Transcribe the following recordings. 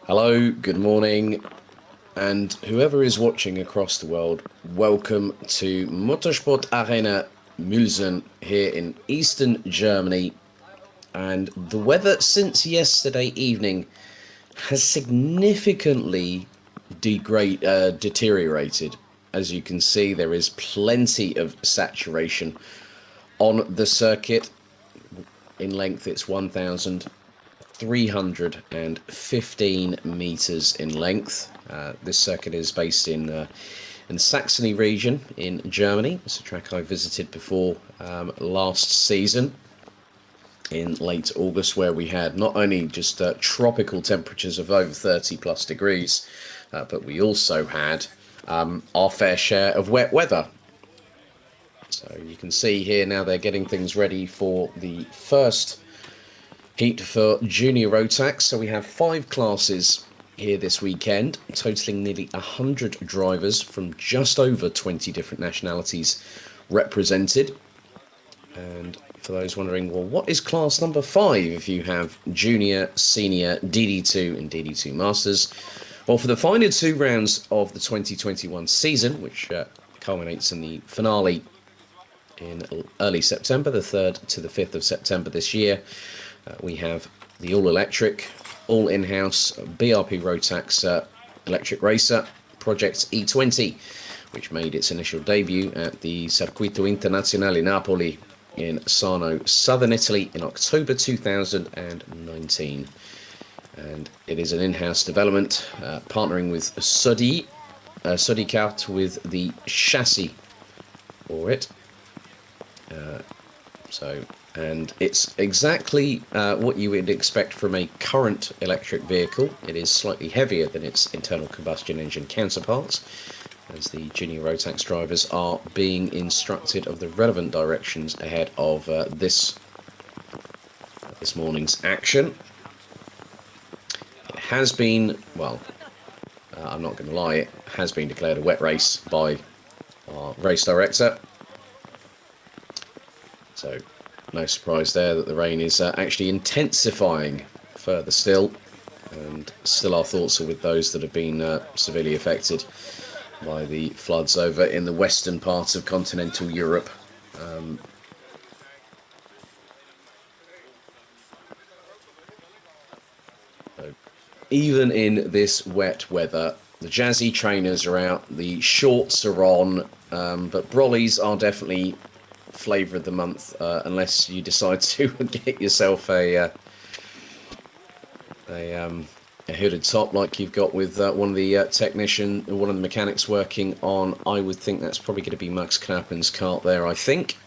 Hello, good morning, and whoever is watching across the world, welcome to Motorsport Arena Mülsen here in eastern Germany. And the weather since yesterday evening has significantly deteriorated. As you can see, there is plenty of saturation on the circuit. In length, it's 1,315 meters in length. This circuit is based in the Saxony region in Germany. It's a track I visited before last season in late August, where we had not only just tropical temperatures of over 30 plus degrees, but we also had our fair share of wet weather. So you can see here now they're getting things ready for the first heat for junior Rotax. So we have 5 classes here this weekend, totaling nearly 100 drivers from just over 20 different nationalities represented. And for those wondering, well, what is class number 5 if you have junior, senior, DD2 and DD2 Masters? Well, for the final 2 rounds of the 2021 season, which culminates in the finale in early September, the 3rd to the 5th of September this year, we have the all-electric, all-in-house BRP Rotax electric racer, Project E20, which made its initial debut at the Circuito Internazionale Napoli in Sarno, southern Italy in October 2019. And it is an in-house development, partnering with Sodi Kart with the chassis for it. And it's exactly what you would expect from a current electric vehicle. It is slightly heavier than its internal combustion engine counterparts, as the junior Rotax drivers are being instructed of the relevant directions ahead of this morning's action. It has been, well, I'm not going to lie, it has been declared a wet race by our race director. So no surprise there that the rain is actually intensifying further still, and still our thoughts are with those that have been severely affected by the floods over in the western parts of continental Europe. So even in this wet weather, the jazzy trainers are out, the shorts are on, but brollies are definitely flavour of the month, unless you decide to get yourself a hooded top like you've got with one of the mechanics working on. I would think that's probably going to be Max Knappen's kart there, I think,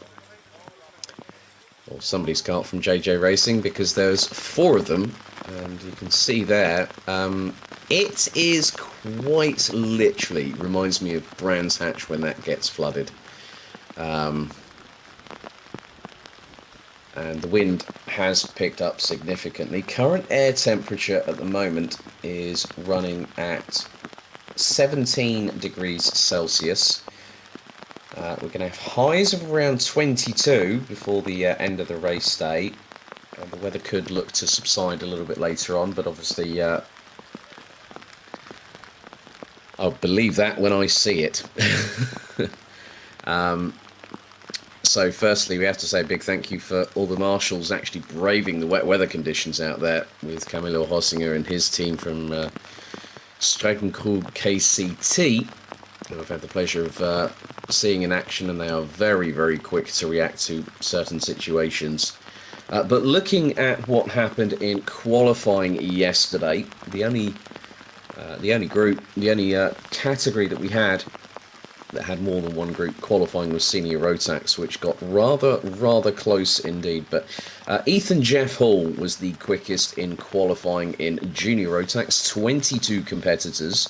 or somebody's kart from JJ Racing, because there's 4 of them, and you can see there. It is quite literally reminds me of Brands Hatch when that gets flooded. And the wind has picked up significantly. Current air temperature at the moment is running at 17 degrees Celsius. We're going to have highs of around 22 before the end of the race day. The weather could look to subside a little bit later on, but obviously I'll believe that when I see it. So firstly, we have to say a big thank you for all the marshals actually braving the wet weather conditions out there, with Camilo Hossinger and his team from Streckenkrug KCT, who I've had the pleasure of seeing in action, and they are very, very quick to react to certain situations. But looking at what happened in qualifying yesterday, the only category that we had that had more than one group qualifying was senior Rotax, which got rather close indeed. But Ethan Jeff Hall was the quickest in qualifying in junior Rotax, 22 competitors.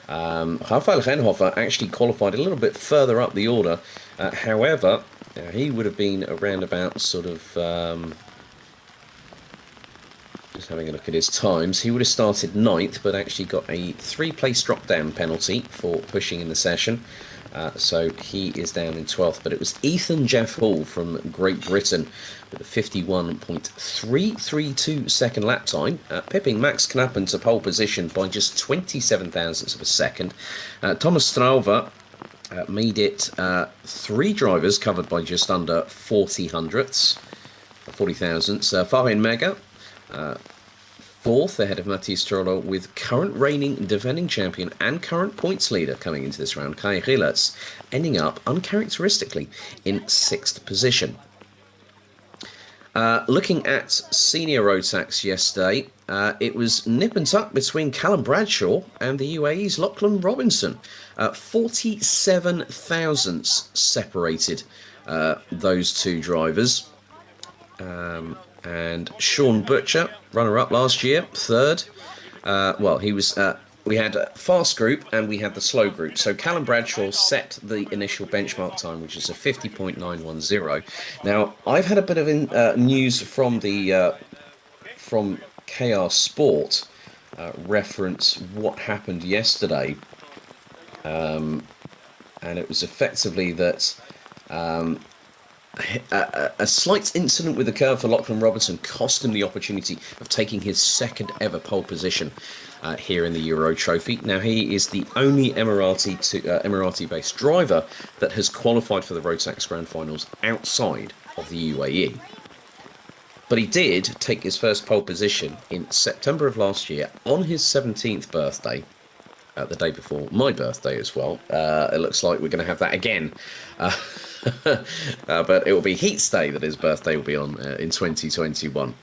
Rafael Renhofer actually qualified a little bit further up the order. However, he would have been around about sort of... just having a look at his times, he would have started 9th, but actually got a 3-place drop-down penalty for pushing in the session. So he is down in 12th, but it was Ethan Jeff Hall from Great Britain with a 51.332 second lap time, pipping Max Knappen to pole position by just 27 thousandths of a second. Thomas Strauver made it 3 drivers covered by just under 40 thousandths. Fabian Mega, 4th ahead of Matthias Turlo, with current reigning defending champion and current points leader coming into this round, Kai Rielers, ending up uncharacteristically in 6th position. Looking at senior Rotax yesterday, it was nip and tuck between Callum Bradshaw and the UAE's Lachlan Robinson. 47 thousandths separated those 2 drivers. And Sean Butcher, runner-up last year, 3rd. Well, he was. We had a fast group and we had the slow group. So Callum Bradshaw set the initial benchmark time, which is a 50.910. Now, I've had a bit of news from the from KR Sport reference what happened yesterday, and it was effectively that. A slight incident with the curve for Lachlan Robinson cost him the opportunity of taking his 2nd ever pole position here in the Euro Trophy. Now, he is the only Emirati-based driver that has qualified for the Rotax Grand Finals outside of the UAE. But he did take his first pole position in September of last year on his 17th birthday. The day before my birthday as well. It looks like we're going to have that again. But it will be Heat's Day that his birthday will be on in 2021.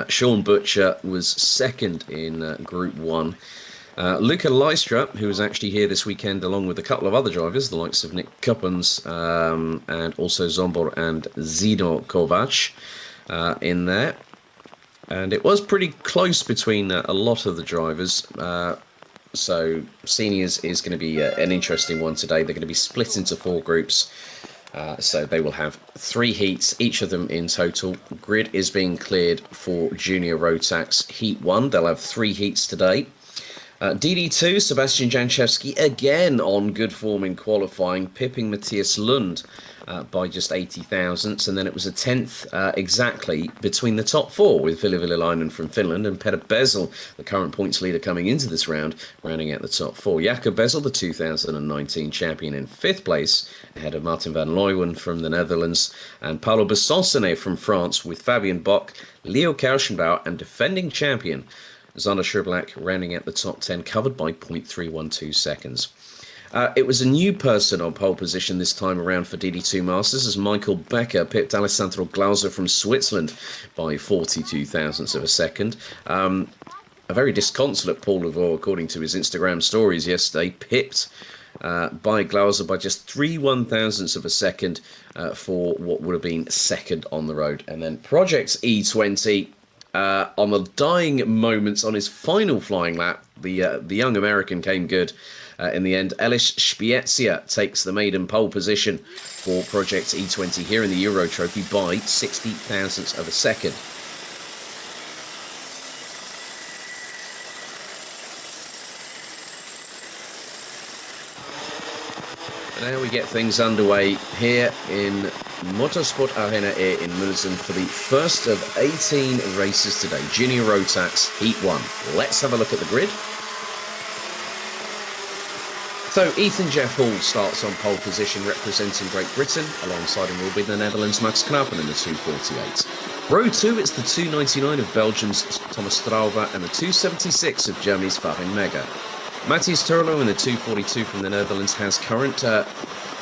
Sean Butcher was 2nd in Group 1. Luca Lystra, who was actually here this weekend along with a couple of other drivers, the likes of Nick Kuppens and also Zombor and Zino Kovac in there. And it was pretty close between a lot of the drivers. So seniors is going to be an interesting one today. They're going to be split into 4 groups. So they will have 3 heats, each of them in total. Grid is being cleared for Junior Rotax Heat 1. They'll have 3 heats today. DD2, Sebastian Janchevski, again on good form in qualifying, pipping Matthias Lund by just 80 thousandths. And then it was a 10th exactly between the top 4, with Ville Villelainen from Finland and Peter Bezel, the current points leader coming into this round, rounding out the top 4. Jakob Bezel, the 2019 champion, in 5th place, ahead of Martin van Leeuwen from the Netherlands and Paulo Besonsene from France, with Fabian Bock, Leo Kirschenbauer and defending champion Zander Schurblack rounding out the top 10, covered by 0.312 seconds. It was a new person on pole position this time around for DD2 Masters, as Michael Becker pipped Alessandro Glauser from Switzerland by 42 thousandths of a second. A very disconsolate Paul Levaux, according to his Instagram stories yesterday, pipped by Glauser by just 3 1,000ths of a second for what would have been 2nd on the road. And then Project E20... on the dying moments on his final flying lap, the young American came good. In the end, Elish Spiezia takes the maiden pole position for Project E20 here in the Euro Trophy by 60 thousandths of a second. Now we get things underway here in Motorsport Arena in Mülsen for the first of 18 races today. Junior Rotax Heat 1. Let's have a look at the grid. So Ethan Jeff Hall starts on pole position representing Great Britain. Alongside him will be the Netherlands' Max Knappen in the 248. Row 2, it's the 299 of Belgium's Thomas Strauver and the 276 of Germany's Fabian Mega. Matthias Turlo in the 242 from the Netherlands has current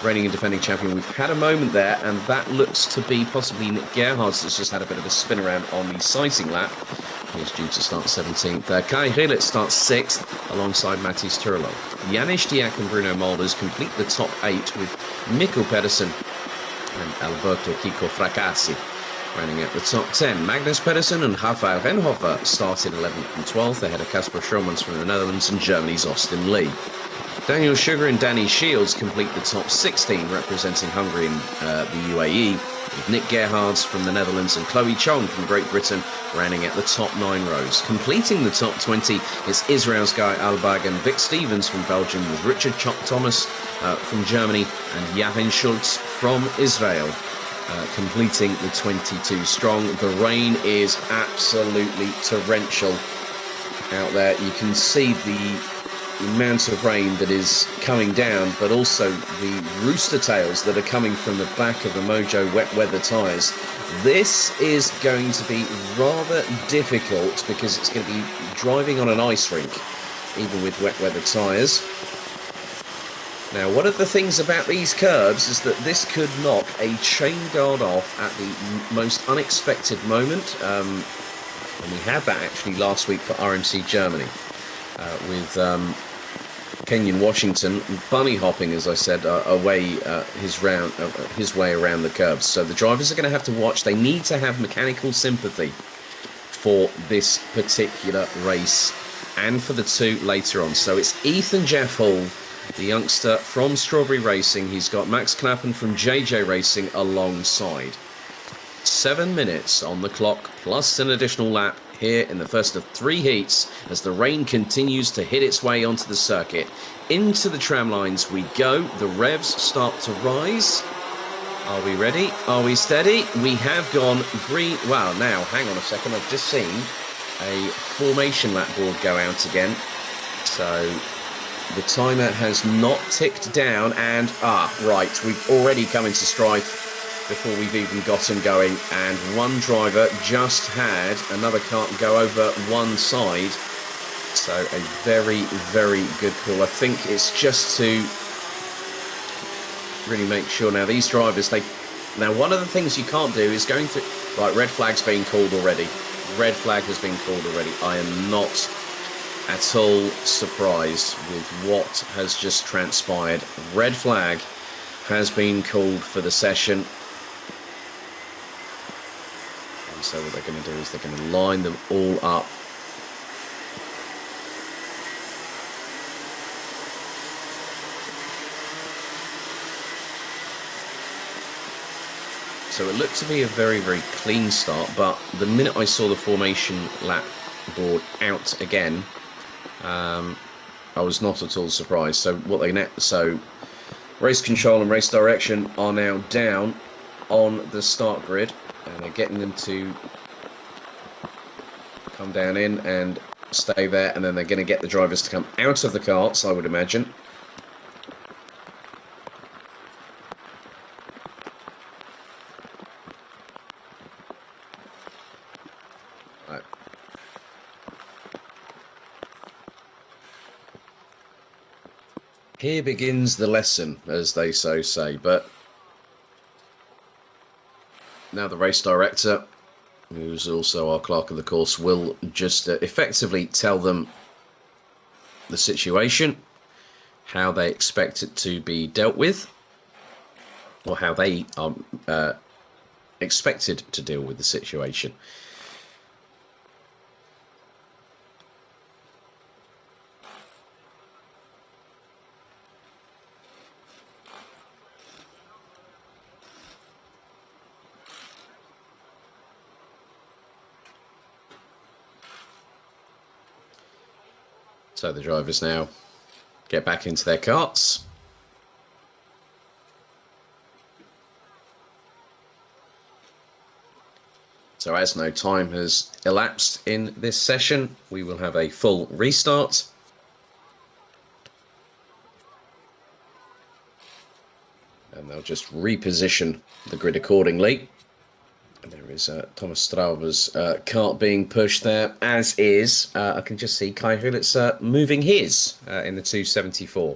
reigning and defending champion. We've had a moment there, and that looks to be possibly Nick Gerhards that's just had a bit of a spin around on the sighting lap. He's due to start 17th. Kai Rielers starts 6th alongside Matthias Turlo. Janis Diak and Bruno Mulders complete the top 8 with Mikko Pedersen and Alberto Kiko Fracassi rounding out the top 10. Magnus Pedersen and Rafael Renhofer started 11th and 12th ahead of Casper Schomans from the Netherlands and Germany's Austin Lee. Daniel Sugar and Danny Shields complete the top 16, representing Hungary and the UAE, with Nick Gerhards from the Netherlands and Chloe Chong from Great Britain rounding at the top 9 rows. Completing the top 20 is Israel's Guy Albag and Vic Stevens from Belgium, with Richard Thomas from Germany and Joachim Schultz from Israel completing the 22 strong. The rain is absolutely torrential out there. You can see the amount of rain that is coming down, but also the rooster tails that are coming from the back of the Mojo wet weather tyres. This is going to be rather difficult because it's going to be driving on an ice rink, even with wet weather tyres. Now, one of the things about these curbs is that this could knock a chain guard off at the most unexpected moment. And we had that actually last week for RMC Germany with Kenyon Washington bunny hopping, as I said, his way around the curbs. So the drivers are going to have to watch. They need to have mechanical sympathy for this particular race and for the two later on. So it's Ethan Jeff Hall, the youngster from Strawberry Racing. He's got Max Knappen from JJ Racing alongside. 7 minutes on the clock, plus an additional lap here in the first of 3 heats as the rain continues to hit its way onto the circuit. Into the tram lines we go. The revs start to rise. Are we ready? Are we steady? We have gone green. Wow, now, hang on a second. I've just seen a formation lap board go out again. So the timer has not ticked down and, right, we've already come into strife before we've even gotten going, and one driver just had another car go over one side. So a very, very good call. I think it's just to really make sure. Now these drivers, now one of the things you can't do is going through, right, red flag's been called already. Red flag has been called already. I am not at all surprised with what has just transpired. Red flag has been called for the session. So what they're going to do is they're going to line them all up. So it looked to be a very, very clean start, but the minute I saw the formation lap board out again, I was not at all surprised. So so race control and race direction are now down on the start grid. And they're getting them to come down in and stay there, and then they're going to get the drivers to come out of the carts, I would imagine. Right. Here begins the lesson, as they so say, but now the race director, who's also our clerk of the course, will just effectively tell them the situation, how they expect it to be dealt with, or how they are expected to deal with the situation. So the drivers now get back into their carts. So as no time has elapsed in this session, we will have a full restart. And they'll just reposition the grid accordingly. And there is Thomas Strauber's cart being pushed there, as is, I can just see Kai Hulitz moving his in the 274.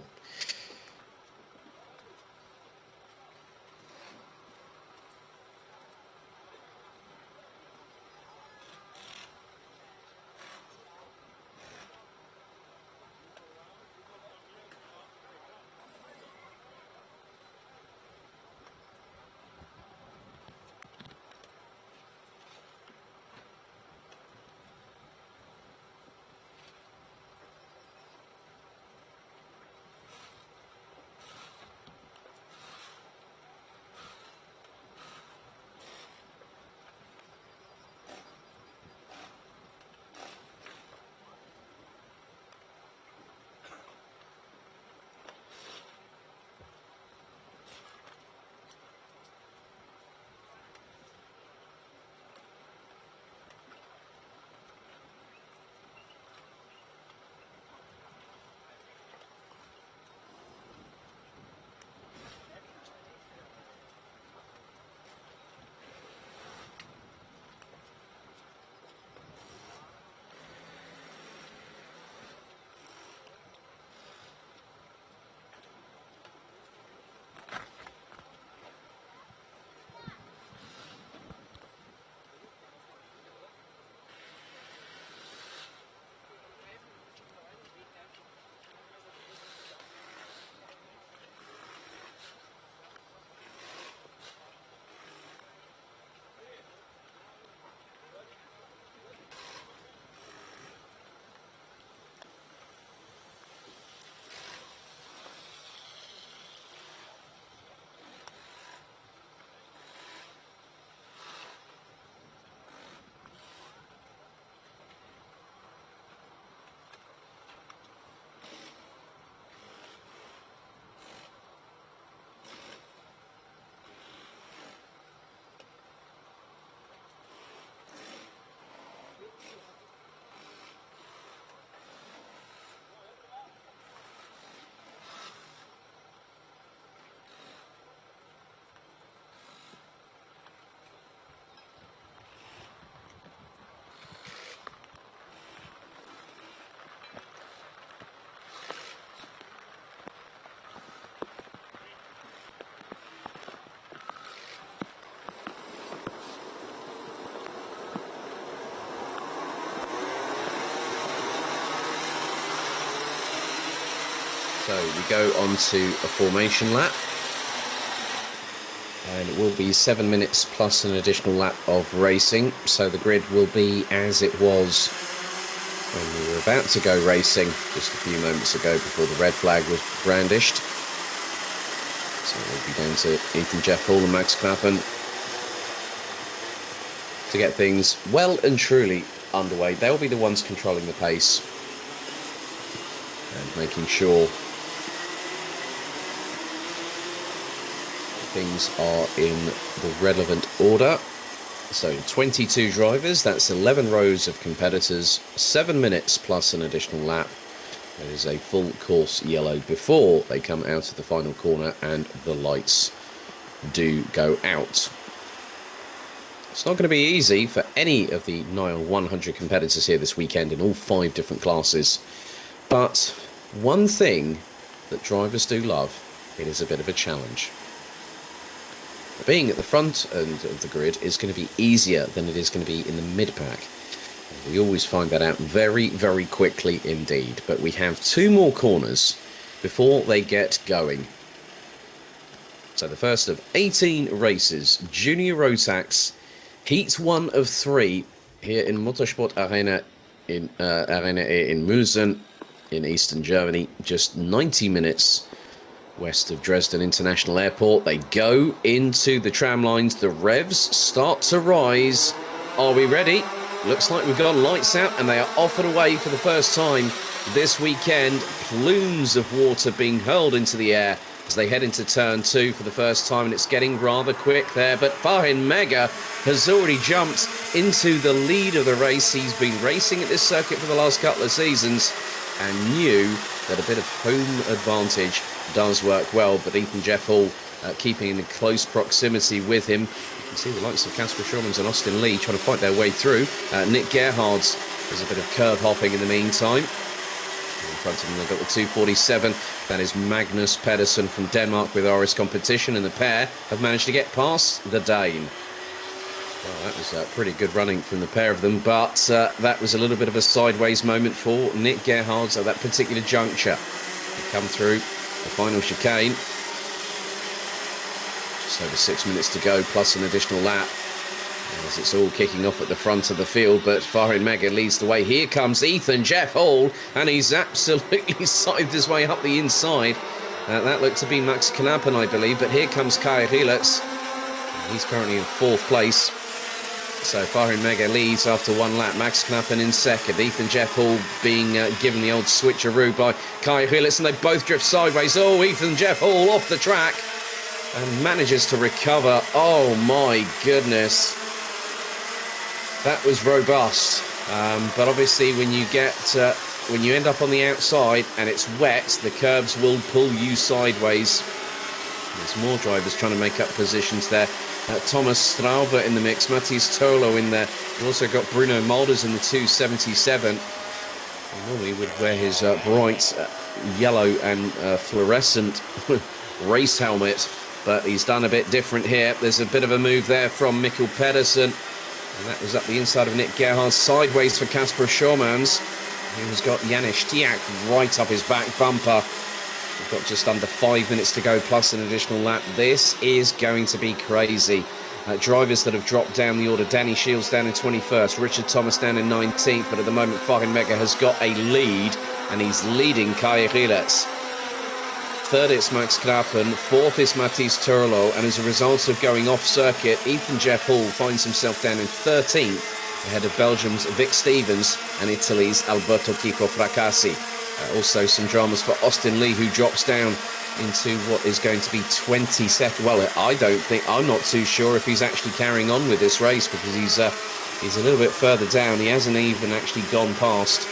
So we go on to a formation lap. And it will be 7 minutes plus an additional lap of racing. So the grid will be as it was when we were about to go racing just a few moments ago before the red flag was brandished. So it will be down to Ethan Jeff Hall and Max Knappen to get things well and truly underway. They'll be the ones controlling the pace and making sure things are in the relevant order. So 22 drivers, that's 11 rows of competitors, 7 minutes plus an additional lap. It is a full course yellow before they come out of the final corner and the lights do go out. It's not going to be easy for any of the Nile 100 competitors here this weekend in all 5 different classes. But one thing that drivers do love, it is a bit of a challenge. Being at the front end of the grid is going to be easier than it is going to be in the mid-pack. We always find that out very, very quickly indeed. But we have 2 more corners before they get going. So the first of 18 races, Junior Rotax, Heat 1 of 3 here in Motorsport Arena in Mülsen in eastern Germany. Just 90 minutes west of Dresden International Airport. They go into the tram lines. The revs start to rise. Are we ready? Looks like we've got lights out and they are off and away for the first time this weekend. Plumes of water being hurled into the air as they head into turn 2 for the first time, and it's getting rather quick there. But Fahin Mega has already jumped into the lead of the race. He's been racing at this circuit for the last couple of seasons and knew that a bit of home advantage does work well, but Ethan Jeff Hall keeping in close proximity with him. You can see the likes of Casper Schurmans and Austin Lee trying to fight their way through. Nick Gerhards does a bit of curb hopping in the meantime. In front of them they've got the 247, that is Magnus Pedersen from Denmark with RS Competition, and the pair have managed to get past the Dane. Well, that was pretty good running from the pair of them, but that was a little bit of a sideways moment for Nick Gerhards at that particular juncture. They come through the final chicane. Just over 6 minutes to go, plus an additional lap, as it's all kicking off at the front of the field, but Fahin Mega leads the way. Here comes Ethan Jeff Hall, and he's absolutely scythed his way up the inside. That looked to be Max Knappen, I believe, but here comes Kai Rielitz. He's currently in 4th place. So Fahin Mega leads after 1 lap. Max Knappen in 2nd. Ethan Jeff Hall being given the old switcheroo by Kai Rielitz, and they both drift sideways. Oh, Ethan Jeff Hall off the track and manages to recover. Oh my goodness. That was robust. But obviously when you end up on the outside and it's wet, the curbs will pull you sideways. There's more drivers trying to make up positions there. Thomas Strauver in the mix, Matthias Tolo in there. We've also got Bruno Mulders in the 277. He normally would wear his bright yellow and fluorescent race helmet, but he's done a bit different here. There's a bit of a move there from Mikkel Pedersen, and that was up the inside of Nick Gerhard, sideways for Casper Schurmans. He's got Janis Stiak right up his back bumper. We've got just under 5 minutes to go, plus an additional lap. This is going to be crazy. Drivers that have dropped down the order. Danny Shields down in 21st. Richard Thomas down in 19th. But at the moment, Fahin Mega has got a lead, and he's leading Kai Rielitz. 3rd is Max Knappen. 4th is Matthias Turlo. And as a result of going off circuit, Ethan Jeff Hall finds himself down in 13th, ahead of Belgium's Vic Stevens and Italy's Alberto Kiko Fracassi. Also some dramas for Austin Lee, who drops down into what is going to be 22nd. Well, I'm not too sure if he's actually carrying on with this race, because he's a little bit further down. He hasn't even actually gone past.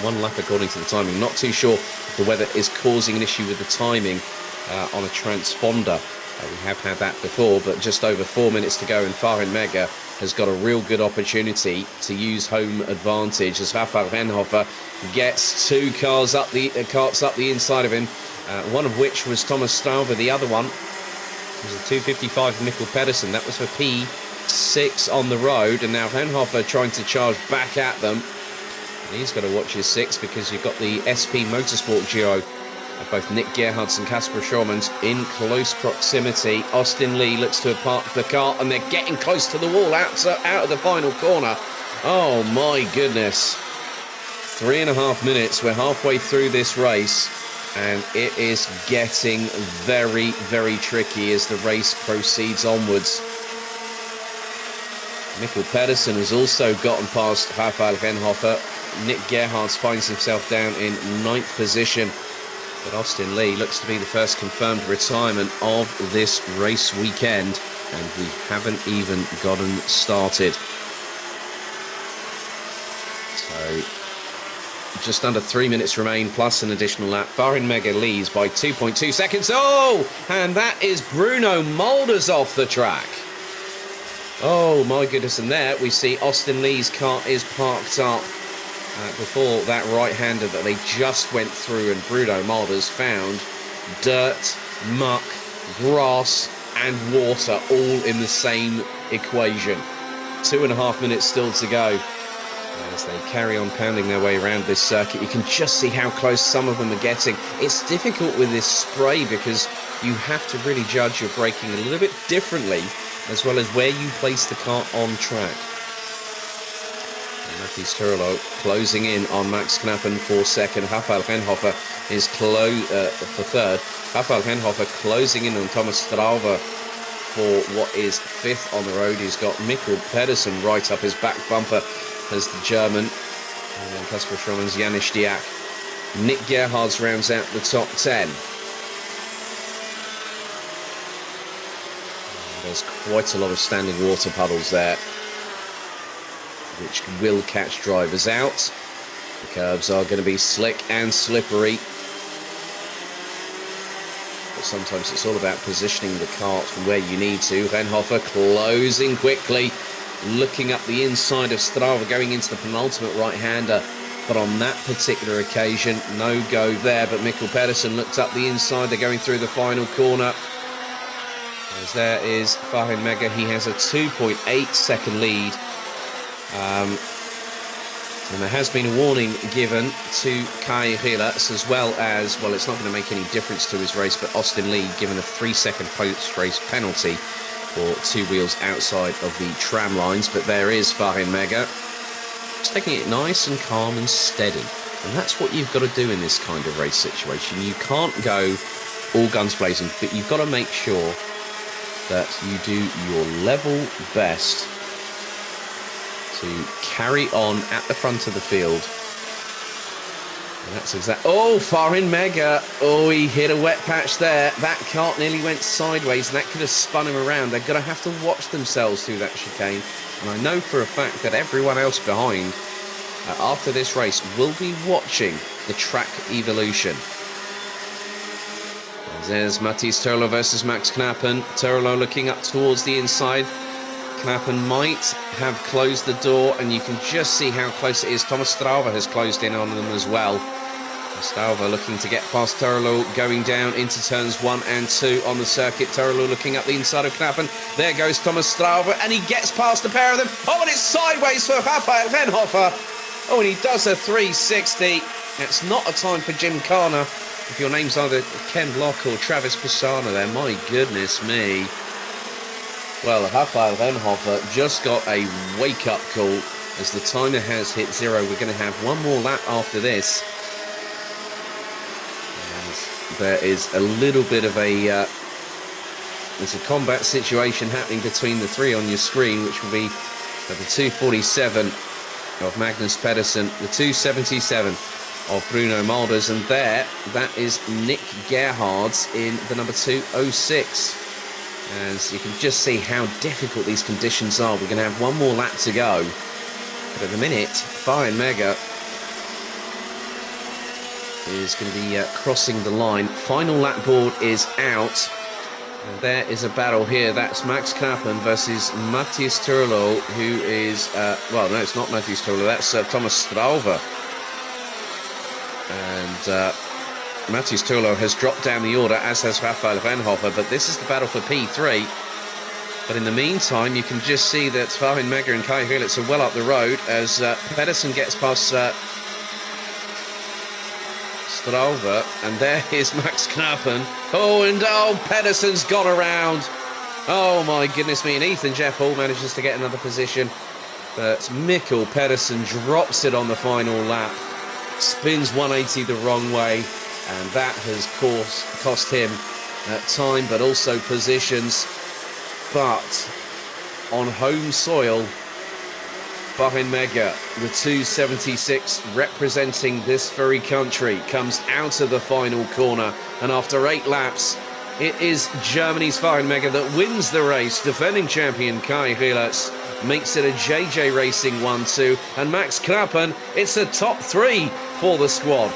One lap according to the timing. Not too sure if the weather is causing an issue with the timing on a transponder. We have had that before, but just over 4 minutes to go, and Fahin Mega has got a real good opportunity to use home advantage as Rafael Renhofer gets 2 carts up the inside of him, one of which was Thomas Strauver. The other one was a 255 of Mikkel Pedersen. That was for P6 on the road, and now Renhofer trying to charge back at them. And he's got to watch his 6, because you've got the SP Motorsport duo Both Nick Gerhards and Kasper Schürmann in close proximity. Austin Lee looks to have parked the car, and they're getting close to the wall, out of the final corner. Oh my goodness. 3.5 minutes. We're halfway through this race, and it is getting very, very tricky as the race proceeds onwards. Mikkel Pedersen has also gotten past Rafael Renhofer. Nick Gerhards finds himself down in 9th position. But Austin Lee looks to be the first confirmed retirement of this race weekend, and we haven't even gotten started. So, just under 3 minutes remain, plus an additional lap. Farin Mega leads by 2.2 seconds. Oh, and that is Bruno Mulders off the track. Oh my goodness, and there we see Austin Lee's car is parked up before that right-hander that they just went through, and Bruno Mulders found dirt, muck, grass and water all in the same equation. 2.5 minutes still to go as they carry on pounding their way around this circuit. You can just see how close some of them are getting. It's difficult with this spray because you have to really judge your braking a little bit differently, as well as where you place the car on track. Matthias Turlo closing in on Max Knappen for second. Rafael Renhofer is for third. Rafael Renhofer closing in on Thomas Strauver for what is 5th on the road. He's got Mikkel Pedersen right up his back bumper as the German. And then Kasper Schürmann's Janis Diak. Nick Gerhards rounds out the top 10. There's quite a lot of standing water puddles there, which will catch drivers out. The curbs are going to be slick and slippery. But sometimes it's all about positioning the cart where you need to. Renhofer closing quickly, looking up the inside of Strava, going into the penultimate right-hander. But on that particular occasion, no go there. But Mikkel Pedersen looked up the inside. They're going through the final corner. As there is Farin Mega. He has a 2.8 second lead. And there has been a warning given to Kai Rielers, as well as, well, it's not going to make any difference to his race, but Austin Lee given a 3-second post-race penalty for 2 wheels outside of the tram lines. But there is Farin Mega, just taking it nice and calm and steady. And that's what you've got to do in this kind of race situation. You can't go all guns blazing, but you've got to make sure that you do your level best to carry on at the front of the field. And that's exactly... Oh, Farin Mega. Oh, he hit a wet patch there. That cart nearly went sideways, and that could have spun him around. They're going to have to watch themselves through that chicane. And I know for a fact that everyone else behind, after this race, will be watching the track evolution. There's Matthias Turlo versus Max Knappen. Turlo looking up towards the inside. Knappen might have closed the door, and you can just see how close it is. Thomas Strauver has closed in on them as well. Strauver looking to get past Turlo, going down into turns 1 and 2 on the circuit. Turlo looking up the inside of Knappen. There goes Thomas Strauver, and he gets past the pair of them. Oh, and it's sideways for Rafael Renhofer. Oh, and he does a 360. It's not a time for Jim Carner. If your name's either Ken Block or Travis Pisana there, my goodness me. Well, Rafael Renhofer just got a wake-up call as the timer has hit 0. We're going to have one more lap after this. And there is a little bit of a... there's a combat situation happening between the 3 on your screen, which will be at the 247 of Magnus Pedersen, the 277 of Bruno Mulders, and there, that is Nick Gerhards in the number 206. As you can just see how difficult these conditions are. We're going to have one more lap to go. But at the minute, Farin Mega is going to be crossing the line. Final lap board is out. And there is a battle here. That's Max Knappen versus Matthias Turlo, who is... well, no, it's not Matthias Turlo. That's Thomas Strauver. And... Matthias Turlo has dropped down the order, as has Rafael Renhofer, but this is the battle for P3. But in the meantime, you can just see that Farin Mega and Kai Rielers are well up the road as Pedersen gets past Strauve, and there is Max Knappen. Pedersen's got around. Oh my goodness me, and Ethan Jeff Hall manages to get another position, but Mikkel Pedersen drops it on the final lap, spins 180 the wrong way, and that has cost him time, but also positions. But on home soil, Mega, the 276 representing this very country, comes out of the final corner, and after 8 laps, it is Germany's Mega that wins the race. Defending champion Kai Rielers makes it a JJ Racing 1-2, and Max Knappen, it's a top 3 for the squad,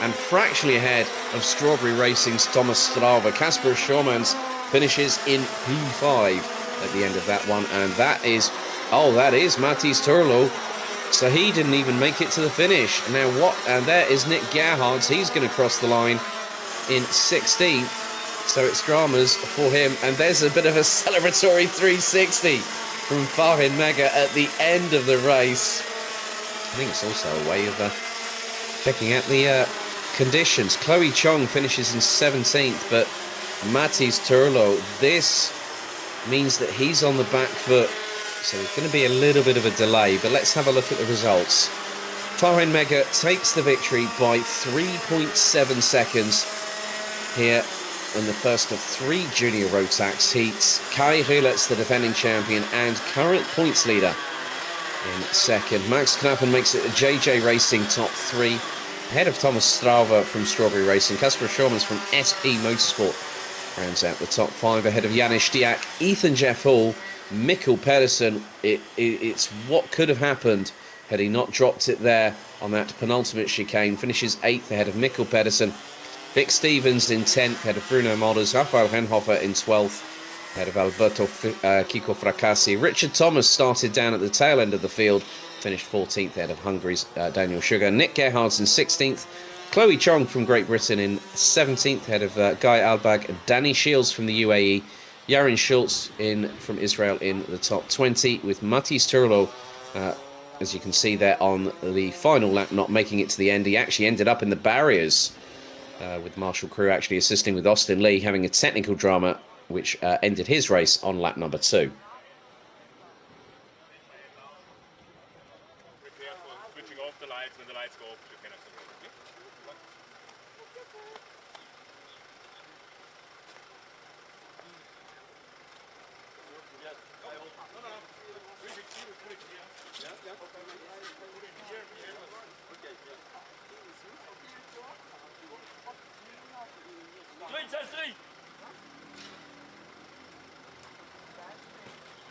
and fractionally ahead of Strawberry Racing's Thomas Strauve. Kasper Schurmans finishes in P5 at the end of that one, and that is Mathis Turlo. So he didn't even make it to the finish. Now what? And there is Nick Gerhardt. He's going to cross the line in 16th. So it's dramas for him. And there's a bit of a celebratory 360 from Farin Mega at the end of the race. I think it's also a way of checking out the conditions. Chloe Chong finishes in 17th, but Mathis Turlo, this means that he's on the back foot. So there's going to be a little bit of a delay, but let's have a look at the results. Farin Mega takes the victory by 3.7 seconds here in the first of 3 junior Rotax heats. Kai Rielers, the defending champion and current points leader, in second. Max Knappen makes it a JJ Racing top 3, ahead of Thomas Strauve from Strawberry Racing. Kasper Schurmans from SP Motorsport rounds out the top 5, ahead of Janis Diak, Ethan Jeff Hall, Mikkel Pedersen. It's what could have happened had he not dropped it there on that penultimate chicane. Finishes 8th ahead of Mikkel Pedersen. Vic Stevens in 10th ahead of Bruno Modders. Rafael Renhofer in 12th ahead of Alberto Kiko Fracassi. Richard Thomas started down at the tail end of the field. Finished 14th ahead of Hungary's Daniel Sugar. Nick Gerhardt in 16th. Chloe Chong from Great Britain in 17th ahead of Guy Albag. Danny Shields from the UAE. Yarin Schultz from Israel in the top 20, with Mathis Turlo, as you can see there on the final lap, not making it to the end. He actually ended up in the barriers, with Marshall Crew actually assisting with Austin Lee, having a technical drama which ended his race on lap number 2. Prepare for switching off the lights. When the lights go off, you cannot switch.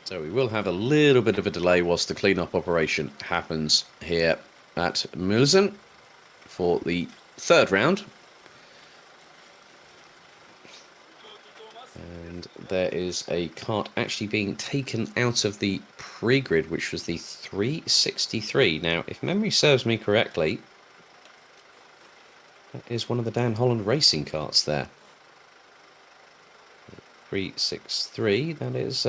So we will have a little bit of a delay whilst the clean-up operation happens here at Mülsen for the 3rd round. And there is a kart actually being taken out of the pre-grid, which was the 363. Now, if memory serves me correctly, that is one of the Dan Holland racing karts there. 363, that is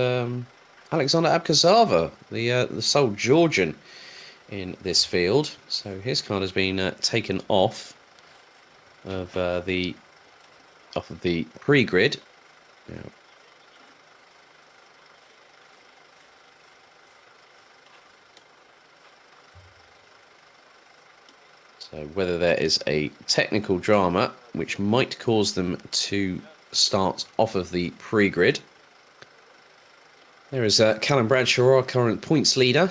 Alexander Abkazava, the sole Georgian in this field. So his card has been taken off of the pre-grid. Now, so whether there is a technical drama which might cause them to start off of the pre-grid. There is Callum Bradshaw, our current points leader.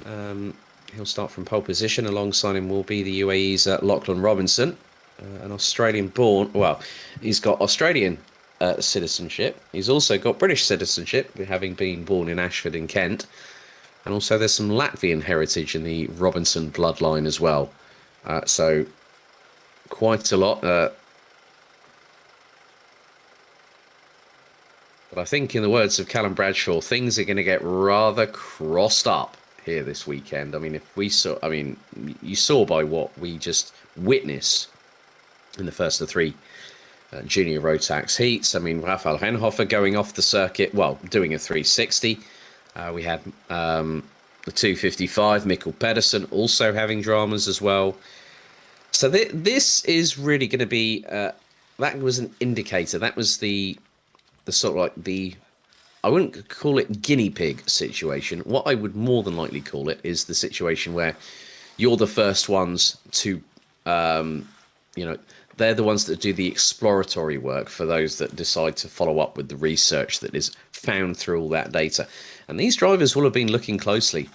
He'll start from pole position. Alongside him will be the UAE's Lachlan Robinson, an Australian-born. Well, he's got Australian citizenship. He's also got British citizenship, having been born in Ashford in Kent. And also there's some Latvian heritage in the Robinson bloodline as well. So quite a lot. But I think, in the words of Callum Bradshaw, things are going to get rather crossed up here this weekend. I mean, you saw by what we just witnessed in the first of 3 junior Rotax heats. I mean, Rafael Renhofer going off the circuit, well, doing a 360. We had the 255, Mikkel Pedersen also having dramas as well. So this is really going to be that was an indicator. That was the sort of like the, I wouldn't call it guinea pig situation. What I would more than likely call it is the situation where you're the first ones to, you know, they're the ones that do the exploratory work for those that decide to follow up with the research that is found through all that data. And these drivers will have been looking closely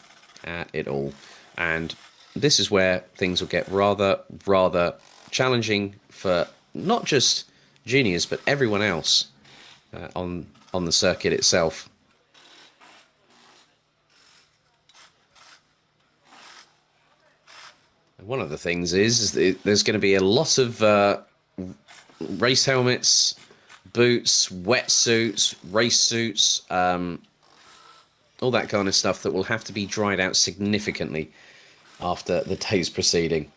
at it all. And this is where things will get rather challenging for not just juniors, but everyone else on the circuit itself. And one of the things is that there's going to be a lot of race helmets, boots, wetsuits, race suits, all that kind of stuff that will have to be dried out significantly after the day's proceeding.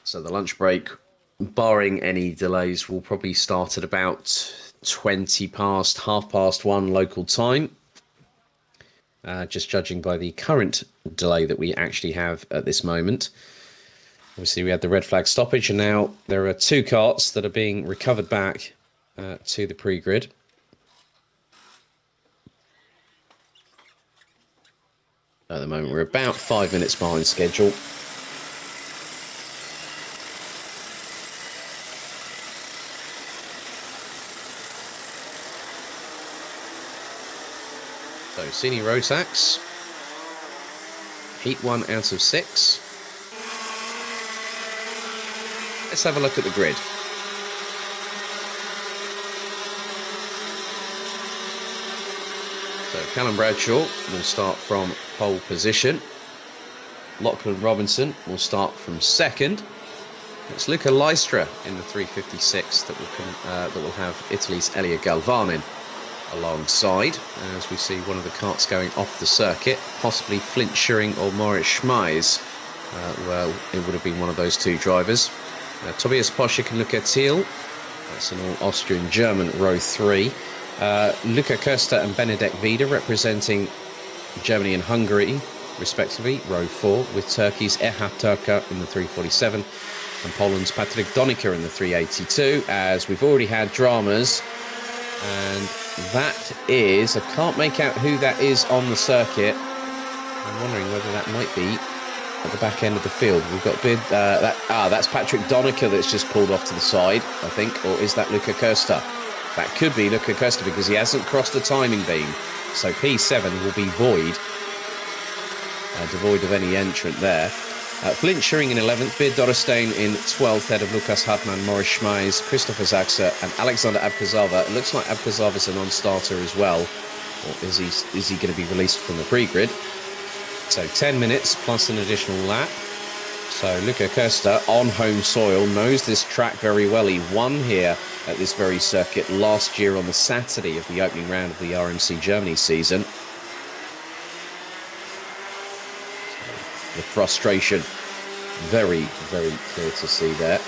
So the lunch break, barring any delays, will probably start at about 20 past, 1:30 local time. Just judging by the current delay that we actually have at this moment. Obviously, we had the red flag stoppage, and now there are two carts that are being recovered back to the pre-grid. At the moment, we're about 5 minutes behind schedule. So, Cine Rotax, Heat 1 out of 6. Let's have a look at the grid. So, Callum Bradshaw will start from pole position. Lachlan Robinson will start from second. It's Luca Lystra in the 356 that will have Italy's Elia Galvanin alongside, as we see one of the carts going off the circuit, possibly Flint Schuring or Moritz Schmeis. Well, it would have been one of those two drivers. Tobias Poschek and Luca Thiel, that's an all Austrian-German row 3. Luca Köster and Benedek Vida representing Germany and Hungary, respectively, row 4, with Turkey's Erhard Turka in the 347 and Poland's Patryk Donika in the 382, as we've already had dramas. And that is, I can't make out who that is on the circuit. I'm wondering whether that might be at the back end of the field. We've got that's Patryk Donika that's just pulled off to the side, I think, or is that Luca Köster? That could be Luca Köster because he hasn't crossed the timing beam. So P7 will be devoid of any entrant there. Flint Schuring in 11th, Beard Dorestein in 12th, head of Lukas Hartmann, Moritz Schmeis, Christopher Zaxa and Alexander Abkazava. It looks like Abkazava's a non-starter as well. Or is he going to be released from the pre-grid? So 10 minutes plus an additional lap. So Luca Köster on home soil knows this track very well. He won here at this very circuit last year on the Saturday of the opening round of the RMC Germany season. The frustration, very, very clear to see there.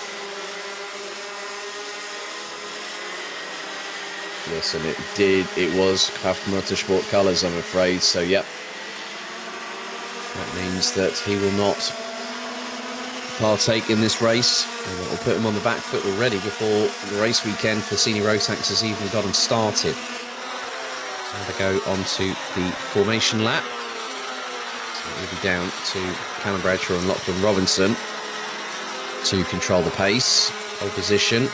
Yes, and it was Kraft Motorsport colours, I'm afraid, so yep. That means that he will not partake in this race, and that will put him on the back foot already before the race weekend for Cine Rotax has even gotten started. Now they go on to the formation lap. It will be down to Callum Bradshaw and Lachlan Robinson to control the pace. Pole position.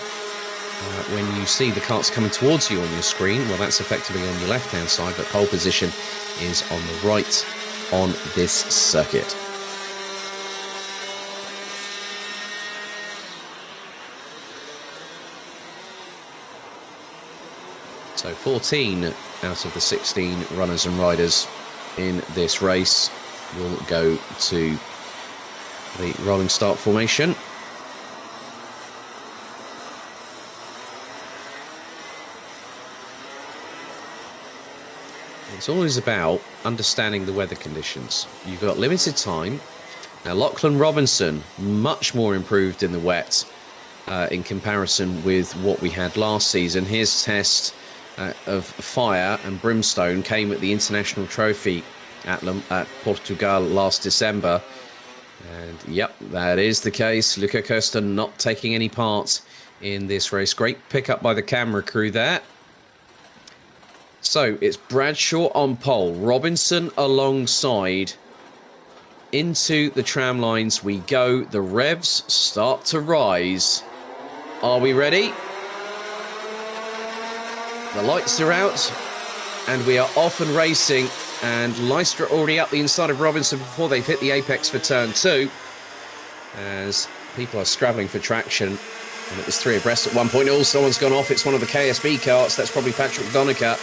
When you see the carts coming towards you on your screen, well, that's effectively on your left-hand side, but pole position is on the right on this circuit. So 14 out of the 16 runners and riders in this race will go to the rolling start formation. It's always about understanding the weather conditions. You've got limited time. Now, Lachlan Robinson, much more improved in the wet in comparison with what we had last season. His test of fire and brimstone came at the International Trophy at Portugal last December. And, yep, that is the case. Luca Costa not taking any part in this race. Great pickup by the camera crew there. So, it's Bradshaw on pole, Robinson alongside. Into the tram lines we go. The revs start to rise. Are we ready? The lights are out, and we are off and racing. And Lystra already up the inside of Robinson before they've hit the apex for turn 2. As people are scrabbling for traction. And it was 3 abreast at one point. Oh, someone's gone off. It's one of the KSB carts. That's probably Patrick Donica.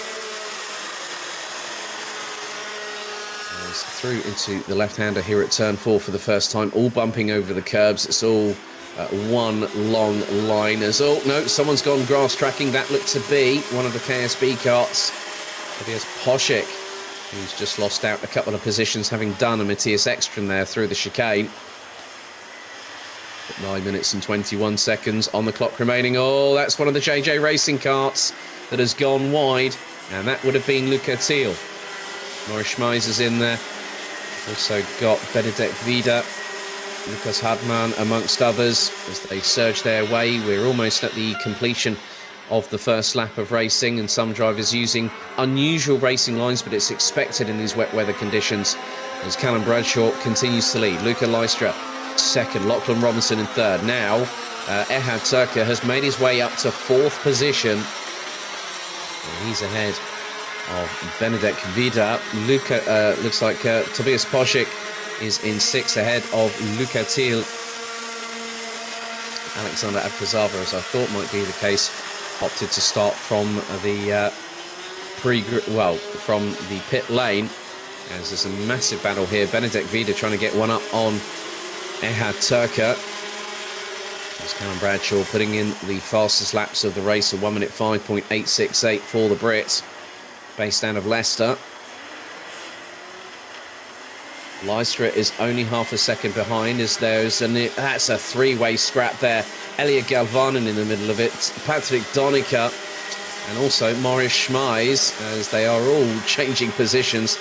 Through into the left-hander here at turn 4 for the first time, all bumping over the curbs. It's all one long line. As no, someone's gone grass tracking. That looked to be one of the KSB carts. Tobias Poschek, who's just lost out a couple of positions, having done a Matthias Ekström there through the chicane. 9 minutes and 21 seconds on the clock remaining. Oh, that's one of the JJ Racing carts that has gone wide, and that would have been Luca Thiel. Maurice Schmeis is in there. Also got Benedek Vida, Lukas Hadman amongst others as they surge their way. We're almost at the completion of the first lap of racing, and some drivers using unusual racing lines, but it's expected in these wet weather conditions as Callum Bradshaw continues to lead. Luca Lystra second, Lachlan Robinson in third. Now Ehad Turka has made his way up to 4th position, and he's ahead of Benedek Vida. Luca looks like Tobias Poschek is in 6th ahead of Luca Thiel. Alexander Abkazava, as I thought might be the case, opted to start from the from the pit lane, as there's a massive battle here. Benedek Vida trying to get one up on Ehad Turka. As Callum Bradshaw putting in the fastest laps of the race, a 1 minute 5.868 for the Brits, based out of Leicester. Lystra is only half a second behind, as that's a 3-way scrap there. Elia Galvanen in the middle of it, Patrick Donica, and also Maurice Schmeis, as they are all changing positions.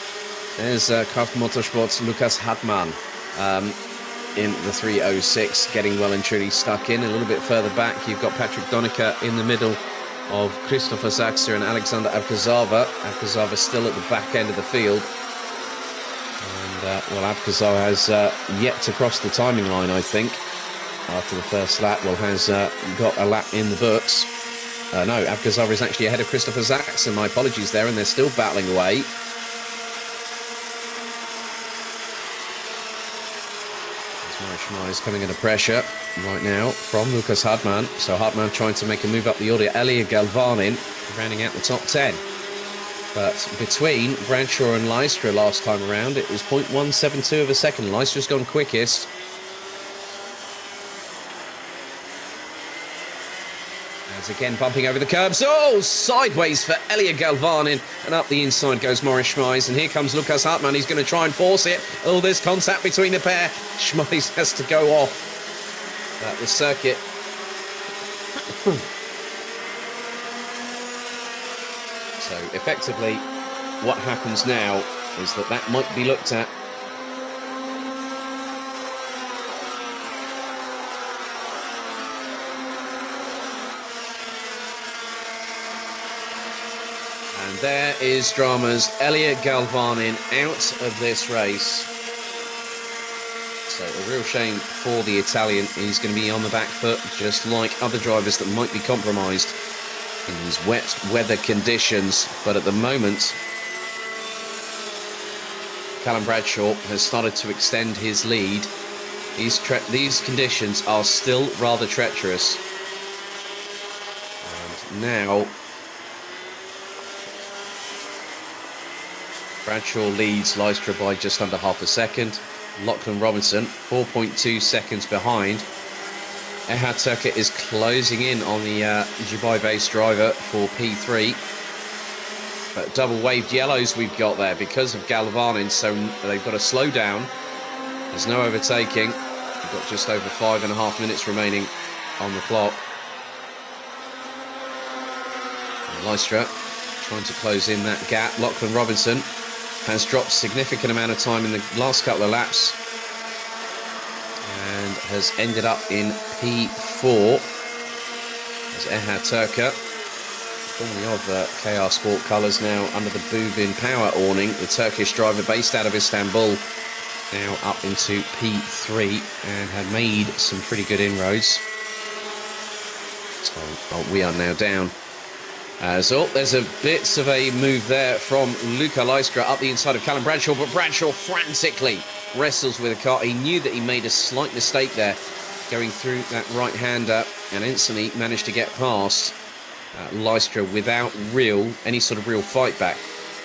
There's Kraft Motorsport's Lukas Hadman in the 306, getting well and truly stuck in. A little bit further back, you've got Patrick Donica in the middle of Christopher Zaxter and Alexander Abkazava. Abkazava still at the back end of the field. And, Abkazava has yet to cross the timing line, I think, after the first lap. Well, has got a lap in the books. No, Abkazava is actually ahead of Christopher Zaxter. My apologies there, and they're still battling away. Maurice Schmeis coming under pressure right now from Lukas Hadman. So Hadman trying to make a move up the order. Elia Galvanin rounding out the top 10. But between Bradshaw and Lystra last time around, it was 0.172 of a second. Lystra's gone quickest. As again bumping over the curbs. Oh, sideways for Elia Galvanin. And up the inside goes Maurice Schmeis. And here comes Lukas Hartmann. He's going to try and force it. Oh, there's contact between the pair. Schmeis has to go off at the circuit. So effectively, what happens now is that might be looked at. And there is drama's Elia Galvanin out of this race. So a real shame for the Italian. He's going to be on the back foot, just like other drivers that might be compromised in these wet weather conditions. But at the moment, Callum Bradshaw has started to extend his lead. These conditions are still rather treacherous. And now Bradshaw leads Lystra by just under half a second. Lachlan Robinson, 4.2 seconds behind. Ehad Turkett is closing in on the Dubai-based driver for P3. But double waved yellows we've got there because of Galvanin, so they've got to slow down. There's no overtaking. We've got just over 5.5 minutes remaining on the clock. And Lystra trying to close in that gap. Lachlan Robinson has dropped significant amount of time in the last couple of laps and has ended up in P4 as Ehad Turkett, formerly of KR Sport colours, now under the Buvin Power awning. The Turkish driver based out of Istanbul now up into P3 and had made some pretty good inroads. So we are now down. So there's a bits of a move there from Luca Lystra up the inside of Callum Bradshaw, but Bradshaw frantically wrestles with the car. He knew that he made a slight mistake there going through that right-hander and instantly managed to get past Lystra without any sort of real fight back.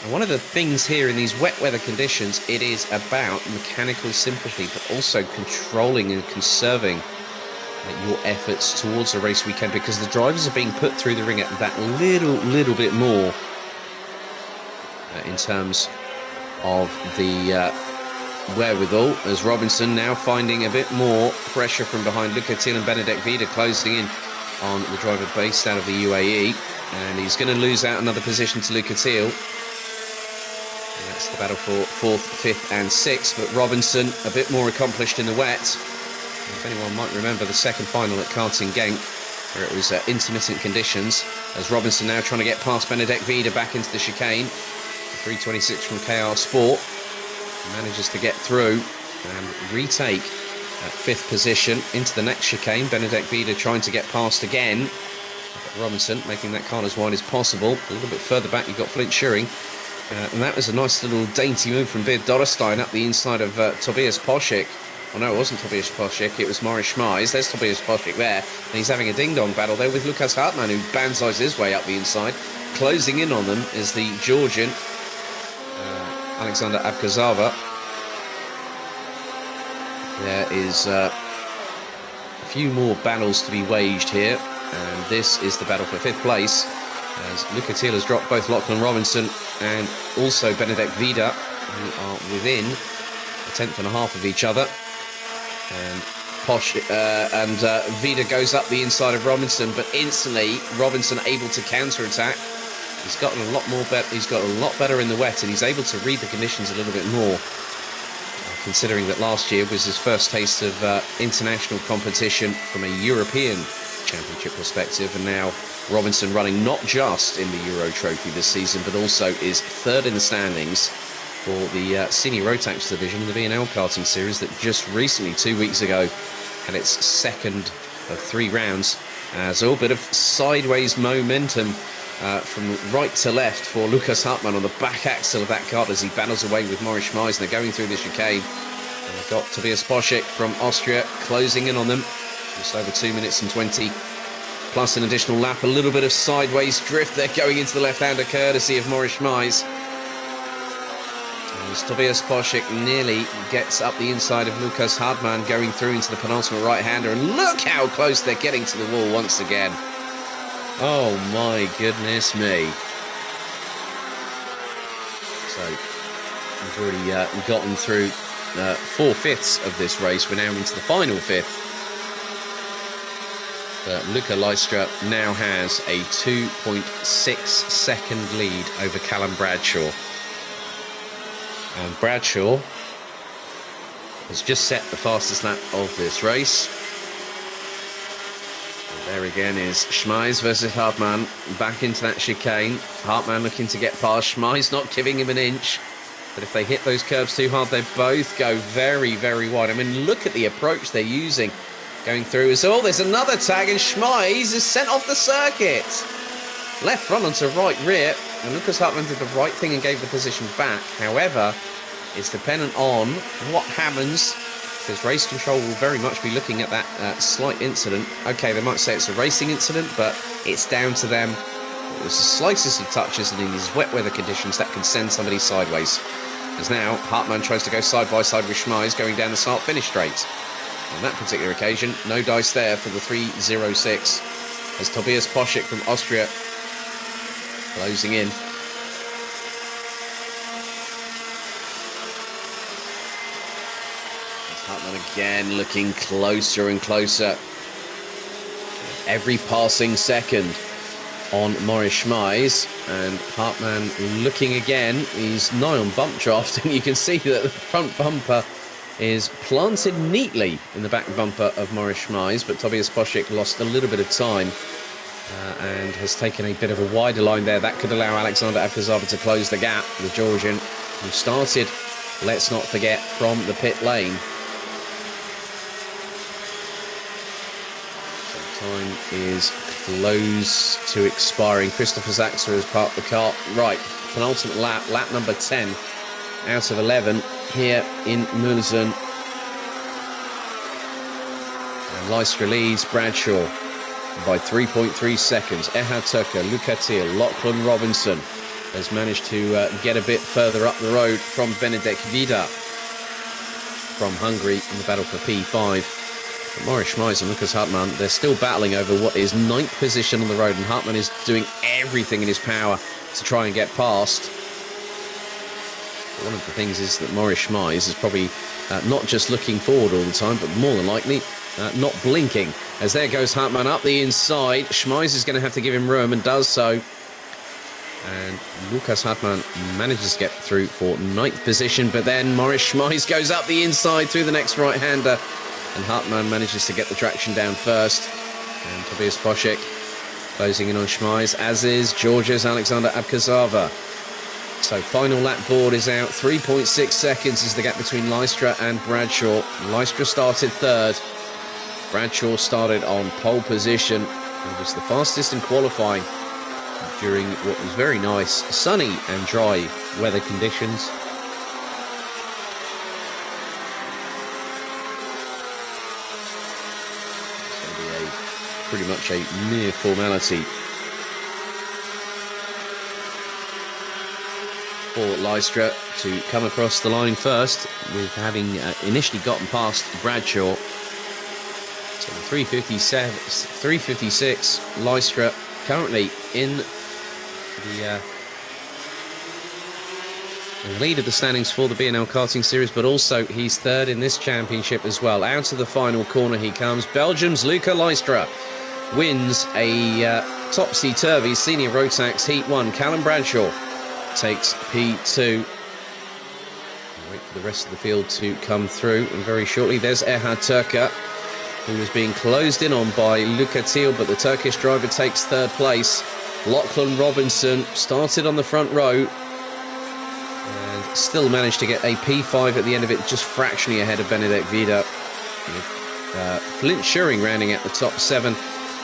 And one of the things here in these wet weather conditions, it is about mechanical sympathy, but also controlling and conserving your efforts towards a race weekend, because the drivers are being put through the ringer that little bit more in terms of the wherewithal, as Robinson now finding a bit more pressure from behind. Luca Thiel and Benedek Vida closing in on the driver based out of the UAE, and he's going to lose out another position to Luca Thiel. And that's the battle for 4th, 5th and 6th, but Robinson a bit more accomplished in the wet. If anyone might remember the second final at Karting Genk, where it was intermittent conditions, as Robinson now trying to get past Benedek Vida back into the chicane. 3:26 from KR Sport, manages to get through and retake 5th position into the next chicane. Benedek Vida trying to get past again. Robinson making that car as wide as possible. A little bit further back you've got Flint Schuring. And that was a nice little dainty move from Beard Dorrestein up the inside of Tobias Poschik. Oh no, it wasn't Tobias Poschik, it was Maurice Schmeiz. There's Tobias Poschik there, and he's having a ding-dong battle there with Lukas Hartmann, who banzais his way up the inside. Closing in on them is the Georgian, Alexander Abkazava. There is a few more battles to be waged here, and this is the battle for 5th place, as Luca Thiel has dropped both Lachlan Robinson and also Benedek Vida, who are within a 10th and a half of each other. And Vida goes up the inside of Robinson, but instantly Robinson able to counter-attack. He's gotten a lot more better. He's got a lot better in the wet, and he's able to read the conditions a little bit more. Considering that last year was his first taste of international competition from a European Championship perspective, and now Robinson running not just in the Euro Trophy this season, but also is 3rd in the standings for the senior Rotax division in the B&L karting series that just recently, 2 weeks ago, had its 2nd of 3 rounds. So a bit of sideways momentum from right to left for Lukas Hartmann on the back axle of that car as he battles away with Maurice Schmeiz. They're going through the chicane. And they've got Tobias Poschik from Austria closing in on them. Just over 2 minutes and 20, plus an additional lap. A little bit of sideways drift. They're going into the left-hander courtesy of Maurice Schmeiz. As Tobias Poschik nearly gets up the inside of Lukas Hartmann, going through into the penultimate right-hander, and look how close they're getting to the wall once again. Oh my goodness me. So we've already gotten through 4/5 of this race. We're now into the final 5th. But Luca Lystra now has a 2.6 second lead over Callum Bradshaw. And Bradshaw has just set the fastest lap of this race. And there again is Schmeiz versus Hartmann, back into that chicane. Hartmann looking to get past Schmeiz, not giving him an inch. But if they hit those curves too hard, they both go very, very wide. I mean, look at the approach they're using going through. Oh, there's another tag, and Schmeiz is sent off the circuit. Left front onto right rear, and Lukas Hartmann did the right thing and gave the position back. However, it's dependent on what happens, because race control will very much be looking at that slight incident. Okay, they might say it's a racing incident, but it's down to them. It was the slightest of touches, and in these wet weather conditions, that can send somebody sideways. As now, Hartmann tries to go side by side with Schmeiz, going down the start-finish straight. On that particular occasion, no dice there for the 3.06, as Tobias Poschek from Austria closing in. As Hartmann again looking closer and closer. Every passing second on Maurice Schmeiz, and Hartmann looking again. He's nigh on bump draft, and you can see that the front bumper is planted neatly in the back bumper of Maurice Schmeiz, but Tobias Poschek lost a little bit of time and has taken a bit of a wider line there. That could allow Alexander Abkazava to close the gap. The Georgian, who started, let's not forget, from the pit lane. Time is close to expiring. Christopher Zaxa has parked the car. Right, penultimate lap, lap number 10 out of 11 here in Mülsen. And Lystra leads Bradshaw by 3.3 seconds. Erhard Turker, Luca Thiel, Lachlan Robinson has managed to get a bit further up the road from Benedek Vida from Hungary in the battle for P5. But Maurice Schmeiz and Lukas Hartmann, they're still battling over what is 9th position on the road, and Hartmann is doing everything in his power to try and get past. One of the things is that Maurice Schmeiz is probably not just looking forward all the time, but more than likely not blinking. As there goes Hartmann up the inside. Schmeiz is going to have to give him room, and does so. And Lukas Hartmann manages to get through for 9th position, but then Maurice Schmeiz goes up the inside through the next right-hander, and Hartmann manages to get the traction down first. And Tobias Poschek closing in on Schmeiz, as is Georgia's Alexander Abkazava. So final lap board is out. 3.6 seconds is the gap between Lystra and Bradshaw. Lystra started 3rd. Bradshaw started on pole position. It was the fastest in qualifying during what was very nice, sunny and dry weather conditions. Pretty much a mere formality for Lystra to come across the line first, with having initially gotten past Bradshaw. So the 356 Lystra currently in the lead of the standings for the B&L karting series, but also he's 3rd in this championship as well. Out of the final corner he comes. Belgium's Luca Lystra wins a topsy-turvy senior Rotax Heat 1. Callum Bradshaw takes P2. Wait for the rest of the field to come through, and very shortly there's Erhard Turker, who was being closed in on by Luca Thiel, but the Turkish driver takes 3rd place. Lachlan Robinson started on the front row and still managed to get a P5 at the end of it, just fractionally ahead of Benedek Vida. Flint Schuring rounding out the top 7.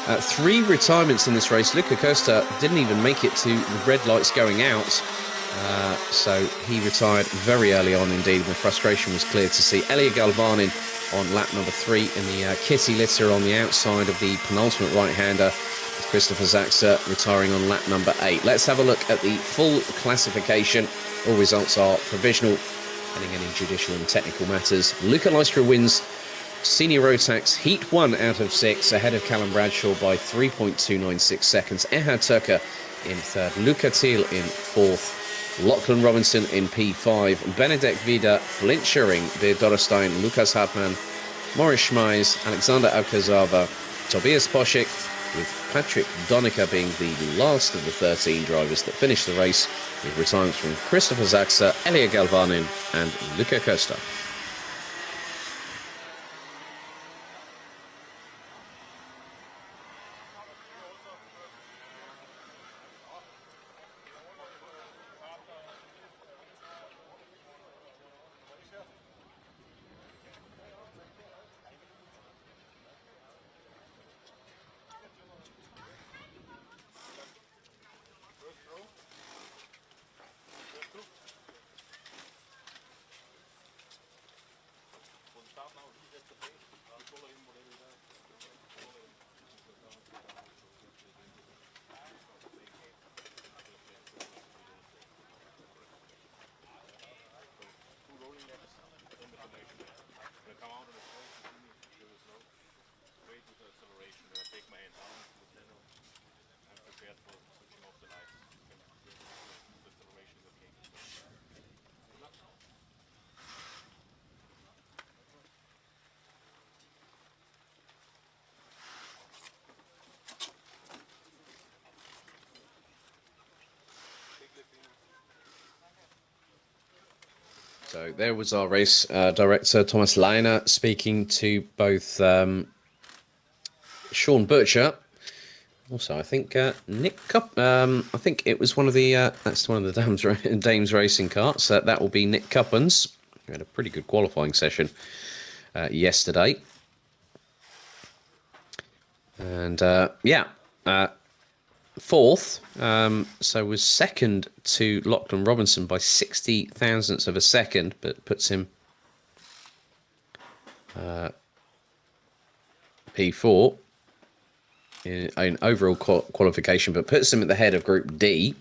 3 retirements in this race. Luca Costa didn't even make it to the red lights going out, so he retired very early on indeed. The frustration was clear to see. Elia Galvanin on lap number 3 in the kitty litter on the outside of the penultimate right-hander, with Christopher Zaxa retiring on lap number 8. Let's have a look at the full classification. All results are provisional, pending any judicial and technical matters. Luca Lystra wins Senior Rotax Heat 1 out of 6, ahead of Callum Bradshaw by 3.296 seconds. Erhard Turker in 3rd, Luca Thiel in 4th, Lachlan Robinson in P5, Benedek Vida, Flint Schuring, Beer Dorrestein, Lukas Hartmann, Maurice Schmeiz, Alexander Abkazava, Tobias Poschek, with Patrick Donica being the last of the 13 drivers that finished the race, with retirements from Christopher Zaxa, Elia Galvanin and Luca Costa. prepared for switching off the lights. The duration is okay. So there was our race director, Thomas Leiner, speaking to both Sean Butcher. Also, I think Nick Cup. I think it was one of the that's one of the Dames racing carts. That will be Nick Cuppens. We had a pretty good qualifying session yesterday, and yeah, fourth. So was second to Lachlan Robinson by 60 thousandths of a second, but puts him P4. In overall qualification, but puts him at the head of Group D.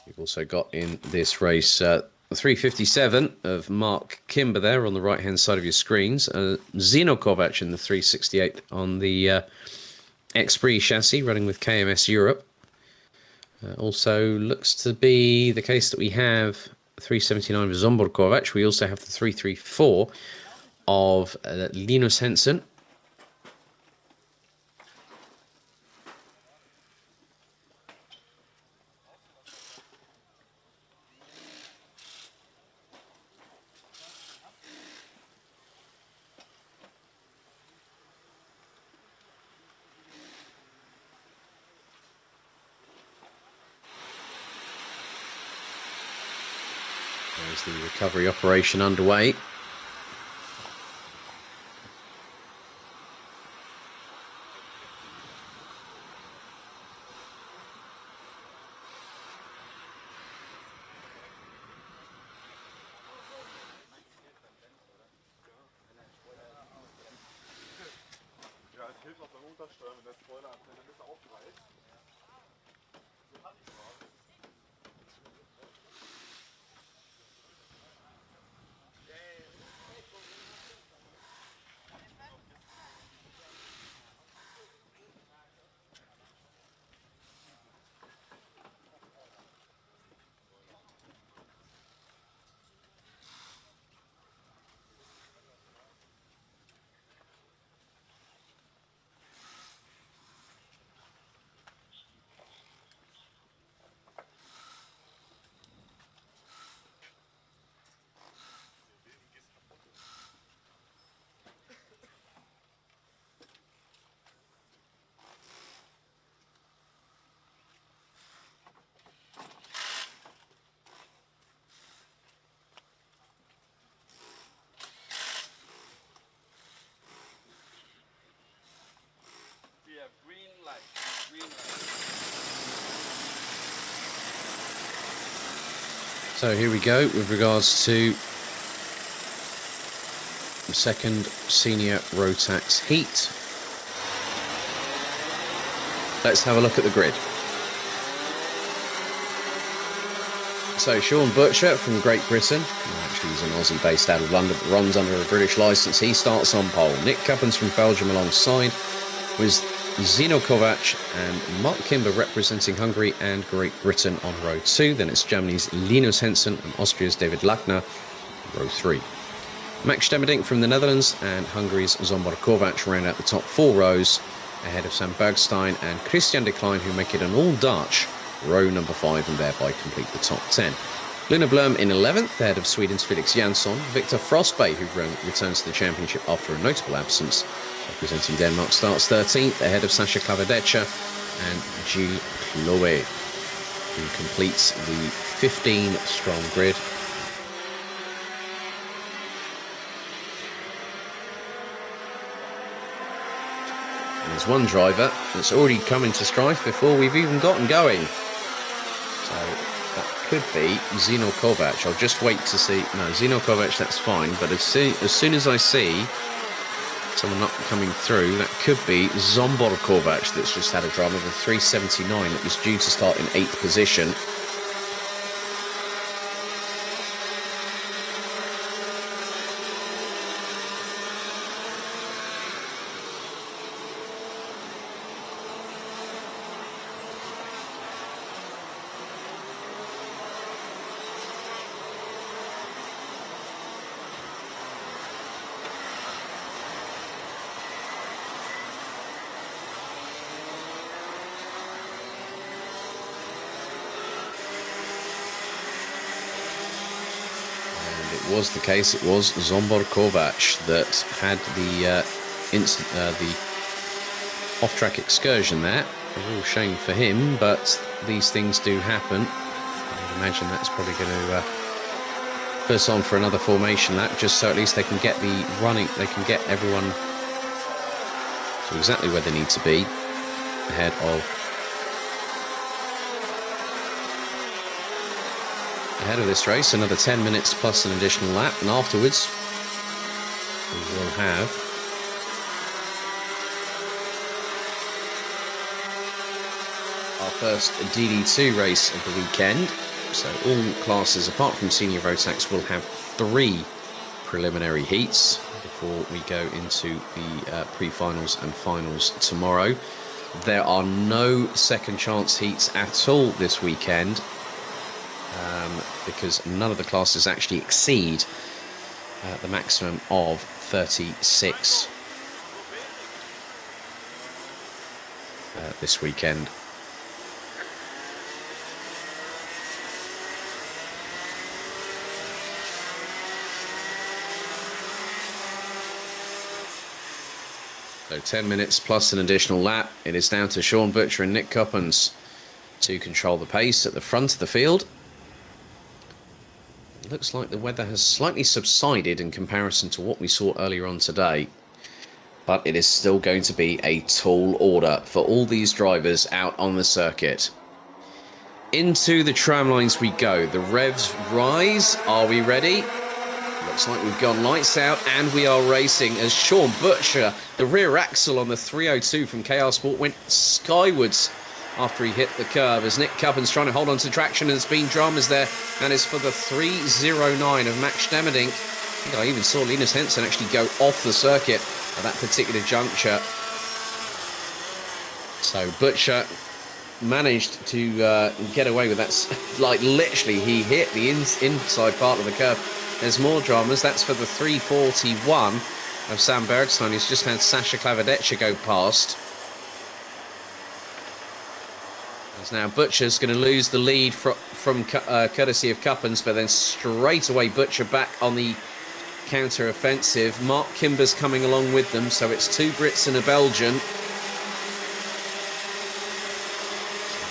We've also got in this race the 357 of Mark Kimber there on the right-hand side of your screens. Zino Kovac in the 368 on the X-Prix chassis, running with KMS Europe. Also looks to be the case that we have 379 of Zombor Kovac. We also have the 334 of Linus Hensen. There's the recovery operation underway. Ja, es hilft auch beim Untersteuern, wenn der Spoiler ab der Mitte aufreißt. So here we go with regards to the second senior Rotax heat. Let's have a look at the grid. So Sean Butcher from Great Britain, actually he's an Aussie based out of London, but runs under a British licence. He starts on pole. Nick Cuppens from Belgium alongside, with Zino Kovac and Mark Kimber representing Hungary and Great Britain on row 2. Then it's Germany's Linus Hensen and Austria's David Lachner, row 3. Max Stemmerdink from the Netherlands and Hungary's Zombor Kovac round out the top 4 rows, ahead of Sam Bergstein and Christian de Klein, who make it an all-Dutch row number 5 and thereby complete the top 10. Luna Blum in 11th, ahead of Sweden's Felix Jansson. Victor Frostbay, who returns to the championship after a notable absence, representing Denmark, starts 13th, ahead of Sasha Klavedecha and Gilles Chloé, who completes the 15-strong grid. And there's one driver that's already come into strife before we've even gotten going. So that could be Zino Kovac. I'll just wait to see. No, Zino Kovac, that's fine. But as soon as I see someone not coming through, that could be Zombor Kovac, that's just had a drive of a 379 that was due to start in 8th position. it was the case. It was Zsombor Kovac that had the off-track excursion there. A real shame for him, but these things do happen. I would imagine that's probably going to put us on for another formation lap, just so at least they can get the running, they can get everyone to exactly where they need to be ahead of this race. Another 10 minutes plus an additional lap, and afterwards we will have our first DD2 race of the weekend. So all classes apart from senior Rotax will have 3 preliminary heats before we go into the pre-finals and finals tomorrow. There are no second chance heats at all this weekend, because none of the classes actually exceed the maximum of 36 this weekend. So 10 minutes plus an additional lap. It is down to Sean Butcher and Nick Coppens to control the pace at the front of the field. It looks like the weather has slightly subsided in comparison to what we saw earlier on today, but it is still going to be a tall order for all these drivers out on the circuit. Into the tram lines we go. The revs rise. Are we ready? Looks like we've gone lights out and we are racing as Sean Butcher, the rear axle on the 302 from KR Sport, went skywards after he hit the curb, as Nick Cubbins trying to hold on to traction, and there's been dramas there, and it's for the 309 of Max Stemmerdink. I think I even saw Linus Henson actually go off the circuit at that particular juncture. So Butcher managed to get away with that. Like literally he hit the inside part of the curb. There's more dramas. That's for the 341 of Sam Bergstein. He's just had Sasha Klavedecka go past. As now Butcher's going to lose the lead from courtesy of Cuppens, but then straight away Butcher back on the counter-offensive. Mark Kimber's coming along with them, so it's 2 Brits and a Belgian.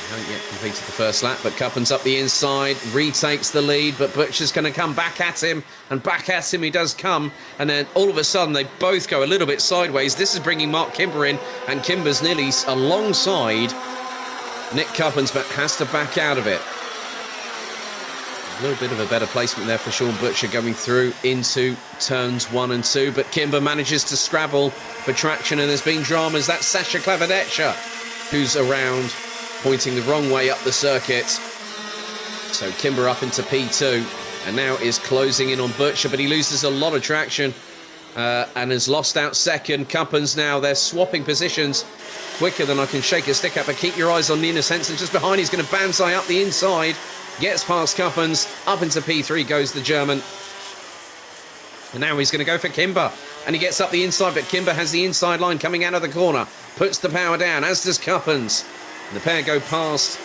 Haven't yet completed the first lap, but Cuppens up the inside, retakes the lead, but Butcher's going to come back at him, and back at him he does come, and then all of a sudden they both go a little bit sideways. This is bringing Mark Kimber in, and Kimber's nearly alongside Nick Cuppens, but has to back out of it. A little bit of a better placement there for Sean Butcher going through into turns 1 and 2, but Kimber manages to scrabble for traction, and there's been dramas. That's Sasha Klavedecka who's around, pointing the wrong way up the circuit. So Kimber up into P2 and now is closing in on Butcher, but he loses a lot of traction and has lost out second. Cuppens now, they're swapping positions quicker than I can shake a stick at, but keep your eyes on Linus Henson just behind. He's going to banzai up the inside, gets past Cuppens, up into P3 goes the German. And now he's going to go for Kimber, and he gets up the inside, but Kimber has the inside line coming out of the corner, puts the power down, as does Cuppens. The pair go past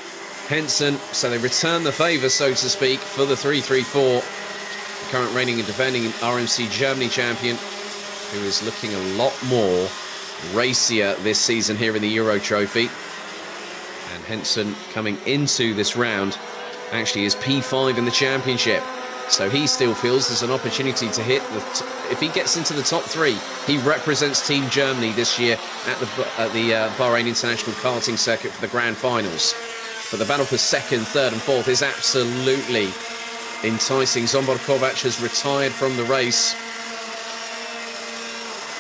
Henson, so they return the favour, so to speak, for the 334. The current reigning and defending RMC Germany champion, who is looking a lot more racier this season here in the Euro Trophy. And Henson coming into this round actually is P5 in the championship. So he still feels there's an opportunity to hit if he gets into the top 3. He represents Team Germany this year at the Bahrain International Karting Circuit for the Grand Finals. But the battle for 2nd, 3rd and 4th is absolutely enticing. Zsombor Kovac has retired from the race.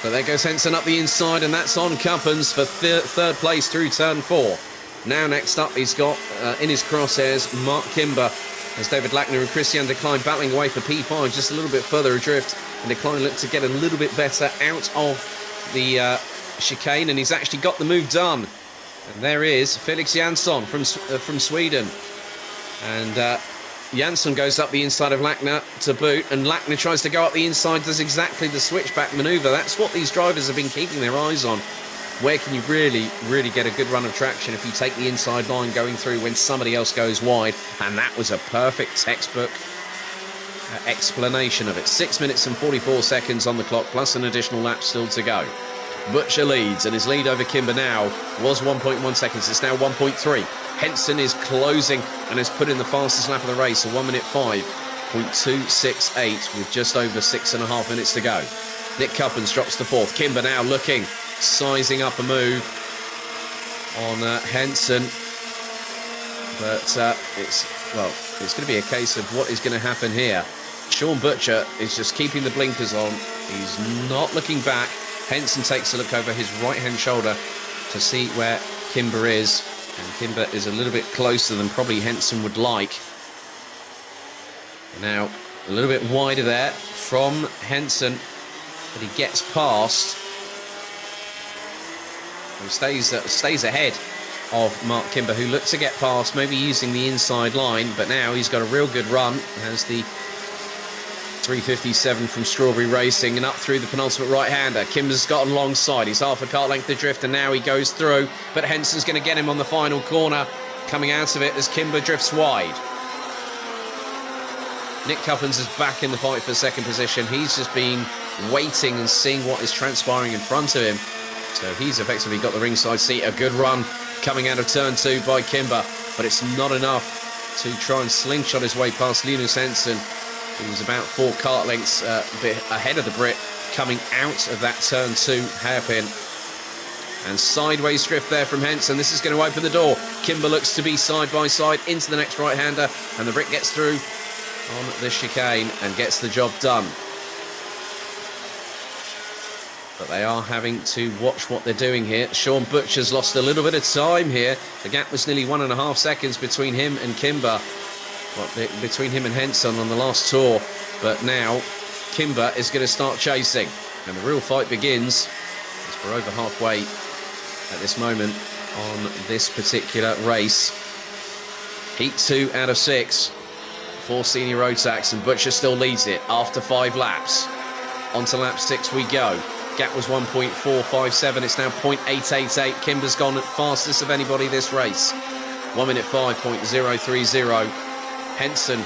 But there goes Henson up the inside, and that's on Cuppens for 3rd place through turn 4. Now next up he's got in his crosshairs Mark Kimber, as David Lackner and Christian Decline battling away for P5, just a little bit further adrift, and Decline looked to get a little bit better out of the chicane, and he's actually got the move done. And there is Felix Jansson from Sweden, and Jansson goes up the inside of Lackner to boot, and Lackner tries to go up the inside, does exactly the switchback manoeuvre. That's what these drivers have been keeping their eyes on. Where can you really get a good run of traction if you take the inside line going through when somebody else goes wide? And that was a perfect textbook explanation of it. 6 minutes and 44 seconds on the clock, plus an additional lap still to go. Butcher leads, and his lead over Kimber now was 1.1 seconds. It's now 1.3. Henson is closing and has put in the fastest lap of the race, a 1 minute 5.268 with just over 6.5 minutes to go. Nick Cuppins drops to fourth. Kimber now looking, sizing up a move on Henson. But it's going to be a case of what is going to happen here. Sean Butcher is just keeping the blinkers on. He's not looking back. Henson takes a look over his right-hand shoulder to see where Kimber is. And Kimber is a little bit closer than probably Henson would like. Now, a little bit wider there from Henson. But he gets past. And stays ahead of Mark Kimber, who looked to get past, maybe using the inside line. But now he's got a real good run. Has the 357 from Strawberry Racing and up through the penultimate right-hander. Kimber's got alongside. He's half a car length adrift, and now he goes through. But Henson's going to get him on the final corner, coming out of it as Kimber drifts wide. Nick Cuppins is back in the fight for second position. He's just been waiting and seeing what is transpiring in front of him. So he's effectively got the ringside seat. A good run coming out of turn 2 by Kimber, but it's not enough to try and slingshot his way past Linus Henson. He was about 4 kart lengths ahead of the Brit coming out of that turn 2 hairpin. And sideways drift there from Henson. This is going to open the door. Kimber looks to be side by side into the next right-hander, and the Brit gets through on this chicane and gets the job done. But they are having to watch what they're doing here. Sean Butcher's lost a little bit of time here. The gap was nearly 1.5 seconds between him and Kimber. Between him and Henson on the last tour. But now Kimber is going to start chasing. And the real fight begins as we're over halfway at this moment on this particular race. Heat 2 out of 6 for Senior Rotax, and Butcher still leads it after 5 laps. On to lap 6 we go. Gap was 1.457, it's now 0.888. Kimber's gone at fastest of anybody this race. 1 minute 5.030. Henson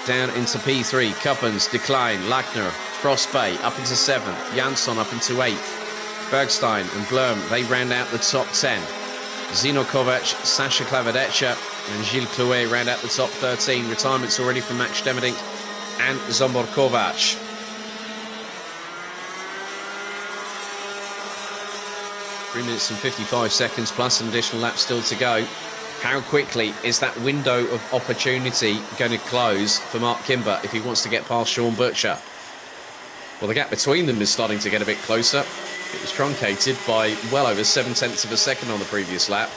down into P3. Cuppins, Decline, Lackner, Frost Bay up into 7th. Jansson up into 8th. Bergstein and Blum, they round out the top 10. Zino Kovac, Sasha Klavedecha and Gilles Clouet round out the top 13. Retirements already from Max Demedink and Zombor Kovac. Three minutes and 55 seconds plus an additional lap still to go. How quickly is that window of opportunity going to close for Mark Kimber if he wants to get past Sean Butcher? Well, the gap between them is starting to get a bit closer. It was truncated by well over 0.7 of a second on the previous lap.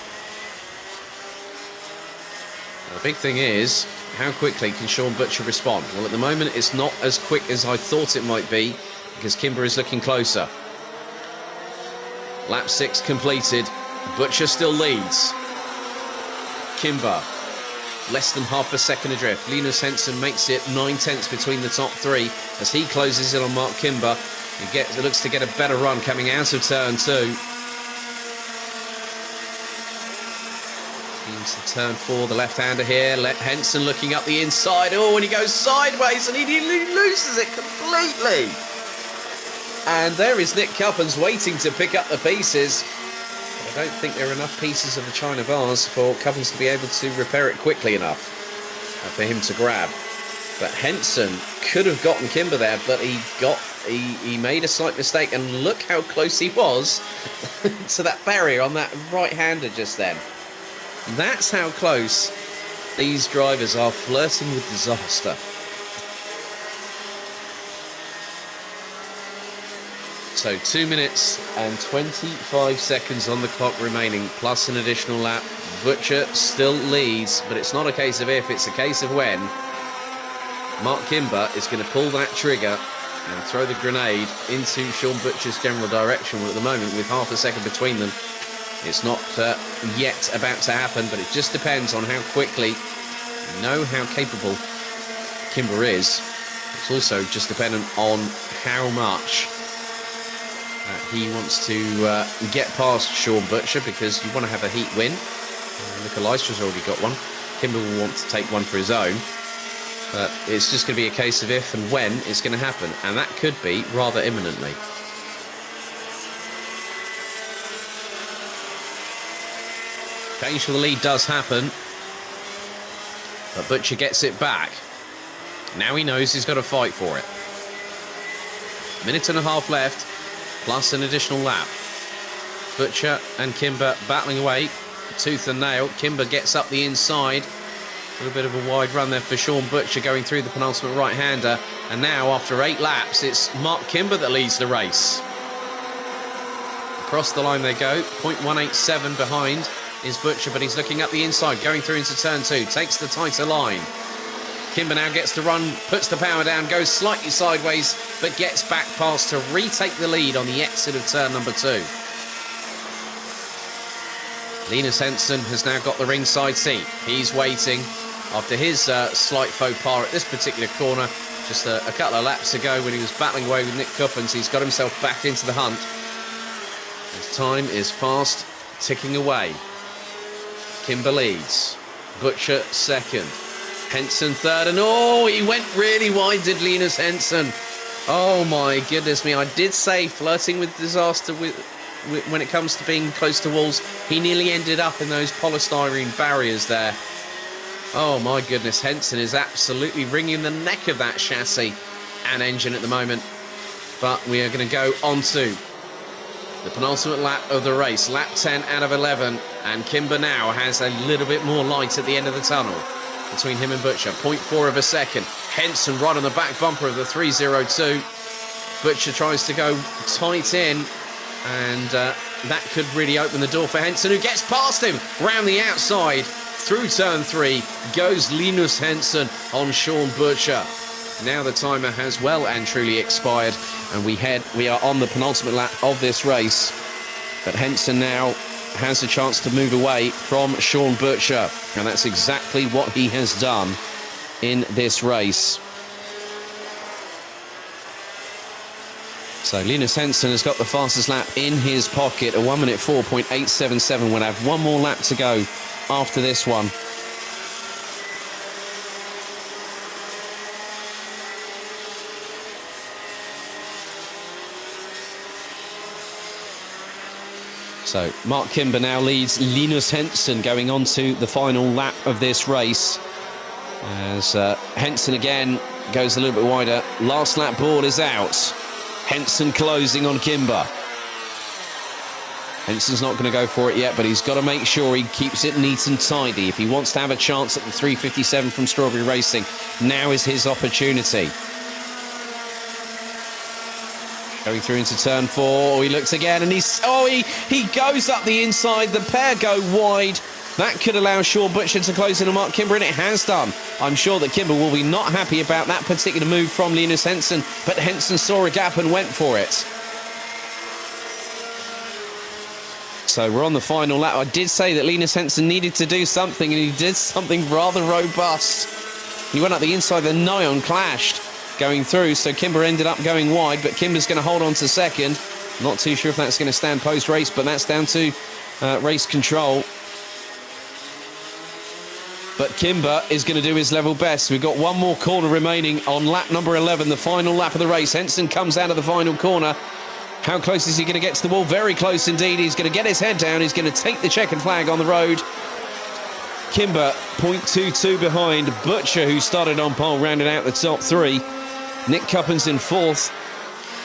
Now, the big thing is, how quickly can Sean Butcher respond? Well, at the moment, it's not as quick as I thought it might be because Kimber is looking closer. Lap 6 completed. Butcher still leads. Kimber, less than half a second adrift. Linus Henson makes it 9/10 between the top 3 as he closes in on Mark Kimber. He looks to get a better run coming out of turn 2. Into turn 4, the left-hander here. Henson looking up the inside. Oh, and he goes sideways and he loses it completely. And there is Nick Cuppins waiting to pick up the pieces. But I don't think there are enough pieces of the China vase for Cuppins to be able to repair it quickly enough for him to grab. But Henson could have gotten Kimber there, but he made a slight mistake, and look how close he was to that barrier on that right-hander just then. That's how close these drivers are flirting with disaster. So 2 minutes and 25 seconds on the clock remaining, plus an additional lap. Butcher still leads, but it's not a case of if, it's a case of when. Mark Kimber is going to pull that trigger and throw the grenade into Sean Butcher's general direction. Well, at the moment, with half a second between them, it's not yet about to happen, but it just depends on how quickly you know how capable Kimber is. It's also just dependent on how much he wants to get past Sean Butcher, because you want to have a heat win. Nikolai's already got one. Kimber will want to take one for his own. But it's just going to be a case of if and when it's going to happen, and that could be rather imminently. Change for the lead does happen, but Butcher gets it back. Now he knows he's got to fight for it. Minute and a half left, plus an additional lap. Butcher and Kimber battling away, tooth and nail. Kimber gets up the inside. A little bit of a wide run there for Sean Butcher going through the penultimate right-hander. And now, after 8 laps, it's Mark Kimber that leads the race. Across the line they go. 0.187 behind is Butcher, but he's looking up the inside, going through into turn 2. Takes the tighter line. Kimber now gets the run, puts the power down, goes slightly sideways, but gets back past to retake the lead on the exit of turn number 2. Linus Henson has now got the ringside seat. He's waiting after his slight faux pas at this particular corner. Just a couple of laps ago when he was battling away with Nick Cuppins, he's got himself back into the hunt. His time is fast ticking away. Kimber leads. Butcher second. Henson third. And oh, he went really wide, did Linus Henson. Oh my goodness me. I did say flirting with disaster when it comes to being close to walls. He nearly ended up in those polystyrene barriers there. Oh my goodness, Henson is absolutely wringing the neck of that chassis and engine at the moment. But we are going to go on to the penultimate lap of the race, lap 10 out of 11, and Kimber now has a little bit more light at the end of the tunnel between him and Butcher. 0.4 of a second. Henson right on the back bumper of the 302. Butcher tries to go tight in, and that could really open the door for Henson, who gets past him round the outside. Through turn 3 goes Linus Henson on Sean Butcher. Now the timer has well and truly expired, and we are on the penultimate lap of this race. But Henson now has a chance to move away from Sean Butcher, and that's exactly what he has done in this race. So Linus Henson has got the fastest lap in his pocket, a 1 minute 4.877. We'll have one more lap to go after this one. So Mark Kimber now leads Linus Henson going on to the final lap of this race. As Henson again goes a little bit wider. Last lap board is out. Henson closing on Kimber. Henson's not going to go for it yet, but he's got to make sure he keeps it neat and tidy if he wants to have a chance at the 357 from Strawberry Racing. Now is his opportunity. Going through into turn 4, he looks again, and he goes up the inside. The pair go wide. That could allow Sean Butcher to close in on Mark Kimber, and it has done. I'm sure that Kimber will be not happy about that particular move from Linus Henson, but Henson saw a gap and went for it. So we're on the final lap. I did say that Linus Henson needed to do something, and he did something rather robust. He went up the inside, the Nyon clashed going through, so Kimber ended up going wide, but Kimber's going to hold on to second. Not too sure if that's going to stand post-race, but that's down to race control. But Kimber is going to do his level best. We've got one more corner remaining on lap number 11, the final lap of the race. Henson comes out of the final corner. How close is he going to get to the wall? Very close indeed. He's going to get his head down. He's going to take the checkered flag on the road. Kimber 0.22 behind. Butcher, who started on pole, rounded out the top 3. Nick Cuppins in 4th.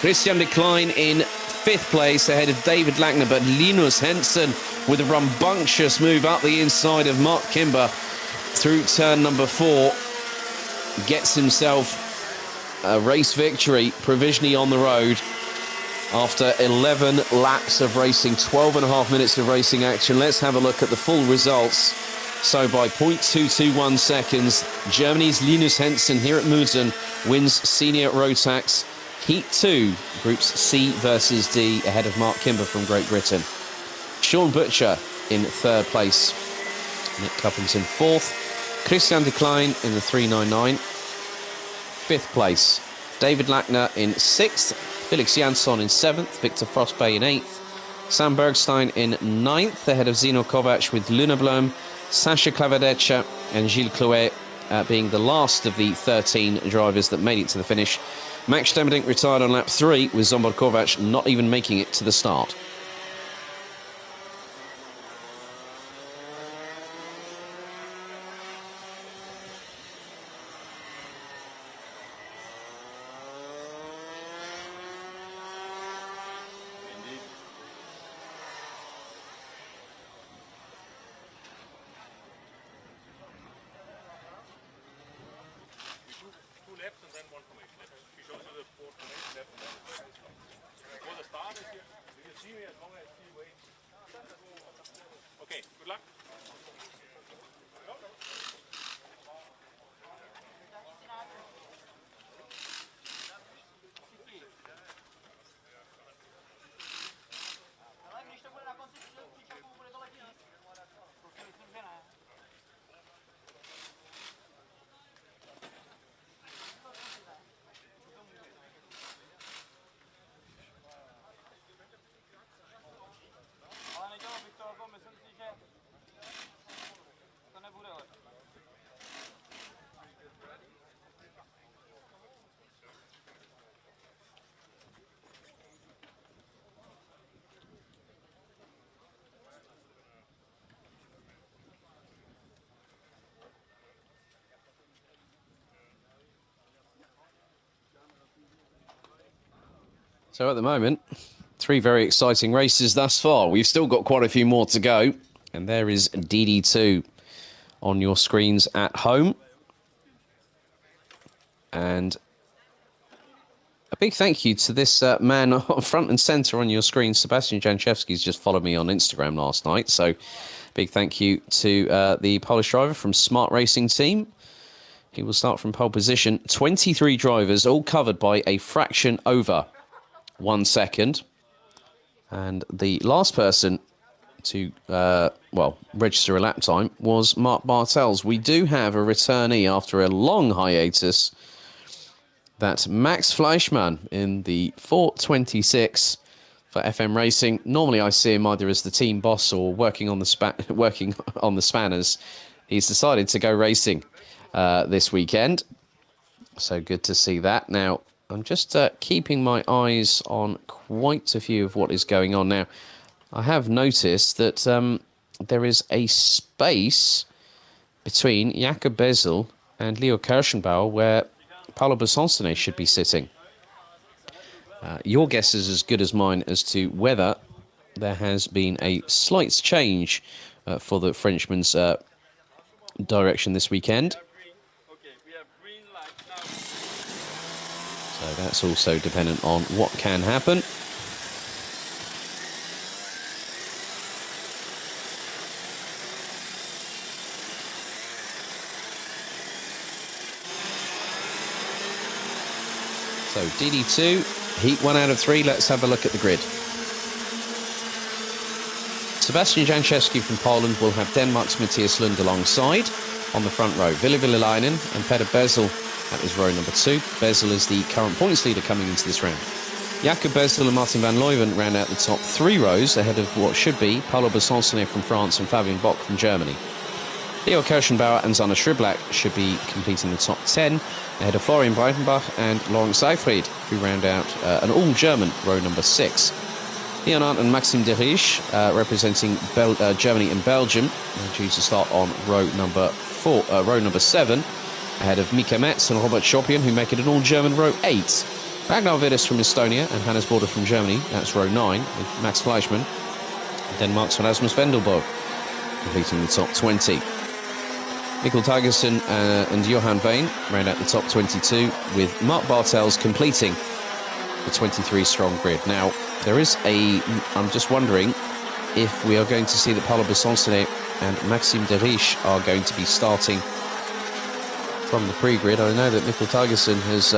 Christian de Klein in 5th place ahead of David Lackner. But Linus Henson with a rambunctious move up the inside of Mark Kimber through turn number 4 gets himself a race victory provisionally on the road. After 11 laps of racing, 12.5 minutes of racing action. Let's have a look at the full results. So by 0.221 seconds, Germany's Linus Henson here at Mülsen wins senior Rotax Heat 2, Groups C versus D, ahead of Mark Kimber from Great Britain. Sean Butcher in 3rd place. Nick Cuppins in 4th. Christian de Klein in the 399. 5th place. David Lackner in 6th. Felix Jansson in 7th, Victor Frostbay in 8th, Sam Bergstein in 9th, ahead of Zino Kovac with Luna Blom, Sasha Klavedecha and Gilles Clouet being the last of the 13 drivers that made it to the finish. Max Stemerdink retired on lap 3, with Zsombor Kovac not even making it to the start. Okay, good luck. So at the moment, 3 very exciting races thus far. We've still got quite a few more to go. And there is DD2 on your screens at home. And a big thank you to this man front and centre on your screen. Sebastian Janczewski's just followed me on Instagram last night. So big thank you to the Polish driver from Smart Racing Team. He will start from pole position. 23 drivers, all covered by a fraction over 1 second. And the last person to, register a lap time was Mark Bartels. We do have a returnee after a long hiatus. That's Max Fleischmann in the 426 for FM Racing. Normally I see him either as the team boss or working on the spanners. He's decided to go racing this weekend. So good to see that. Now, I'm just keeping my eyes on quite a few of what is going on now. I have noticed that there is a space between Jakob Bezel and Leo Kirschenbauer where Paolo Bessoncenet should be sitting. Your guess is as good as mine as to whether there has been a slight change for the Frenchman's direction this weekend. So that's also dependent on what can happen. So DD2, Heat 1 out of 3. Let's have a look at the grid. Sebastian Janczewski from Poland will have Denmark's Matthias Lund alongside on the front row. Ville Villelainen and Peter Bezel. That is row number 2. Bezel is the current points leader coming into this round. Jakob Bezel and Martin van Leuven round out the top 3 rows ahead of what should be Paolo Bessoncenet from France and Fabian Bock from Germany. Leo Kirschenbauer and Zana Schriblak should be completing the top 10 ahead of Florian Breitenbach and Laurent Seyfried, who round out an all-German row number 6. Leonard and Maxime Derich, representing Germany and Belgium, are due to start on row number 7. Ahead of Mika Metz and Robert Schopian, who make it an all-German row 8. Ragnar Vidis from Estonia and Hannes Border from Germany, that's row 9, with Max Fleischmann. Denmark's Rasmus Vendelbo completing the top 20. Mikkel Tigerson and Johan Vane round out the top 22, with Mark Bartels completing the 23-strong grid. Now, I'm just wondering if we are going to see that Paolo Bessoncenet and Maxime Derich are going to be starting from the pre-grid. I know that Mikkel Tigerson has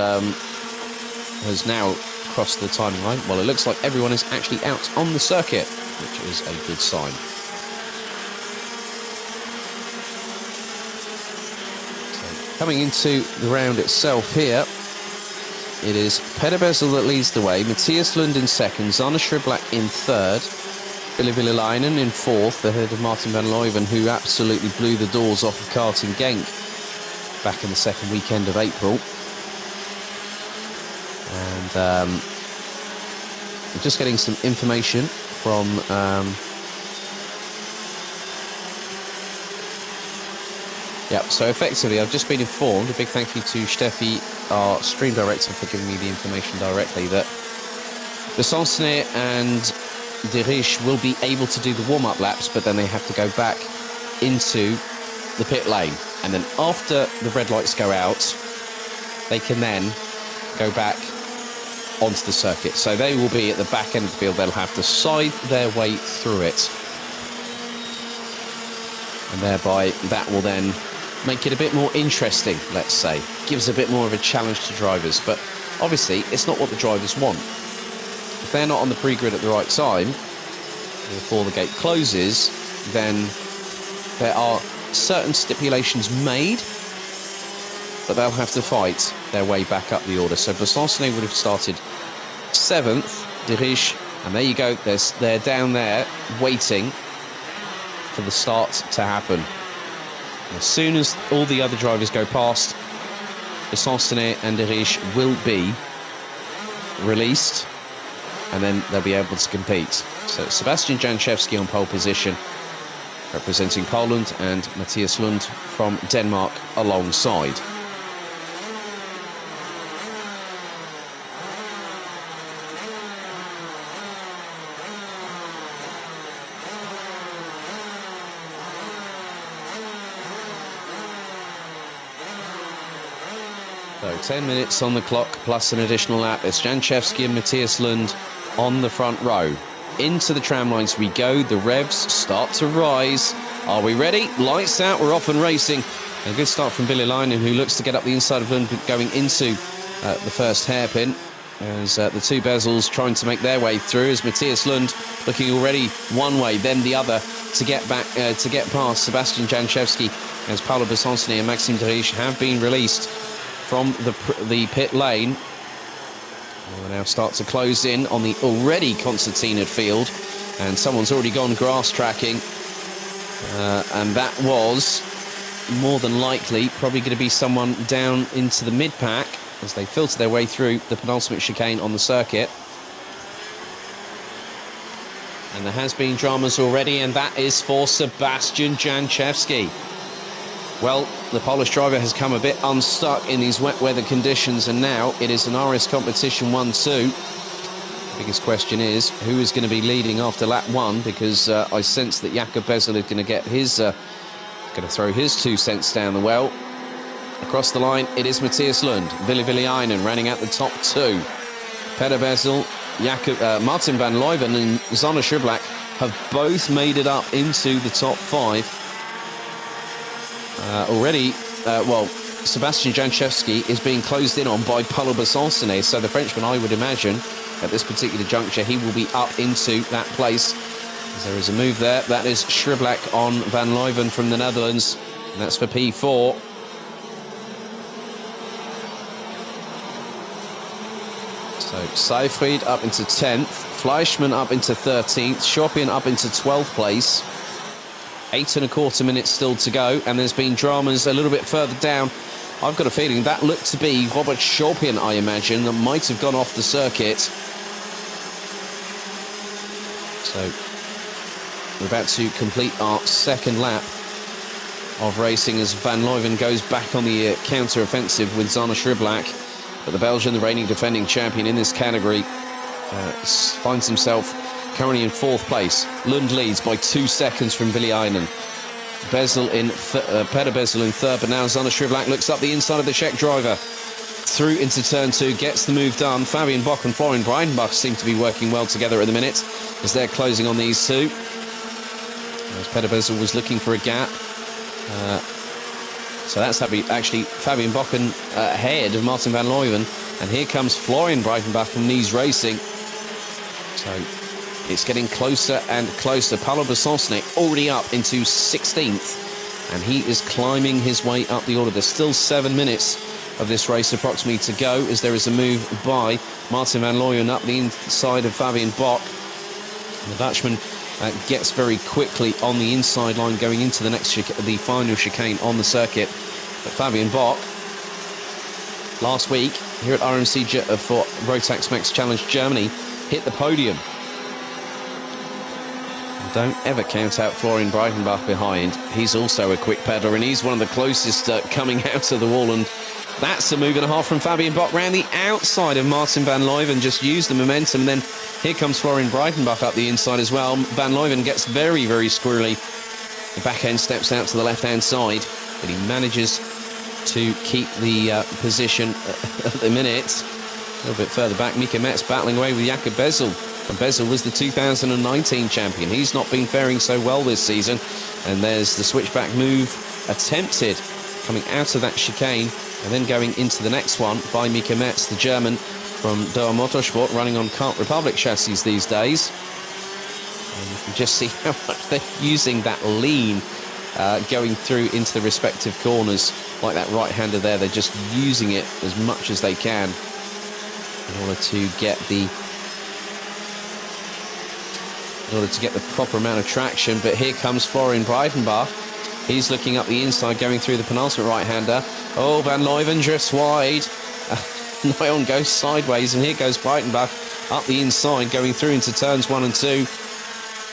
now crossed the timing line. Well, it looks like everyone is actually out on the circuit, which is a good sign. So, coming into the round itself here, it is Peter Bezel that leads the way, Matthias Lund in second, Zana Schriblak in third, Ville Villelainen in fourth, ahead of Martin van Leuven, who absolutely blew the doors off of Karting Genk back in the second weekend of April. And I'm just getting some information from so effectively I've just been informed, a big thank you to Steffi, our stream director, for giving me the information directly, that Besançon and De Riche will be able to do the warm-up laps, but then they have to go back into the pit lane, and then after the red lights go out they can then go back onto the circuit. So they will be at the back end of the field. They'll have to scythe their way through it, and thereby that will then make it a bit more interesting, let's say. Gives a bit more of a challenge to drivers, but obviously it's not what the drivers want. If they're not on the pre-grid at the right time, before the gate closes, then there are certain stipulations made, but they'll have to fight their way back up the order. So Besançon would have started 7th, De Riche, and there you go, they're down there waiting for the start to happen. As soon as all the other drivers go past, Besançon and De Riche will be released, and then they'll be able to compete. So Sebastian Janchevski on pole position, representing Poland, and Matthias Lund from Denmark alongside. So 10 minutes on the clock plus an additional lap. It's Janchevski and Matthias Lund on the front row. Into the tram lines we go. The revs start to rise. Are we ready? Lights out. We're off and racing. A good start from Ville Leinen, who looks to get up the inside of Lund, going into the first hairpin. As the two bezels trying to make their way through, as Matthias Lund looking already one way, then the other, to get back to get past Sebastian Janchevski, as Paolo Besançon and Maxime De Riche have been released from the pit lane. We'll now start to close in on the already concertinaed field, and someone's already gone grass tracking, and that was more than likely probably going to be someone down into the mid-pack as they filter their way through the penultimate chicane on the circuit. And there has been dramas already, and that is for Sebastian Janchevski. Well, the Polish driver has come a bit unstuck in these wet weather conditions, and now it is an RS competition 1-2. The biggest question is who is going to be leading after lap 1, because I sense that Jakob Bezel is going to get his, going to throw his 2 cents down the well. Across the line, it is Matthias Lund, Ville Leinen running out the top 2. Peter Bezel, Martin van Leuven and Zona Schublak have both made it up into the top 5. Already, Sebastian Janchevski is being closed in on by Paolo Besançon, so the Frenchman, I would imagine, at this particular juncture, he will be up into that place. As there is a move there. That is Schublak on Van Leuven from the Netherlands, and that's for P4. So Seyfried up into 10th, Fleischmann up into 13th, Chopin up into 12th place. 8.25 minutes still to go, and there's been dramas a little bit further down. I've got a feeling that looked to be Robert Chopin, I imagine, that might have gone off the circuit. So we're about to complete our second lap of racing as Van Leuven goes back on the counter-offensive with Zona Schublak. But the Belgian, the reigning defending champion in this category, finds himself currently in 4th place. Lund leads by 2 seconds from Ville Leinen. Peter Bezel in 3rd, but now Zona Schublak looks up the inside of the Czech driver. Through into turn 2, gets the move done. Fabian Bock and Florian Breidenbach seem to be working well together at the minute as they're closing on these two. As Peter Bezel was looking for a gap. So that's actually Fabian Bock ahead of Martin van Leuven. And here comes Florian Breitenbach from Nice Racing. So it's getting closer and closer. Paolo Besançon already up into 16th, and he is climbing his way up the order. There's still 7 minutes of this race approximately to go, as there is a move by Martin van Leuven up the inside of Fabian Bock. The Dutchman gets very quickly on the inside line going into the next the final chicane on the circuit. But Fabian Bock, last week here at RMC for Rotax Max Challenge Germany, hit the podium. Don't ever count out Florian Breitenbach behind. He's also a quick pedaler, and he's one of the closest coming out of the wall. And that's a move and a half from Fabian Bock round the outside of Martin van Leuven. Just used the momentum. And then here comes Florian Breitenbach up the inside as well. Van Leuven gets very, very squirrely. The back end steps out to the left-hand side, but he manages to keep the position at the minute. A little bit further back, Mika Metz battling away with Jakob Bezel. And Bezel was the 2019 champion. He's not been faring so well this season. And there's the switchback move attempted, coming out of that chicane and then going into the next one by Mika Metz, the German from Doha Motorsport, running on Kart Republic chassis these days. And you can just see how much they're using that lean going through into the respective corners. Like that right-hander there, they're just using it as much as they can in order to get the proper amount of traction. But here comes Florian Breitenbach. He's looking up the inside, going through the penultimate right-hander. Oh, Van Leuven drifts wide. Neon goes sideways, and here goes Breitenbach up the inside, going through into turns 1 and 2.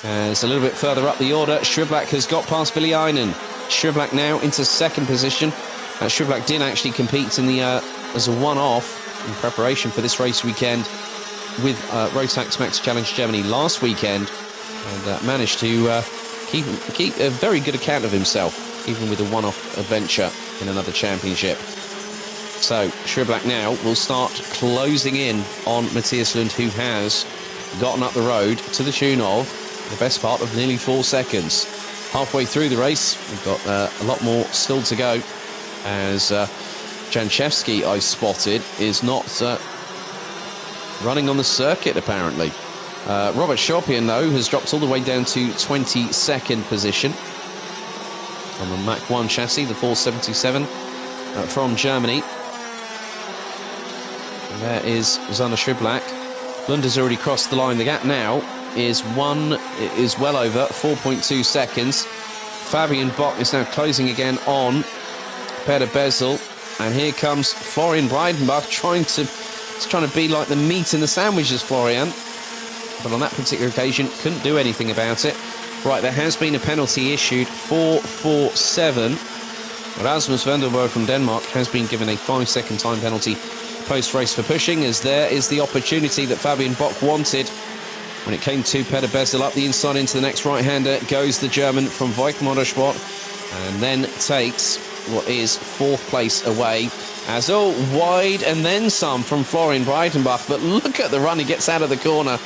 As a little bit further up the order, Schriblak has got past Villiainen. Schriblak now into second position. Schriblak did actually compete in the as a one-off in preparation for this race weekend with Rotax Max Challenge Germany last weekend, and managed to keep a very good account of himself, even with a one-off adventure in another championship. So Schriblak now will start closing in on Matthias Lund, who has gotten up the road to the tune of the best part of nearly 4 seconds. Halfway through the race, we've got a lot more still to go, as Janchevsky, I spotted, is not running on the circuit, apparently. Robert Schopian, though, has dropped all the way down to 22nd position on the Mach 1 chassis, the 477 from Germany. And there is Zana Schriblak. Lund has already crossed the line. The gap now is well over 4.2 seconds. Fabian Bock is now closing again on Peter Bezel. And here comes Florian Breitenbach trying to be like the meat in the sandwiches, Florian. But on that particular occasion, couldn't do anything about it. Right, there has been a penalty issued, 4-4-7. Rasmus Vendelbo from Denmark has been given a 5-second time penalty post-race for pushing, as there is the opportunity that Fabian Bock wanted. When it came to Peter Bezel up the inside into the next right-hander, goes the German from Voigt Motorsport, and then takes what is 4th place away. As wide and then some from Florian Breitenbach, but look at the run he gets out of the corner.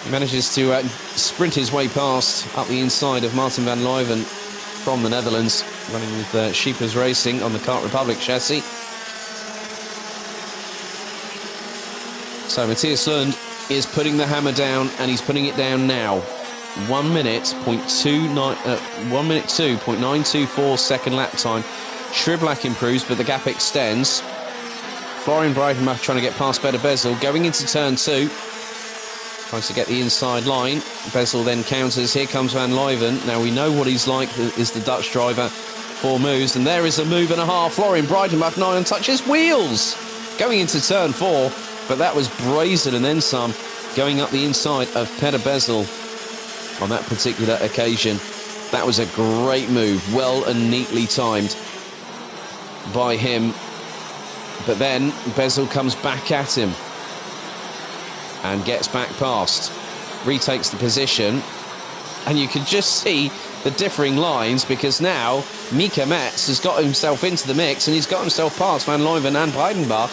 He manages to sprint his way past up the inside of Martin van Leuven from the Netherlands, running with Sheepers Racing on the Kart Republic chassis. So Matthias Lund is putting the hammer down, and he's putting it down now. 1 minute 2.924 second lap time. Schriblak improves, but the gap extends. Florian Breitenbach trying to get past Peter Bezel, going into turn 2. Tries to get the inside line. Bezel then counters. Here comes Van Leuven. Now we know what he's like, is the Dutch driver for moves. And there is a move and a half. Florian Breitenbach, 9 and touches wheels. Going into turn 4. But that was brazen and then some, going up the inside of Peter Bezel on that particular occasion. That was a great move, well and neatly timed by him. But then Bezel comes back at him and gets back past, retakes the position, and you can just see the differing lines, because now Mika Metz has got himself into the mix, and he's got himself past Van Leuven and Breitenbach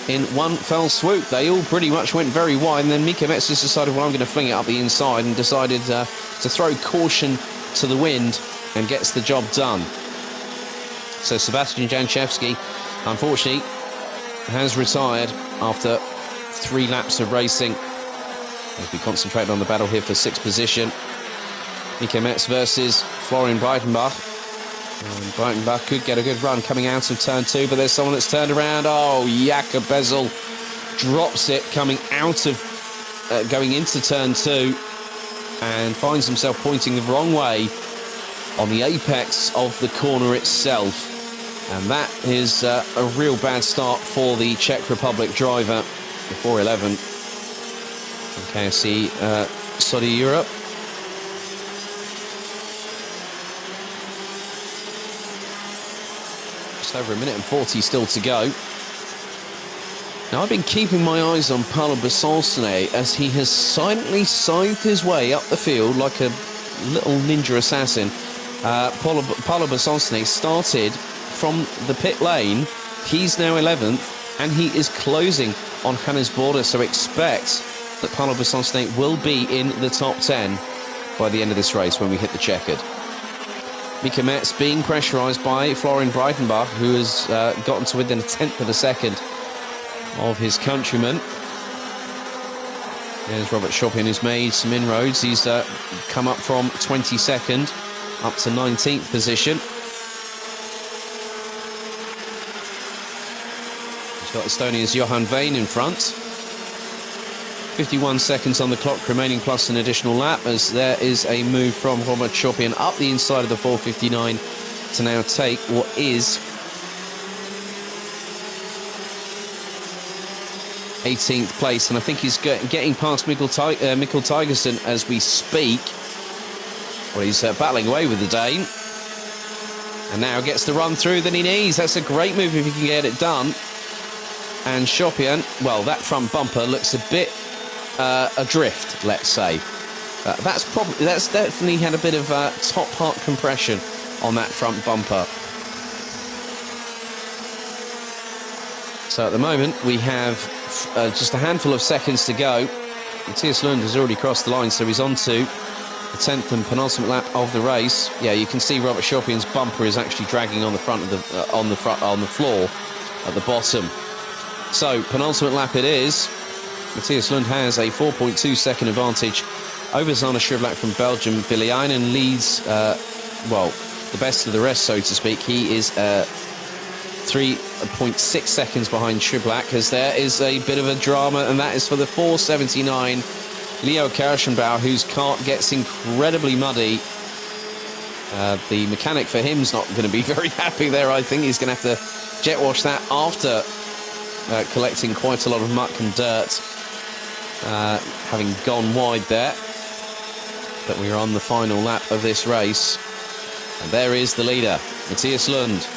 in one fell swoop. They all pretty much went very wide, and then Mika Metz just decided, well, I'm going to fling it up the inside, and decided to throw caution to the wind, and gets the job done. So Sebastian Janchevsky, unfortunately, has retired after 3 laps of racing, as we concentrate on the battle here for 6th position. Mika Metz versus Florian Breitenbach. And Breitenbach could get a good run coming out of turn 2, but there's someone that's turned around. Oh, Jakob Bezel drops it coming out of going into turn 2, and finds himself pointing the wrong way on the apex of the corner itself. And that is a real bad start for the Czech Republic driver, the 411 from KSC Saudi Europe. Just over 1:40 still to go. Now, I've been keeping my eyes on Paolo Besançonnet as he has silently scythed his way up the field like a little ninja assassin. Paolo Besançonnet started from the pit lane. He's now 11th, and he is closing on Hannes Border, so expect that Paolo Besançonnet will be in the top 10 by the end of this race when we hit the checkered. Mika Metz being pressurised by Florian Breitenbach, who has gotten to within a tenth of a second of his countryman. There's Robert Chopin, who's made some inroads. He's come up from 22nd up to 19th position. He's got Estonia's Johan Vane in front. 51 seconds on the clock remaining, plus an additional lap, as there is a move from Robert Chopin up the inside of the 459 to now take what is 18th place, and I think he's getting past Mikkel Tigerson as we speak. Well, he's battling away with the Dane, and now gets the run through that he needs. That's a great move if he can get it done. And Chopin, well, that front bumper looks a bit adrift, let's say. That's definitely had a bit of top part compression on that front bumper. So at the moment we have just a handful of seconds to go. Matthias Lund has already crossed the line, so he's on to the 10th and penultimate lap of the race. Yeah, you can see Robert Chopin's bumper is actually dragging on the front of the on the floor at the bottom. So penultimate lap it is. Matthias Lund has a 4.2 second advantage over Zana Shrivlak from Belgium. Viliainen leads, well, the best of the rest, so to speak. He is 3.6 seconds behind Shrivlak, as there is a bit of a drama, and that is for the 479 Leo Kirschenbauer, whose cart gets incredibly muddy. The mechanic for him's not going to be very happy there. I think he's going to have to jet wash that after collecting quite a lot of muck and dirt, having gone wide there. But we are on the final lap of this race, and there is the leader, Matthias Lund.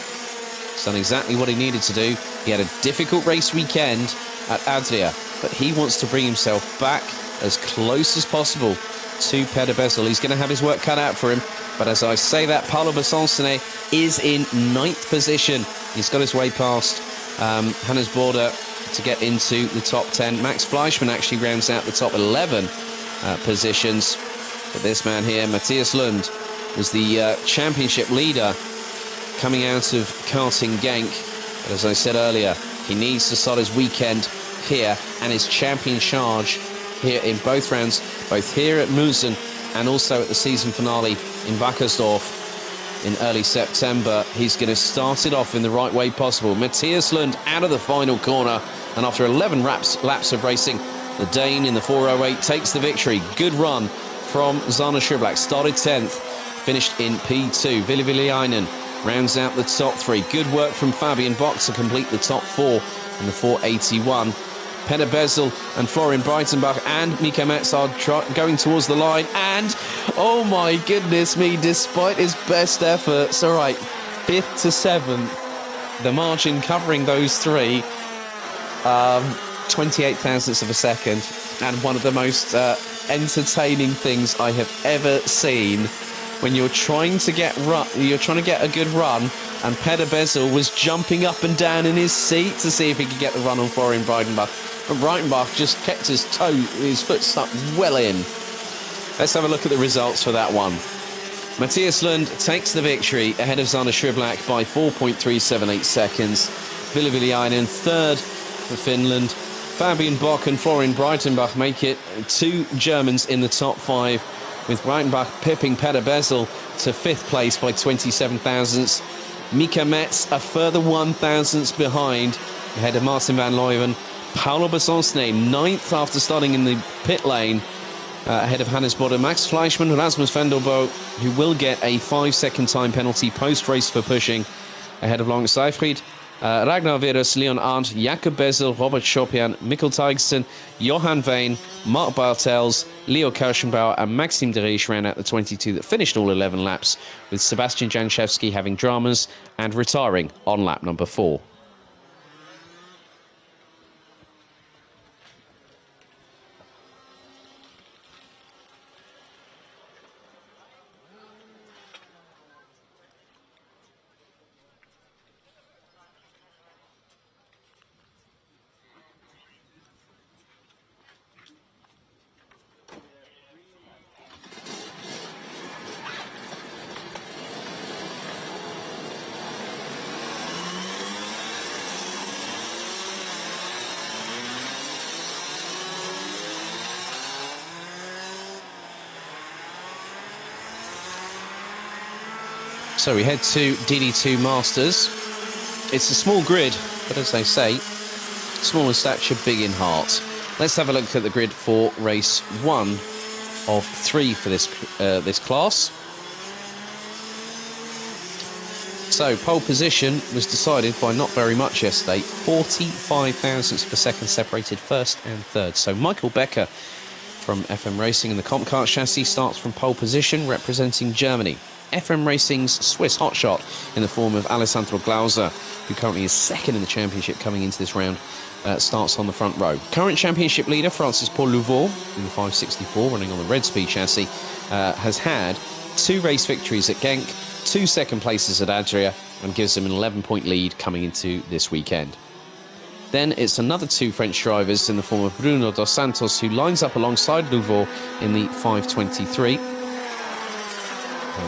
He's done exactly what he needed to do. He had a difficult race weekend at Adria, but he wants to bring himself back as close as possible to Peder Bessel. He's going to have his work cut out for him, but as I say that, Paolo Besançonnet is in 9th position. He's got his way past Hannes Border to get into the top 10. Max Fleischmann actually rounds out the top 11 positions. But this man here, Matthias Lund, was the championship leader coming out of karting Genk. But as I said earlier, he needs to start his weekend here and his champion charge here in both rounds, both here at Mülsen and also at the season finale in Wackersdorf in early September. He's going to start it off in the right way possible. Matthias Lund out of the final corner, and after 11 laps of racing, the Dane in the 408 takes the victory. Good run from Zana Shrivlak, started 10th, finished in P2. Ville Viliainen rounds out the top 3. Good work from Fabian Bock to complete the top 4 in the 481. Peder Bessel and Florian Breitenbach and Mika Metz are going towards the line, and oh my goodness me, despite his best efforts, all right, 5th to 7th, the margin covering those three, 28 thousandths of a second, and one of the most entertaining things I have ever seen. When you're trying to get a good run, and Peder Bessel was jumping up and down in his seat to see if he could get the run on Florian Breitenbach. But Breitenbach just kept his foot stuck well in. Let's have a look at the results for that one. Matthias Lund takes the victory ahead of Zana Shrivlak by 4.378 seconds. Ville Viliainen third for Finland. Fabian Bock and Florian Breitenbach make it 2 Germans in the top 5, with Breitenbach pipping Peder Bessel to 5th place by 27 thousandths. Mika Metz a further 1 thousandths behind, ahead of Martin van Leuven. Paolo Besançonnet 9th after starting in the pit lane, ahead of Hannes Bodder, Max Fleischmann, Rasmus Vendelbo, who will get a 5-second time penalty post-race for pushing, ahead of Long Seifried, Ragnar Virus, Leon Arndt, Jakob Bezel, Robert Schopian, Mikkel Teigston, Johan Veen, Mark Bartels, Leo Kirschenbauer and Maxime de Rijs ran out the 22 that finished all 11 laps, with Sebastian Janszewski having dramas and retiring on lap number 4. So we head to DD2 Masters. It's a small grid, but as they say, small in stature, big in heart. Let's have a look at the grid for race 1 of 3 for this class. So pole position was decided by not very much yesterday. 45 thousandths of a second separated first and third. So Michael Becker from FM Racing in the Comp Kart chassis starts from pole position, representing Germany. FM Racing's Swiss hotshot in the form of Alessandro Glauser, who currently is second in the championship coming into this round, starts on the front row. Current championship leader Francis Paul Louvaux in the 564, running on the Red Speed chassis, has had 2 race victories at Genk, 2 second places at Adria, and gives him an 11-point lead coming into this weekend. Then it's another 2 French drivers in the form of Bruno dos Santos, who lines up alongside Louvaux in the 523.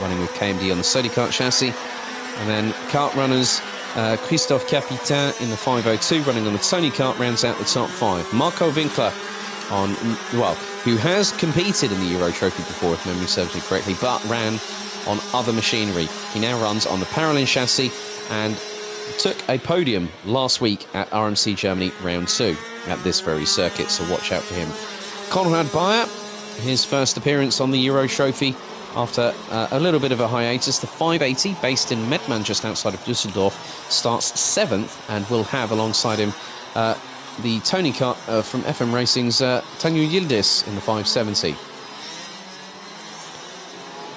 Running with KMD on the Sony Kart chassis, and then kart runners Christophe Capitain in the 502 running on the Tony Kart rounds out the top 5. Marco Winkler who has competed in the Euro Trophy before, if memory serves me correctly, but ran on other machinery. He now runs on the Parallel chassis and took a podium last week at RMC Germany round 2 at this very circuit, so watch out for him. Konrad Bayer, his first appearance on the Euro Trophy after a little bit of a hiatus. The 580, based in Mettmann just outside of Düsseldorf, starts 7th and will have alongside him the Tony Kart from FM Racing's Tanju Yildiz in the 570.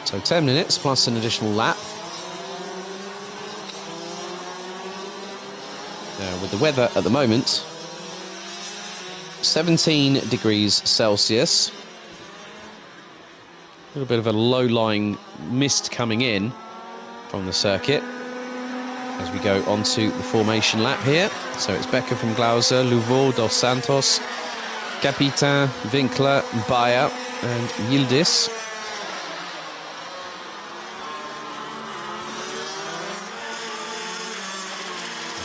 So 10 minutes plus an additional lap. Now with the weather at the moment, 17 degrees Celsius. A little bit of a low-lying mist coming in from the circuit as we go onto the formation lap here. So it's Becker from Glauser, Louvaux, Dos Santos, Capitain, Winkler, Bayer and Yildiz.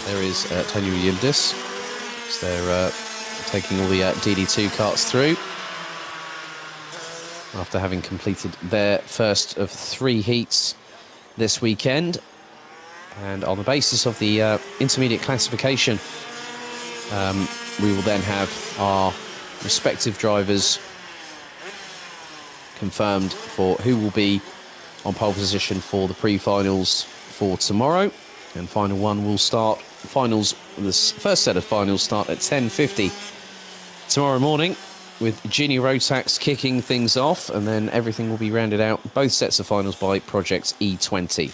There is Tanju Yildiz. So they're taking all the DD2 karts through, after having completed their first of 3 heats this weekend. And on the basis of the intermediate classification, we will then have our respective drivers confirmed for who will be on pole position for the pre-finals for tomorrow. And final one will start, this first set of finals start at 10:50 tomorrow morning, with Ginny Rotax kicking things off, and then everything will be rounded out, both sets of finals, by Project E20.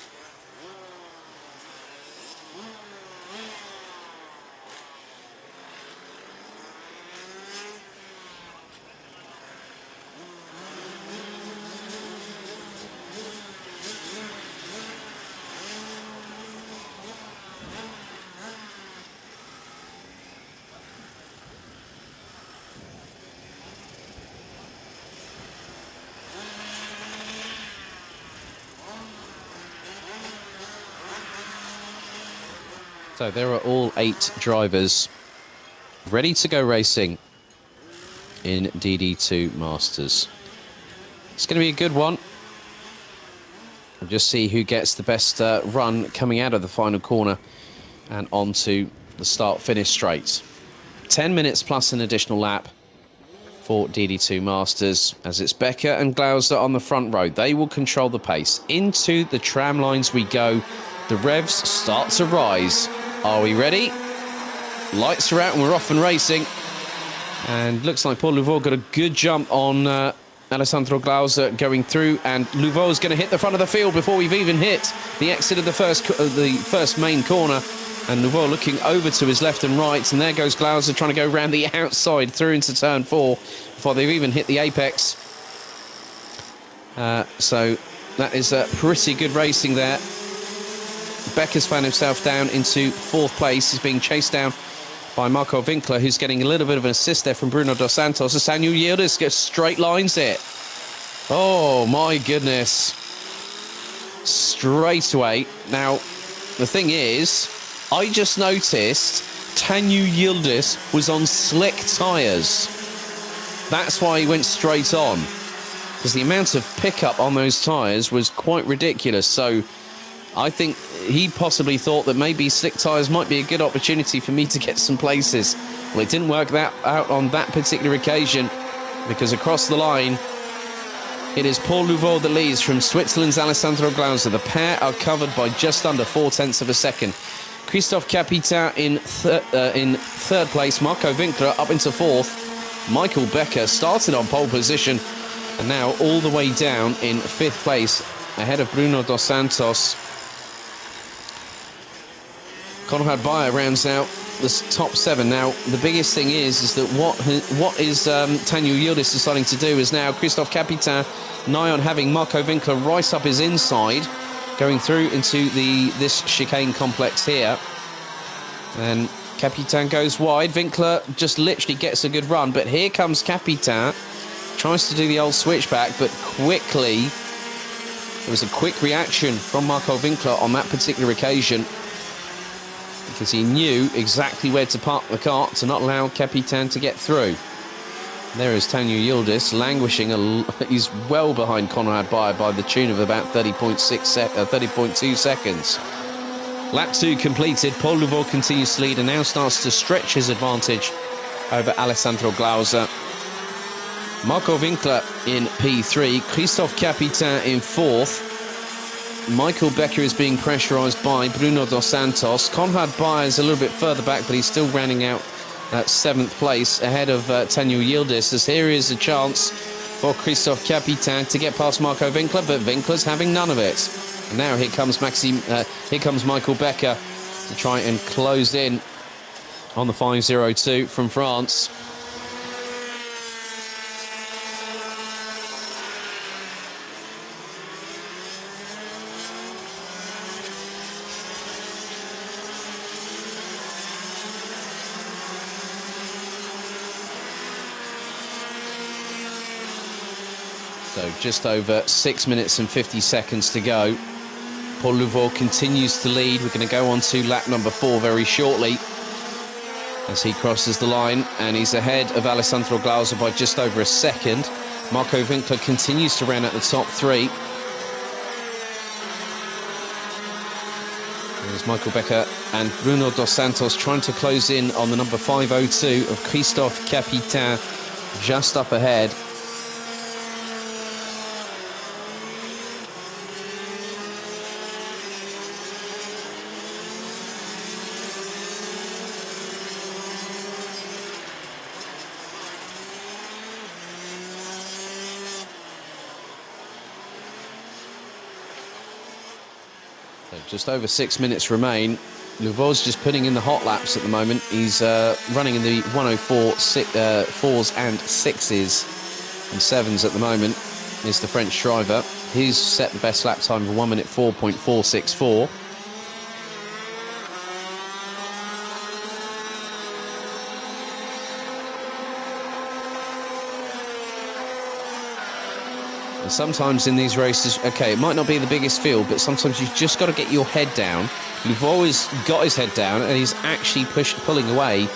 So there are all 8 drivers ready to go racing in DD2 Masters. It's going to be a good one. We'll just see who gets the best run coming out of the final corner and onto the start-finish straight. 10 minutes plus an additional lap for DD2 Masters, as it's Becker and Glauser on the front row. They will control the pace. Into the tram lines we go. The revs start to rise. Are we ready? Lights are out and we're off and racing. And looks like Paul Louveau got a good jump on Alessandro Glauser going through, and Louveau's going to hit the front of the field before we've even hit the exit of the first main corner. And Louveau looking over to his left and right, and there goes Glauser trying to go around the outside through into turn 4 before they've even hit the apex. So that is pretty good racing there. Becker's found himself down into 4th place. He's being chased down by Marco Winkler, who's getting a little bit of an assist there from Bruno Dos Santos. As Daniel Yildiz gets straight lines it. Oh my goodness. Straight away. Now, the thing is, I just noticed Tanju Yildiz was on slick tyres. That's why he went straight on, because the amount of pickup on those tyres was quite ridiculous. So I think he possibly thought that maybe slick tyres might be a good opportunity for me to get some places. Well, it didn't work that out on that particular occasion, because across the line, it is Paul Louveau that leads from Switzerland's Alessandro Glauser. The pair are covered by just under 0.4 of a second. Christophe Capitain in third place. Marco Winkler up into 4th. Michael Becker started on pole position and now all the way down in 5th place, ahead of Bruno Dos Santos. Konrad Bayer rounds out the top 7. Now, the biggest thing is that what is Tanju Yildiz deciding to do is now Christophe Capitain nigh on having Marco Winkler right up his inside, going through into this chicane complex here. And Capitain goes wide. Winkler just literally gets a good run, but here comes Capitain. Tries to do the old switchback, but quickly, there was a quick reaction from Marco Winkler on that particular occasion, because he knew exactly where to park the car to not allow Capitain to get through. There is Tanju Yildiz languishing. He's well behind Konrad Bayer by the tune of about 30.2 seconds. Lap 2 completed. Paul Louveau continues to lead and now starts to stretch his advantage over Alessandro Glauser. Marco Winkler in P3. Christophe Capitain in 4th. Michael Becker is being pressurised by Bruno Dos Santos. Konrad Bayer is a little bit further back, but he's still rounding out at 7th place ahead of Tanju Yildiz, as here is a chance for Christophe Capitain to get past Marco Winkler, but Winkler's having none of it. And now here comes Michael Becker to try and close in on the 502 from France. So just over 6 minutes and 50 seconds to go. Paul Louveau continues to lead. We're going to go on to lap number 4 very shortly as he crosses the line, and he's ahead of Alessandro Glauser by just over a second. Marco Winkler continues to round at the top 3. There's Michael Becker and Bruno Dos Santos trying to close in on the number 502 of Christophe Capitain, just up ahead. So just over 6 minutes remain. Louveau's just putting in the hot laps at the moment. He's running in the 104 4s and 6s and 7s at the moment. Is the French driver. He's set the best lap time of 1 minute 4.464. And sometimes in these races, okay, it might not be the biggest field, but sometimes you've just got to get your head down. Louveau has got his head down, and he's actually pulling away.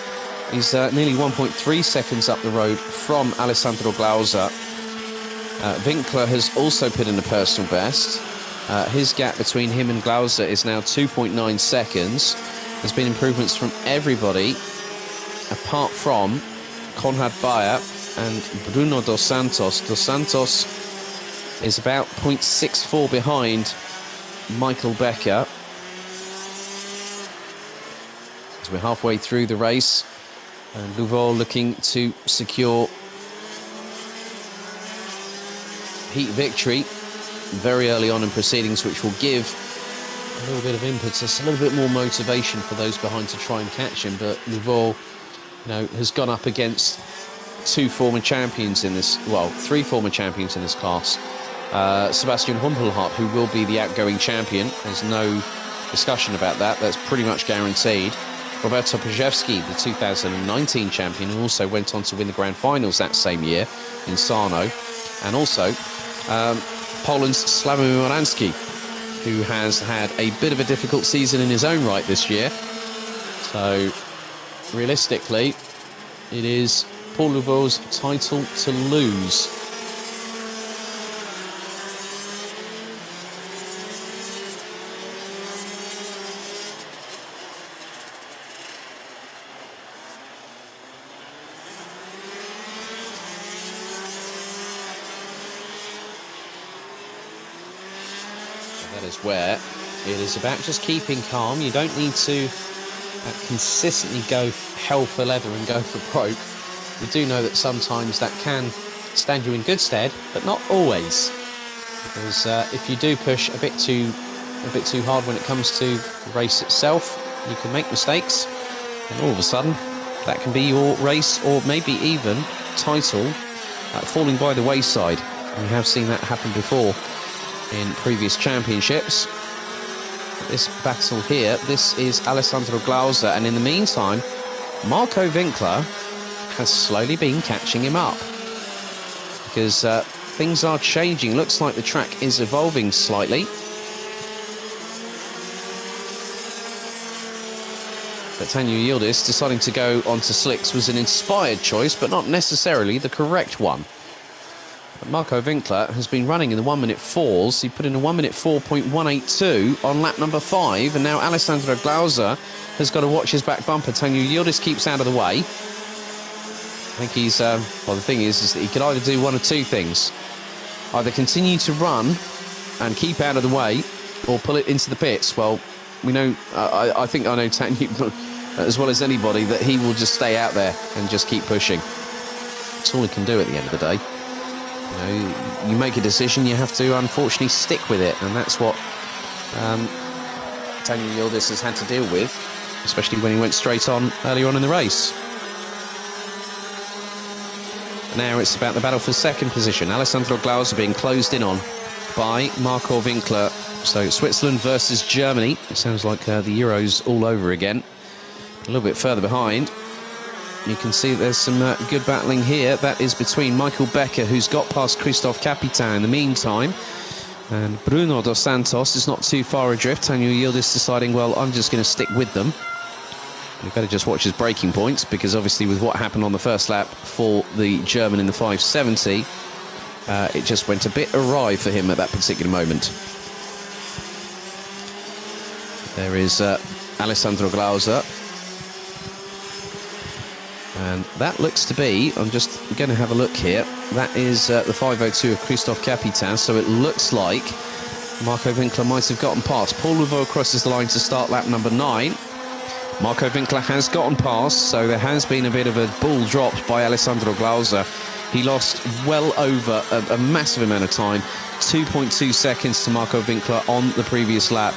He's nearly 1.3 seconds up the road from Alessandro Glauser. Winkler has also put in a personal best. His gap between him and Glauser is now 2.9 seconds. There's been improvements from everybody, apart from Konrad Bayer, and Bruno dos Santos. Dos Santos is about 0.64 behind Michael Becker. As we're halfway through the race, and Louveau looking to secure heat victory very early on in proceedings, which will give a little bit of impetus, a little bit more motivation for those behind to try and catch him. But Louveau, has gone up against three former champions in this class. Sebastian Humpelhardt, who will be the outgoing champion. There's no discussion about that. That's pretty much guaranteed. Roberto Pajewski, the 2019 champion, who also went on to win the grand finals that same year in Sarno. And also Poland's Sławomir Morański, who has had a bit of a difficult season in his own right this year. So realistically, it is Paul Louveau's title to lose. That is where it is about just keeping calm. You don't need to consistently go hell for leather and go for broke. We do know that sometimes that can stand you in good stead, but not always. Because if you do push a bit too hard when it comes to the race itself, you can make mistakes, and all of a sudden that can be your race or maybe even title falling by the wayside. We have seen that happen before in previous championships. This battle here, this is Alessandro Glauser, and in the meantime, Marco Winkler has slowly been catching him up, because things are changing. Looks like the track is evolving slightly. But Tanya Yildiz deciding to go onto slicks was an inspired choice, but not necessarily the correct one. But Marco Winkler has been running in the 1 minute 4s. He put in a 1 minute 4.182 on lap number 5, and now Alessandro Glauser has got to watch his back bumper. Tanya Yildiz keeps out of the way. I think he's, well, the thing is that he could either do one of two things. Either continue to run and keep out of the way, or pull it into the pits. Well, we know, I think I know Tanya as well as anybody, that he will just stay out there and just keep pushing. That's all he can do at the end of the day. You make a decision, you have to unfortunately stick with it, and that's what Tanya Yildiz has had to deal with, especially when he went straight on earlier on in the race. Now it's about the battle for second position. Alessandro Glauser being closed in on by Marco Winkler. So Switzerland versus Germany. It sounds like the Euros all over again. A little bit further behind, you can see there's some good battling here. That is between Michael Becker, who's got past Christophe Capitan in the meantime, and Bruno dos Santos is not too far adrift. Tanya Yildiz deciding, well, I'm just going to stick with them. We better just watch his braking points, because obviously with what happened on the first lap for the German in the 570, it just went a bit awry for him at that particular moment. There is Alessandro Glauser. And that looks to be, I'm just going to have a look here, that is the 502 of Christophe Capitan, so it looks like Marco Winkler might have gotten past. Paul Louveau crosses the line to start lap number 9. Marco Winkler has gotten past, so there has been a bit of a ball dropped by Alessandro Glauser. He lost well over a massive amount of time, 2.2 seconds to Marco Winkler on the previous lap.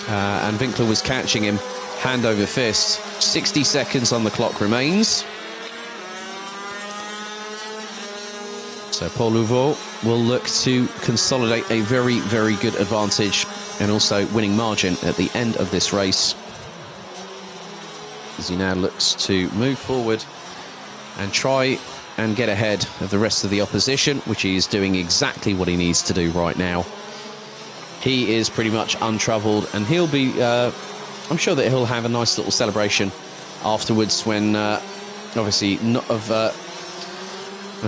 And Winkler was catching him hand over fist. 60 seconds on the clock remains. So Paul Louveau will look to consolidate a very, very good advantage, and also winning margin at the end of this race, as he now looks to move forward and try and get ahead of the rest of the opposition, which he is doing exactly what he needs to do right now. He is pretty much untroubled, and he'll be, I'm sure that he'll have a nice little celebration afterwards, when obviously not of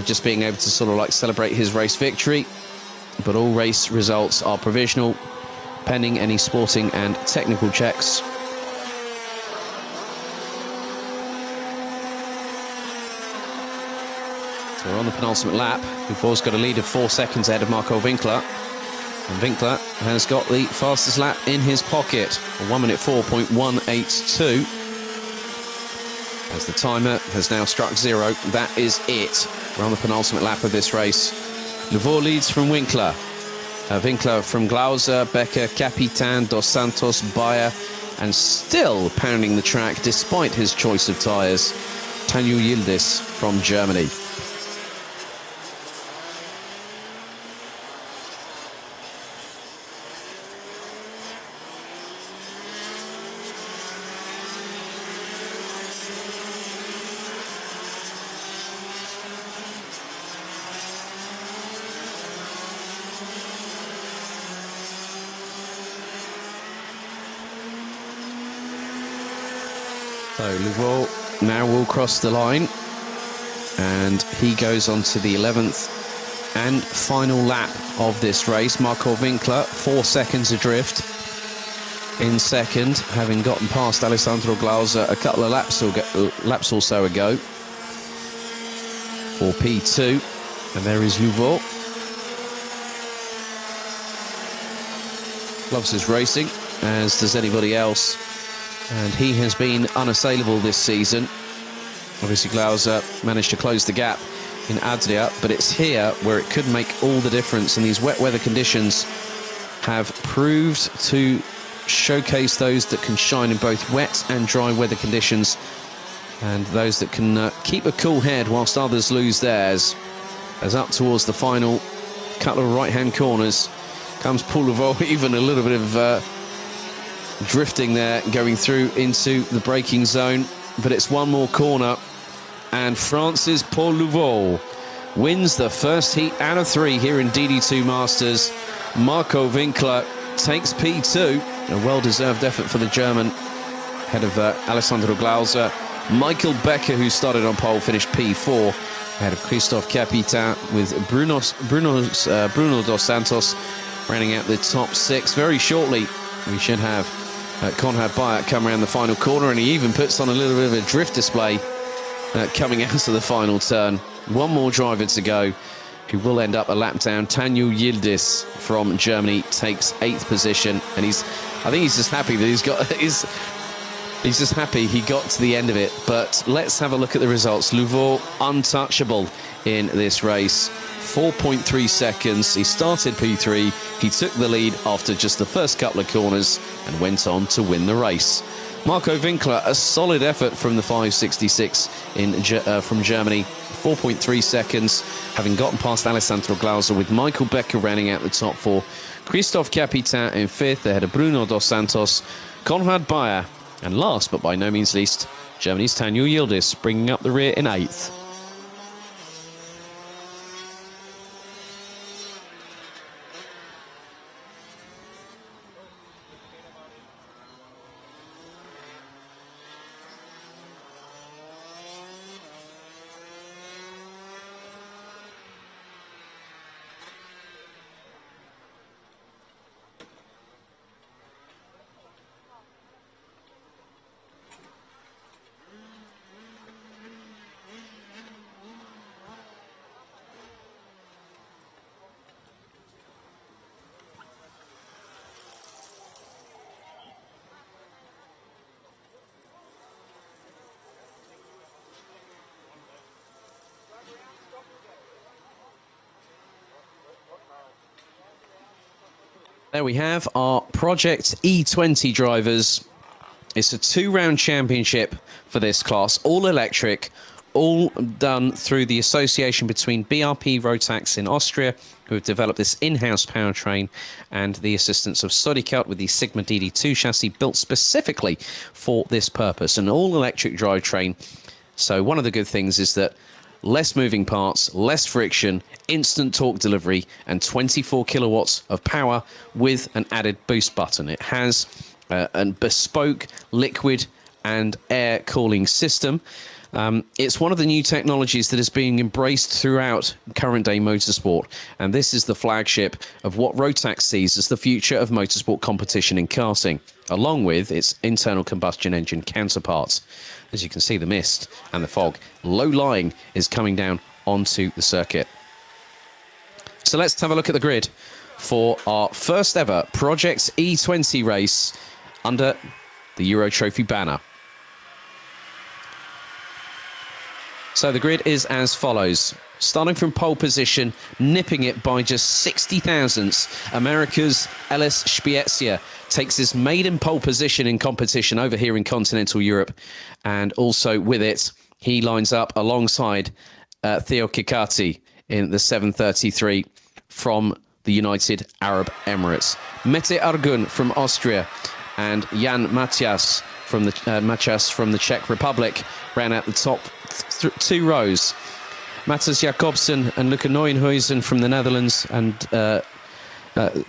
just being able to sort of like celebrate his race victory, but all race results are provisional, pending any sporting and technical checks. So we're on the penultimate lap. Luvol's got a lead of 4 seconds ahead of Marco Winkler. And Winkler has got the fastest lap in his pocket, 1 minute 4.182. As the timer has now struck 0, that is it. We're on the penultimate lap of this race. Luvol leads from Winkler. Winkler from Glauser, Becker, Capitan, Dos Santos, Bayer, and still pounding the track despite his choice of tyres, Tanju Yildiz from Germany. So Luvol now will cross the line, and he goes on to the 11th and final lap of this race. Marco Winkler, 4 seconds adrift in second, having gotten past Alessandro Glauser a couple of laps or so ago for P2. And there is Luvol. Loves his racing, as does anybody else. And he has been unassailable this season. Obviously, Glauser managed to close the gap in Adria, but it's here where it could make all the difference. And these wet weather conditions have proved to showcase those that can shine in both wet and dry weather conditions, and those that can keep a cool head whilst others lose theirs. As up towards the final couple of right-hand corners comes Paul Luvol, even a little bit of drifting there, going through into the braking zone. But it's one more corner, and France's Paul Luvol wins the first heat out of 3 here in DD2 Masters. Marco Winkler takes P2, a well-deserved effort for the German, ahead of Alessandro Glauser. Michael Becker, who started on pole, finished P4, ahead of Christophe Capitan, with Bruno Dos Santos rounding out the top 6. Very shortly, we should have Konrad Bayer come around the final corner, and he even puts on a little bit of a drift display coming out of the final turn. One more driver to go, who will end up a lap down. Tanju Yildiz from Germany takes 8th position, and I think he's just happy that he's just happy he got to the end of it. But let's have a look at the results. Luvol untouchable in this race. 4.3 seconds. He started P3. He took the lead after just the first couple of corners and went on to win the race. Marco Winkler, a solid effort from the 566 from Germany. 4.3 seconds, having gotten past Alessandro Glauser, with Michael Becker rounding out the top 4. Christophe Capitan in 5th, ahead of Bruno Dos Santos, Konrad Bayer, and last but by no means least, Germany's Tanju Yildiz bringing up the rear in 8th. There we have our Project E20 drivers. It's a 2-round championship for this class, all electric, all done through the association between BRP Rotax in Austria, who have developed this in-house powertrain, and the assistance of Sodicat with the Sigma DD2 chassis built specifically for this purpose, an all-electric drivetrain. So one of the good things is that less moving parts, less friction, instant torque delivery, and 24 kilowatts of power with an added boost button. It has a bespoke liquid and air cooling system. It's one of the new technologies that is being embraced throughout current day motorsport, and this is the flagship of what Rotax sees as the future of motorsport competition in karting, along with its internal combustion engine counterparts. As you can see, the mist and the fog, low-lying, is coming down onto the circuit. So let's have a look at the grid for our first ever Project E20 race under the Euro Trophy banner. So the grid is as follows. Starting from pole position, nipping it by just 60 thousandths, America's Ellis Spiezia takes his maiden pole position in competition over here in continental Europe. And also with it, he lines up alongside Theo Kikati in the 733 from the United Arab Emirates. Mete Argun from Austria and Jan Matthias from the Czech Republic ran out the top two rows. Matthias Jakobsen and Luca Neuenhuizen from the Netherlands and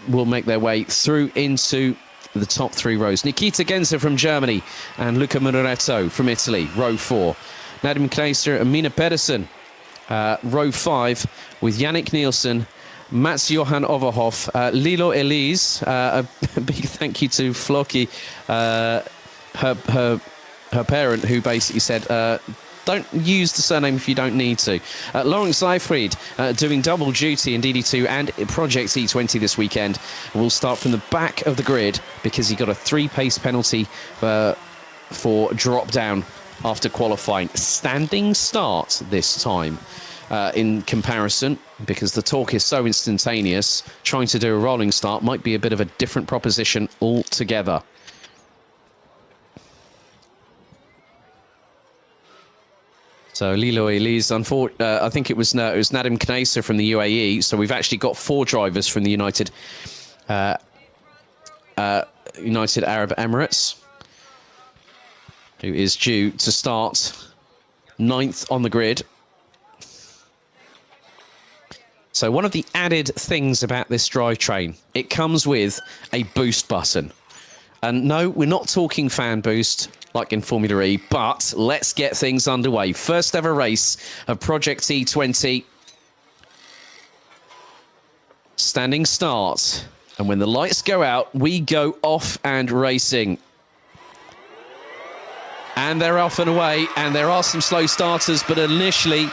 will make their way through into the top three rows. Nikita Genzer from Germany and Luca Muretto from Italy, row 4. Nadim Kleister and Mina Pedersen, row 5, with Yannick Nielsen, Mats Johan Overhoff, Lilo Elise. A big thank you to Floki, her parent, who basically said, don't use the surname if you don't need to. Lawrence Seifried doing double duty in DD2 and Project E20 this weekend. We'll start from the back of the grid because he got a 3-pace penalty for drop down after qualifying. Standing start this time in comparison, because the torque is so instantaneous. Trying to do a rolling start might be a bit of a different proposition altogether. So Lilo Elise, I think it was Nadim Kneisser from the UAE. So we've actually got 4 drivers from the United Arab Emirates, who is due to start 9th on the grid. So one of the added things about this drivetrain, it comes with a boost button. And no, we're not talking fan boost like in Formula E, but let's get things underway. First ever race of Project E20. Standing start. And when the lights go out, we go off and racing. And they're off and away, and there are some slow starters, but initially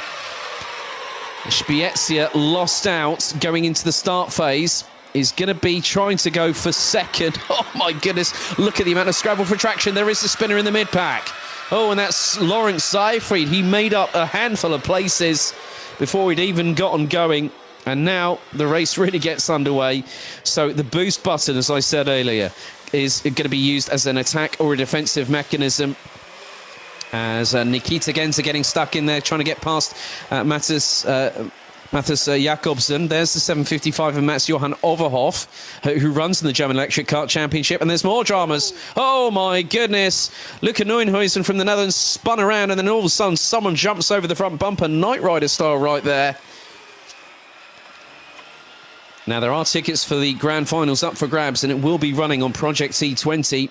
Spiezia lost out going into the start phase. Is going to be trying to go for second. Oh my goodness, look at the amount of scrabble for traction. There is a spinner in the mid-pack. Oh, and that's Lawrence Seifried. He made up a handful of places before he'd even gotten going. And now the race really gets underway. So the boost button, as I said earlier, is going to be used as an attack or a defensive mechanism. As Nikita Genzer getting stuck in there, trying to get past Matthias Jakobsen. There's the 755 of Mats Johan Overhoff, who runs in the German Electric Kart Championship. And there's more dramas. Oh, my goodness. Luca Neuenhuizen from the Netherlands spun around, and then all of a sudden someone jumps over the front bumper, Knight Rider style right there. Now, there are tickets for the grand finals up for grabs, and it will be running on Project E20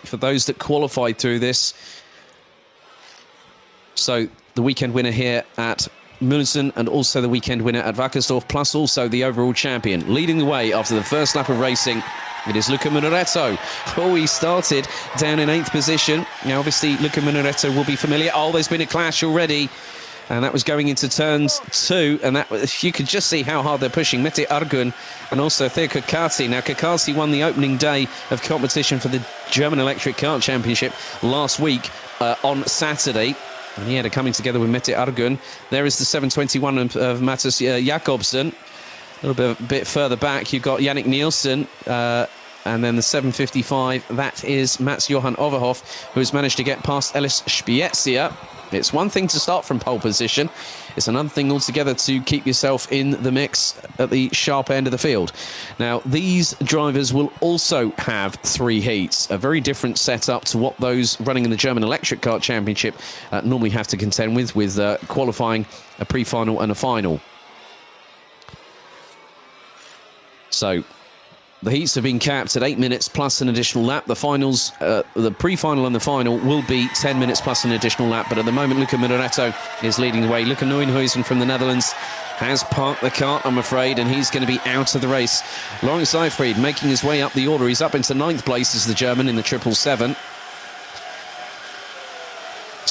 for those that qualified through this. So the weekend winner here at Mülsen and also the weekend winner at Wackersdorf, plus also the overall champion. Leading the way after the first lap of racing, it is Luca Muretto. Oh, he started down in 8th position. Now, obviously, Luca Muretto will be familiar. Oh, there's been a clash already. And that was going into turns 2. And that you could just see how hard they're pushing. Mete Argun and also Theo Kikati. Now, Kikati won the opening day of competition for the German Electric Kart Championship last week on Saturday. And he had a coming together with Mete Argun. There is the 721 of Matthias Jakobsen. A little bit further back, you've got Yannick Nielsen. And then the 755, that is Mats Johan Overhoff, who has managed to get past Ellis Spiezia. It's one thing to start from pole position. It's another thing altogether to keep yourself in the mix at the sharp end of the field. Now, these drivers will also have 3 heats, a very different setup to what those running in the German Electric Kart Championship normally have to contend with qualifying, a pre-final and a final. So the heats have been capped at 8 minutes plus an additional lap. The finals, the pre-final and the final will be 10 minutes plus an additional lap. But at the moment, Luca Muretto is leading the way. Luca Neuenhuizen from the Netherlands has parked the kart, I'm afraid, and he's going to be out of the race. Lawrence Seifried making his way up the order. He's up into 9th place as the German in the 777.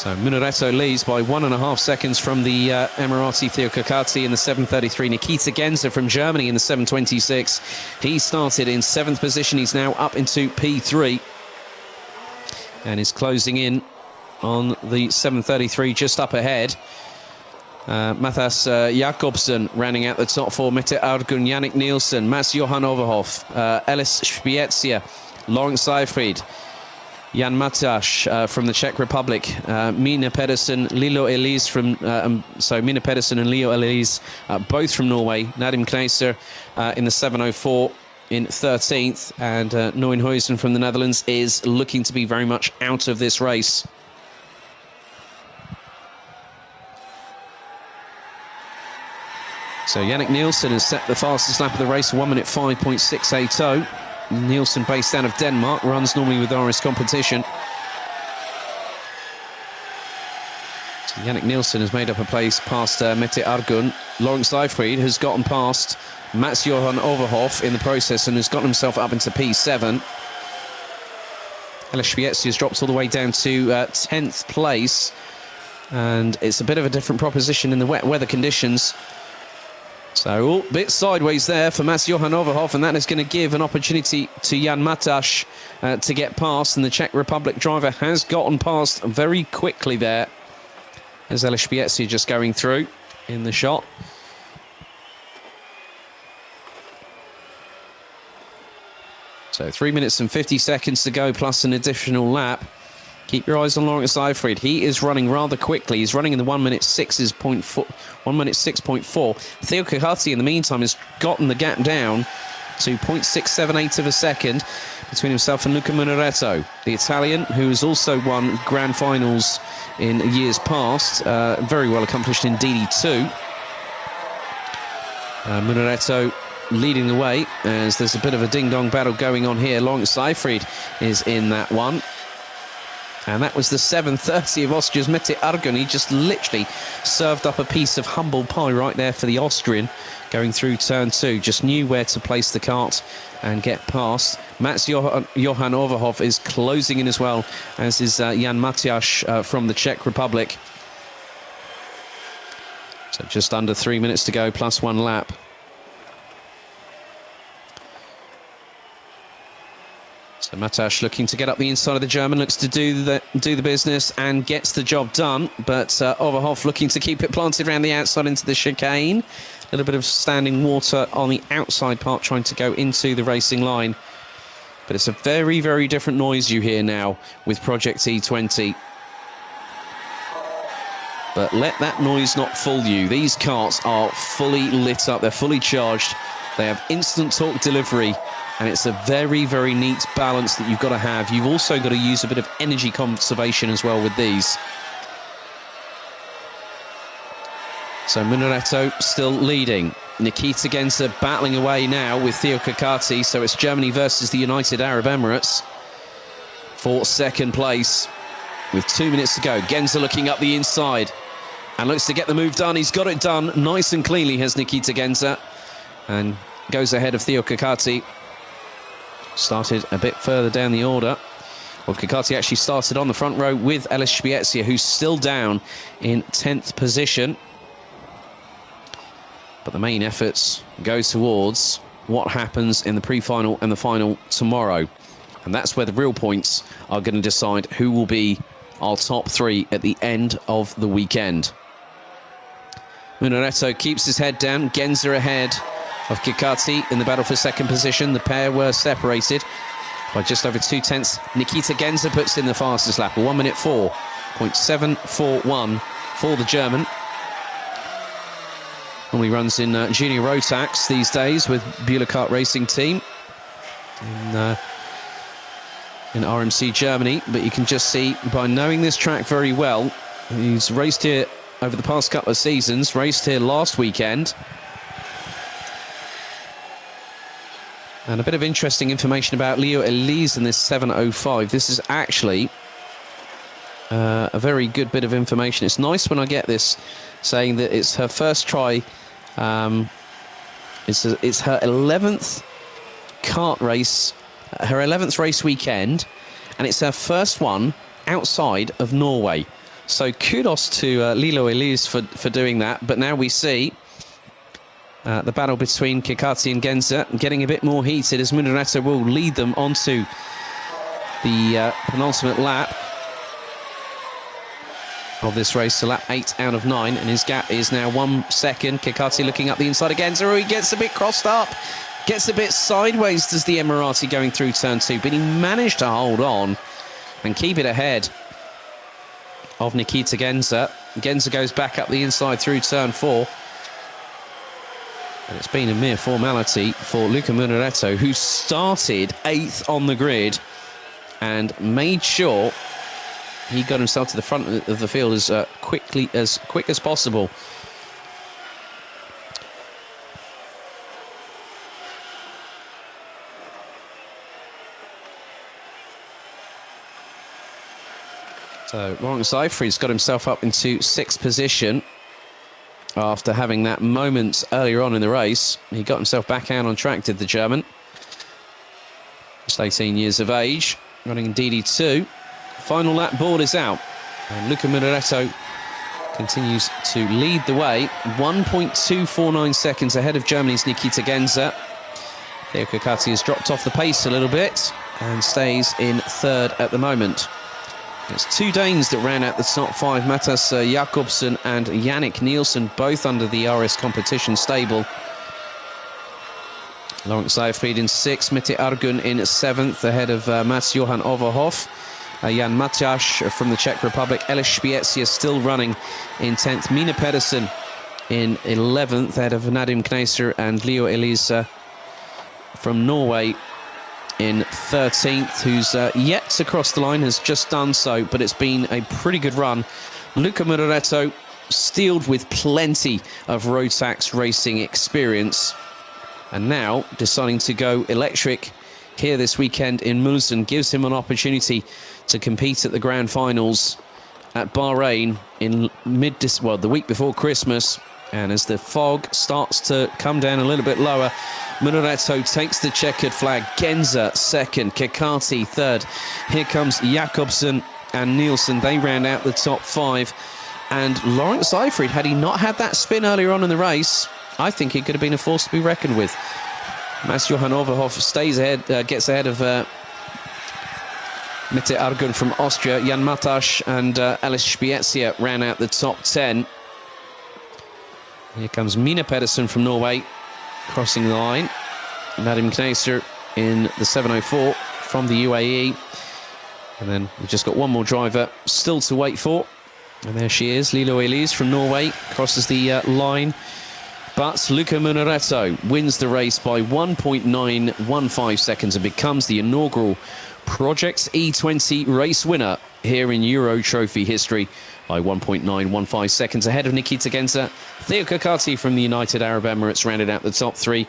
So Munaretto leads by 1.5 seconds from the Emirati Theo Kakati in the 7:33. Nikita Genza from Germany in the 7:26. He started in 7th position. He's now up into P3 and is closing in on the 7:33, just up ahead. Mathas Jakobsen rounding out the top 4. Mette Argun, Yannick Nielsen, Mats Johan Overhoff, Ellis Spiezia, Lawrence Seifried, Jan Mataš from the Czech Republic, Mina Pedersen, Lilo Elise from Mina Pedersen and Leo Elise, both from Norway. Nadim Kneisser in the 7:04 in 13th, and Neuenhuizen from the Netherlands is looking to be very much out of this race. So Yannick Nielsen has set the fastest lap of the race, 1 minute 5.680. Nielsen, based out of Denmark, runs normally with Aris competition. So Yannick Nielsen has made up a place past Mette Argun. Lawrence Seifried has gotten past Mats Johan Overhoff in the process and has gotten himself up into P7. Ellis Spiezia has dropped all the way down to 10th place. And it's a bit of a different proposition in the wet weather conditions. So, a bit sideways there for Mats Johan Overhoff, and that is going to give an opportunity to Jan Mataš to get past, and the Czech Republic driver has gotten past very quickly there. There's Ellis Spiezia just going through in the shot. So 3 minutes and 50 seconds to go, plus an additional lap. Keep your eyes on Lawrence Seifried. He is running rather quickly. He's running in the 1 minute 6.4. Theo Kakati, in the meantime, has gotten the gap down to 0.678 of a second between himself and Luca Munaretto, the Italian, who has also won grand finals in years past. Very well accomplished in DD2. Munaretto leading the way as there's a bit of a ding-dong battle going on here. Lawrence Seifried is in that one. And that was the 7:30 of Austria's Mette Argun. He just literally served up a piece of humble pie right there for the Austrian going through turn 2. Just knew where to place the cart and get past. Mats Johan Overhoff is closing in as well, as is Jan Mataš from the Czech Republic. So just under 3 minutes to go, plus 1 lap. So Mataš looking to get up the inside of the German, looks to do the business and gets the job done. But Overhoff looking to keep it planted around the outside into the chicane. A little bit of standing water on the outside part, trying to go into the racing line. But it's a very, very different noise you hear now with Project E20. But let that noise not fool you. These carts are fully lit up. They're fully charged. They have instant torque delivery. And it's a very, very neat balance that you've got to have. You've also got to use a bit of energy conservation as well with these. So Munaretto still leading. Nikita Genza battling away now with Theo Kakati. So it's Germany versus the United Arab Emirates for second place with 2 minutes to go. Genza looking up the inside and looks to get the move done. He's got it done nice and cleanly, has Nikita Genza, and goes ahead of Theo Kakati. Started a bit further down the order. Well, Kakati actually started on the front row with Ellis Spiezia, who's still down in 10th position. But the main efforts go towards what happens in the pre-final and the final tomorrow. And that's where the real points are going to decide who will be our top 3 at the end of the weekend. Munaretto keeps his head down. Genza ahead of Kakati in the battle for second position. The pair were separated by just over 2/10. Nikita Genza puts in the fastest lap, 1 minute 4.741 for the German. Normally runs in junior Rotax these days with Bühler Kart Racing Team in RMC Germany. But you can just see, by knowing this track very well, he's raced here over the past couple of seasons, raced here last weekend. And a bit of interesting information about Leo Elise in this 7:05. This is actually a very good bit of information. It's nice when I get this, saying that it's her first try. It's her 11th kart race, her 11th race weekend, and it's her first one outside of Norway. So kudos to Lilo Elise for doing that. But now we see the battle between Kikati and Genza getting a bit more heated as Munareto will lead them onto the penultimate lap of this race, so lap 8 out of 9, and his gap is now 1 second. Kikati looking up the inside again, so he gets a bit crossed up, gets a bit sideways, does the Emirati going through turn 2, but he managed to hold on and keep it ahead of Nikita Genza. Genza goes back up the inside through turn 4. And it's been a mere formality for Luca Munareto, who started 8th on the grid and made sure he got himself to the front of the field as quick as possible. So Laurent Seifried's got himself up into 6th position after having that moment earlier on in the race. He got himself back out on track, did the German. Just 18 years of age, running in DD2. Final lap board is out, and Luca Munareto continues to lead the way, 1.249 seconds ahead of Germany's Nikita Genza. Theo Kikati has dropped off the pace a little bit and stays in 3rd at the moment. It's 2 Danes that ran out the top 5, Matas Jakobsen and Yannick Nielsen, both under the RS competition stable. Laurent Seifried in 6th, Mette Argun in 7th, ahead of Mats Johan Overhoff. Jan Matias from the Czech Republic. Elis Spiezia still running in 10th. Mina Pedersen in 11th, ahead of Nadim Kneser and Leo Elisa from Norway in 13th, who's yet to cross the line, has just done so, but it's been a pretty good run. Luca Munareto, steeled with plenty of Rotax racing experience, and now deciding to go electric here this weekend in Mülsen, gives him an opportunity to compete at the grand finals at Bahrain in the week before Christmas. And as the fog starts to come down a little bit lower, Munareto takes the checkered flag. Genza 2nd, Kikati 3rd. Here comes Jakobsen and Nielsen. They round out the top 5. And Laurent Seifried, had he not had that spin earlier on in the race, I think he could have been a force to be reckoned with. Mats Johan Overhoff stays ahead, gets ahead of Mette Argun from Austria. Jan Matash and Elis Spiezia ran out the top 10. Here comes Mina Pedersen from Norway, crossing the line. Nadim Kneser in the 704 from the UAE. And then we've just got one more driver still to wait for. And there she is, Lilo Elise from Norway, crosses the line. But Luca Munareto wins the race by 1.915 seconds and becomes the inaugural Project E20 race winner here in Euro Trophy history by 1.915 seconds ahead of Nikita Genza. Theo Kikati from the United Arab Emirates rounded out the top 3.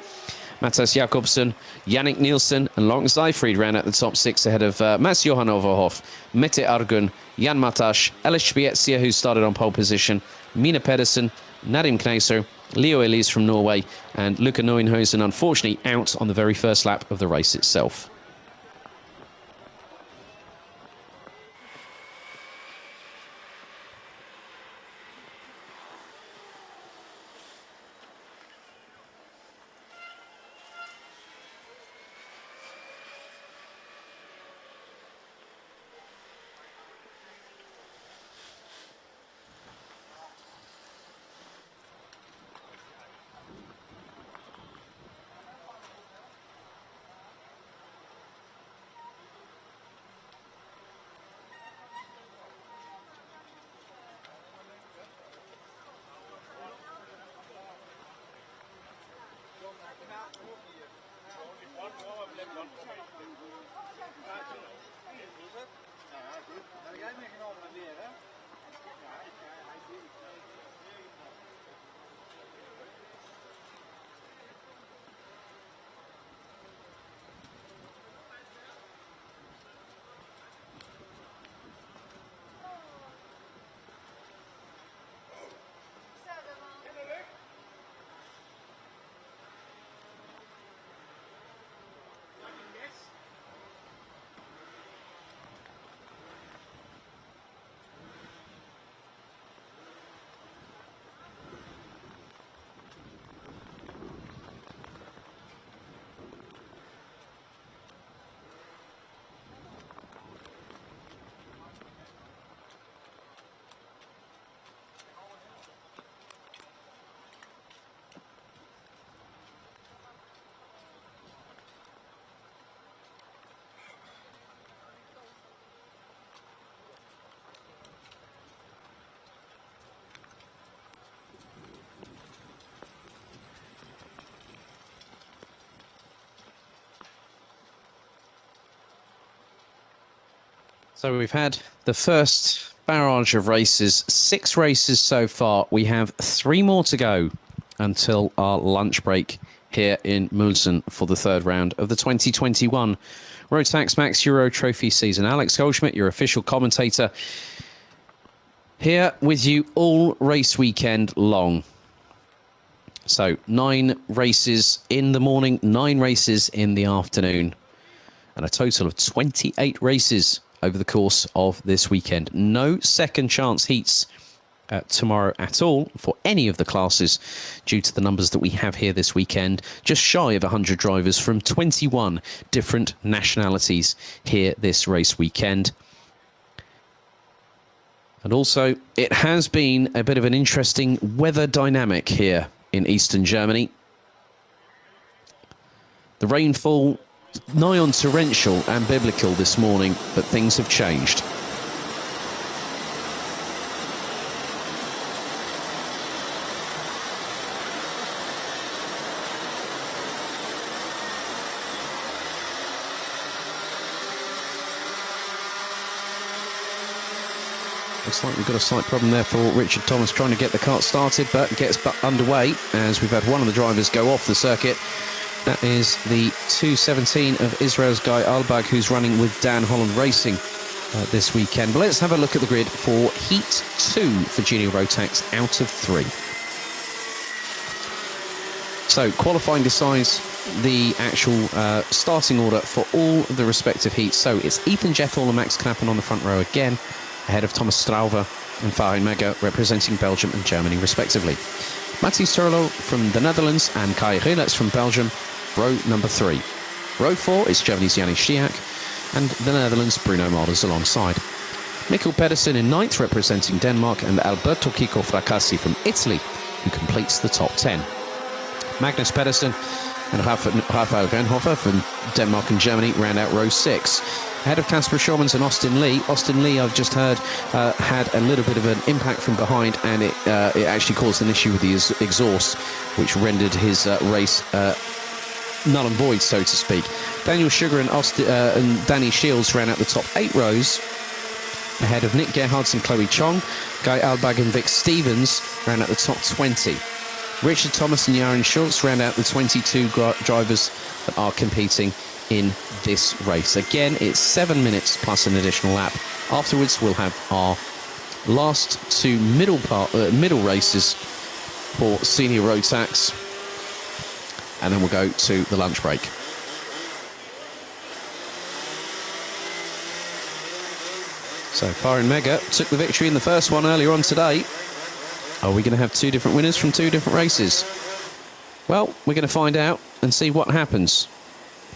Matas Jakobsen, Yannick Nielsen and Laurent Seifried ran out the top 6 ahead of Mats Johan Overhoff, Mette Argun, Jan Matash, Elis Spiezia, who started on pole position, Mina Pedersen, Nadim Kneser, Leo Elise from Norway, and Luca Neuenhuizen, unfortunately, out on the very first lap of the race itself. So we've had the first barrage of races, 6 races so far. We have 3 more to go until our lunch break here in Mülsen for the 3rd round of the 2021 Rotax Max Euro Trophy season. Alex Goldschmidt, your official commentator, here with you all race weekend long. So 9 races in the morning, 9 races in the afternoon, and a total of 28 races over the course of this weekend. No second chance heats tomorrow at all for any of the classes due to the numbers that we have here this weekend. Just shy of 100 drivers from 21 different nationalities here this race weekend. And also, it has been a bit of an interesting weather dynamic here in eastern Germany. The rainfall nigh on torrential and biblical this morning, but things have changed. Looks like we've got a slight problem there for Richard Thomas trying to get the kart started, but gets underway as we've had one of the drivers go off the circuit. That is the 217 of Israel's Guy Albag, who's running with Dan Holland Racing this weekend. But let's have a look at the grid for Heat 2 for Junior Rotax out of 3. So qualifying decides the actual starting order for all the respective heats. So it's Ethan Jeffall and Max Knappen on the front row again, ahead of Thomas Strauver and Farin Mega, representing Belgium and Germany respectively. Matthias Turlo from the Netherlands and Kai Relets from Belgium, row number 3. Row 4 is Germany's Janis Stiak and the Netherlands' Bruno Marders alongside. Mikkel Pedersen in 9th, representing Denmark, and Alberto Kiko Fracassi from Italy, who completes the top 10. Magnus Pedersen and Rafael Renhofer from Denmark and Germany round out row 6. Ahead of Kasper Schormans and Austin Lee. Austin Lee, I've just heard, had a little bit of an impact from behind, and it actually caused an issue with the exhaust, which rendered his race null and void, so to speak. Daniel Sugar and Danny Shields ran out the top 8 rows, ahead of Nick Gerhards and Chloe Chong. Guy Albag and Vic Stevens ran out the top 20. Richard Thomas and Jaren Schultz ran out the 22 drivers that are competing in this race. Again, it's 7 minutes plus an additional lap. Afterwards, we'll have our last 2 middle races for Senior Rotax, and then we'll go to the lunch break. So Farin Mega took the victory in the first one earlier on today. Are we going to have 2 different winners from 2 different races? Well, we're going to find out and see what happens.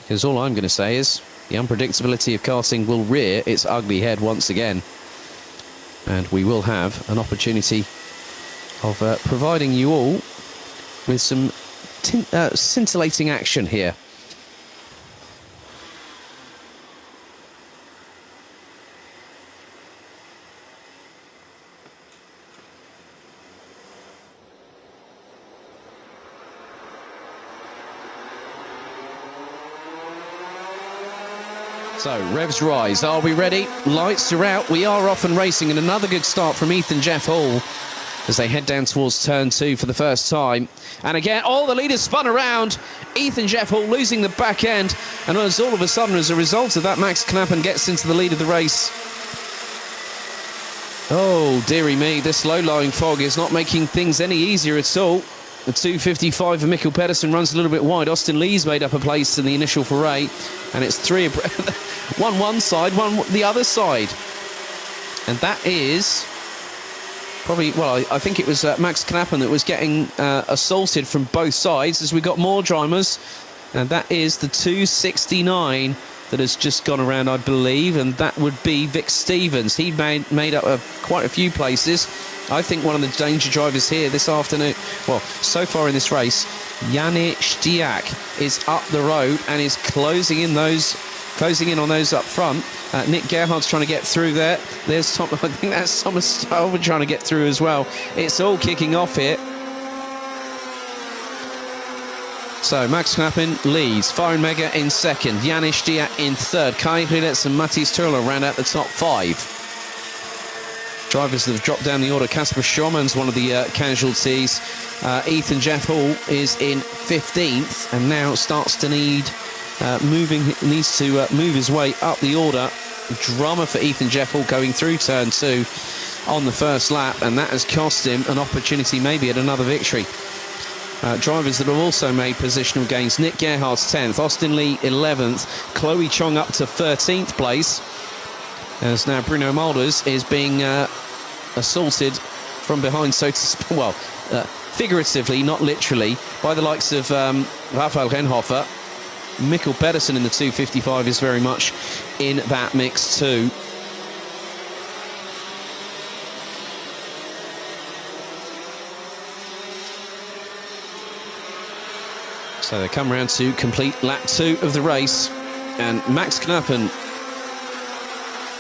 Because all I'm going to say is the unpredictability of karting will rear its ugly head once again. And we will have an opportunity of providing you all with some scintillating action here. So, revs rise. Are we ready? Lights are out. We are off and racing, and another good start from Ethan Jeff Hall as they head down towards turn 2 for the first time. And again, all the leaders spun around. Ethan Jeff Hall losing the back end, and as all of a sudden, as a result of that, Max Knappen gets into the lead of the race. Oh, dearie me, this low-lying fog is not making things any easier at all. The 255 of Mikkel Pedersen runs a little bit wide. Austin Lee's made up a place in the initial foray, and it's 3 one side, one the other side. And that is probably, well, I think it was Max Knappen that was getting assaulted from both sides as we got more drivers. And that is the 269 that has just gone around, I believe, and that would be Vic Stevens. He made up quite a few places. I think one of the danger drivers here this afternoon, well, so far in this race, Janis Stiak is up the road and is closing in on those up front. Nick Gerhardt's trying to get through there. There's Tom, I think that's Thomas Stalver trying to get through as well. It's all kicking off here. So Max Knappen leads, Farin Mega in second, Janis Diak in third, Kai Rilets and Matthias Turlo round out the top 5. Drivers that have dropped down the order, Kasper Schauman's one of the casualties. Ethan Jeff Hall is in 15th and now starts to needs to move his way up the order. Drama for Ethan Jeff Hall going through turn 2 on the first lap, and that has cost him an opportunity maybe at another victory. Drivers that have also made positional gains, Nick Gerhardt's 10th, Austin Lee 11th, Chloe Chong up to 13th place, as now Bruno Mulders is being assaulted from behind, so to speak, well, figuratively, not literally, by the likes of Raphael Renhofer. Mikkel Pedersen in the 255 is very much in that mix too. So they come round to complete lap 2 of the race, and Max Knappen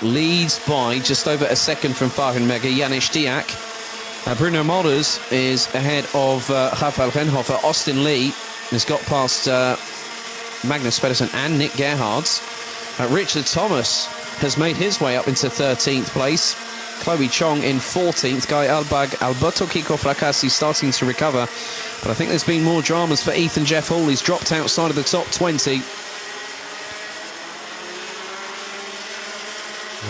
leads by just over a second from Farin Mega, Janis Diak. Bruno Mulders is ahead of Raphael Renhofer. Austin Lee has got past Magnus Pedersen and Nick Gerhardt. Richard Thomas has made his way up into 13th place. Chloe Chong in 14th. Guy Albag, Alberto Kiko Fracassi starting to recover. But I think there's been more dramas for Ethan Jeff Hall. He's dropped outside of the top 20.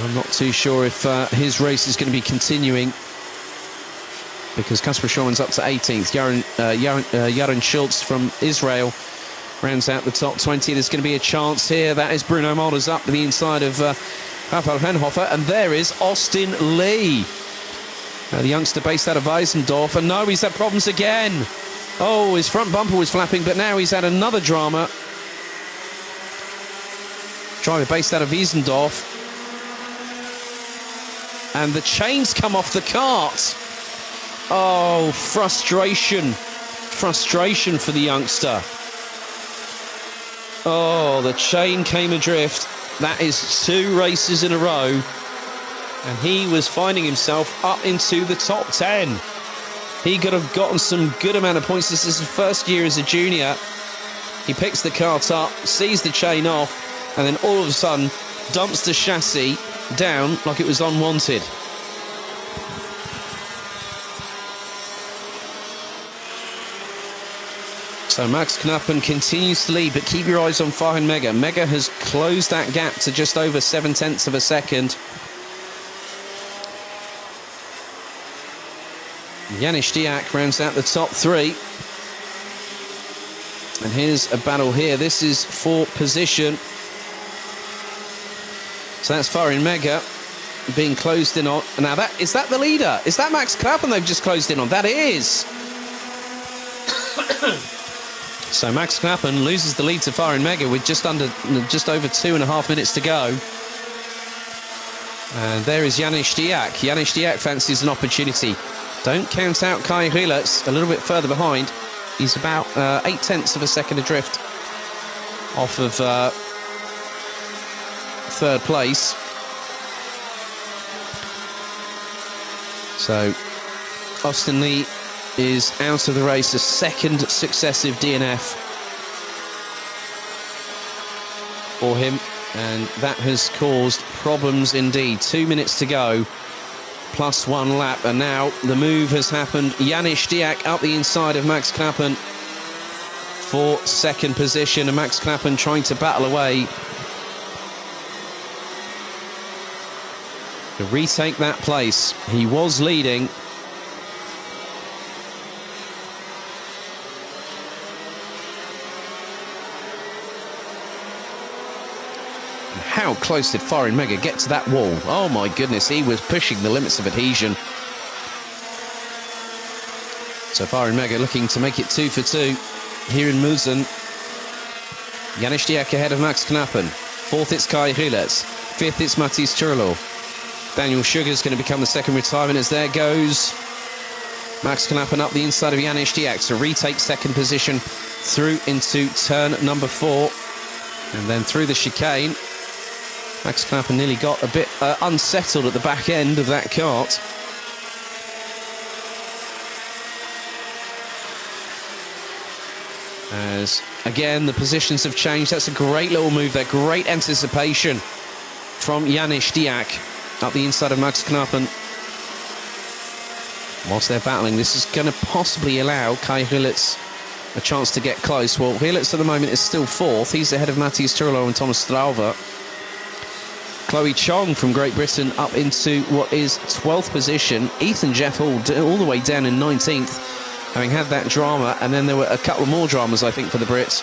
I'm not too sure if his race is going to be continuing, because Kasper Schauman's up to 18th. Yaron Schultz from Israel rounds out the top 20. There's going to be a chance here. That is Bruno Mulders up the inside of Raphael Renhofer. And there is Austin Lee, the youngster based out of Weisendorf. And no, he's had problems again. Oh, his front bumper was flapping, but now he's had another drama. Driver based out of Wiesendorf. And the chains come off the cart. Oh, frustration. Frustration for the youngster. Oh, the chain came adrift. That is 2 races in a row. And he was finding himself up into the top 10. He could have gotten some good amount of points. This is his first year as a junior. He picks the cart up, sees the chain off, and then all of a sudden dumps the chassis down like it was unwanted. So Max Knappen continues to lead, but keep your eyes on Farin Mega. Mega has closed that gap to just over 0.7 of a second. Janis Diak rounds out the top 3. And here's a battle here. This is for position. So that's Farin Mega being closed in on. Now, is that the leader? Is that Max Knappen they've just closed in on? That is. So Max Knappen loses the lead to Farin Mega with just over 2.5 minutes to go. And there is Janis Diak. Janis Diak fancies an opportunity. Don't count out Kai Rilets, a little bit further behind. He's about 0.8 of a second adrift off of third place. So Austin Lee is out of the race, a second successive DNF for him, and that has caused problems indeed. 2 minutes to go, plus 1 lap, and now the move has happened. Janis Diak up the inside of Max Knappen for second position, and Max Knappen trying to battle away to retake that place. He was leading. How close did Farin Mega get to that wall? Oh my goodness, he was pushing the limits of adhesion. So Farin Mega looking to make it 2 for 2 here in Mülsen. Janis Diak ahead of Max Knappen. 4th it's Kai Rilets. 5th it's Matthias Turlo. Daniel Sugar's going to become the second retirement, as there goes Max Knappen up the inside of Janis Diak to retake second position through into turn number 4. And then through the chicane, Max Knappen nearly got a bit unsettled at the back end of that kart. As, again, the positions have changed. That's a great little move there. Great anticipation from Janis Diak up the inside of Max Knappen. Whilst they're battling, this is going to possibly allow Kai Hillitz a chance to get close. Well, Hillitz at the moment is still fourth. He's ahead of Matthias Turlo and Thomas Strauver. Chloe Chong from Great Britain up into what is 12th position. Ethan Jeff all the way down in 19th, having had that drama. And then there were a couple more dramas, I think, for the Brits.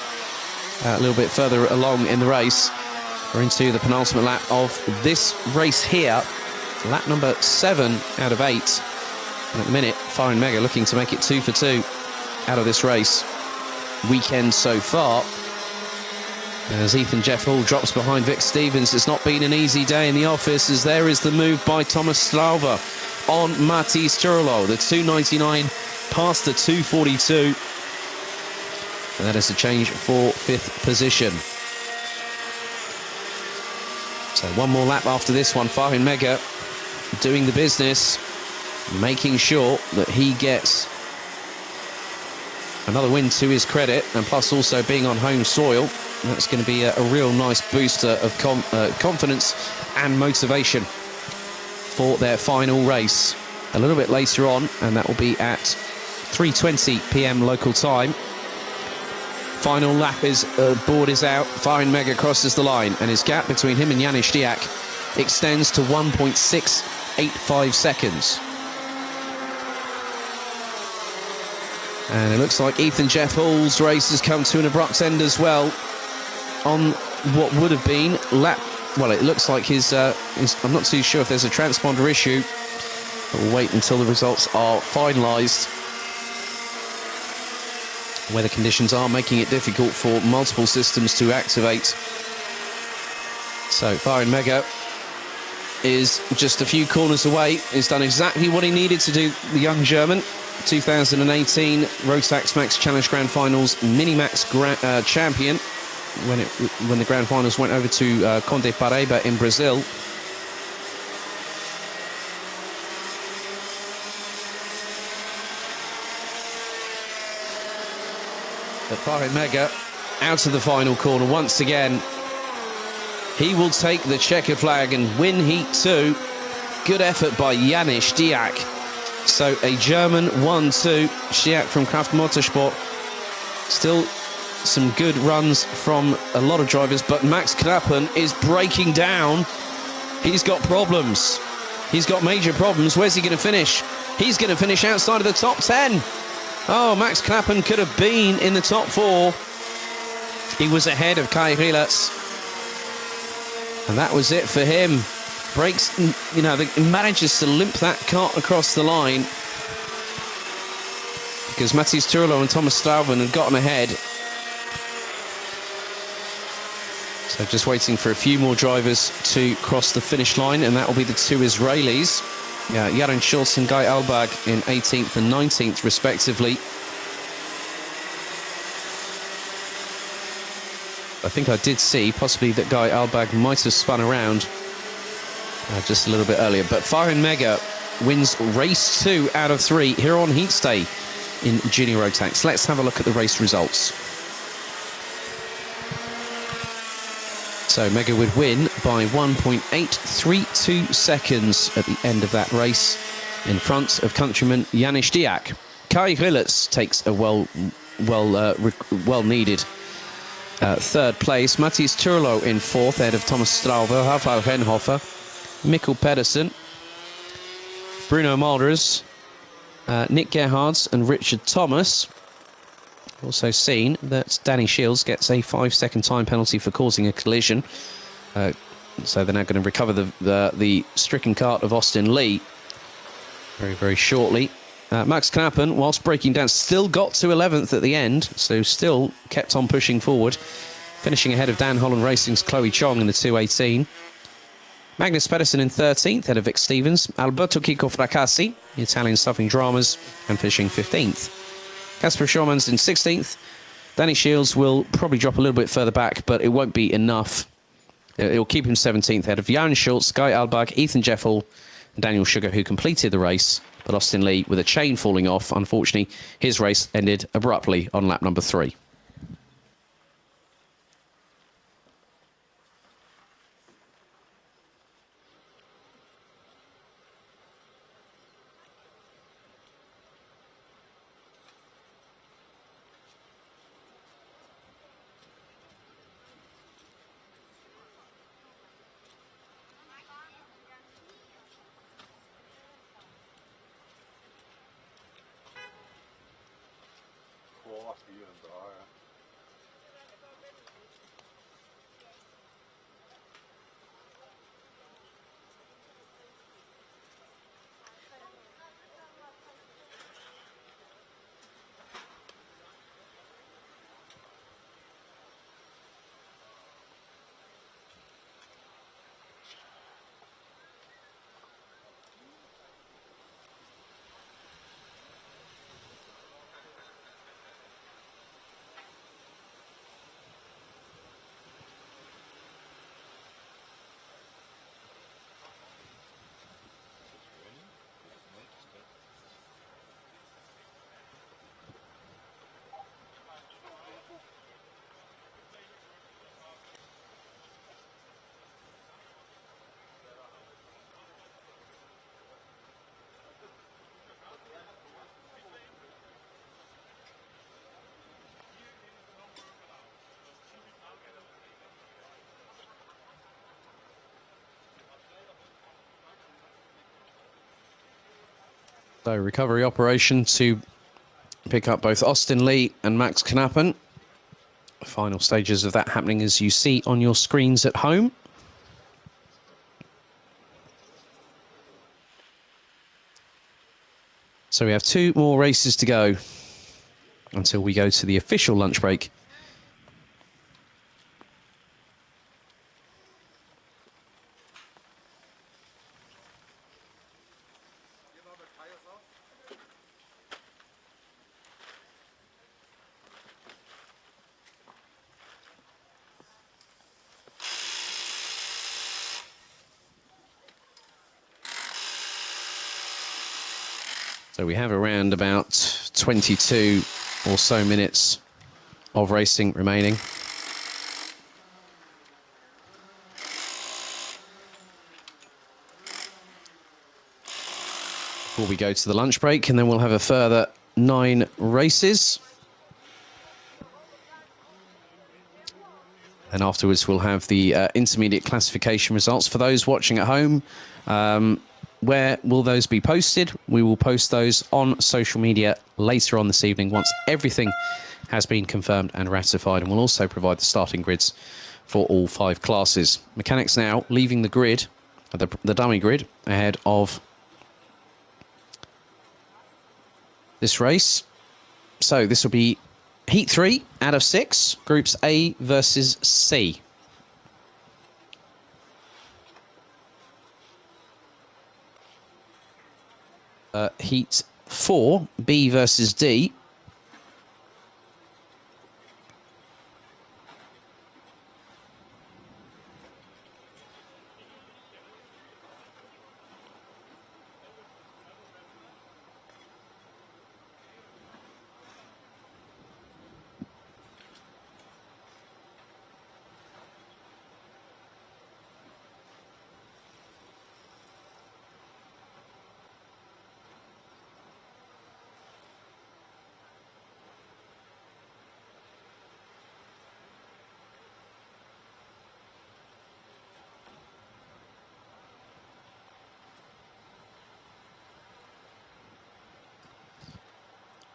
A little bit further along in the race. We're into the penultimate lap of this race here. Lap number 7 out of 8. And at the minute, Firen Mega looking to make it 2 for 2 out of this race. Weekend so far. As Ethan Jeff Hall drops behind Vic Stevens, it's not been an easy day in the office, as there is the move by Thomas Strauver on Matthias Turlo. The 299 past the 242. And that is a change for 5th position. So one more lap after this one. Firen Mega doing the business, making sure that he gets another win to his credit, and plus also being on home soil. That's going to be a real nice booster of confidence and motivation for their final race. A little bit later on, and that will be at 3:20 p.m. local time. Final lap is, board is out. Firen Mega crosses the line, and his gap between him and Janis Diak extends to 1.685 seconds. And it looks like Ethan Jeff Hall's race has come to an abrupt end as well. On what would have been lap, well, it looks like his I'm not too sure if there's a transponder issue, but we'll wait until the results are finalised. Weather conditions are making it difficult for multiple systems to activate. So Firen Mega is just a few corners away. He's done exactly what he needed to do, the young German. 2018 Rotax Max Challenge Grand Finals Minimax champion. When the Grand Finals went over to Conde Paraiba in Brazil. But Firen Mega out of the final corner once again. He will take the checkered flag and win Heat 2. Good effort by Janis Diak. So a German 1-2. Diak from Kraft Motorsport. Still some good runs from a lot of drivers, but Max Knappen is breaking down. He's got problems. He's got major problems. Where's he going to finish? He's going to finish outside of the top 10. Oh, Max Knappen could have been in the top 4. He was ahead of Kai Hillitz. And that was it for him. Breaks, manages to limp that cart across the line. Because Matthias Turlo and Thomas Strauver had gotten ahead. So just waiting for a few more drivers to cross the finish line, and that will be the 2 Israelis. Yaron Schultz and Guy Albag in 18th and 19th, respectively. I think I did see, possibly, that Guy Albag might have spun around just a little bit earlier. But Firen Mega wins race 2 out of 3 here on Heat Day in Junior Rotax. Let's have a look at the race results. So Mega would win by 1.832 seconds at the end of that race, in front of countryman Janis Diak. Kai Hillitz takes a well-needed third place. Matthias Turlo in 4th, ahead of Thomas Strauver, Rafael Renhofer, Mikkel Pedersen, Bruno Malders, Nick Gerhards and Richard Thomas. Also seen that Danny Shields gets a 5-second time penalty for causing a collision. So they're now going to recover the stricken cart of Austin Lee very, very shortly. Max Knappen, whilst breaking down, still got to 11th at the end, so still kept on pushing forward, finishing ahead of Dan Holland Racing's Chloe Chong in the 218. Magnus Pedersen in 13th, ahead of Vic Stevens. Alberto Kiko Fracassi, the Italian suffering dramas, and finishing 15th. Casper Schurmans in 16th. Danny Shields will probably drop a little bit further back, but it won't be enough. It will keep him 17th, ahead of Jan Schultz, Guy Albach, Ethan Jeff Hall, and Daniel Sugar, who completed the race. But Austin Lee, with a chain falling off, unfortunately, his race ended abruptly on lap number 3. Mühlen da, ja. So recovery operation to pick up both Austin Lee and Max Knappen. Final stages of that happening as you see on your screens at home. So we have 2 more races to go until we go to the official lunch break. So we have around about 22 or so minutes of racing remaining. Before we go to the lunch break, and then we'll have a further 9 races. And afterwards, we'll have the intermediate classification results. For those watching at home, where will those be posted? We will post those on social media later on this evening once everything has been confirmed and ratified. And we'll also provide the starting grids for all 5 classes. Mechanics now leaving the grid, the dummy grid, ahead of this race. So this will be Heat 3 out of 6, Groups A versus C. Heat 4, B versus D.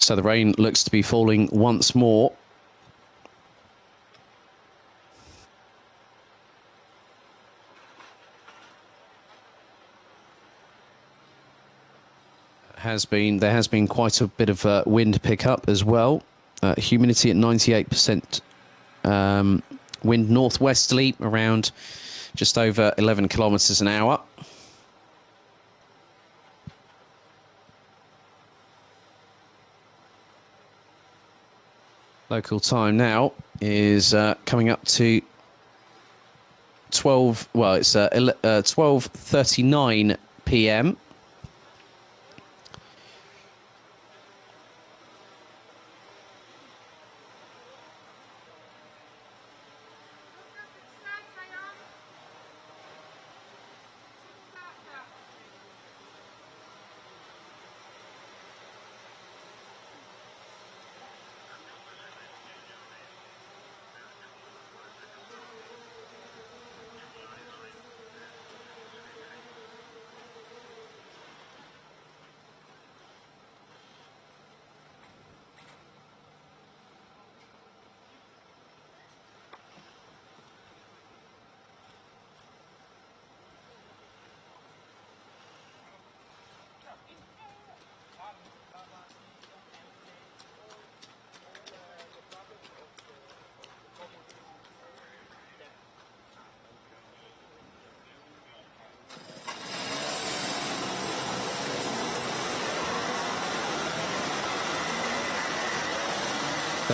So the rain looks to be falling once more. There has been quite a bit of wind pickup as well. Humidity at 98%. Wind northwesterly around just over 11 kilometers an hour. Local time now is coming up to 12. Well, it's 12:39 p.m.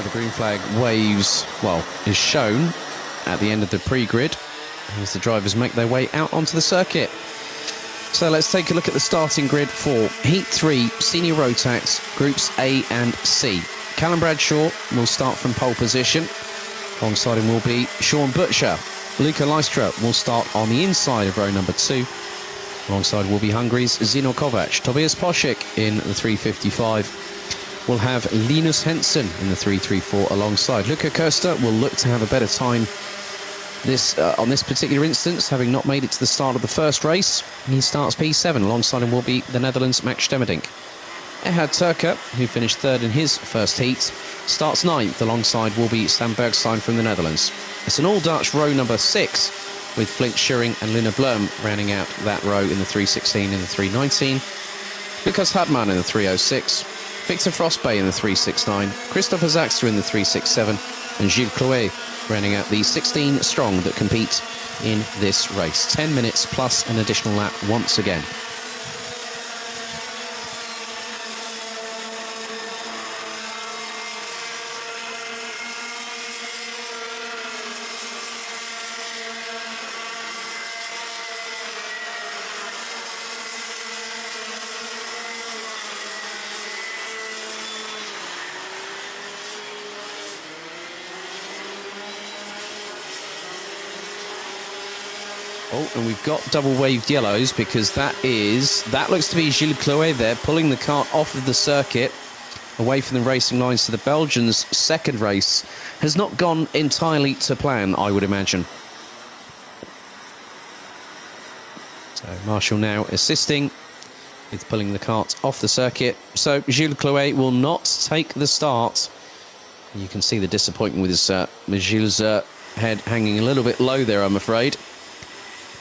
the green flag waves, well, is shown at the end of the pre-grid as the drivers make their way out onto the circuit. So let's take a look at the starting grid for Heat 3 Senior Rotax Groups A and C. Callum Bradshaw will start from pole position. Alongside him will be Sean Butcher. Luca Lystra will start on the inside of row number 2. Alongside will be Hungary's Zino Kovac. Tobias Posik in the 355. We'll have Linus Hensen in the 334 alongside. Luca Koster will look to have a better time on this particular instance, having not made it to the start of the first race. He starts P7. Alongside him will be the Netherlands' Max Stemmerdink. Ehad Turker, who finished third in his first heat, starts 9th. Alongside will be Stan Bergstein from the Netherlands. It's an all-Dutch row number 6, with Flint Schuring and Luna Blum rounding out that row in the 316 and the 319. Lucas Hartmann in the 306. Victor Frostbay in the 369, Christopher Zaxter in the 367, and Gilles Clouet rounding out the 16 strong that compete in this race. 10 minutes plus an additional lap once again. Oh, and we've got double-waved yellows because that looks to be Gilles Clouet there, pulling the cart off of the circuit, away from the racing lines. So the Belgians' second race has not gone entirely to plan, I would imagine. So Marshall now assisting with pulling the cart off the circuit. So Gilles Clouet will not take the start. You can see the disappointment with his Gilles' head hanging a little bit low there, I'm afraid.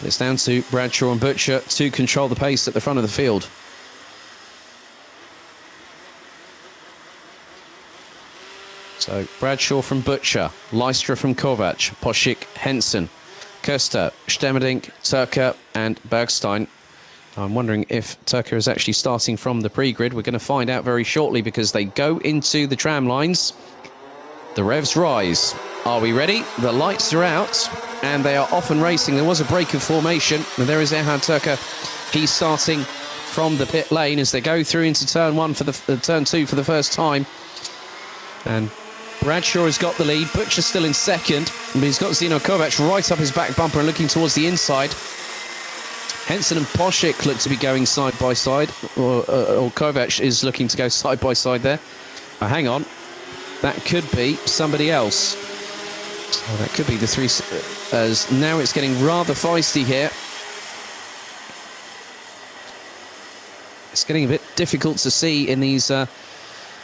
It's down to Bradshaw and Butcher to control the pace at the front of the field. So Bradshaw from Butcher, Lystra from Kovac, Posik, Hensen, Koster, Stemmerdink, Turker and Bergstein. I'm wondering if Turker is actually starting from the pre-grid. We're going to find out very shortly because they go into the tram lines. The revs rise. Are we ready? The lights are out and they are off and racing. There was a break of formation and there is Ehad Turker. He's starting from the pit lane as they go through into turn 1 for the turn 2 for the first time. And Bradshaw has got the lead. Butcher's still in second, but he's got Zino Kovac right up his back bumper and looking towards the inside. Hensen and Posik look to be going side by side, or Kovac is looking to go side by side there. Oh, hang on, that could be somebody else. Oh, that could be the three, as now it's getting rather feisty here. It's getting a bit difficult to see in these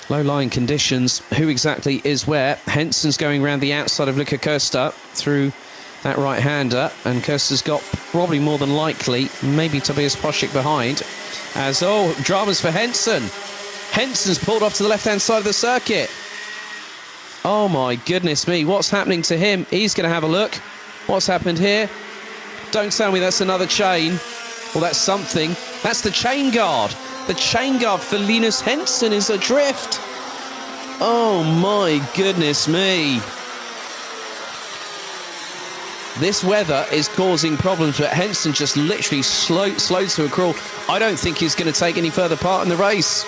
low-lying conditions who exactly is where. Hensen's going around the outside of Luca Koster through that right-hander, and Koster's got probably more than likely maybe Tobias Posik behind. As, oh, dramas for Hensen. Hensen's pulled off to the left-hand side of the circuit. Oh my goodness me, what's happening to him? He's going to have a look. What's happened here? Don't tell me that's another chain. Well, that's something. That's the chain guard. The chain guard for Linus Hensen is adrift. Oh my goodness me. This weather is causing problems, but Hensen just literally slowed to a crawl. I don't think he's going to take any further part in the race.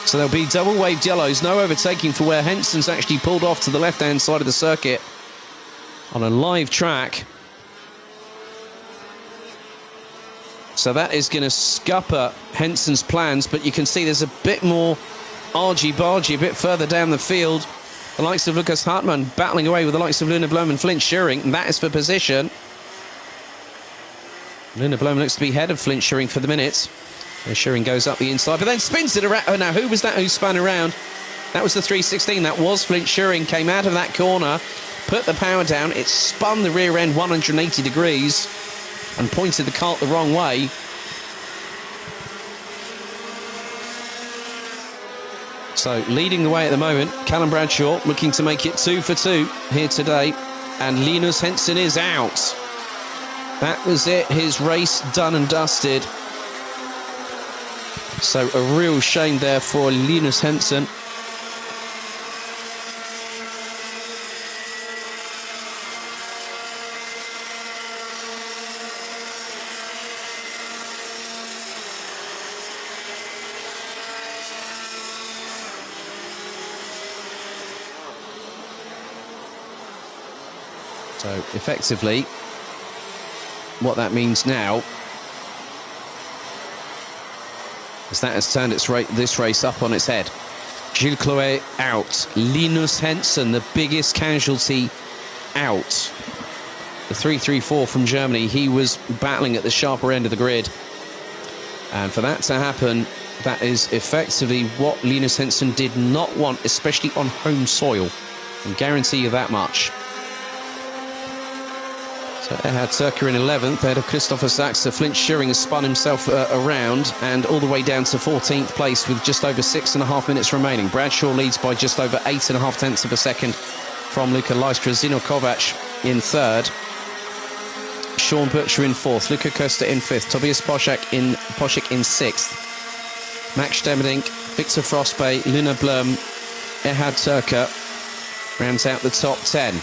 So there'll be double waved yellows, no overtaking for where Hensen's actually pulled off to the left-hand side of the circuit on a live track. So that is going to scupper Hensen's plans, but you can see there's a bit more argy-bargy a bit further down the field. The likes of Lucas Hartmann battling away with the likes of Luna Blom and Flint Schuring, and that is for position. Luna Blom looks to be ahead of Flint Schuring for the minute. Schuring goes up the inside, but then spins it around. Oh, now, who was that who spun around? That was the 316. That was Flint Schuring. Came out of that corner, put the power down. It spun the rear end 180 degrees and pointed the cart the wrong way. So, leading the way at the moment, Callum Bradshaw looking to make it 2 for 2 here today. And Linus Hensen is out. That was it. His race done and dusted. So a real shame there for Linus Hensen. So effectively, what that means now is that has turned this race up on its head. Gilles Clouet out. Linus Henson, the biggest casualty, out. The 334 from Germany, he was battling at the sharper end of the grid. And for that to happen, that is effectively what Linus Henson did not want, especially on home soil. I can guarantee you that much. So Erhard Turker in 11th, ahead of Christopher Sachse. Flint Schuring has spun himself around and all the way down to 14th place with just over 6.5 minutes remaining. Bradshaw leads by just over 8.5 tenths of a second from Luka Leistra. Zino Kovac in 3rd. Sean Butcher in 4th. Luka Koster in 5th. Tobias Poschek in 6th. Max Stemmerdink, Victor Frostbay, Luna Blum, Erhard Turker rounds out the top 10.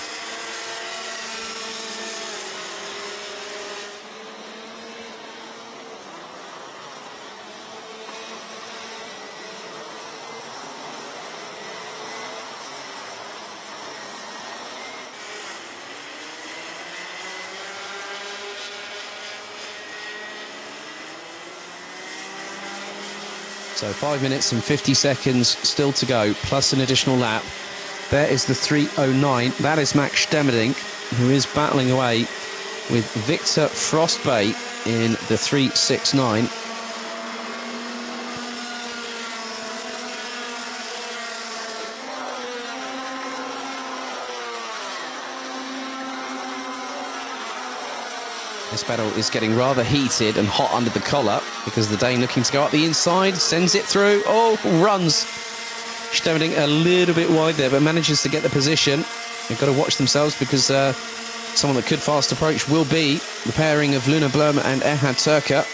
So 5 minutes and 50 seconds still to go, plus an additional lap. There is the 3:09. That is Max Stemmerdink, who is battling away with Victor Frostbay in the 3:69. This battle is getting rather heated and hot under the collar because the Dane looking to go up the inside, sends it through, runs. Stemmerdink a little bit wide there, but manages to get the position. They've got to watch themselves because someone that could fast approach will be the pairing of Luna Blum and Erhard Turker.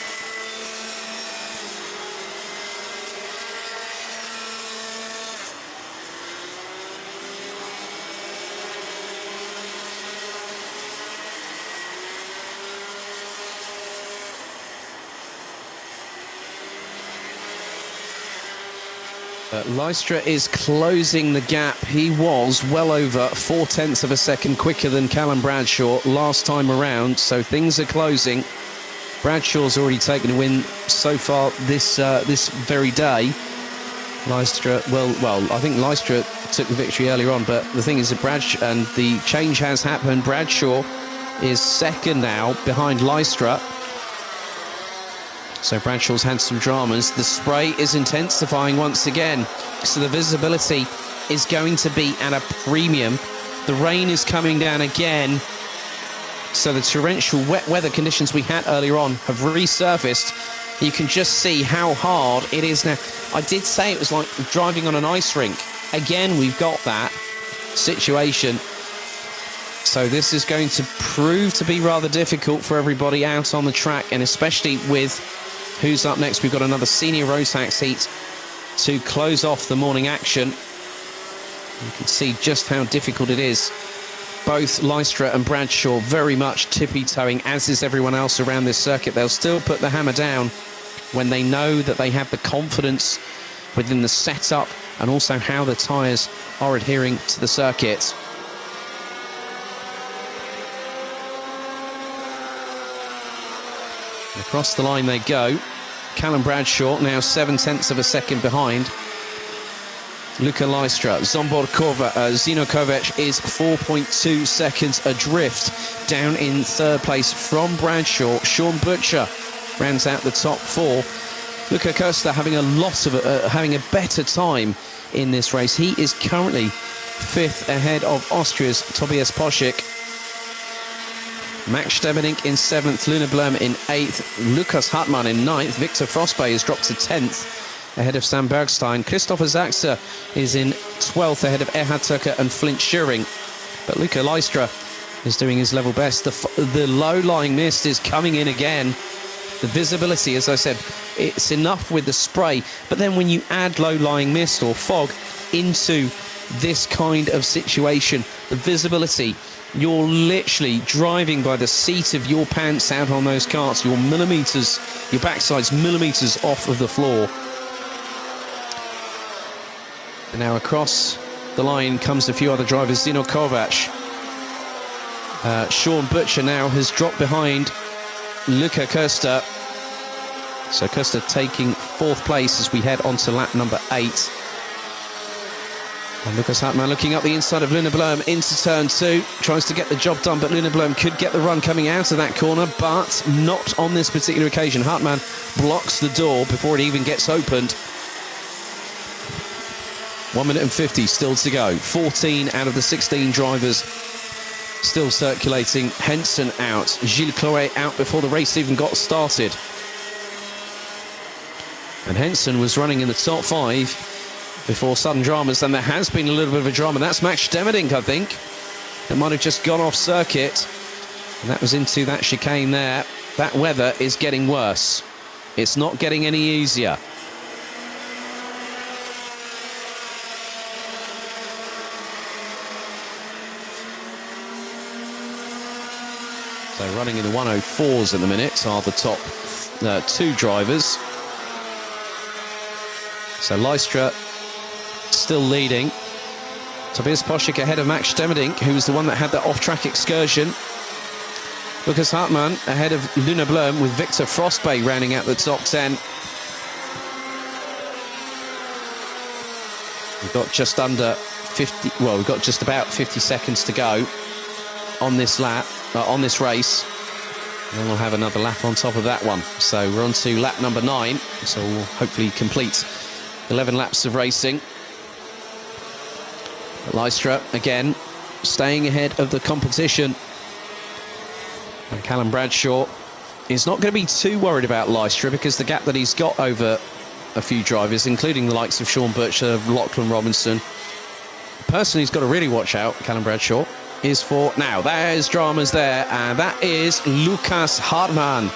Leistra is closing the gap. He was well over 4 tenths of a second quicker than Callum Bradshaw last time around, so things are closing. Bradshaw's already taken a win so far this very day. Leistra, well, I think Leistra took the victory earlier on, but the thing is that and the change has happened. Bradshaw is second now behind Leistra. So Bradshaw's had some dramas. The spray is intensifying once again, so the visibility is going to be at a premium. The rain is coming down again, so the torrential wet weather conditions we had earlier on have resurfaced. You can just see how hard it is now. I did say it was like driving on an ice rink. Again, we've got that situation. So this is going to prove to be rather difficult for everybody out on the track, and especially with who's up next. We've got another senior Rotax heat to close off the morning action. You can see just how difficult it is. Both Leistra and Bradshaw very much tippy-toeing, as is everyone else around this circuit. They'll still put the hammer down when they know that they have the confidence within the setup and also how the tyres are adhering to the circuit. Across the line they go. Callum Bradshaw now 7 tenths of a second behind Luka Leistra. Zino Kovac is 4.2 seconds adrift, down in 3rd place from Bradshaw. Sean Butcher rounds out the top 4. Luka Koster having a better time in this race. He is currently 5th ahead of Austria's Tobias Poschek. Max Stemmerdink in 7th, Luna Blum in 8th, Lukas Hartmann in 9th, Victor Frostbay has dropped to 10th ahead of Sam Bergstein. Christopher Sachse is in 12th ahead of Erhard Turker and Flint Schuring. But Luka Leistra is doing his level best. The low-lying mist is coming in again. The visibility, as I said, it's enough with the spray, but then when you add low-lying mist or fog into this kind of situation, the visibility, you're literally driving by the seat of your pants out on those karts. Your backside's millimetres off of the floor. And now across the line comes a few other drivers. Zino Kovac Sean Butcher now has dropped behind Luca Costa. So Costa taking 4th place as we head on to lap number 8. And Lucas Hartmann looking up the inside of Luna Blom into turn 2. Tries to get the job done, but Luna Blom could get the run coming out of that corner, but not on this particular occasion. Hartmann blocks the door before it even gets opened. 1 minute and 50 still to go. 14 out of the 16 drivers still circulating. Henson out. Gilles Cloet out before the race even got started. And Henson was running in the top 5 before sudden dramas. Then there has been a little bit of a drama. That's Max Stemmerdink, I think. It might have just gone off circuit. And that was into that chicane there. That weather is getting worse. It's not getting any easier. So running in the 104s at the minute are the top 2 drivers. So Lystra still leading. Tobias Poschek ahead of Max Stemmerdink, who was the one that had that off-track excursion. Lucas Hartmann ahead of Luna Blom with Victor Frostbay rounding out the top 10. We've got just under 50, well, we've got just about 50 seconds to go on this lap, on this race. And then we'll have another lap on top of that one. So we're on to lap number 9. So we'll hopefully complete 11 laps of racing. Lystra, again, staying ahead of the competition. And Callum Bradshaw is not going to be too worried about Lystra because the gap that he's got over a few drivers, including the likes of Sean Butcher, Lachlan Robinson. The person who's got to really watch out, Callum Bradshaw, is for... Now, there's dramas there, and that is Lucas Hartmann.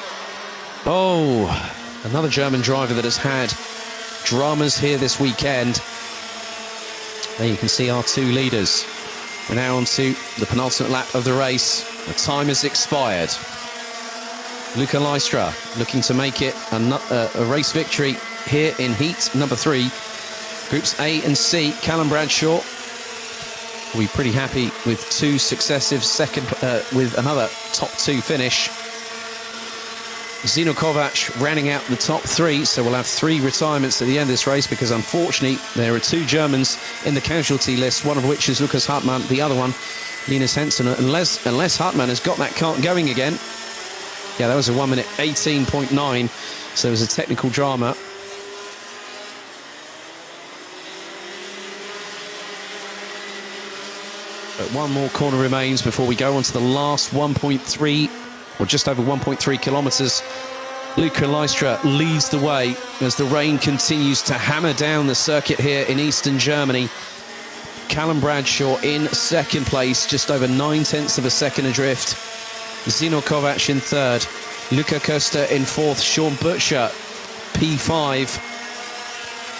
Oh, another German driver that has had dramas here this weekend. There you can see our 2 leaders. We're now on to the penultimate lap of the race. The time has expired. Luca Lystra looking to make it a race victory here in heat number 3. Groups A and C, Callum Bradshaw will be pretty happy with 2 successive with another top 2 finish. Zino Kovac rounding out the top 3, so we'll have 3 retirements at the end of this race because unfortunately there are 2 Germans in the casualty list, one of which is Lucas Hartmann, the other one Linus Henson. Unless Hartmann has got that cart going again. Yeah, that was a 1 minute 18.9, so it was a technical drama. But 1 more corner remains before we go on to the last 1.3, or just over 1.3 kilometres. Luca Lystra leads the way as the rain continues to hammer down the circuit here in eastern Germany. Callum Bradshaw in 2nd place, just over 9/10 of a second adrift. Zino Kovac in 3rd. Luca Costa in 4th. Sean Butcher, P5.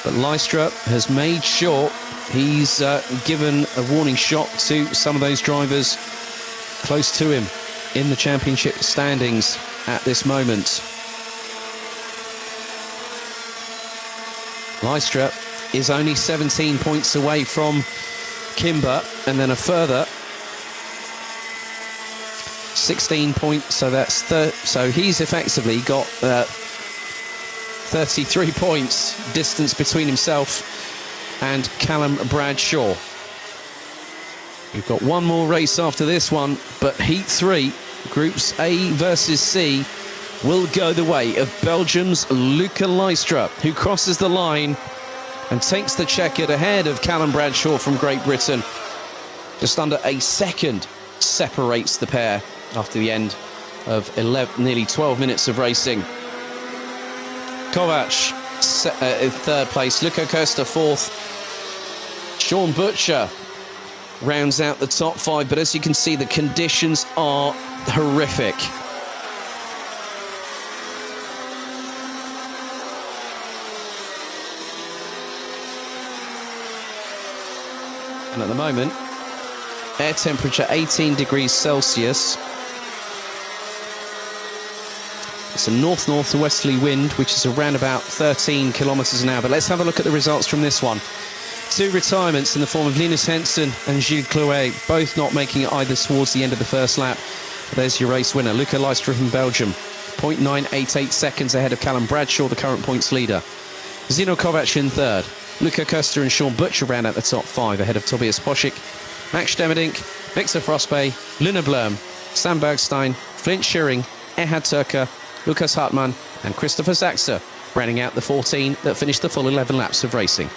But Lystra has made sure he's given a warning shot to some of those drivers close to him in the championship standings at this moment. Lystra is only 17 points away from Kimber, and then a further 16 points, so that's so he's effectively got 33 points distance between himself and Callum Bradshaw. We've got 1 more race after this one, but Heat 3, Groups A versus C, will go the way of Belgium's Luca Lystra, who crosses the line and takes the checkered ahead of Callum Bradshaw from Great Britain. Just under a second separates the pair after the end of nearly 12 minutes of racing. Kovac in 3rd place, Luca Costa 4th. Sean Butcher rounds out the top 5, but as you can see, the conditions are horrific. And at the moment, air temperature 18 degrees Celsius. It's a north-northwesterly wind, which is around about 13 kilometres an hour. But let's have a look at the results from this one. two retirements in the form of Linus Henson and Gilles Clouet, both not making it either towards the end of the first lap. There's your race winner, Luca Leicester from Belgium, 0.988 seconds ahead of Callum Bradshaw, the current points leader. Zino Kovac in third. Luca Koster and Sean Butcher round out the top five ahead of Tobias Poschik, Max Stemmerdink, Victor Frostbay, Luna Blurm, Sam Bergstein, Flint Schuring, Ehad Turker, Lukas Hartmann and Christopher Zaxter, rounding out the 14 that finished the full 11 laps of racing.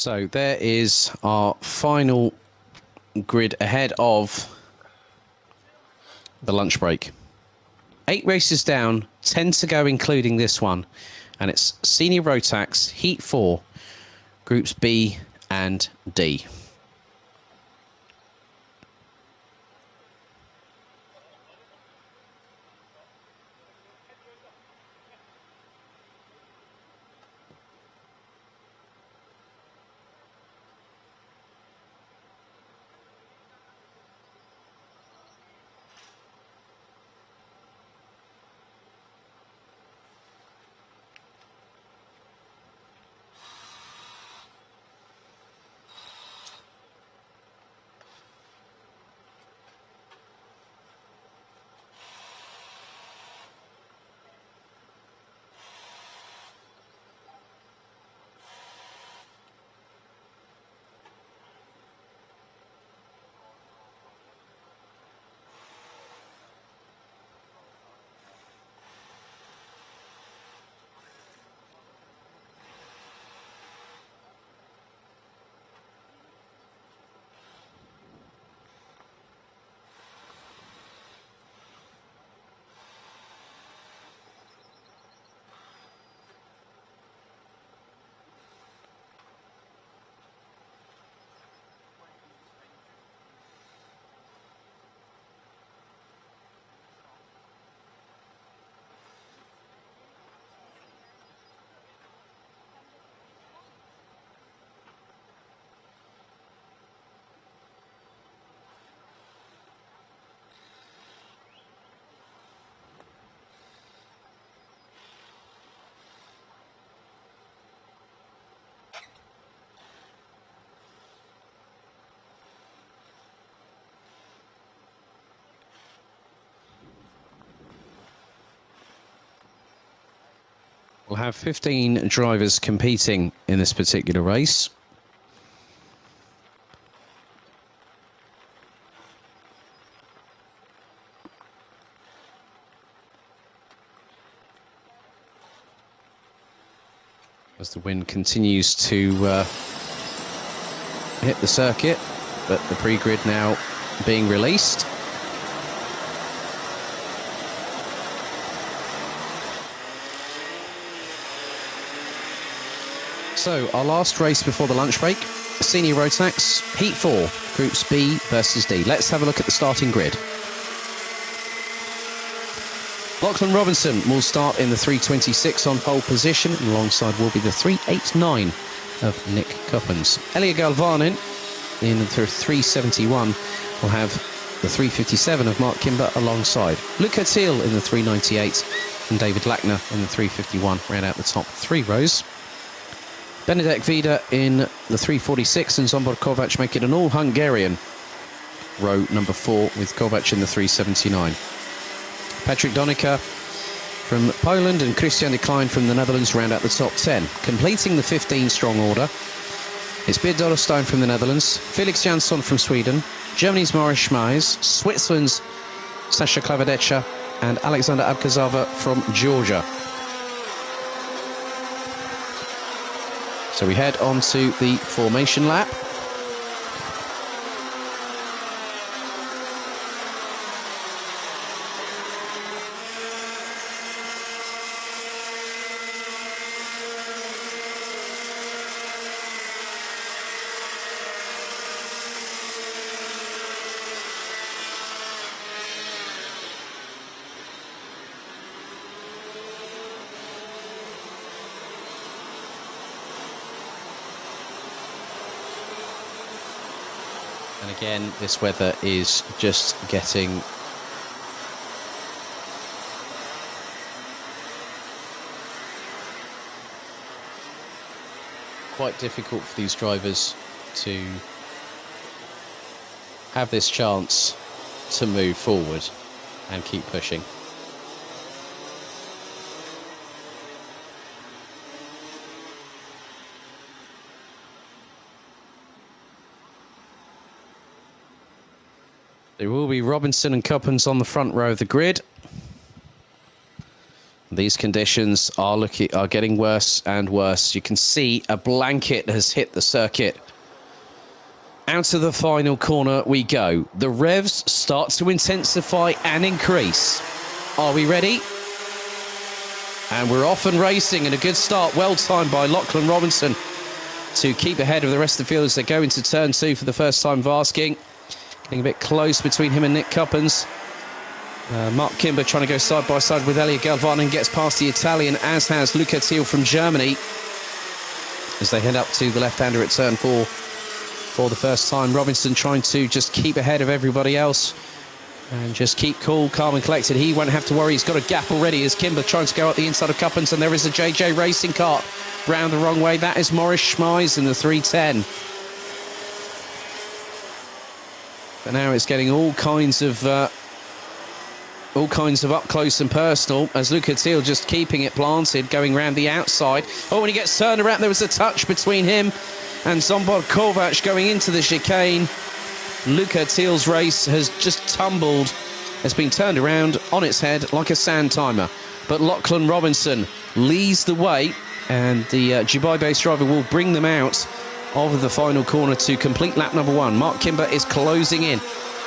So there is our final grid ahead of the lunch break. 8 races down, 10 to go, including this one. And it's Senior Rotax, Heat 4, Groups B and D. We'll have 15 drivers competing in this particular race. As the wind continues to hit the circuit, but the pre-grid now being released. So, our last race before the lunch break, Senior Rotax, Heat 4, Groups B versus D. Let's have a look at the starting grid. Lachlan Robinson will start in the 326 on pole position, and alongside will be the 389 of Nick Coppens. Elia Galvanin in the 371 will have the 357 of Mark Kimber alongside. Luca Thiel in the 398 and David Lackner in the 351 ran out the top three rows. Benedek Vida in the 346 and Zsombor Kovac make it an all-Hungarian row number 4 with Kovac in the 379. Patrick Donica from Poland and Christian de Klein from the Netherlands round out the top 10. Completing the 15-strong order is Beert Dorrestein from the Netherlands, Felix Jansson from Sweden, Germany's Maurice Schmeis, Switzerland's Sasha Klavedecha and Alexander Abkazava from Georgia. So we head on to the formation lap. And again, this weather is just getting quite difficult for these drivers to have this chance to move forward and keep pushing. There will be Robinson and Coppens on the front row of the grid. These conditions are getting worse and worse. You can see a blanket has hit the circuit. Out of the final corner we go. The revs start to intensify and increase. Are we ready? And we're off and racing, and a good start. Well timed by Lachlan Robinson to keep ahead of the rest of the field as they go into turn 2 for the first time vasking. Getting a bit close between him and Nick Coppens. Mark Kimber trying to go side by side with Elia Galvanin, gets past the Italian, as has Luca Thiel from Germany, as they head up to the left-hander at turn 4 for the first time. Robinson trying to just keep ahead of everybody else and just keep cool, calm and collected. He won't have to worry, he's got a gap already as Kimber trying to go up the inside of Coppens, and there is a JJ Racing cart round the wrong way. That is Maurice Schmeis in the 310. But now it's getting all kinds of up close and personal as Luca Thiel just keeping it planted, going round the outside. Oh, when he gets turned around, there was a touch between him and Zsombor Kovac going into the chicane. Luca Thiel's race has just tumbled, has been turned around on its head like a sand timer. But Lachlan Robinson leads the way, and the Dubai-based driver will bring them out of the final corner to complete lap number 1. Mark Kimber is closing in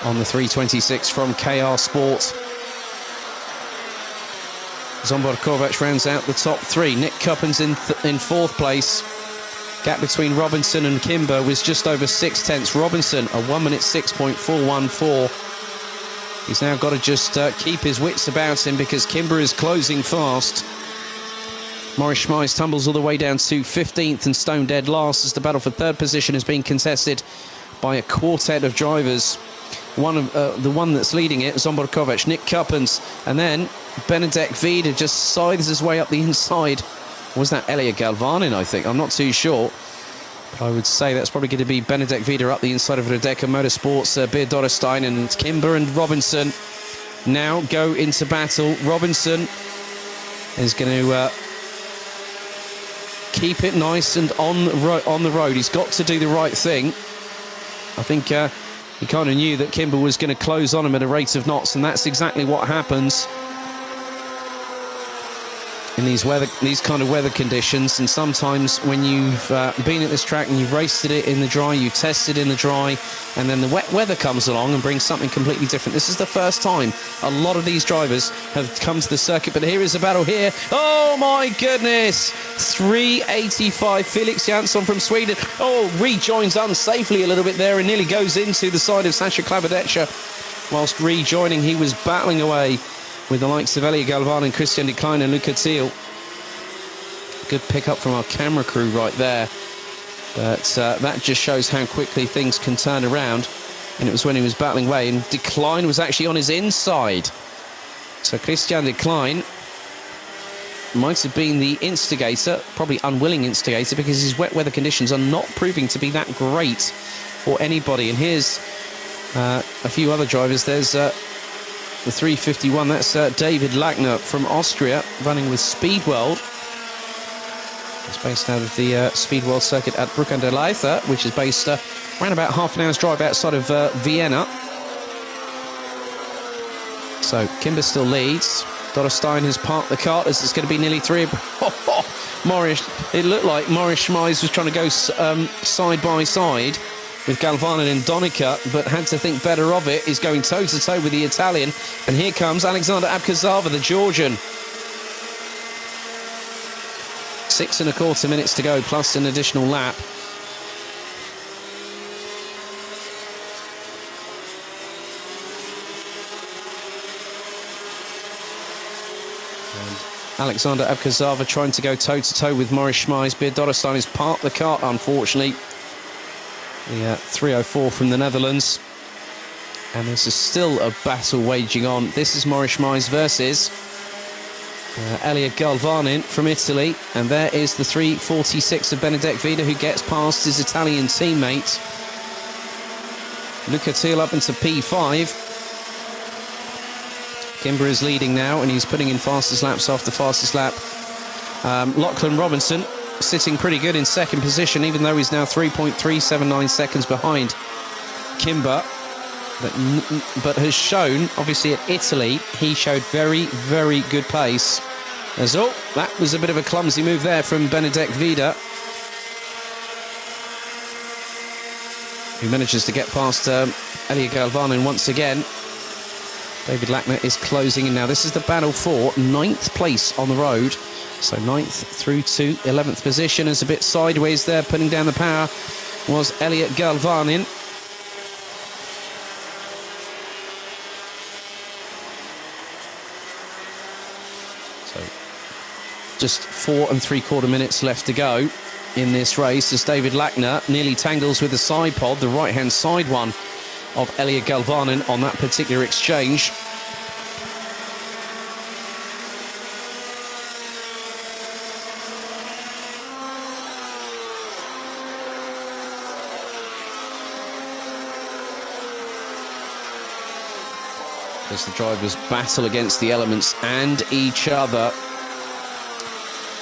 on the 326 from KR Sport. Zsombor Kovac rounds out the top 3. Nick Coppens in 4th place. Gap between Robinson and Kimber was just over 6/10. Robinson a 1 minute 6.414. He's now got to just keep his wits about him because Kimber is closing fast. Maurice Schmeis tumbles all the way down to 15th and stone dead last as the battle for 3rd position is being contested by a quartet of drivers. The one that's leading it, Zsombor Kovac, Nick Coppens, and then Benedek Vida just scythes his way up the inside. Was that Elia Galvanin, I think? I'm not too sure. But I would say that's probably going to be Benedek Vida up the inside of Rodeca Motorsports, Beert Dorrestein, and Kimber and Robinson now go into battle. Robinson is going to keep it nice and on the road. He's got to do the right thing. I think he kind of knew that Kimber was going to close on him at a rate of knots, and that's exactly what happens in these kind of weather conditions. And sometimes when you've been at this track and you've raced it in the dry, you've tested in the dry, and then the wet weather comes along and brings something completely different. This is the first time a lot of these drivers have come to the circuit, but here is a battle here. Oh my goodness, 385, Felix Jansson from Sweden. Oh, rejoins unsafely a little bit there and nearly goes into the side of Sasha Klabadecha. Whilst rejoining, he was battling away with the likes of Elia Galvan and Christian de Klein and Luca Thiel. Good pickup from our camera crew right there. But that just shows how quickly things can turn around. And it was when he was battling away, and de Klein was actually on his inside. So Christian de Klein might have been the instigator, probably unwilling instigator, because his wet weather conditions are not proving to be that great for anybody. And here's a few other drivers. There's the 351, that's David Lackner from Austria, running with Speedworld. It's based out of the Speedworld circuit at Bruck an der Leitha, which is based around about half an hour's drive outside of Vienna. So Kimber still leads. Dorrestein has parked the kart as it's going to be nearly three. Morris, it looked like Morris Schmeis was trying to go side by side with Galvanin and Donica, but had to think better of it. Is going toe-to-toe with the Italian. And here comes Alexander Abkazava, the Georgian. 6.25 minutes to go, plus an additional lap. And Alexander Abkazava trying to go toe-to-toe with Morris Schmeis. Beer Dorrestein has parked the kart, unfortunately. The 304 from the Netherlands. And this is still a battle waging on. This is Morris Schmeis versus Elia Galvanin from Italy. And there is the 346 of Benedek Vida, who gets past his Italian teammate. Luca Thiel up into P5. Kimber is leading now, and he's putting in fastest laps after fastest lap. Lachlan Robinson sitting pretty good in second position, even though he's now 3.379 seconds behind Kimber. But has shown, obviously at Italy, he showed very, very good pace. Oh, that was a bit of a clumsy move there from Benedek Vida, who manages to get past Elia Galvanin once again. David Lackner is closing in now. This is the battle for 9th place on the road. So 9th through to 11th position. Is a bit sideways there, putting down the power, was Elia Galvanin. So just 4.75 minutes left to go in this race as David Lackner nearly tangles with the side pod, the right-hand side one of Elia Galvanin on that particular exchange. As the drivers battle against the elements and each other.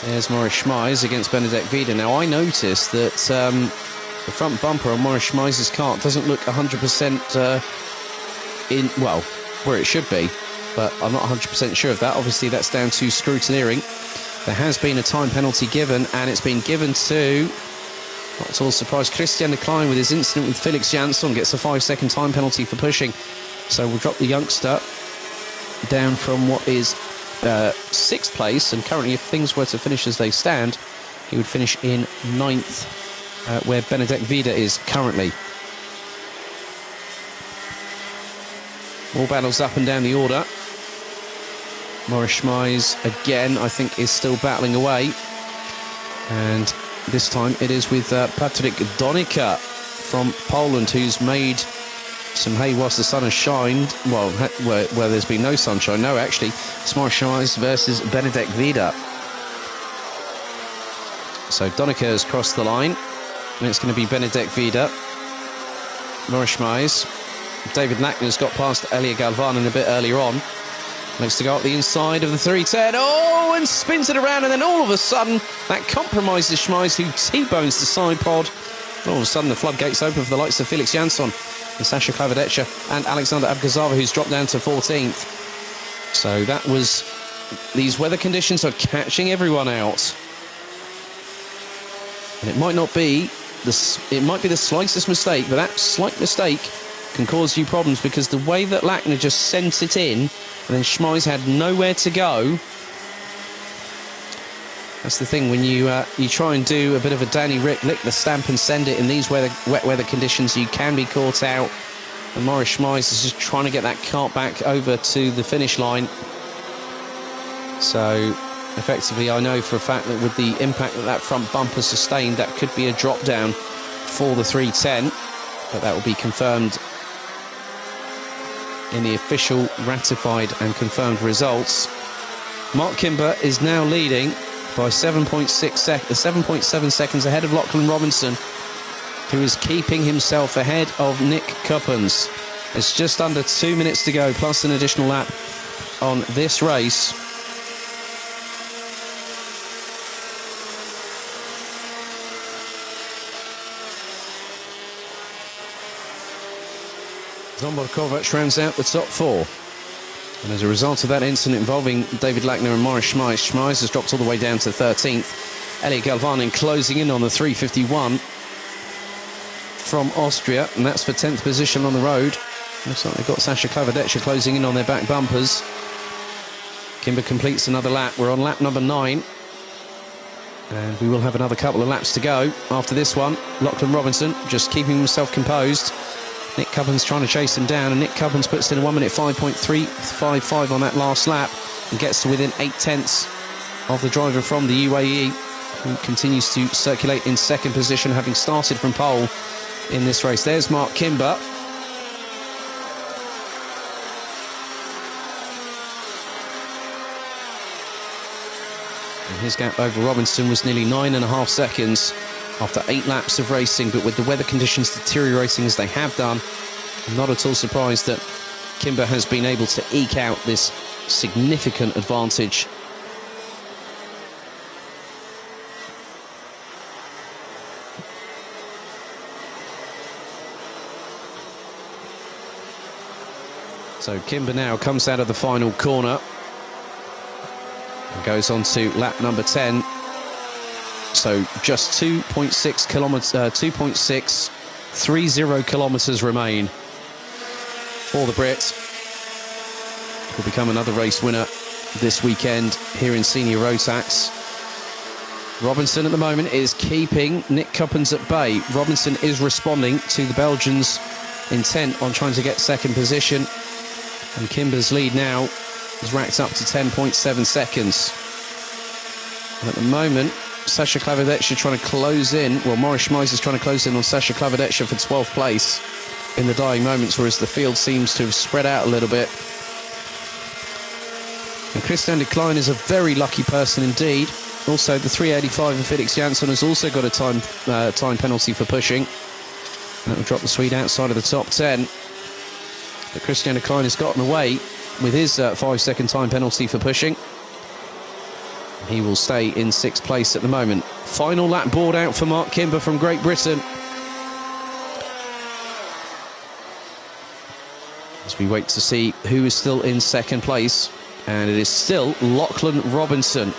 There's Morris Schmeis against Benedek Vida. Now, I noticed that the front bumper on Morris Schmeis's kart doesn't look 100% in, well, where it should be, but I'm not 100% sure of that. Obviously, that's down to scrutineering. There has been a time penalty given, and it's been given to, not at all surprised, Christian de Klein with his incident with Felix Jansson gets a 5-second time penalty for pushing. So we'll drop the youngster down from what is 6th place, and currently if things were to finish as they stand, he would finish in 9th, where Benedek Vida is currently. All battles up and down the order. Morris Schmeis again, I think, is still battling away, and this time it is with Patryk Donica from Poland, who's made some hay whilst the sun has shined. Well, where there's been no sunshine. No, actually, it's Morris Schmeis versus Benedek Vida. So Donica has crossed the line, and it's going to be Benedek Vida. Morris Schmeis. David Lackner's got past Elia Galvanin a bit earlier on. Looks to go up the inside of the 310. Oh, and spins it around, and then all of a sudden, that compromises Schmeiz, who T-bones the side pod. All of a sudden, the floodgates open for the likes of Felix Jansson and Sasha Klavedetscher and Alexander Abgazava, who's dropped down to 14th. So that was... These weather conditions are catching everyone out. And it might not be... It might be the slightest mistake, but that slight mistake can cause you problems, because the way that Lackner just sent it in, and then Schmeiz had nowhere to go. That's the thing, when you try and do a bit of a Danny Rick, lick the stamp and send it in these wet weather conditions, you can be caught out. And Maurice Schmeiz is just trying to get that cart back over to the finish line. So, effectively, I know for a fact that with the impact that front bumper sustained, that could be a drop down for the 310. But that will be confirmed in the official ratified and confirmed results. Mark Kimber is now leading by 7.7 seconds ahead of Lachlan Robinson, who is keeping himself ahead of Nick Cuppins. It's just under 2 minutes to go, plus an additional lap on this race. Zombor Kovac rounds out the top four. And as a result of that incident involving David Lackner and Maurice Schmeiz, Schmeiz has dropped all the way down to 13th. Elliot Galvanin closing in on the 351 from Austria, and that's for 10th position on the road. Looks like they've got Sasha Klavedetscher closing in on their back bumpers. Kimber completes another lap. We're on lap number 9. And we will have another couple of laps to go after this one. Lachlan Robinson just keeping himself composed. Nick Cuppins trying to chase him down, and Nick Cuppins puts in a 1 minute 5.355 on that last lap and gets to within 8/10 of the driver from the UAE, who continues to circulate in second position, having started from pole in this race. There's Mark Kimber. And his gap over Robinson was nearly 9.5 seconds after 8 laps of racing, but with the weather conditions deteriorating as they have done, I'm not at all surprised that Kimber has been able to eke out this significant advantage. So Kimber now comes out of the final corner and goes on to lap number 10. So just 2.6 kilometers, 2.630 kilometers remain for the Brit. Will become another race winner this weekend here in Senior Rotax. Robinson at the moment is keeping Nick Cuppins at bay. Robinson is responding to the Belgians' intent on trying to get second position. And Kimber's lead now is racked up to 10.7 seconds. And at the moment, Sasha Klavedetscher trying to close in. Well, Maurice Schmeiz is trying to close in on Sasha Klavedetscher for 12th place in the dying moments, whereas the field seems to have spread out a little bit. And Christian de Klein is a very lucky person indeed. Also, the 385 of Felix Jansson has also got a time penalty for pushing. That will drop the Swede outside of the top 10. But Christian de Klein has gotten away with his 5-second time penalty for pushing. He will stay in 6th place at the moment. Final lap board out for Mark Kimber from Great Britain, as we wait to see who is still in 2nd place. And it is still Lachlan Robinson.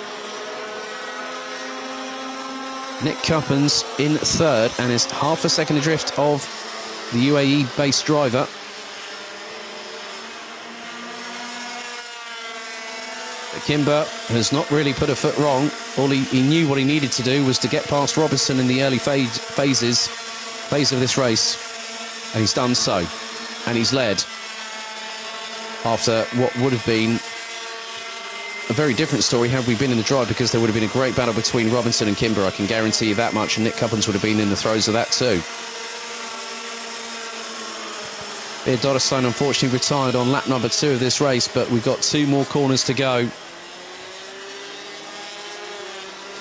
Nick Cuppins in 3rd and is half a second adrift of the UAE-based driver. Kimber has not really put a foot wrong. All he knew what he needed to do was to get past Robinson in the early phase of this race. And he's done so. And he's led after what would have been a very different story had we been in the drive, because there would have been a great battle between Robinson and Kimber, I can guarantee you that much, and Nick Cuppins would have been in the throes of that too. Beard Doddestone unfortunately retired on lap number 2 of this race, but we've got 2 more corners to go.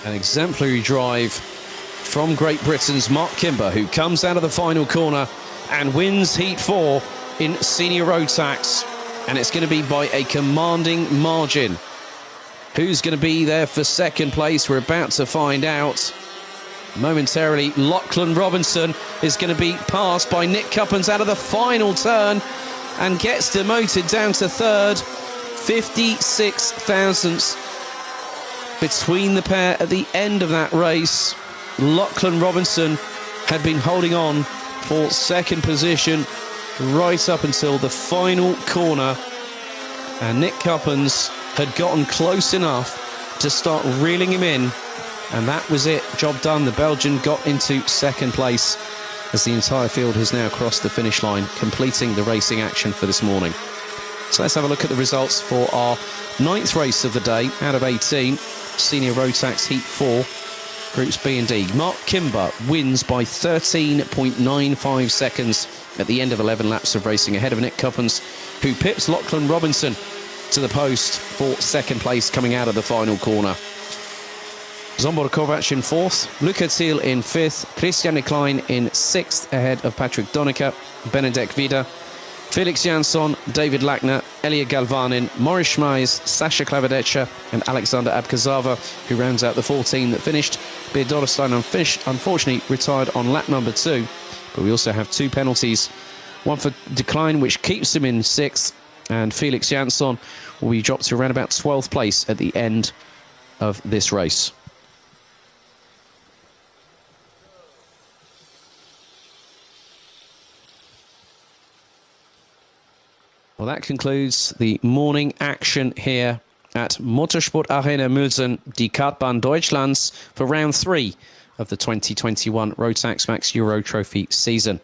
An exemplary drive from Great Britain's Mark Kimber, who comes out of the final corner and wins Heat 4 in Senior Rotax and it's going to be by a commanding margin. Who's going to be there for second place? We're about to find out. Momentarily, Lachlan Robinson is going to be passed by Nick Cuppins out of the final turn and gets demoted down to third. 56 thousandths between the pair at the end of that race. Lachlan Robinson had been holding on for second position right up until the final corner, and Nick Cuppins had gotten close enough to start reeling him in, and that was it. Job done. The Belgian got into second place as the entire field has now crossed the finish line, completing the racing action for this morning. So let's have a look at the results for our 9th race of the day out of 18, Senior Rotax Heat 4, Groups B and D. Mark Kimber wins by 13.95 seconds at the end of 11 laps of racing, ahead of Nick Cuppins, who pips Lachlan Robinson to the post for second place coming out of the final corner. Zsombor Kovac in 4th, Luca Thiel in 5th, Christian Klein in 6th, ahead of Patrick Donica, Benedek Vida, Felix Jansson, David Lackner, Elia Galvanin, Maurice Schmeis, Sasha Klavedecha and Alexander Abkazava, who rounds out the 14 that finished. Beer Dorestein unfortunately retired on lap number 2, but we also have 2 penalties. One for decline, which keeps him in 6th, and Felix Jansson will be dropped to around about 12th place at the end of this race. Well, that concludes the morning action here at Motorsport Arena Mülsen, die Kartbahn Deutschlands, for round 3 of the 2021 Rotax Max Euro Trophy season.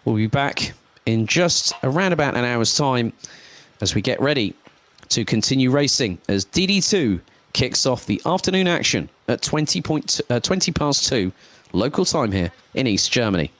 We'll be back in just around about an hour's time as we get ready to continue racing as DD2 kicks off the afternoon action at 20 past 2 local time here in East Germany.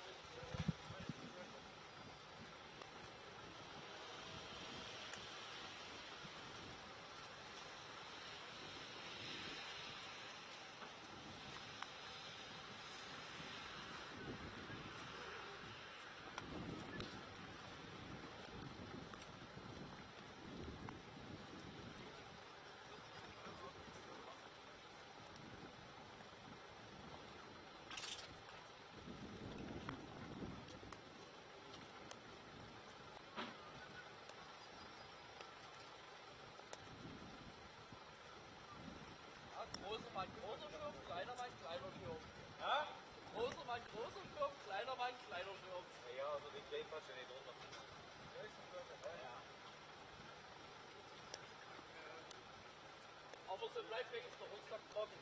Aber so bleibt wenigstens der Rucksack trocken.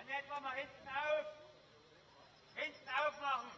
Dann etwa mal hinten auf. Hinten aufmachen.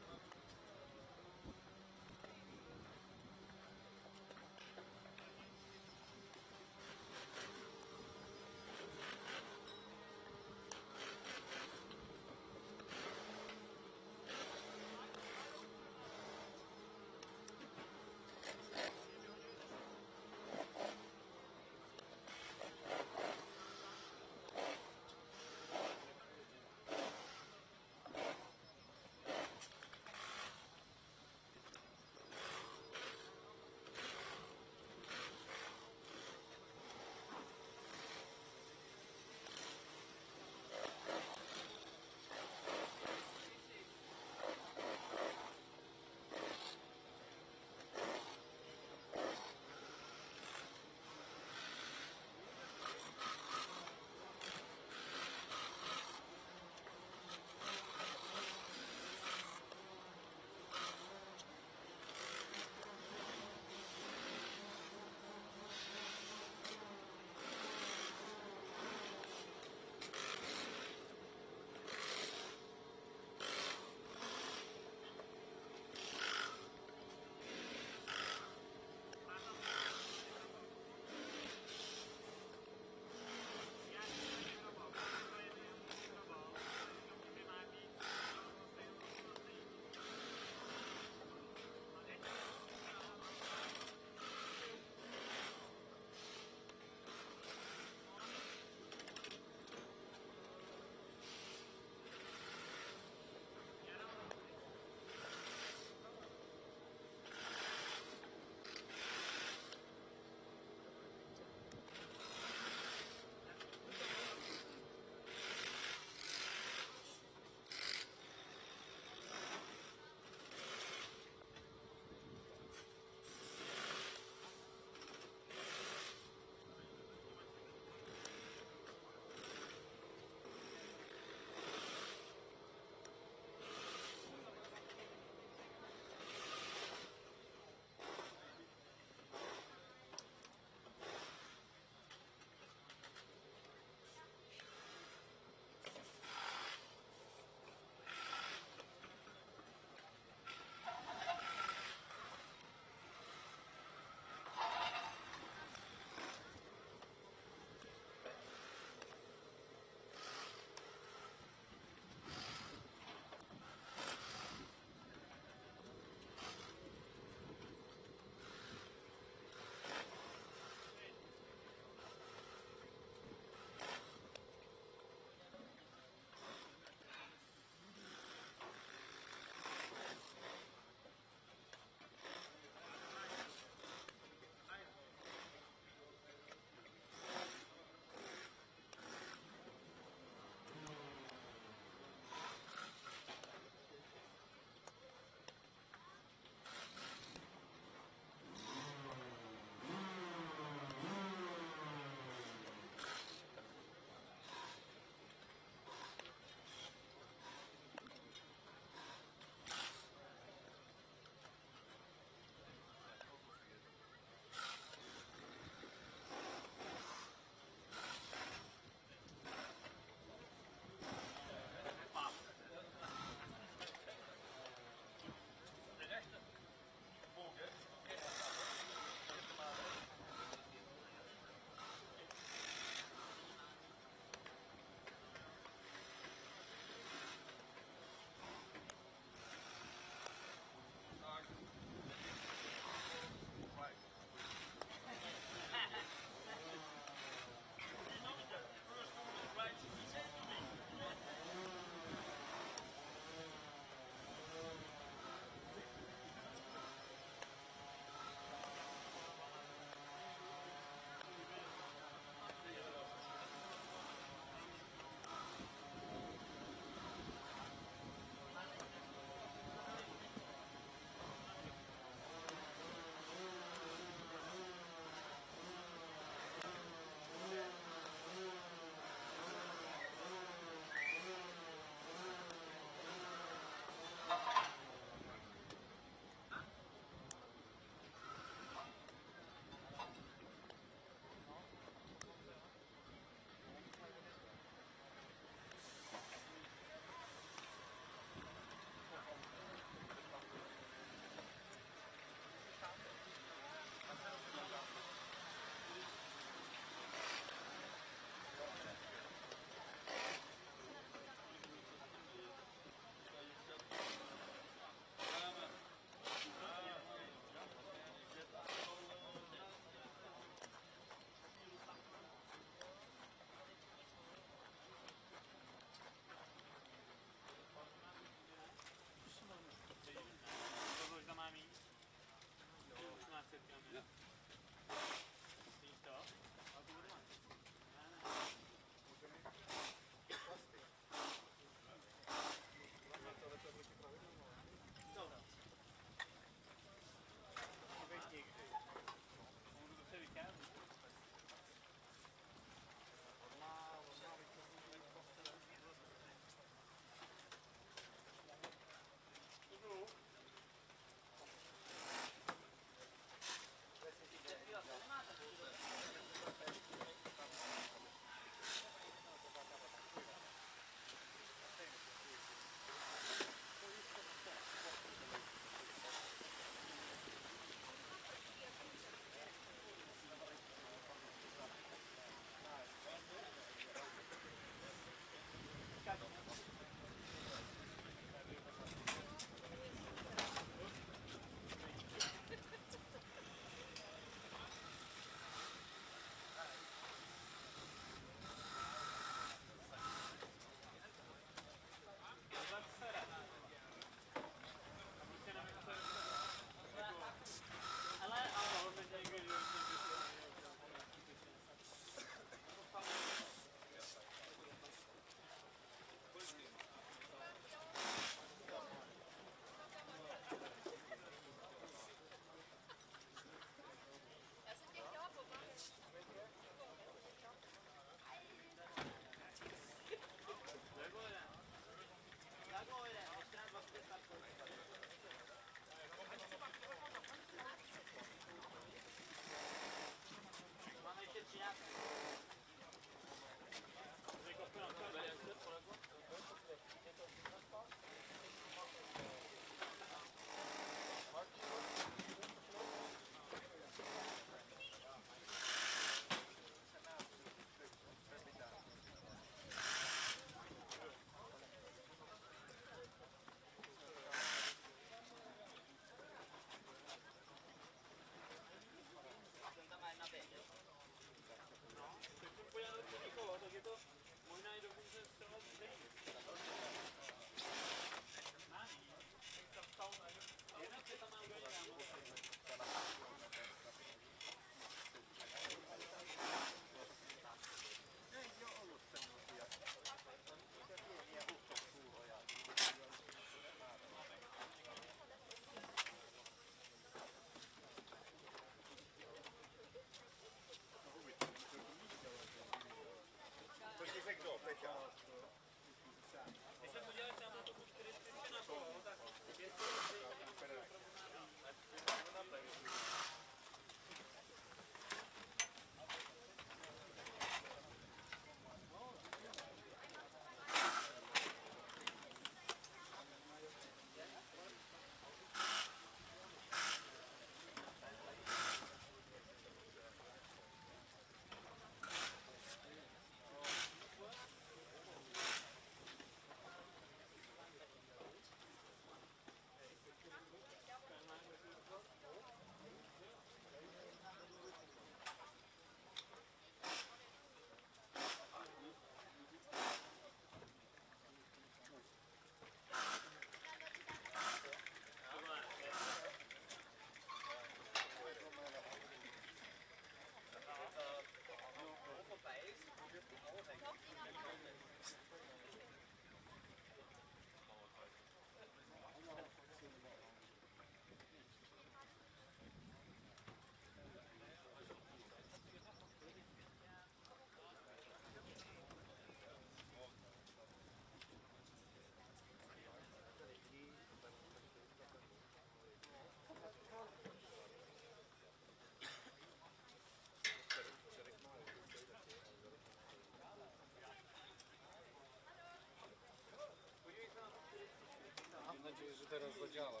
nadzieję, że teraz zadziała.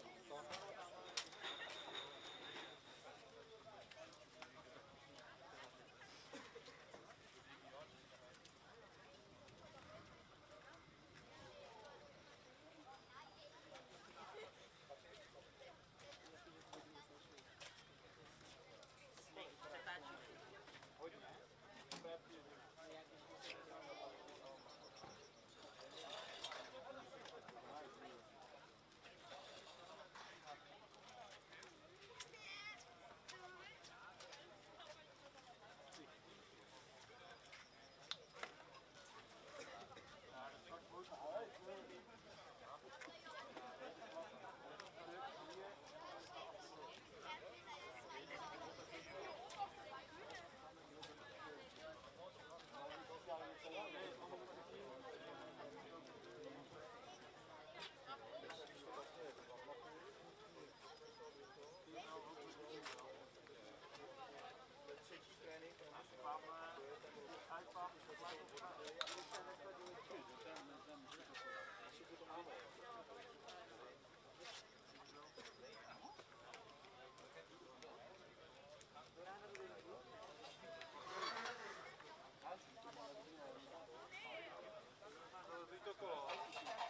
To kolo.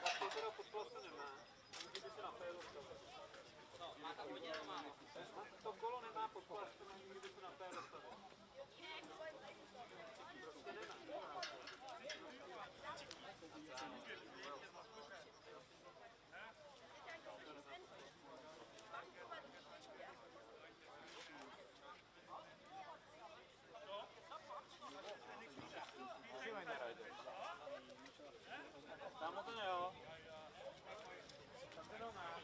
Tak to teda pod kolo se nemá. Nikdy se na P dostalo. No, má tam hodně nebo málo? To kolo nemá pod kolo, nikdy by se na P dostalo. Prostě nemá. Musíme nerajde. Tam to ne, jo. Tam ten ho má.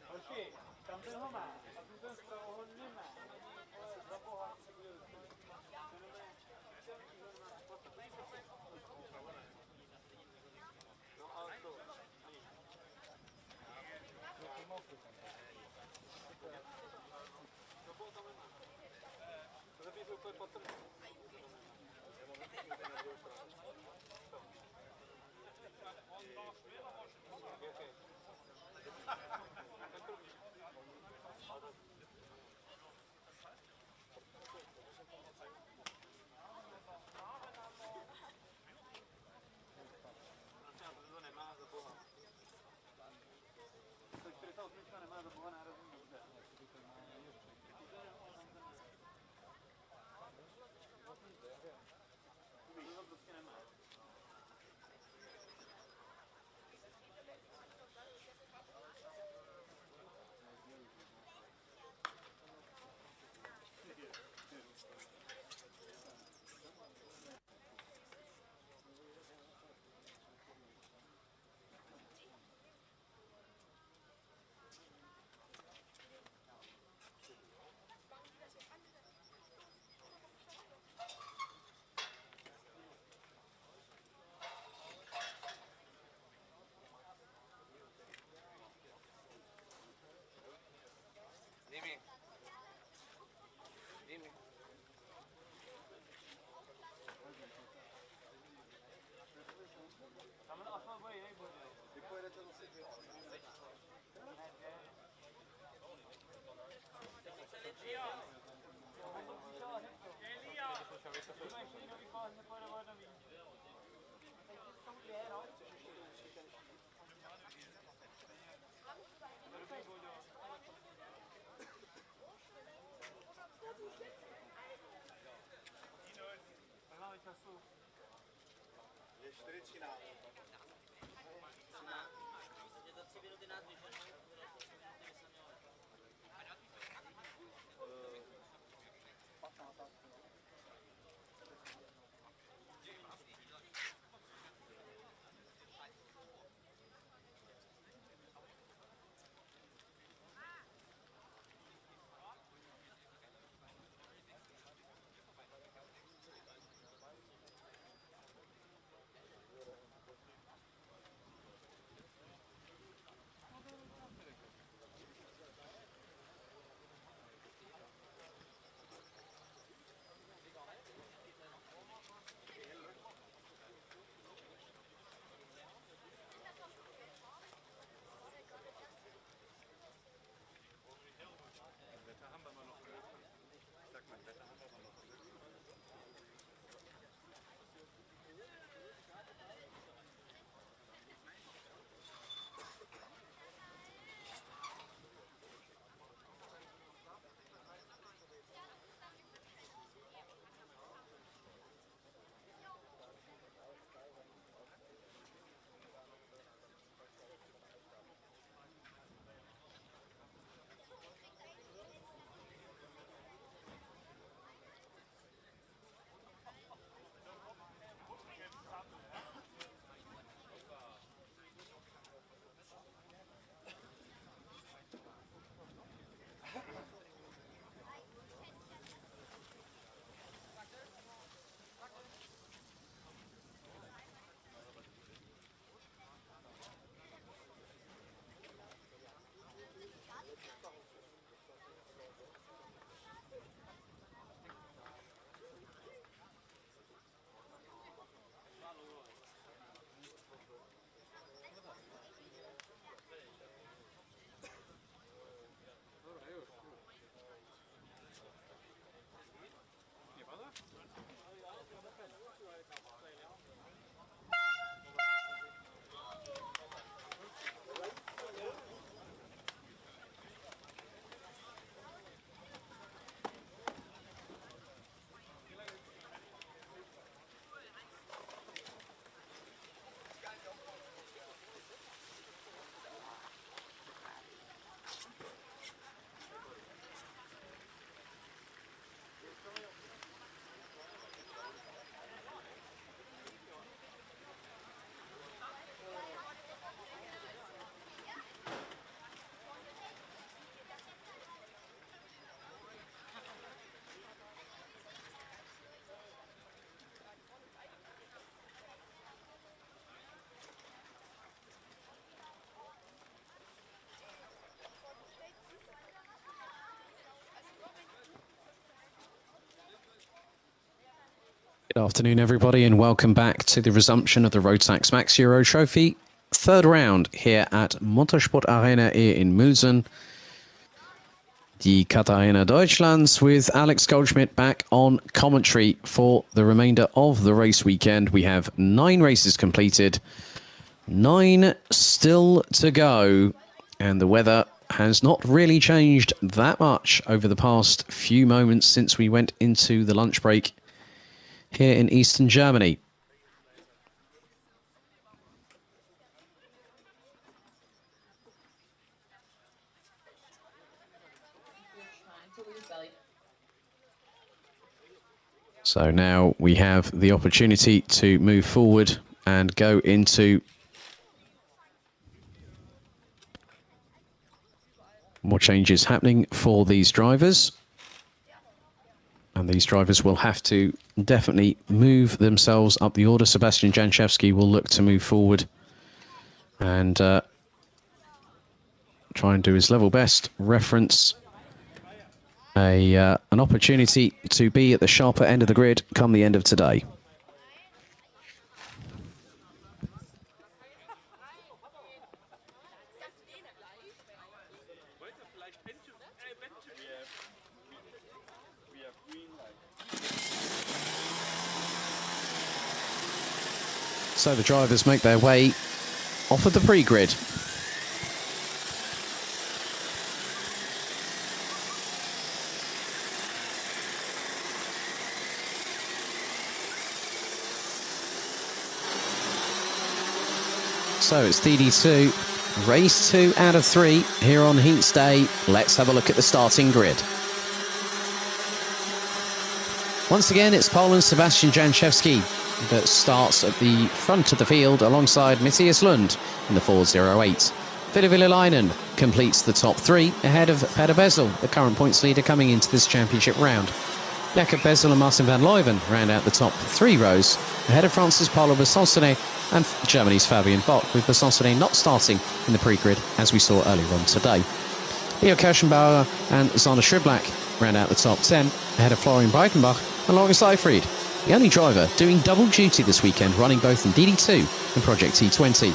Hoši, tam ten ho má. A tu ten z toho ho nemá. Za boha. No ale to. To bylo tam nemá. To nebýt úplně patrný. To nemá za boha. To 48 nemá za boha nárazný dobře. To prostě nemá. Dime. Dime. Tam ten asfalt bude jiný bude. Vy pojedete zase dvě. Tak máme času. Je 4:13. Je to 3 minuty nás vyšel. Good afternoon, everybody, and welcome back to the resumption of the Rotax Max Euro Trophy. Third round here at Motorsport Arena here in Mülsen. Die Katharina Deutschlands with Alex Goldschmidt back on commentary for the remainder of the race weekend. We have 9 races completed, 9 still to go, and the weather has not really changed that much over the past few moments since we went into the lunch break here in Eastern Germany. So now we have the opportunity to move forward and go into more changes happening for these drivers. And these drivers will have to definitely move themselves up the order. Sebastian Janchevsky will look to move forward and try and do his level best, reference an opportunity to be at the sharper end of the grid come the end of today. So the drivers make their way off of the pre-grid. So it's DD2, race 2 out of 3 here on Heats Day. Let's have a look at the starting grid. Once again, it's Poland's Sebastian Janchevsky that starts at the front of the field alongside Matthias Lund in the 408. Ville Villelainen completes the top 3 ahead of Peter Bezel, the current points leader coming into this championship round. Jakob Bezel and Martin van Leuven round out the top 3 rows ahead of France's Paulo Besancone and Germany's Fabian Bock, with Besancone not starting in the pre-grid as we saw earlier on today. Leo Kirschenbauer and Zana Schriblak round out the top 10 ahead of Florian Breitenbach and Loris Seifried, the only driver doing double duty this weekend, running both in DD2 and Project E20.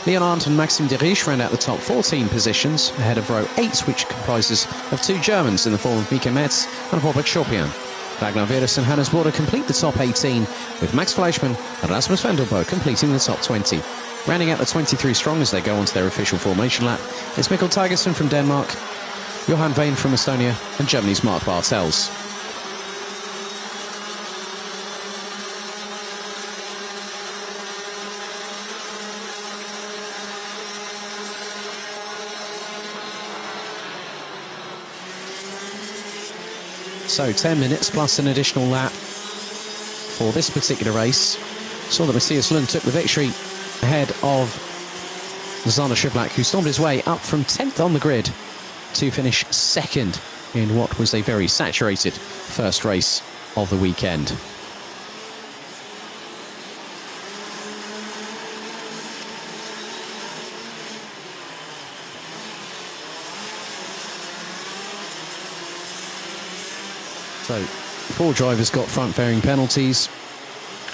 Leonard and Maxim de Riche round out the top 14 positions ahead of row 8, which comprises of 2 Germans in the form of Mika Metz and Robert Schoppian. Ragnar Virus and Hannes Border complete the top 18, with Max Fleischmann and Rasmus Vendelbo completing the top 20. Rounding out the 23 strong as they go onto their official formation lap is Mikkel Tigerson from Denmark, Johan Vane from Estonia and Germany's Mark Bartels. So 10 minutes plus an additional lap for this particular race. Saw that Matthias Lund took the victory ahead of Zana Schriblak, who stormed his way up from 10th on the grid to finish 2nd in what was a very saturated first race of the weekend. So 4 drivers got front fairing penalties,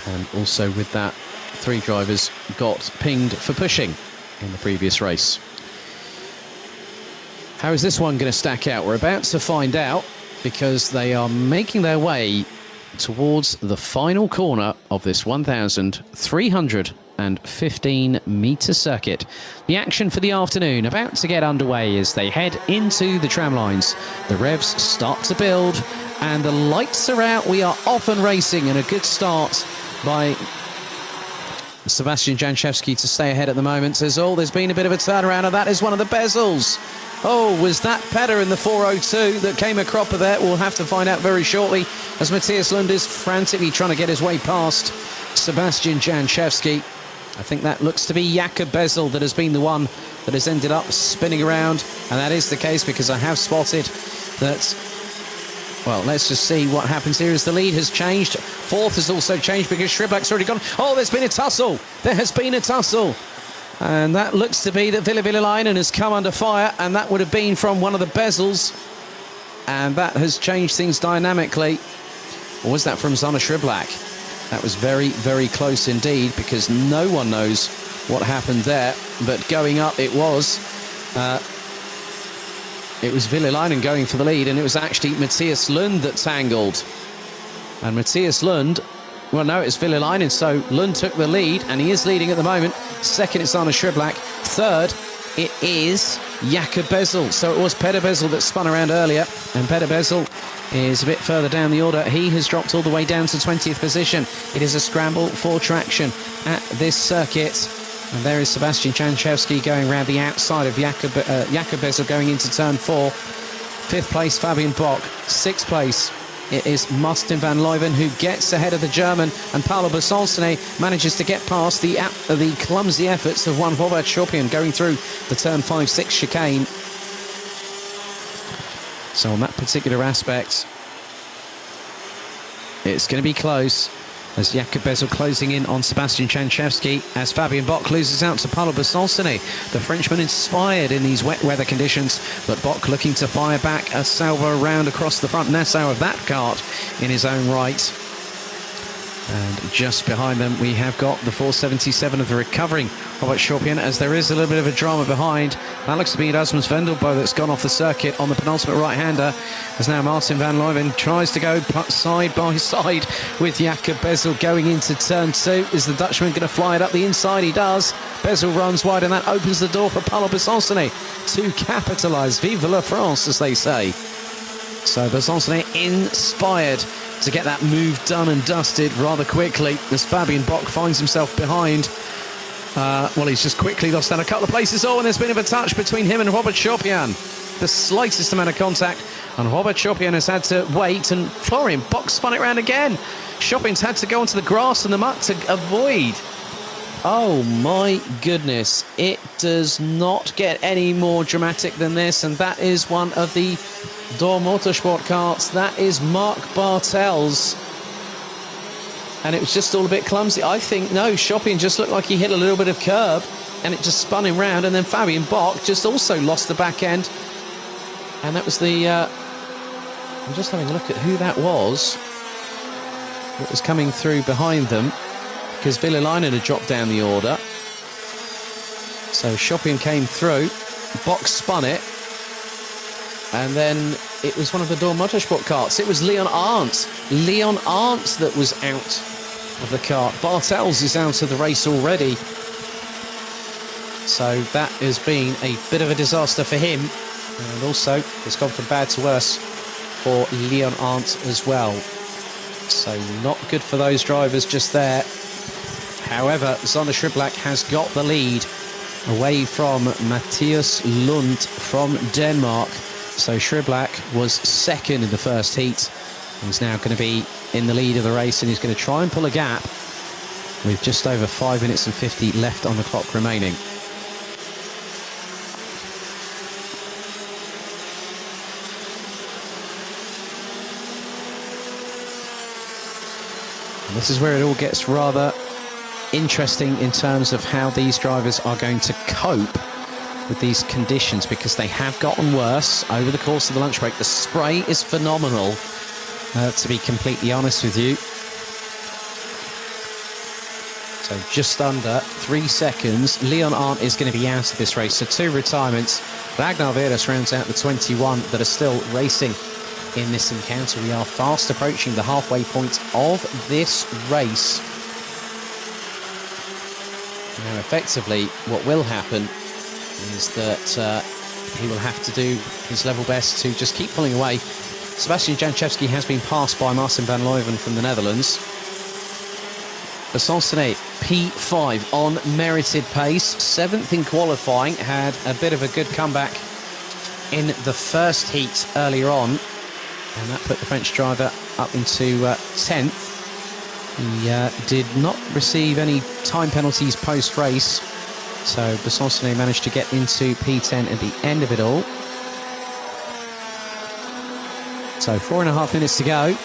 and also with that 3 drivers got pinged for pushing in the previous race. How is this one going to stack out? We're about to find out, because they are making their way towards the final corner of this 1,315-metre circuit. The action for the afternoon about to get underway as they head into the tram lines. The revs start to build and the lights are out. We are off and racing, and a good start by Sebastian Janchevsky to stay ahead at the moment. Says, oh, there's been a bit of a turnaround, and that is one of the Bezels. Oh, was that Petter in the 402 that came a cropper there? We'll have to find out very shortly, as Matthias Lund is frantically trying to get his way past Sebastian Janchevsky. I think that looks to be Jakob Bezel that has been the one that has ended up spinning around, and that is the case because I have spotted that. Well, let's just see what happens here as the lead has changed. 4th has also changed because Schriblak's already gone. Oh, there's been a tussle. There has been a tussle. And that looks to be that Ville Villelainen has come under fire, and that would have been from one of the Bezels. And that has changed things dynamically. Or was that from Zana Shriblak? That was very, very close indeed, because no one knows what happened there. But going up, it was Villelainen going for the lead, and it was actually Matthias Lund that tangled. And Matthias Lund, well, no, it's Villelainen, so Lund took the lead, and he is leading at the moment. Second, it's Zana Shriblak. Third, it is Jakob Bezel. So it was Peder Bezel that spun around earlier, and Peder Bezel is a bit further down the order. He has dropped all the way down to 20th position. It is a scramble for traction at this circuit. And there is Sebastian Janczewski going around the outside of Jakob Bezel going into turn 4. 5th place, Fabian Bock. 6th place, it is Martin van Leuven who gets ahead of the German, and Paolo Besancone manages to get past the clumsy efforts of one Robert Chopin going through the turn 5-6 chicane. So on that particular aspect, it's going to be close, as Jakob Bezel closing in on Sebastian Janczewski, as Fabian Bock loses out to Paolo Besancone. The Frenchman inspired in these wet weather conditions, but Bock looking to fire back a salvo round across the front Nassau of that kart in his own right. And just behind them, we have got the 477 of the recovering Robert Chopin, as there is a little bit of a drama behind. That looks to be Rasmus Vendelbo that's gone off the circuit on the penultimate right-hander, as now Martin van Leuven tries to go side by side with Jakob Bezel going into turn 2. Is the Dutchman going to fly it up the inside? He does. Bezel runs wide, and that opens the door for Paolo Besancone to capitalise. Vive la France, as they say. So Besancone inspired to get that move done and dusted rather quickly, as Fabian Bock finds himself behind. Well, he's just quickly lost out a couple of places. Oh, and there's been a bit of a touch between him and Robert Chopin. The slightest amount of contact, and Robert Chopin has had to wait, and Florian Bock spun it round again. Chopin's had to go onto the grass and the muck to avoid. Oh my goodness, it does not get any more dramatic than this, and that is one of the Door Motorsport karts. That is Mark Bartels, and it was just all a bit clumsy. I think, no, Chopin just looked like he hit a little bit of curb, and it just spun him round, and then Fabian Bock just also lost the back end, and that was the I'm just having a look at who that was coming through behind them, because Villelainen had dropped down the order. So Chopin came through, Bock spun it, and then it was one of the Door Motorsport karts. It was Leon Arndt. Leon Arndt that was out of the kart. Bartels is out of the race already. So that has been a bit of a disaster for him. And also, it's gone from bad to worse for Leon Arndt as well. So not good for those drivers just there. However, Zana Shriblak has got the lead away from Matthias Lund from Denmark. So Shriblak was second in the first heat. He's now going to be in the lead of the race, and he's going to try and pull a gap with just over 5 minutes and 50 left on the clock remaining. And this is where it all gets rather interesting in terms of how these drivers are going to cope with these conditions, because they have gotten worse over the course of the lunch break. The spray is phenomenal, to be completely honest with you. So just under 3 seconds. Leon Arndt is going to be out of this race. So 2 retirements. Ragnar Veres rounds out the 21 that are still racing in this encounter. We are fast approaching the halfway point of this race. Now, effectively, what will happen is that he will have to do his level best to just keep pulling away. Sebastian Janczewski has been passed by Martin van Leuven from the Netherlands. Besancone, P5 on merited pace, 7th in qualifying, had a bit of a good comeback in the first heat earlier on, and that put the French driver up into 10th. He did not receive any time penalties post-race, so Besancone managed to get into P10 at the end of it all. So 4.5 minutes to go.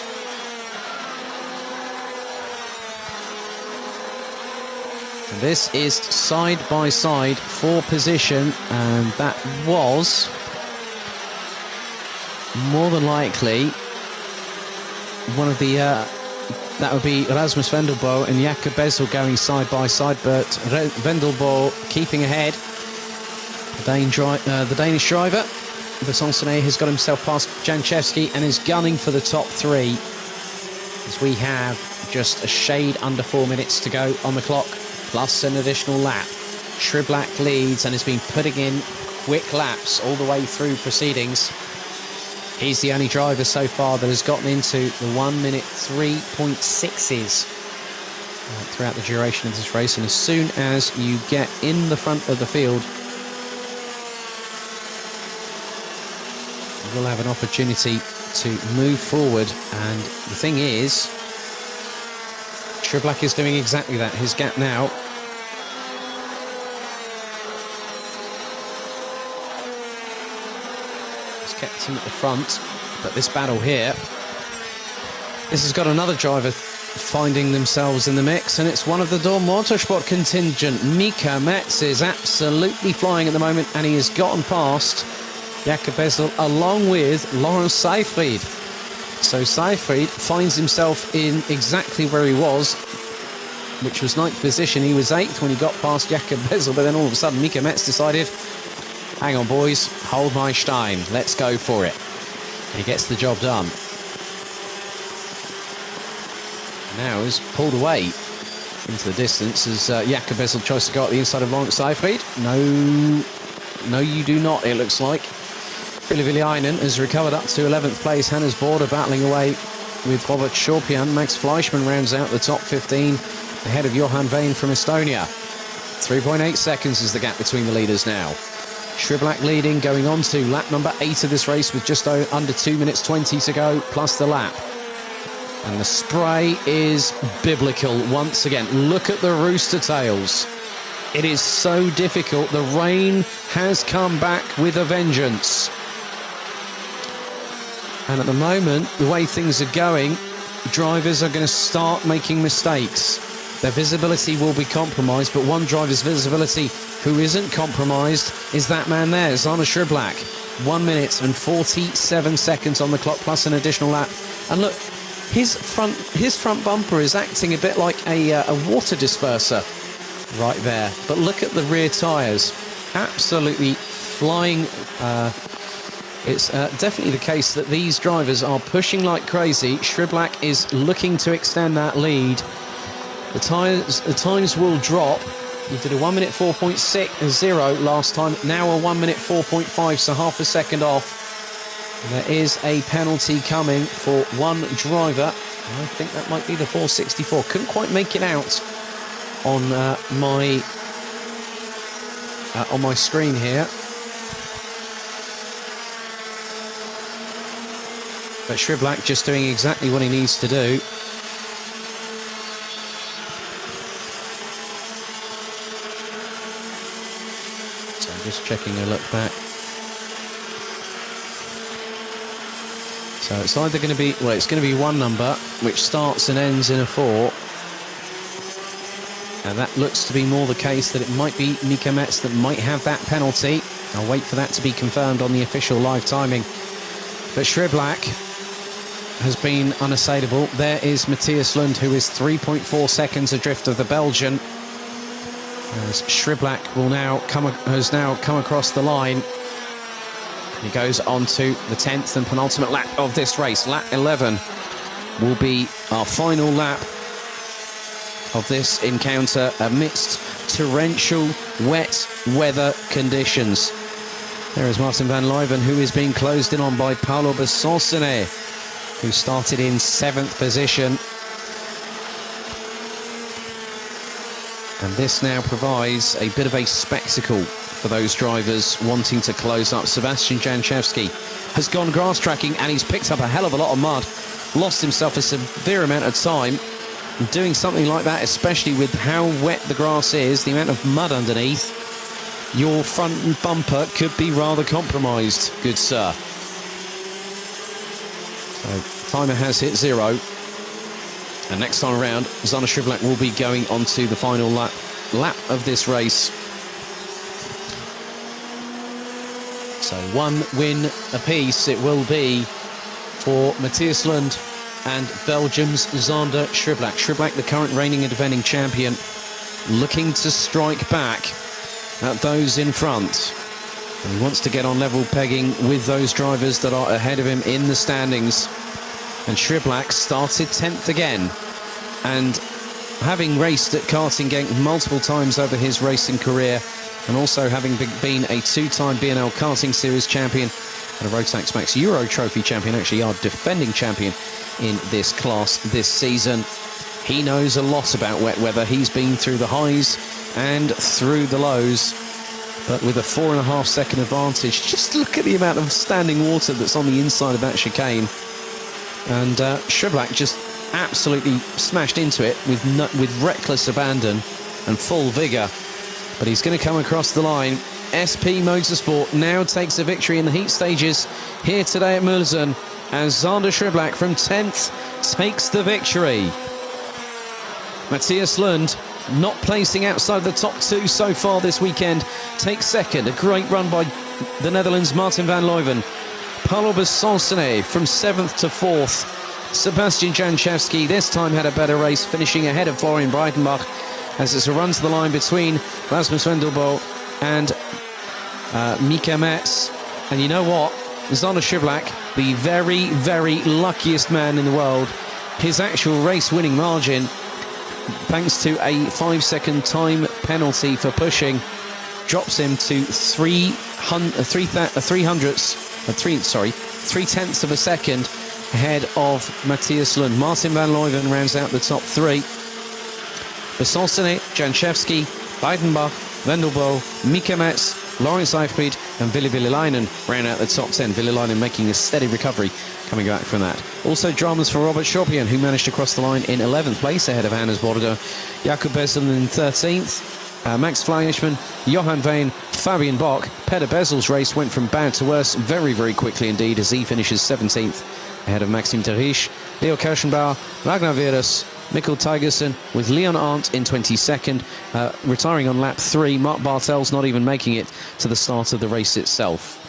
And this is side by side for position, and that was more than likely one of the that would be Rasmus Vendelbo and Jakob Bezel going side by side, but Vendelbo keeping ahead. The Danish driver, Besoncenet, has got himself past Janchevsky and is gunning for the top three, as we have just a shade under 4 minutes to go on the clock, plus an additional lap. Shriblack leads and has been putting in quick laps all the way through proceedings. He's the only driver so far that has gotten into the 1 minute 3.6s throughout the duration of this race. And as soon as you get in the front of the field, you'll have an opportunity to move forward. And the thing is, Shriblack is doing exactly that. His gap now kept him at the front, but this battle here, this has got another driver finding themselves in the mix, and it's one of the Dorn Motorsport contingent. Mika Metz is absolutely flying at the moment, and he has gotten past Jakob Bezel along with Lawrence Seyfried. So Seyfried finds himself in exactly where he was, which was 9th position. He was 8th when he got past Jakob Bezel, but then all of a sudden Mika Metz decided, hang on, boys, hold my stein, let's go for it. And he gets the job done. Now is pulled away into the distance as Jakob Bezel tries to go up the inside of Lawrence Seyfried. No, you do not, it looks like. Ville Villainen has recovered up to 11th place. Hannes Border battling away with Robert Schorpian. Max Fleischmann rounds out the top 15 ahead of Johan Veen from Estonia. 3.8 seconds is the gap between the leaders now. Shriblack leading, going on to lap number 8 of this race with just under 2 minutes 20 to go, plus the lap. And the spray is biblical once again. Look at the rooster tails. It is so difficult. The rain has come back with a vengeance. And at the moment, the way things are going, drivers are going to start making mistakes. Their visibility will be compromised, but one driver's visibility who isn't compromised is that man there, Zana Shriblack. 1 minute and 47 seconds on the clock, plus an additional lap. And look, his front bumper is acting a bit like a water disperser right there. But look at the rear tyres, absolutely flying. It's definitely the case that these drivers are pushing like crazy. Shriblack is looking to extend that lead. The times will drop. He did a 1 minute 4.60 last time, now a 1 minute 4.5, so half a second off. And there is a penalty coming for one driver. I think that might be the 464. Couldn't quite make it out on my screen here. But Shriblack just doing exactly what he needs to do. So I'm just checking a look back. So it's either going to be, well, it's going to be one number, which starts and ends in a 4. And that looks to be more the case that it might be Mika Metz that might have that penalty. I'll wait for that to be confirmed on the official live timing. But Shriblack has been unassailable. There is Matthias Lund, who is 3.4 seconds adrift of the Belgian. As Shriblack has now come across the line. He goes on to the 10th and penultimate lap of this race. Lap 11 will be our final lap of this encounter amidst torrential, wet weather conditions. There is Martin van Luyven, who is being closed in on by Paolo Besoncenet, who started in 7th position. And this now provides a bit of a spectacle for those drivers wanting to close up. Sebastian Janchevsky has gone grass tracking and he's picked up a hell of a lot of mud, lost himself a severe amount of time. And doing something like that, especially with how wet the grass is, the amount of mud underneath, your front bumper could be rather compromised, good sir. So timer has hit 0. And next time around, Zana Shriblack will be going on to the final lap of this race. So 1 win apiece it will be for Matthias Lund and Belgium's Zander Schriblak. Schriblak, the current reigning and defending champion, looking to strike back at those in front. And he wants to get on level pegging with those drivers that are ahead of him in the standings. And Schriblak started 10th again. And having raced at karting gang multiple times over his racing career, and also having been a two-time B&L Karting Series champion and a Rotax Max Euro Trophy champion, actually our defending champion in this class this season, he knows a lot about wet weather. He's been through the highs and through the lows, but with a 4.5 second advantage. Just look at the amount of standing water that's on the inside of that chicane. And Schriblak just absolutely smashed into it with reckless abandon and full vigour. But he's going to come across the line. SP Motorsport now takes a victory in the heat stages here today at Mülsen, as Zander Schriblak from 10th takes the victory. Matthias Lund, not placing outside the top 2 so far this weekend, takes second. A great run by the Netherlands' Martin van Leuven. Paulo Besancene from 7th to 4th. Sebastian Janchevski this time had a better race, finishing ahead of Florian Breitenbach, as it's a run to the line between Rasmus Wendelbo and Mika Metz. And you know what? Zander Schriblak, the very, very luckiest man in the world, his actual race-winning margin, thanks to a 5-second time penalty for pushing, drops him to 3 tenths of a second ahead of Matthias Lund. Martin van Leuven rounds out the top 3. Besancene, Janchevski, Weidenbach, Wendelbo, Mika Metz, Lawrence Eifried and Ville Villelainen round out the top 10. Villelainen making a steady recovery coming back from that. Also dramas for Robert Schorpian, who managed to cross the line in 11th place ahead of Hannes Border. Jakob Bezel in 13th. Max Fleischmann, Johan Veen, Fabian Bock. Peter Bezel's race went from bad to worse very, very quickly indeed, as he finishes 17th ahead of Maxim Terrich, Leo Kirschenbauer, Ragnar Virus, Mikkel Tigerson, with Leon Arndt in 22nd, retiring on lap 3. Mark Bartel's not even making it to the start of the race itself.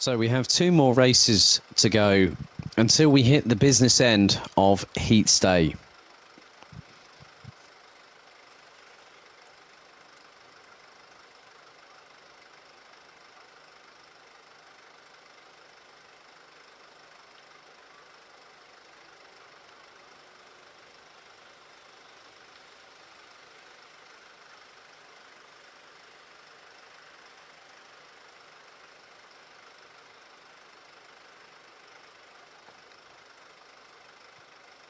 So we have 2 more races to go until we hit the business end of Heats Day.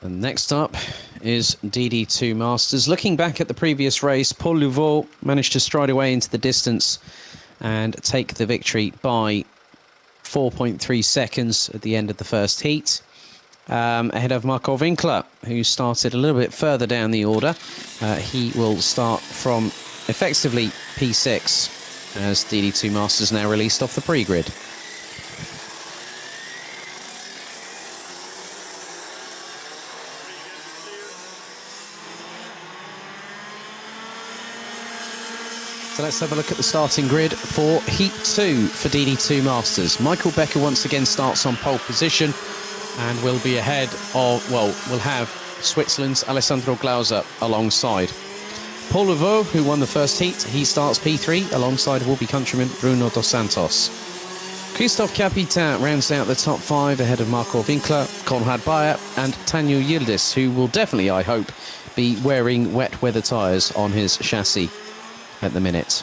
And next up is DD2 Masters. Looking back at the previous race, Paul Louveau managed to stride away into the distance and take the victory by 4.3 seconds at the end of the first heat, ahead of Marco Winkler, who started a little bit further down the order. He will start from effectively P6 as DD2 Masters now released off the pre-grid. So let's have a look at the starting grid for Heat 2 for DD2 Masters. Michael Becker once again starts on pole position and will be ahead of, well, we'll have Switzerland's Alessandro Glauser alongside. Paul Louveau, who won the first heat, he starts P3 alongside will-be countryman Bruno dos Santos. Christophe Capitan rounds out the top 5 ahead of Marco Winkler, Konrad Bayer and Tanju Yildiz, who will definitely, I hope, be wearing wet weather tyres on his chassis at the minute.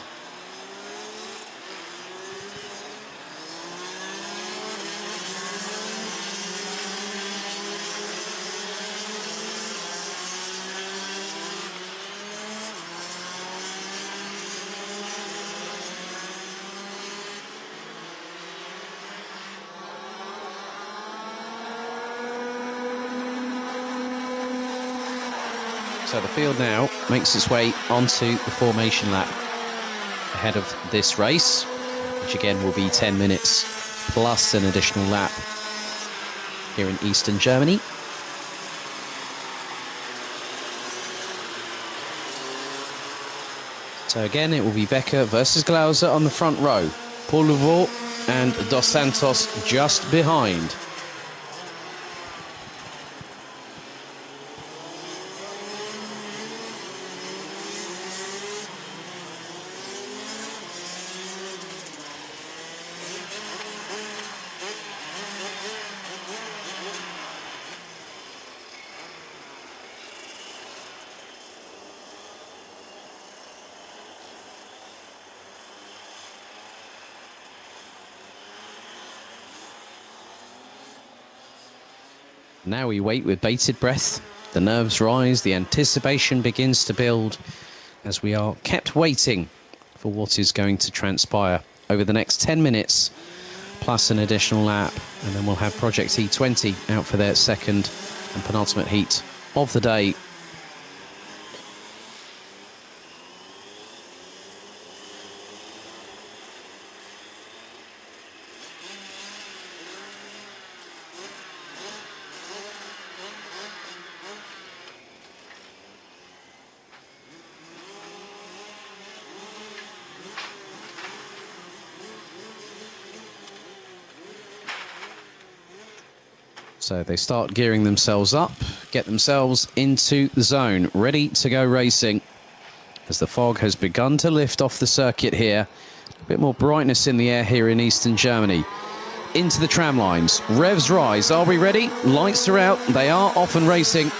So the field now makes its way onto the formation lap ahead of this race, which again will be 10 minutes plus an additional lap here in Eastern Germany. So again, it will be Becker versus Glauser on the front row, Paul Louveau and Dos Santos just behind. Now we wait with bated breath. The nerves rise, the anticipation begins to build as we are kept waiting for what is going to transpire over the next 10 minutes, plus an additional lap, and then we'll have Project E20 out for their second and penultimate heat of the day. So they start gearing themselves up, get themselves into the zone, ready to go racing. As the fog has begun to lift off the circuit here, a bit more brightness in the air here in Eastern Germany. Into the tram lines, revs rise. Are we ready? Lights are out. They are off and racing.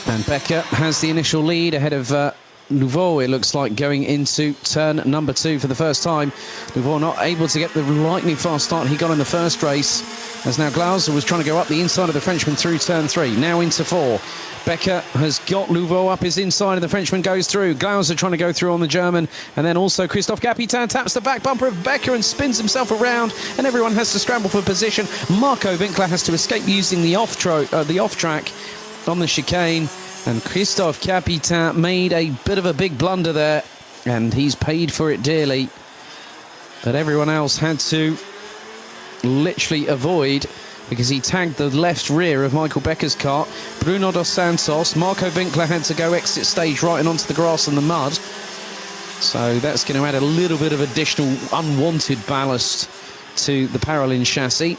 And Becker has the initial lead ahead of Louveau, it looks like, going into turn number 2 for the first time. Louveau not able to get the lightning fast start he got in the first race, as now Glauser was trying to go up the inside of the Frenchman through turn 3, now into 4. Becker has got Louveau up his inside and the Frenchman goes through. Glauser trying to go through on the German, and then also Christophe Capitan taps the back bumper of Becker and spins himself around, and everyone has to scramble for position. Marco Winkler has to escape using the off track on the chicane, and Christophe Capitan made a bit of a big blunder there, and he's paid for it dearly. But everyone else had to literally avoid, because he tagged the left rear of Michael Becker's car. Bruno dos Santos, Marco Winkler had to go exit stage right and onto the grass and the mud. So that's going to add a little bit of additional unwanted ballast to the Paralin chassis.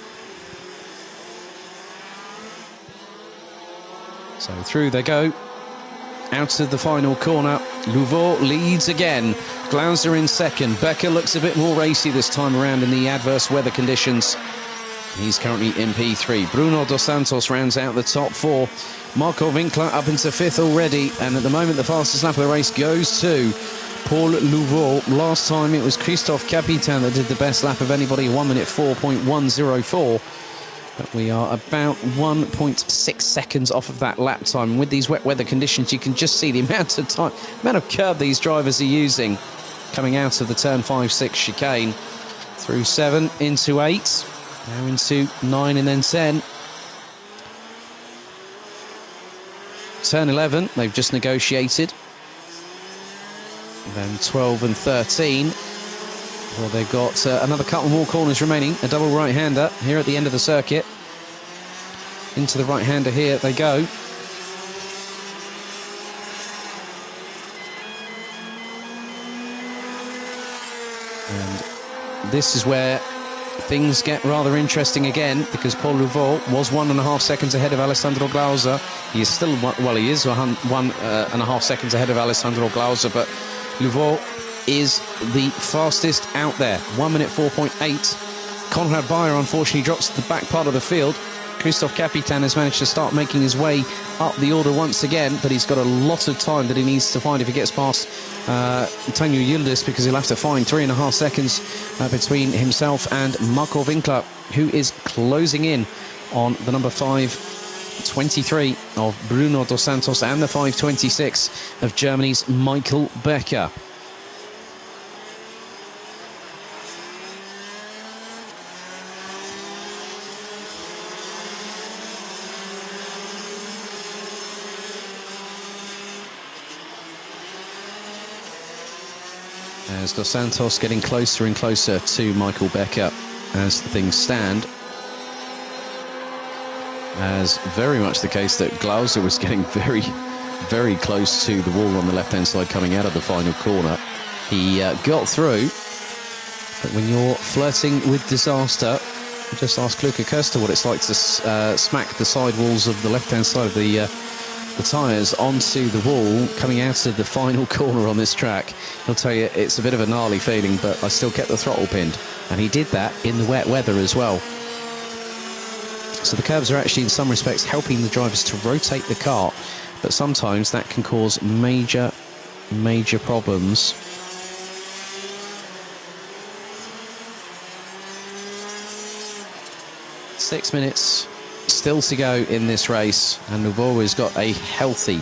So through they go. Out of the final corner, Louveau leads again. Glauser in second. Becker looks a bit more racy this time around in the adverse weather conditions. He's currently in P3. Bruno Dos Santos rounds out the top four. Marco Winkler up into fifth already. And at the moment, the fastest lap of the race goes to Paul Louveau. Last time, it was Christophe Capitan that did the best lap of anybody, 1 minute 4.104. But we are about 1.6 seconds off of that lap time. With these wet weather conditions, you can just see the amount of curb these drivers are using coming out of the turn 5-6 chicane. Through 7 into 8, now into 9 and then 10. Turn 11, they've just negotiated. Then 12 and 13. Well, they've got another couple more corners remaining. A double right-hander here at the end of the circuit. Into the right-hander here they go. And this is where things get rather interesting again, because Paul Louveau was 1.5 seconds ahead of Alessandro Glauser. He is still, well, he is 1.5 seconds ahead of Alessandro Glauser, but Louveau is the fastest out there, 1 minute 4.8. Konrad Bayer unfortunately drops to the back part of the field. Christophe Capitan has managed to start making his way up the order once again, but he's got a lot of time that he needs to find if he gets past Tanju Yildiz, because he'll have to find 3.5 seconds between himself and Marco Winkler, who is closing in on the number 5.23 of Bruno Dos Santos and the 5.26 of Germany's Michael Becker. As Dos Santos getting closer and closer to Michael Becker as things stand. As very much the case that Glauser was getting very, very close to the wall on the left-hand side coming out of the final corner. He got through, but when you're flirting with disaster, just ask Luca Köster what it's like to smack the side walls of the left-hand side of the tyres onto the wall coming out of the final corner on this track. He'll tell you it's a bit of a gnarly feeling, but I still kept the throttle pinned. And he did that in the wet weather as well. So the curbs are actually in some respects helping the drivers to rotate the car, but sometimes that can cause major, major problems. Six minutes still to go in this race, and Louveau has got a healthy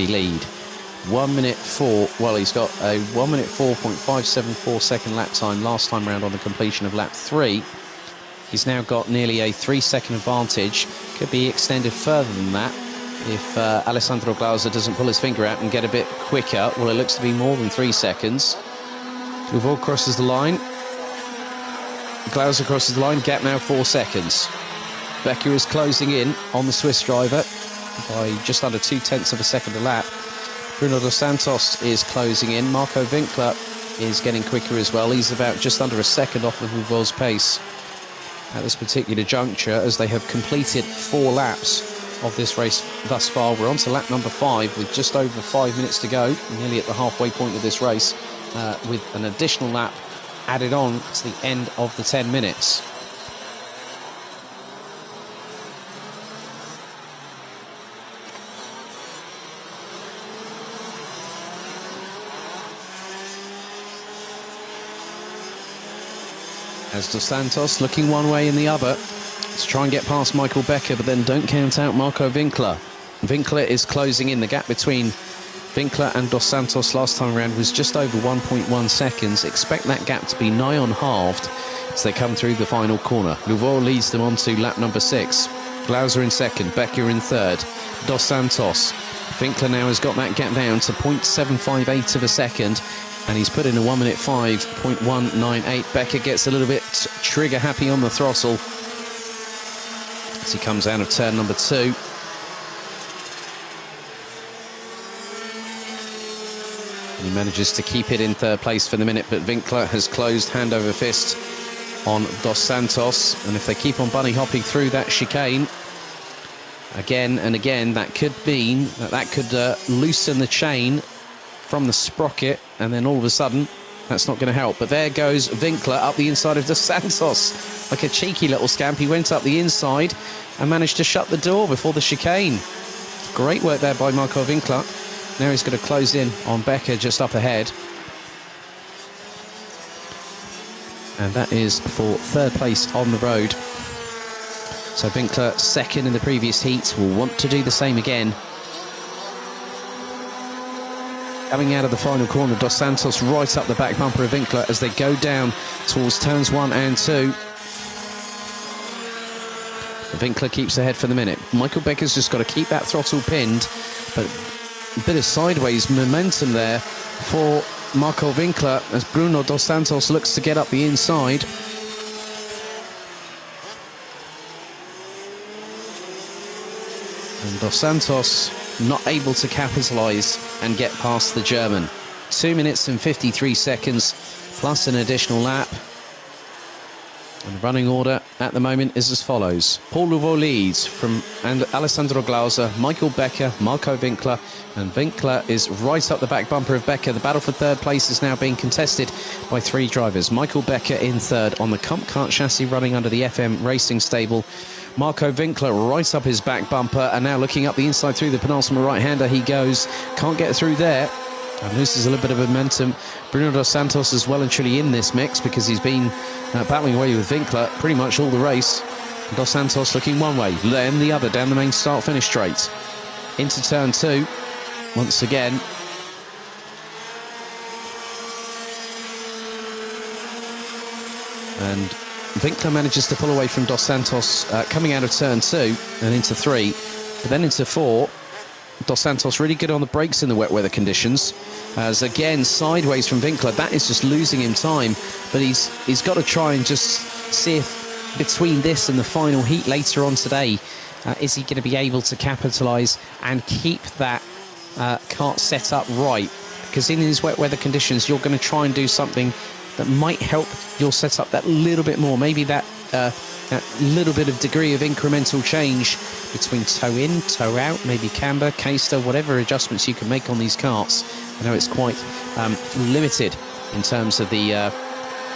lead. 1 minute 4, well, he's got a 1 minute 4.574 second lap time last time round on the completion of lap 3. He's now got nearly a 3-second advantage. Could be extended further than that if Alessandro Glauser doesn't pull his finger out and get a bit quicker. Well, it looks to be more than 3 seconds. Louveau crosses the line. Glauser crosses the line. Gap now 4 seconds. Becker is closing in on the Swiss driver by just under 0.2 of a second a lap. Bruno Dos Santos is closing in. Marco Winkler is getting quicker as well. He's about just under a second off of Louveau's pace at this particular juncture, as they have completed 4 laps of this race thus far. We're on to lap number 5 with just over 5 minutes to go, nearly at the halfway point of this race, with an additional lap added on to the end of the 10 minutes. As Dos Santos looking one way and the other to try and get past Michael Becker, but then don't count out Marco Winkler. Winkler is closing in. The gap between Winkler and Dos Santos last time around was just over 1.1 seconds. Expect that gap to be nigh on halved as they come through the final corner. Louveau leads them on to lap number 6. Glauser in second, Becker in third, Dos Santos. Winkler now has got that gap down to 0.758 of a second, and he's put in a 1 minute 5.198. Becker gets a little bit trigger happy on the throttle as he comes out of turn number 2. He manages to keep it in third place for the minute, but Winkler has closed hand over fist on Dos Santos, and if they keep on bunny hopping through that chicane again and again, that could mean that could loosen the chain from the sprocket, and then all of a sudden that's not going to help. But there goes Winkler up the inside of Dos Santos like a cheeky little scamp. He went up the inside and managed to shut the door before the chicane. Great work there by Marco Winkler. Now he's going to close in on Becker just up ahead. And that is for third place on the road. So Winkler, second in the previous heat, will want to do the same again. Coming out of the final corner, Dos Santos right up the back bumper of Winkler as they go down towards turns 1 and 2. Winkler keeps ahead for the minute. Michael Becker's just got to keep that throttle pinned, but a bit of sideways momentum there for Marco Winkler as Bruno Dos Santos looks to get up the inside. And Dos Santos not able to capitalise and get past the German. 2 minutes and 53 seconds plus an additional lap. And the running order at the moment is as follows. Paul Louveau leads from Alessandro Glauser, Michael Becker, Marco Winkler, and Winkler is right up the back bumper of Becker. The battle for third place is now being contested by 3 drivers. Michael Becker in third on the Comp Kart chassis running under the FM Racing stable. Marco Winkler right up his back bumper, and now looking up the inside through the penultimate right-hander he goes. Can't get through there and loses a little bit of momentum. Bruno Dos Santos is well and truly in this mix because he's been battling away with Winkler pretty much all the race. Dos Santos looking one way, then the other down the main start-finish straight. Into turn 2 once again. And Winkler manages to pull away from Dos Santos coming out of turn 2 and into 3, but then into 4. Dos Santos really good on the brakes in the wet weather conditions. As again, sideways from Winkler, that is just losing him time. But he's got to try and just see if between this and the final heat later on today, is he going to be able to capitalise and keep that kart set up right? Because in these wet weather conditions, you're going to try and do something that might help your setup that little bit more. Maybe that little bit of degree of incremental change between toe in, toe out, maybe camber, K-star, whatever adjustments you can make on these karts. I know it's quite limited in terms of the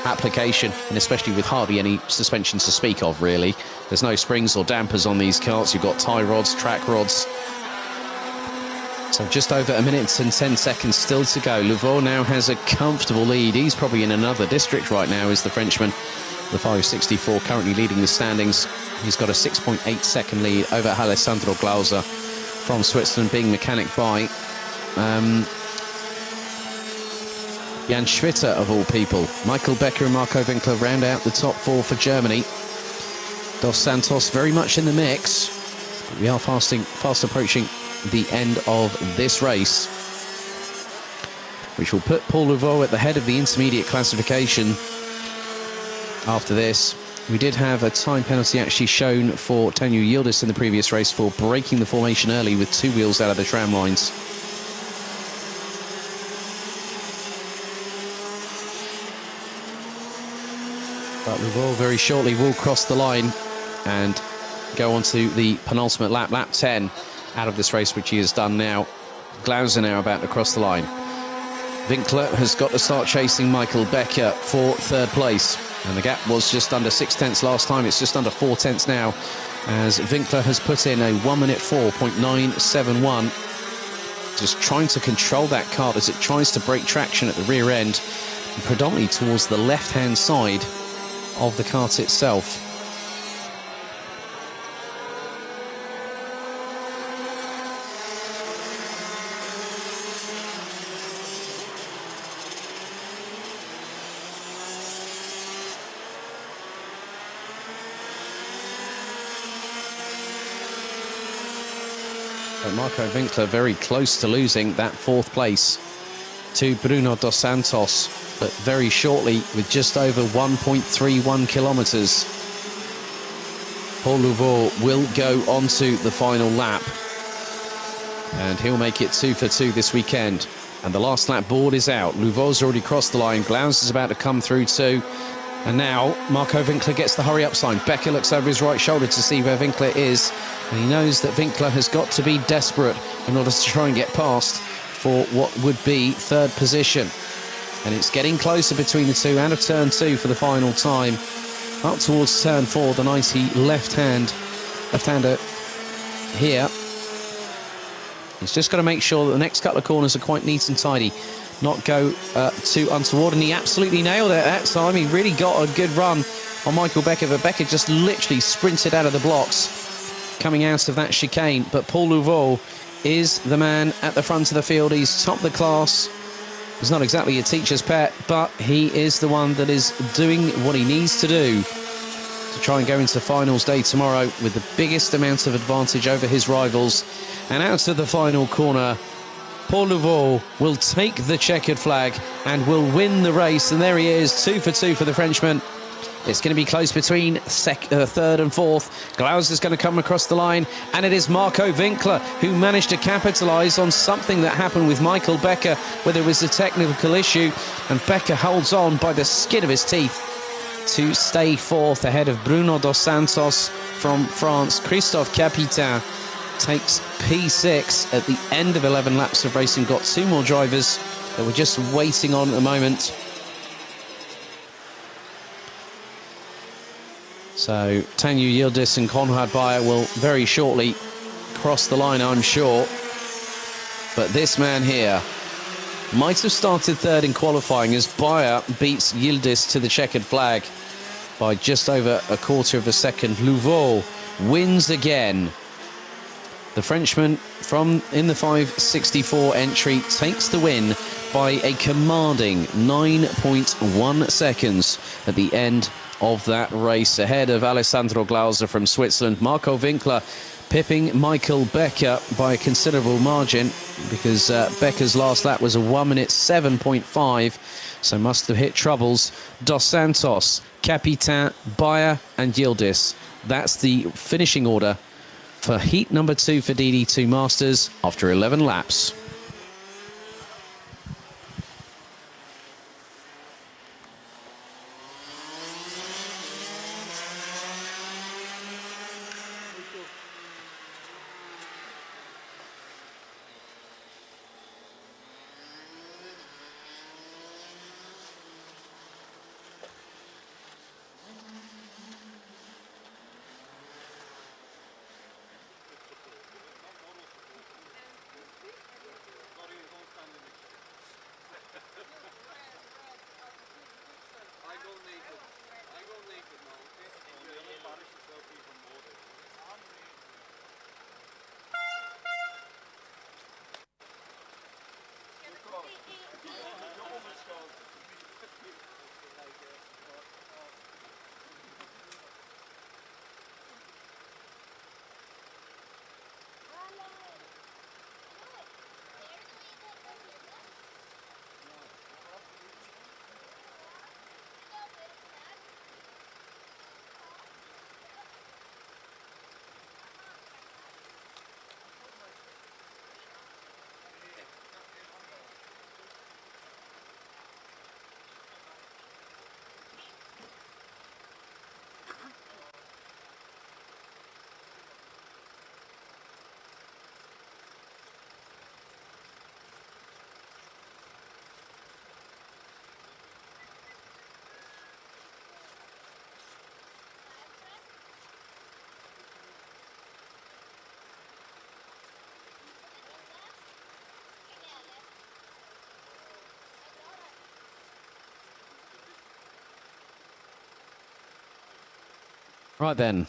application, and especially with hardly any suspension to speak of, really. There's no springs or dampers on these karts. You've got tie rods, track rods. So just over 1 minute and 10 seconds still to go. Louveau now has a comfortable lead. He's probably in another district right now, is the Frenchman. The 564 currently leading the standings. He's got a 6.8 second lead over Alessandro Glauser from Switzerland, being mechanic by Jan Schwitter, of all people. Michael Becker and Marco Winkler round out the top 4 for Germany. Dos Santos very much in the mix. We are fast approaching the end of this race, which will put Paul Louveau at the head of the intermediate classification. After this, we did have a time penalty actually shown for Tanu Yildiz in the previous race for breaking the formation early with 2 wheels out of the tram lines. But Louveau very shortly will cross the line and go on to the penultimate lap, lap 10 out of this race, which he has done now. Glauser now about to cross the line. Winkler has got to start chasing Michael Becker for third place. And the gap was just under 6 tenths last time. It's just under 4 tenths now, as Winkler has put in a 1 minute 4.971. Just trying to control that kart as it tries to break traction at the rear end, and predominantly towards the left-hand side of the kart itself. But Marco Winkler very close to losing that 4th place to Bruno Dos Santos, but very shortly with just over 1.31 kilometres. Paul Louveau will go onto the final lap, and he'll make it 2 for 2 this weekend. And the last lap board is out. Louveau's already crossed the line. Glauser is about to come through too. And now Marco Winkler gets the hurry up sign. Becker looks over his right shoulder to see where Winkler is. And he knows that Winkler has got to be desperate in order to try and get past for what would be third position. And it's getting closer between the two, out of turn 2 for the final time. Up towards turn 4, the 90 left-hander here. He's just got to make sure that the next couple of corners are quite neat and tidy, not go too untoward. And he absolutely nailed it that time. He really got a good run on Michael Becker, but Becker just literally sprinted out of the blocks coming out of that chicane. But Paul Louveau is the man at the front of the field. He's top of the class. He's not exactly a teacher's pet, but he is the one that is doing what he needs to do to try and go into finals day tomorrow with the biggest amount of advantage over his rivals. And out of the final corner, Paul Louveau will take the checkered flag and will win the race. And there he is, 2 for 2 for the Frenchman. It's going to be close between third and fourth. Glauser's going to come across the line, and it is Marco Winkler who managed to capitalise on something that happened with Michael Becker, where there was a technical issue, and Becker holds on by the skin of his teeth to stay fourth ahead of Bruno dos Santos from France. Christophe Capitain takes P6 at the end of 11 laps of racing. Got 2 more drivers that we're just waiting on at the moment. So Tanju Yildiz and Konrad Bayer will very shortly cross the line, I'm sure. But this man here might have started third in qualifying as Bayer beats Yildiz to the checkered flag by just over a quarter of a second. Louveau wins again. The Frenchman from in the 564 entry takes the win by a commanding 9.1 seconds at the end of that race, ahead of Alessandro Glauser from Switzerland. Marco Winkler pipping Michael Becker by a considerable margin, because Becker's last lap was a 1 minute 7.5, so must have hit troubles. Dos Santos, Capitain, Bayer and Yildiz. That's the finishing order for heat number 2 for DD2 Masters after 11 laps. Right then,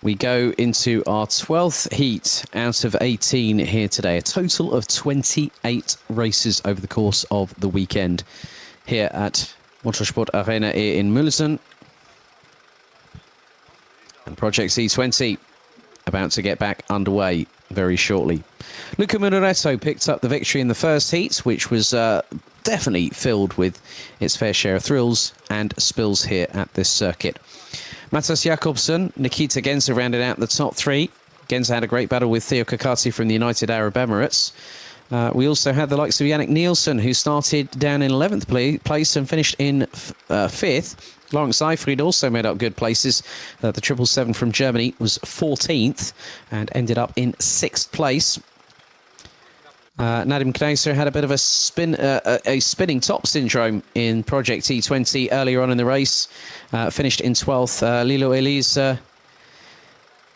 we go into our 12th heat out of 18 here today. A total of 28 races over the course of the weekend here at Motorsport Arena in Mülsen. And Project E20 about to get back underway very shortly. Luca Muneretto picked up the victory in the first heat, which was definitely filled with its fair share of thrills and spills here at this circuit. Matas Jakobsen, Nikita Genza rounded out the top 3. Genza had a great battle with Theo Kakati from the United Arab Emirates. We also had the likes of Yannick Nielsen, who started down in 11th place and finished in 5th. Lawrence Seyfried also made up good places. The 777 from Germany was 14th and ended up in 6th place. Nadim Kneiser had a bit of a spinning top syndrome in Project E20 earlier on in the race. Finished in 12th. Lilo Elise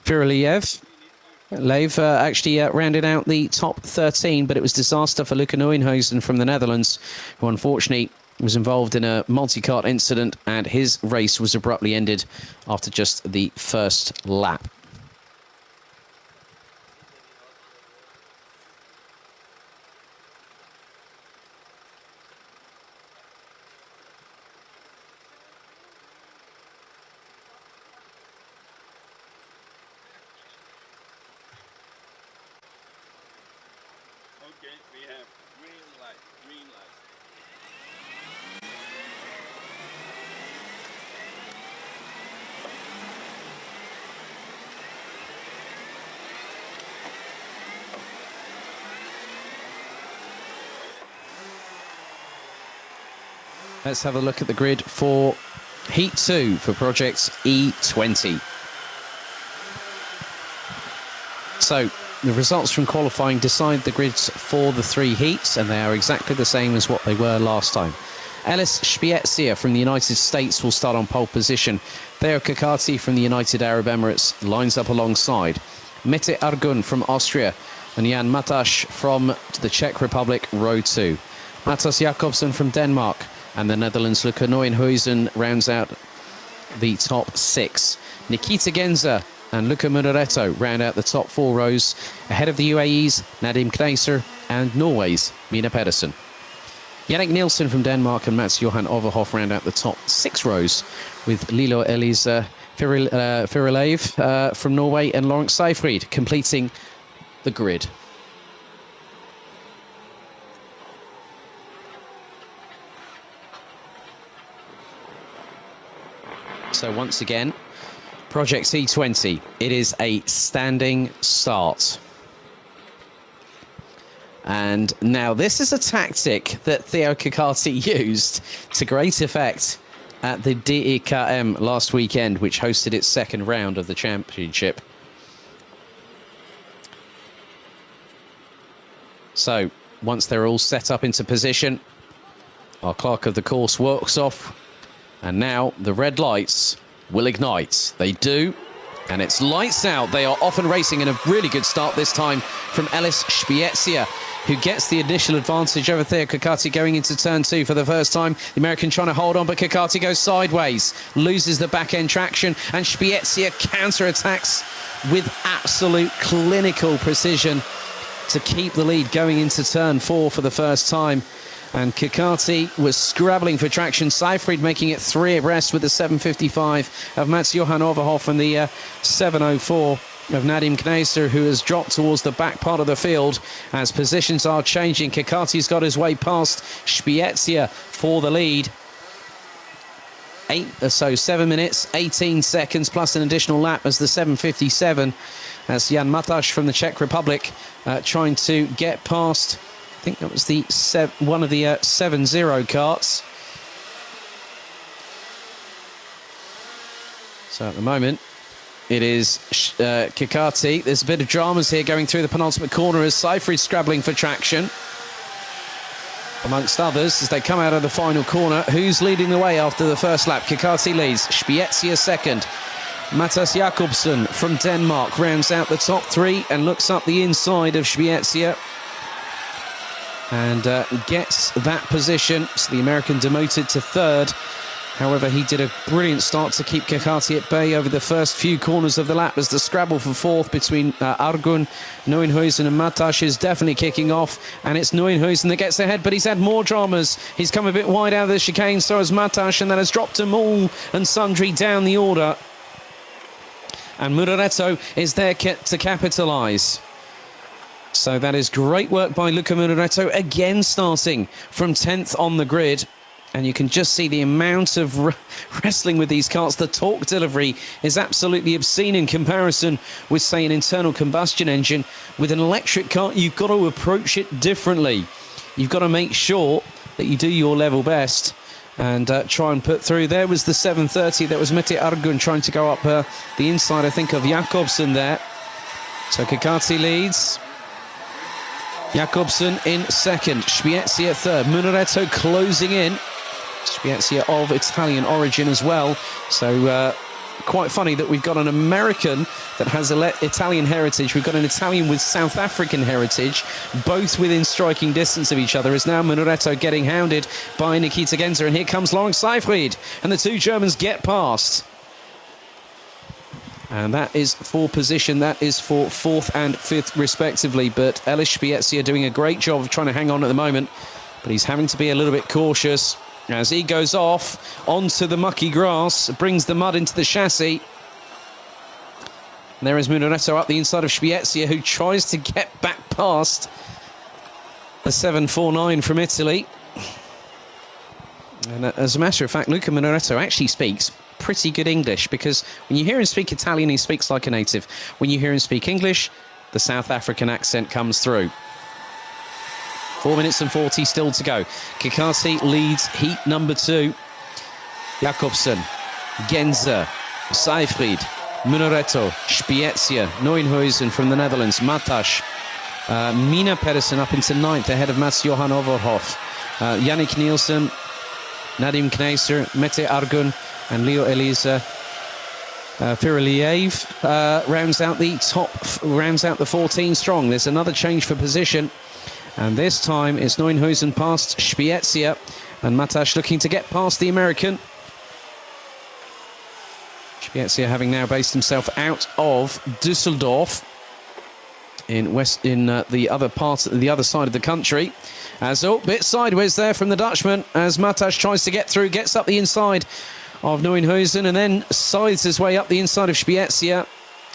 Firaliev actually rounded out the top 13, but it was disaster for Luca Neuenhuizen from the Netherlands, who unfortunately was involved in a multi-cart incident, and his race was abruptly ended after just the first lap. Okay, we have green light, green light. Let's have a look at the grid for Heat 2 for Project E20. So, the results from qualifying decide the grids for the 3 heats, and they are exactly the same as what they were last time. Ellis Spiezia from the United States will start on pole position. Theo Kakati from the United Arab Emirates lines up alongside. Mete Argun from Austria and Jan Mataš from the Czech Republic, row 2. Matas Jakobsen from Denmark and the Netherlands' Luca Neuenhuizen rounds out the top 6. Nikita Genza and Luca Munaretto round out the top 4 rows, ahead of the UAE's Nadim Kneiser and Norway's Mina Pedersen. Yannick Nielsen from Denmark and Mats Johan Overhoff round out the top 6 rows, with Lilo Elise Firalev from Norway and Lawrence Seyfried completing the grid. So once again, Project E20, it is a standing start. And now this is a tactic that Theo Kakati used to great effect at the DEKM last weekend, which hosted its second round of the championship. So once they're all set up into position, our clerk of the course walks off, and now the red lights will ignite. They do, and it's lights out. They are off and racing, and a really good start this time from Ellis Spiezia, who gets the initial advantage over Theo Kakati going into turn 2 for the first time. The American trying to hold on, but Kakati goes sideways, loses the back-end traction, and Spiezia counter-attacks with absolute clinical precision to keep the lead going into turn 4 for the first time. And Kakati was scrabbling for traction. Seyfried making it 3 abreast with the 755 of Mats Johan Overhoff and the 704 of Nadim Kneiser, who has dropped towards the back part of the field as positions are changing. Kakati's got his way past Spiezia for the lead. 7 minutes, 18 seconds plus an additional lap as the 757. As Jan Mataš from the Czech Republic trying to get past, I think that was the one of the 7-0 carts. So at the moment, it is Kakati. There's a bit of dramas here going through the penultimate corner as Seyfried scrabbling for traction, amongst others, as they come out of the final corner. Who's leading the way after the first lap? Kakati leads, Spiezia second. Matas Jakobsen from Denmark rounds out the top 3 and looks up the inside of Spiezia and gets that position. So the American demoted to 3rd. However, he did a brilliant start to keep Kakati at bay over the first few corners of the lap, as the scrabble for 4th between Argun, Neuenhuizen and Mataš is definitely kicking off, and it's Neuenhuizen that gets ahead, but he's had more dramas. He's come a bit wide out of the chicane, so has Mataš, and that has dropped them all and sundry down the order. And Munaretto is there to capitalise. So that is great work by Luca Munaretto, again starting from 10th on the grid. And you can just see the amount of wrestling with these carts. The torque delivery is absolutely obscene in comparison with, say, an internal combustion engine. With an electric cart, you've got to approach it differently. You've got to make sure that you do your level best and try and put through. There was the 730. That was Mete Argun trying to go up the inside, I think, of Jakobsen there. So Kekati leads. Jakobsen in second. Spiezia third. Munaretto closing in. Spiezia of Italian origin as well. So quite funny that we've got an American that has Italian heritage. We've got an Italian with South African heritage, both within striking distance of each other. Is now Munaretto getting hounded by Nikita Genzer. And here comes Lawrence Seyfried. And the two Germans get past. And that is for position. That is for fourth and fifth, respectively. But Elis Spiezia doing a great job of trying to hang on at the moment. But he's having to be a little bit cautious as he goes off onto the mucky grass, brings the mud into the chassis. And there is Munaretto up the inside of Spiezia, who tries to get back past the 749 from Italy. And as a matter of fact, Luca Munaretto actually speaks pretty good English, because when you hear him speak Italian, he speaks like a native. When you hear him speak English, the South African accent comes through. 4 minutes and 40 still to go. Kekati leads heat number 2. Jakobsen, Genzer, Seyfried, Munaretto, Spiezia, Neuenhuizen from the Netherlands, Matasch, Mina Pedersen up into 9th ahead of Mats-Johan Overhoff, Yannick Nielsen, Nadim Kneisser, Mete Argun and Leo Elisa Firaliev rounds out the 14 strong. There's another change for position. And this time it's Neuenhuizen past Spiezia, and Matasch looking to get past the American. Spiezia having now based himself out of Düsseldorf in the other side of the country. As bit sideways there from the Dutchman as Matasch tries to get through, gets up the inside of Neuenhuizen and then sides his way up the inside of Spiezia.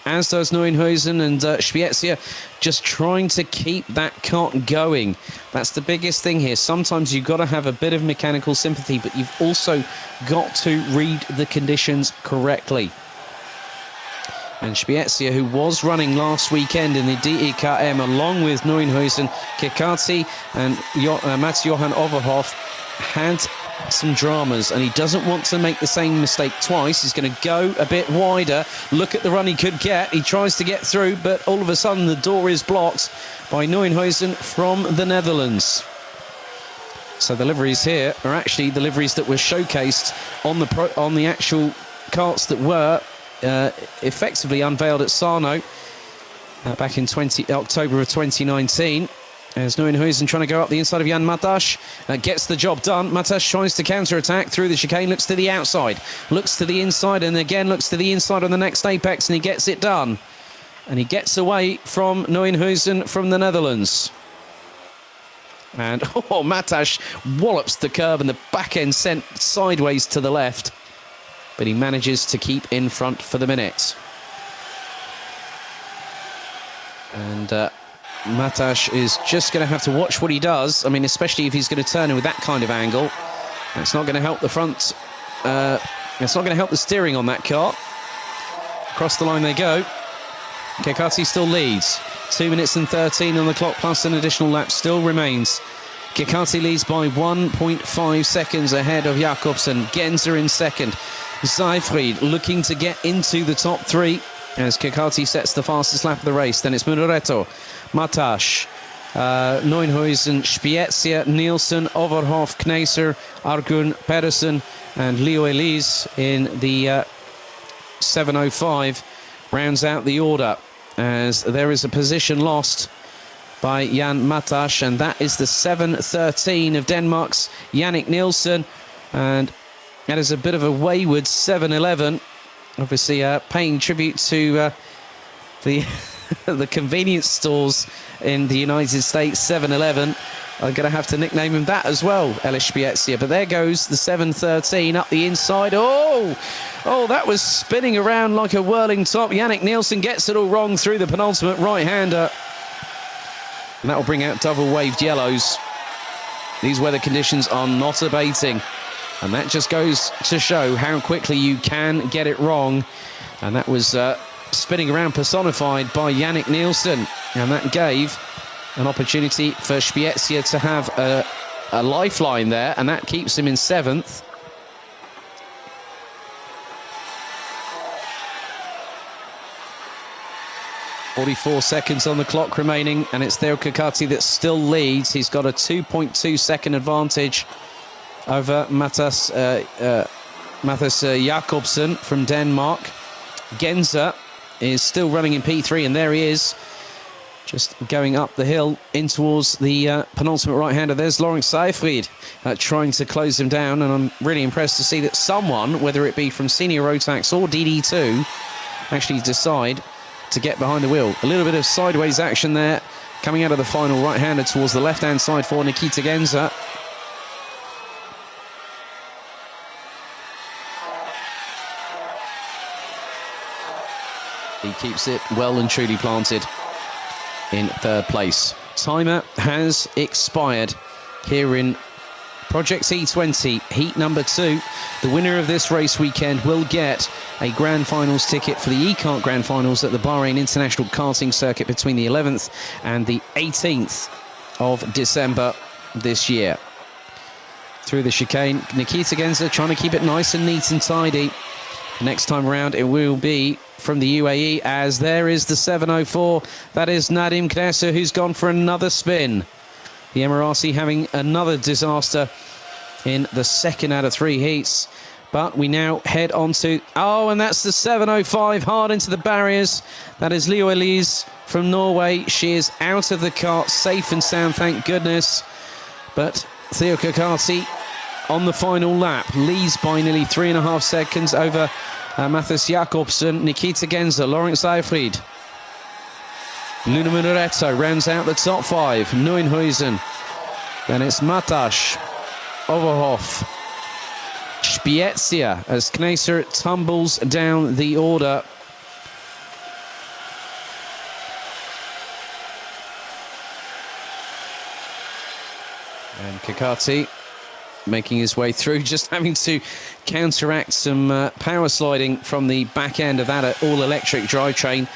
As does Neuenhuizen, and Spiezia just trying to keep that cart going. That's the biggest thing here. Sometimes you've got to have a bit of mechanical sympathy, but you've also got to read the conditions correctly. And Spiezia, who was running last weekend in the DEKM, along with Neuenhuizen, Kekati and Mats-Johan Overhoff, had some dramas, and he doesn't want to make the same mistake twice. He's going to go a bit wider, look at the run he could get. He tries to get through, but all of a sudden the door is blocked by Neuenhuizen from the Netherlands. So the liveries here are actually the liveries that were showcased on the actual carts that were effectively unveiled at Sarno back in October of 2019. As Neuenhuizen trying to go up the inside of Jan Matasch, gets the job done. Matasch tries to counter-attack through the chicane, looks to the outside, looks to the inside, and again looks to the inside on the next apex, and he gets it done. And he gets away from Neuenhuizen from the Netherlands. And Matasch wallops the curb, and the back end sent sideways to the left. But he manages to keep in front for the minute. And Matasch is just going to have to watch what he does. I mean, especially if he's going to turn in with that kind of angle. It's not going to help the front. It's not going to help the steering on that cart. Across the line they go. Kekati still leads. 2 minutes and 13 on the clock, plus an additional lap still remains. Kekati leads by 1.5 seconds ahead of Jakobsen. Genzer in second. Seyfried looking to get into the top 3 as Kekati sets the fastest lap of the race. Then it's Munaretto, Matasch, Neuenhuizen, Spiezia, Nielsen, Overhoff, Kneisser, Argun, Pedersen and Leo Elise in the 705 rounds out the order, as there is a position lost by Jan Matasch, and that is the 713 of Denmark's Yannick Nielsen, and that is a bit of a wayward 711, obviously paying tribute to the the convenience stores in the United States. 7-Eleven, I'm going to have to nickname him that as well, Elis Spiezia. But there goes the 713 up the inside. Oh, that was spinning around like a whirling top. Yannick Nielsen gets it all wrong through the penultimate right-hander. And that will bring out double-waved yellows. These weather conditions are not abating. And that just goes to show how quickly you can get it wrong. And that was spinning around personified by Yannick Nielsen. And that gave an opportunity for Spiezia to have a lifeline there, and that keeps him in 7th. .44 seconds on the clock remaining, and it's Theo Kakati that still leads. He's got a 2.2 second advantage over Mathis Jakobsen from Denmark. Genza is still running in P3, and there he is, just going up the hill in towards the penultimate right-hander. There's Laurent Seyfried trying to close him down, and I'm really impressed to see that someone, whether it be from Senior Rotax or DD2, actually decide to get behind the wheel. A little bit of sideways action there, coming out of the final right-hander towards the left-hand side for Nikita Genza. He keeps it well and truly planted in 3rd place. Timer has expired here in Project E20 Heat number 2. The winner of this race weekend will get a Grand Finals ticket for the E-Kart Grand Finals at the Bahrain International Karting Circuit between the 11th and the 18th of December this year. Through the chicane, Nikita Genza trying to keep it nice and neat and tidy. Next time around, it will be from the UAE, as there is the 704. That is Nadim Knesser, who's gone for another spin. The Emirati having another disaster in the 2nd out of 3 heats. But we now head on to... Oh, and that's the 705 hard into the barriers. That is Leo Elise from Norway. She is out of the kart, safe and sound, thank goodness. But Theo Kakati on the final lap leads by nearly 3.5 seconds over Mathis Jakobsen, Nikita Genza, Laurent Seyfried. Luna Muneretto rounds out the top 5. Neuenhuizen. Then it's Matash, Overhoff, Spiezia as Kneser tumbles down the order. And Kakati making his way through, just having to counteract some power sliding from the back end of that all-electric drivetrain.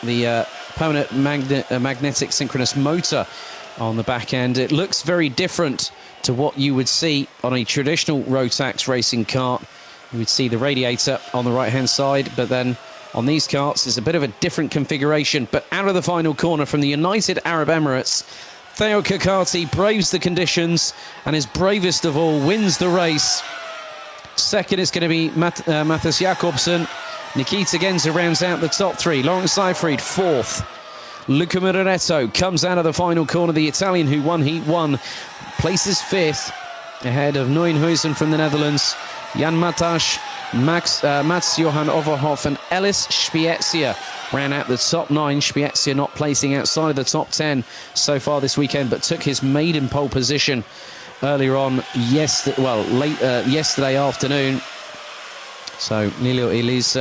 The permanent magnetic synchronous motor on the back end. It looks very different to what you would see on a traditional Rotax racing kart. You would see the radiator on the right-hand side, but then on these karts, it's a bit of a different configuration. But out of the final corner from the United Arab Emirates, Theo Kakati braves the conditions and is bravest of all, wins the race. Second is going to be Mathis Jakobsen. Nikita Genza rounds out the top 3. Laurent Seyfried 4th. Luca Muneretto comes out of the final corner. The Italian who won Heat 1 places 5th ahead of Neuenhuizen from the Netherlands. Jan Matash, Mats Johan Overhoff and Ellis Spiezia ran out the top 9. Spiezia not placing outside of the top 10 so far this weekend, but took his maiden pole position earlier on yesterday afternoon. So Nilio Elise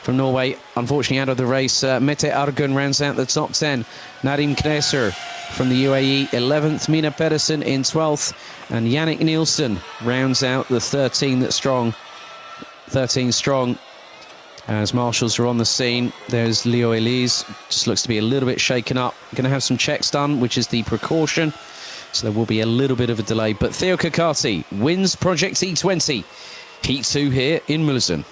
from Norway, unfortunately out of the race. Mete Argun rounds out the top 10. Nadim Knesser from the UAE 11th. Mina Pedersen in 12th. And Yannick Nielsen rounds out the 13 strong. As marshals are on the scene. There's Leo Elise. Just looks to be a little bit shaken up. Going to have some checks done, which is the precaution. So there will be a little bit of a delay. But Theo Kakati wins Project E20. Heat 2 here in Mülsen.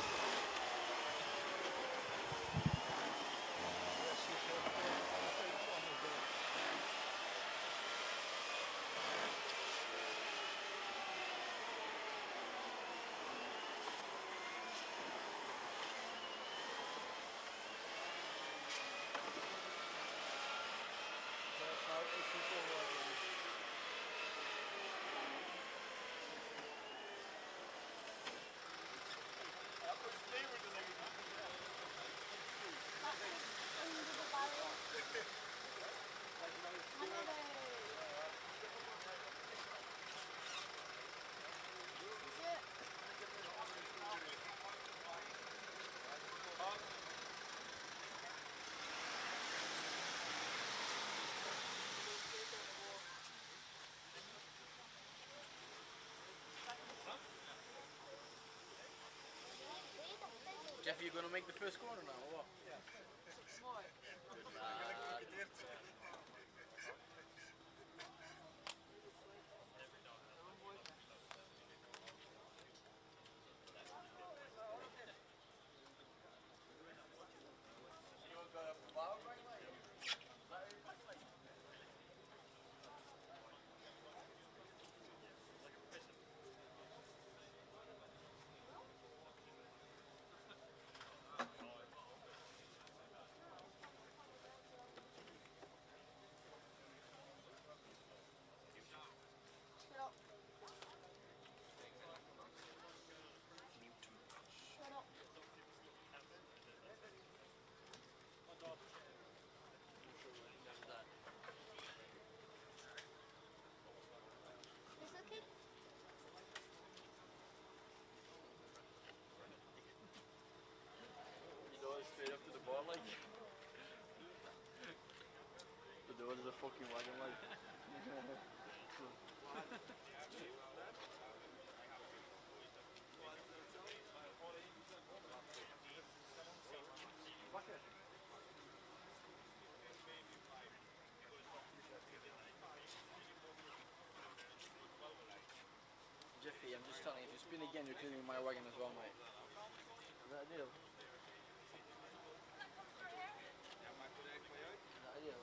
Jeff, you gonna make the first corner now, or what? Ja. Mooi. Good Ik heb lad. geprofiteerd. Shut up. Shut up. Is it okay? You know, straight up to the bar, like. The door is a fucking wagon, like. Jeffy, I'm just telling you, if you spin again, you're cleaning my wagon as well, mate. Is that a deal? Is that a deal?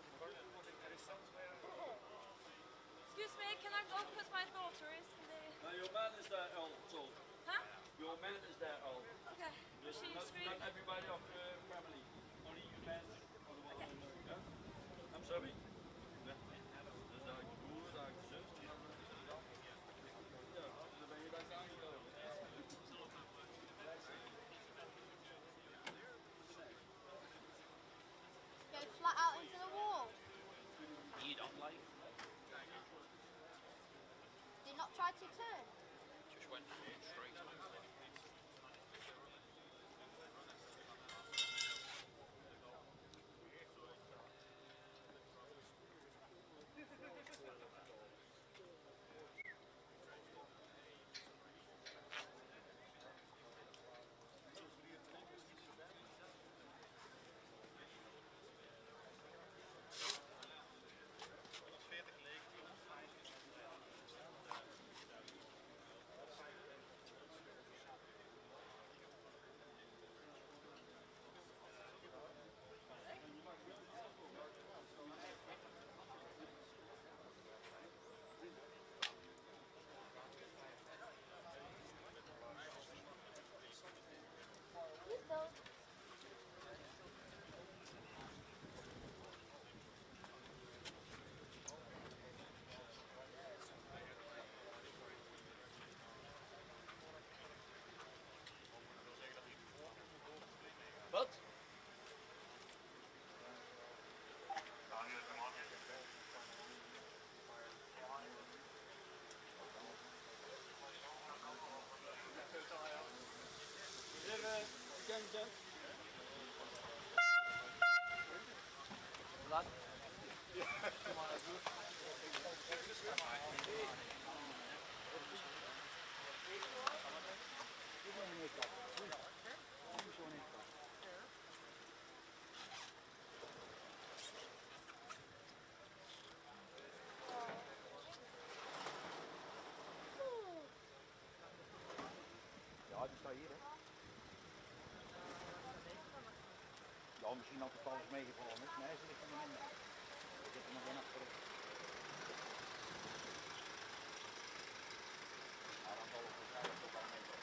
Excuse me, can I go put my daughter in the... Now your man is there, Earl. So Huh? your man is there, Earl. Okay. Yes, She's not really... everybody of the family. Only you man. Ja? I'm sorry. Ja. Dus daar broer, daar zus. Ja, dan ben je daar aangekomen. Go flat out into the wall. You don't like? Did not try to turn. Just went straight on. Please don't. Wat? Laat. Ja, die staat hier, hè? Ja, misschien had het alles meegevallen is. Nee, ze ligt er nog in. Er zit er nog één achterop. Ja, dan zal het waarschijnlijk ook wel meevallen.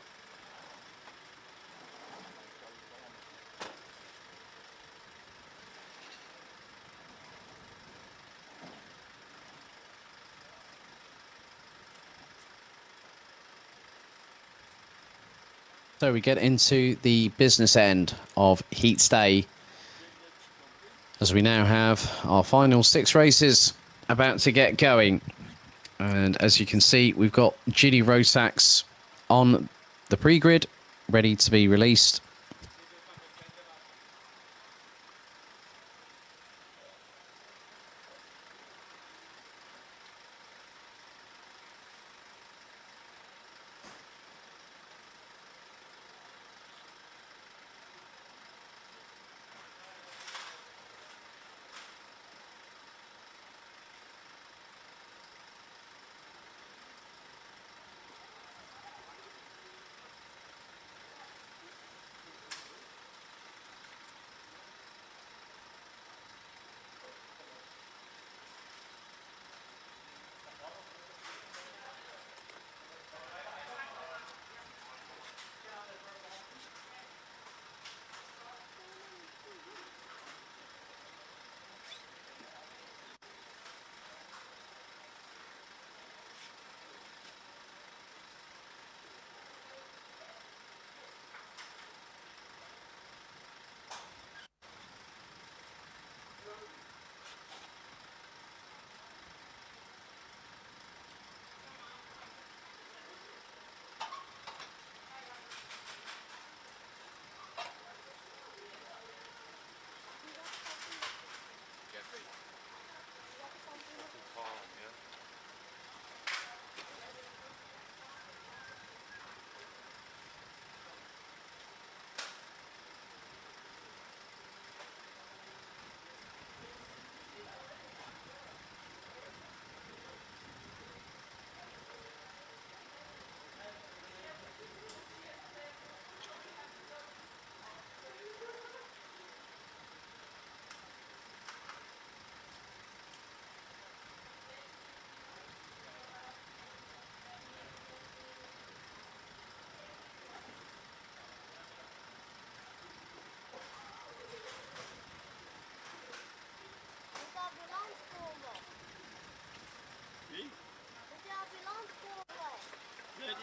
So we get into the business end of Heat Day, as we now have our final 6 races about to get going. And as you can see, we've got Ginny Rotax on the pre-grid, ready to be released.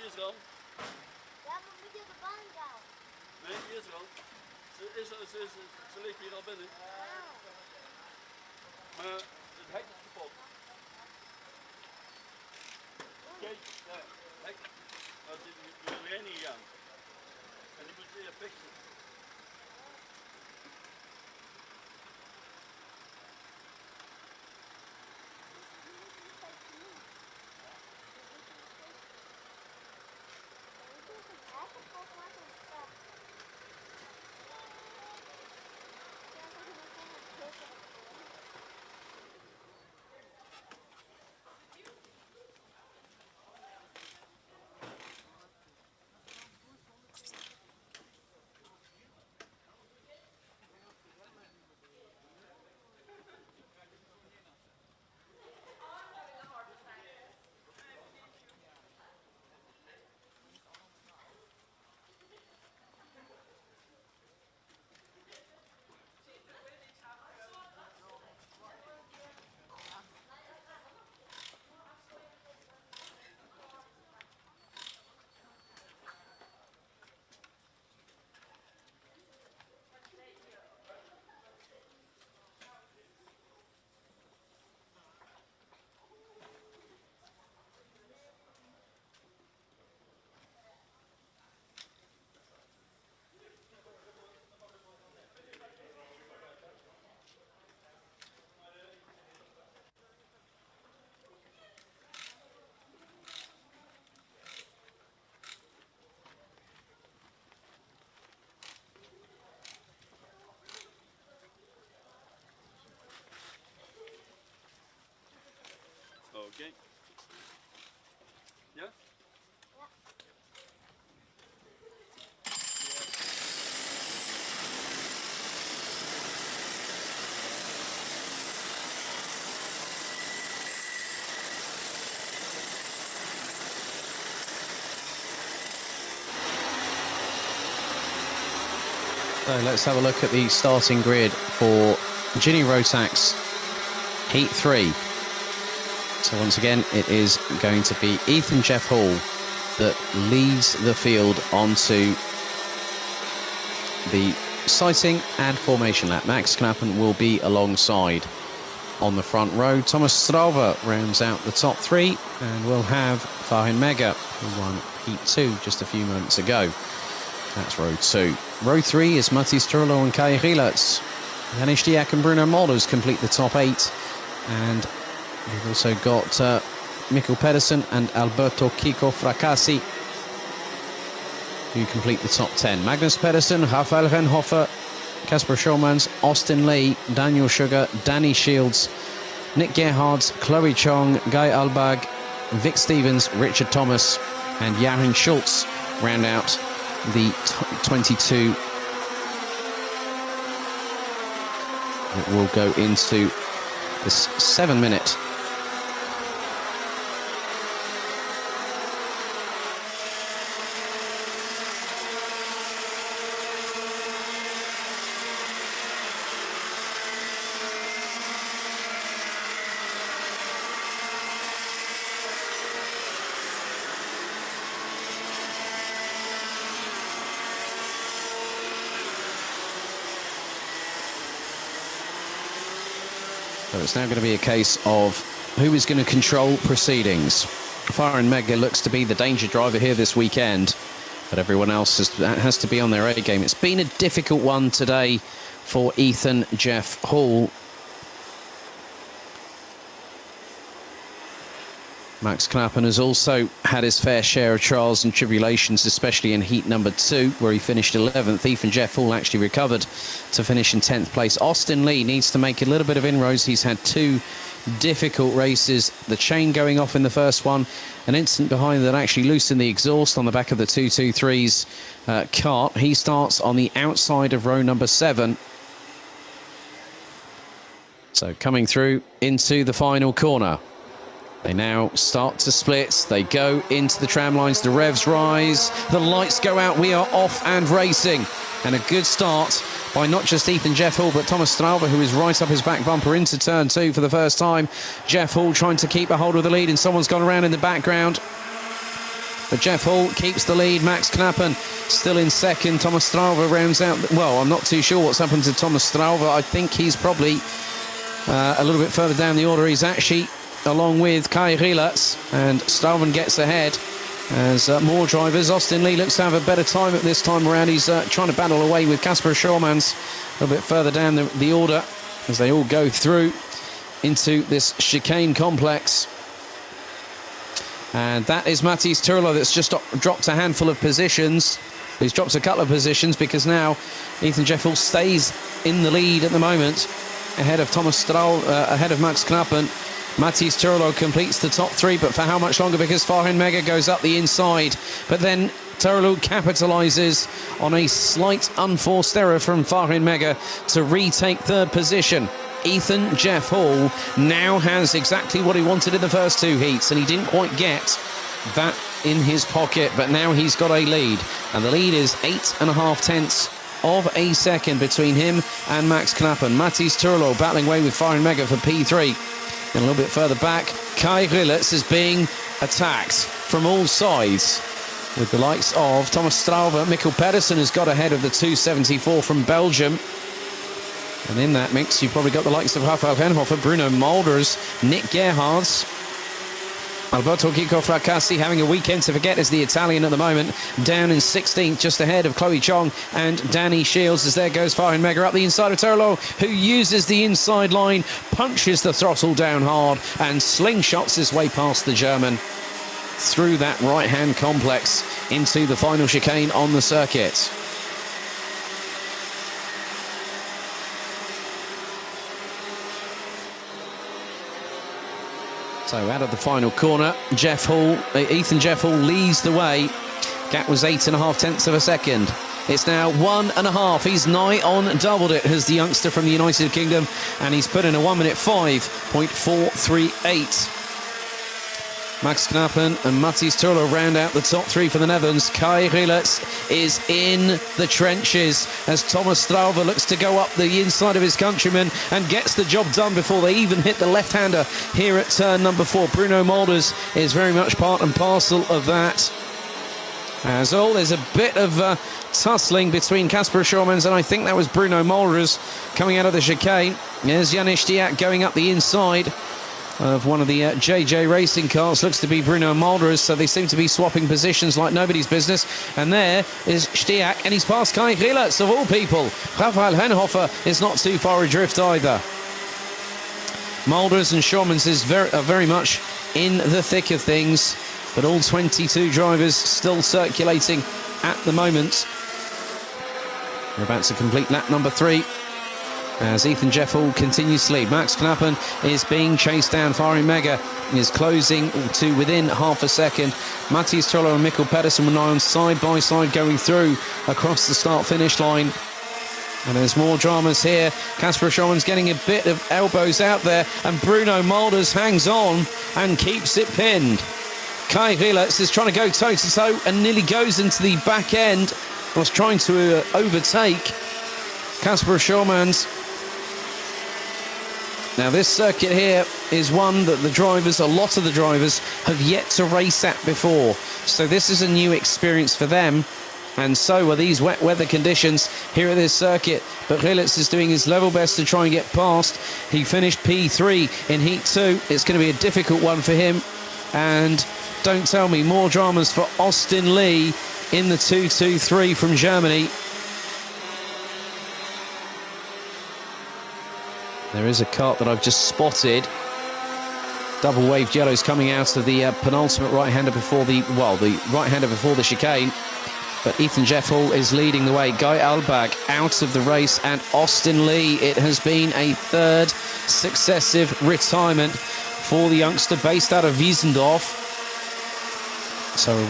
is er al. Ja, maar moet je op de bank gaan? Nee, die is er al. Ze ligt hier al binnen. Maar het hek is kapot. Kijk, ja, hek. Nou, die wil erin niet gaan. En die moet weer fixen. Oké. Ja? So let's have a look at the starting grid for Ginny Rotax Heat 3. So once again, it is going to be Ethan Jeff Hall that leads the field onto the sighting and formation lap. Max Knappen will be alongside on the front row. Thomas Strauver rounds out the top three, and we'll have Fahin Mega, who won Heat 2 just a few moments ago. That's row 2. Row 3 is Mathis Turlo and Kai Gielerts. Janis Diak and Bruno Molders complete the top 8, and we've also got Mikkel Pedersen and Alberto Kiko Fracassi, who complete the top 10. Magnus Pedersen, Rafael Renhofer, Kasper Schulmans, Austin Lee, Daniel Sugar, Danny Shields, Nick Gerhardt, Chloe Chong, Guy Albag, Vic Stevens, Richard Thomas, and Jochen Schultz round out the 22 that will go into this 7-minute So it's now going to be a case of who is going to control proceedings. Fahin Mega looks to be the danger driver here this weekend, but everyone else has to be on their A game. It's been a difficult one today for Ethan Jeff Hall. Max Knappen has also had his fair share of trials and tribulations, especially in heat number 2, where he finished 11th. Ethan Jeff Hall actually recovered to finish in 10th place. Austin Lee needs to make a little bit of inroads. He's had 2 difficult races. The chain going off in the first one, an incident behind that actually loosened the exhaust on the back of the 223's cart. He starts on the outside of row number 7. So coming through into the final corner. They now start to split. They go into the tram lines. The revs rise. The lights go out. We are off and racing. And a good start by not just Ethan Jeff Hall, but Thomas Strauver, who is right up his back bumper into turn 2 for the first time. Jeff Hall trying to keep a hold of the lead, and someone's gone around in the background. But Jeff Hall keeps the lead. Max Knappen still in second. Thomas Strauver rounds out. Well, I'm not too sure what's happened to Thomas Strauver. I think he's probably a little bit further down the order. He's actually along with Kai Rielers, and Strauven gets ahead as more drivers. Austin Lee looks to have a better time at this time around. He's trying to battle away with Kasper Schurmans a little bit further down the order as they all go through into this chicane complex. And that is Mathis Turlo that's just dropped a handful of positions. He's dropped a couple of positions because now Ethan Jeffel stays in the lead at the moment, ahead of ahead of Max Knappen. Mathis Turlo completes the top three, but for how much longer? Because Farhan Mega goes up the inside, but then Turlo capitalises on a slight unforced error from Farhan Mega to retake third position. Ethan Jeff Hall now has exactly what he wanted in the first two heats, and he didn't quite get that in his pocket, but now he's got a lead, and the lead is 8.5 tenths of a second between him and Max Knappen. Mathis Turlo battling away with Farhan Mega for P3. And a little bit further back, Kai Rielers is being attacked from all sides, with the likes of Thomas Strauver. Mikkel Pedersen has got ahead of the 274 from Belgium. And in that mix, you've probably got the likes of Rafael Henhofer, Bruno Mulders, Nick Gerhards. Alberto Kiko Fracassi having a weekend to forget as the Italian at the moment, down in 16th, just ahead of Chloe Chong and Danny Shields, as there goes Farhan Mega up the inside of Turlo, who uses the inside line, punches the throttle down hard and slingshots his way past the German through that right-hand complex into the final chicane on the circuit. So out of the final corner, Ethan Jeff Hall leads the way. Gap was 8.5 tenths of a second. It's now 1.5. He's nigh on doubled it, as the youngster from the United Kingdom, and he's put in a 1 minute 5.438. Max Knappen and Mathis Turlo round out the top three for the Netherlands. Kai Rielers is in the trenches as Thomas Strauver looks to go up the inside of his countryman and gets the job done before they even hit the left-hander here at turn number 4. Bruno Mulders is very much part and parcel of that. As all, there's a bit of tussling between Kasper Schurmans and I think that was Bruno Mulders coming out of the chicane. There's Janis Stiak going up the inside of one of the JJ racing cars. Looks to be Bruno Mulders, so they seem to be swapping positions like nobody's business. And there is Stiak, and he's past Kai Rielers of all people. Rafael Henhofer is not too far adrift either. Mulders and Schurmans are very much in the thick of things, but all 22 drivers still circulating at the moment. We're about to complete lap number 3. As Ethan Jeff Hall continues to lead. Max Knappen is being chased down. Farhan Mega is closing to within half a second. Mathis Turlo and Mikkel Pedersen were now on side by side going through across the start-finish line. And there's more dramas here. Kasper Schurmans getting a bit of elbows out there, and Bruno Mulders hangs on and keeps it pinned. Kai Rielers is trying to go toe-to-toe and nearly goes into the back end. Was trying to overtake Kasper Schurmans. Now this circuit here is one that a lot of the drivers have yet to race at before. So this is a new experience for them. And so are these wet weather conditions here at this circuit. But Rielers is doing his level best to try and get past. He finished P3 in Heat 2. It's going to be a difficult one for him. And don't tell me, more dramas for Austin Lee in the 223 from Germany. There is a kart that I've just spotted. Double waved yellows coming out of the penultimate right-hander before the right-hander before the chicane. But Ethan Jeff Hall is leading the way. Guy Albach out of the race, and Austin Lee. It has been a third successive retirement for the youngster based out of Wiesendorf. So a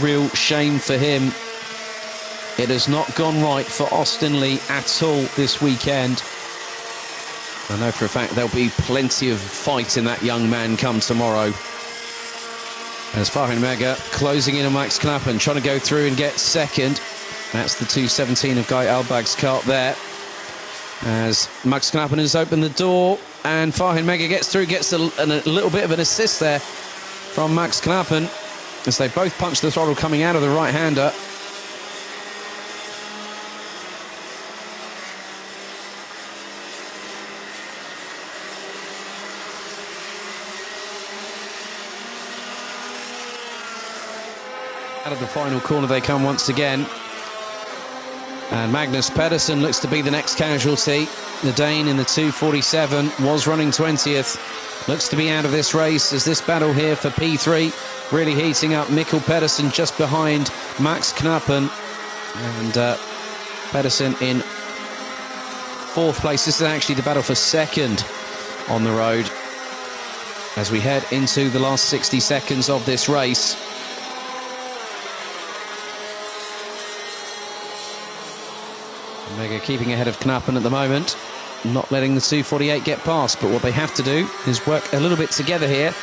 real shame for him. It has not gone right for Austin Lee at all this weekend. I know for a fact there'll be plenty of fight in that young man come tomorrow. As Farhan Mega closing in on Max Knappen, trying to go through and get second. That's the 217 of Guy Albag's kart there. As Max Knappen has opened the door and Farhan Mega gets through, gets a little bit of an assist there from Max Knappen. as they both punch the throttle coming out of the right-hander. Out of the final corner they come once again. And Magnus Pedersen looks to be the next casualty. The Dane in the 2:47 was running 20th. Looks to be out of this race as this battle here for P3 really heating up. Mikkel Pedersen just behind Max Knappen. And Pedersen in 4th place. This is actually the battle for 2nd on the road as we head into the last 60 seconds of this race. Mega keeping ahead of Knappen at the moment, not letting the 2:48 get past, but what they have to do is work a little bit together here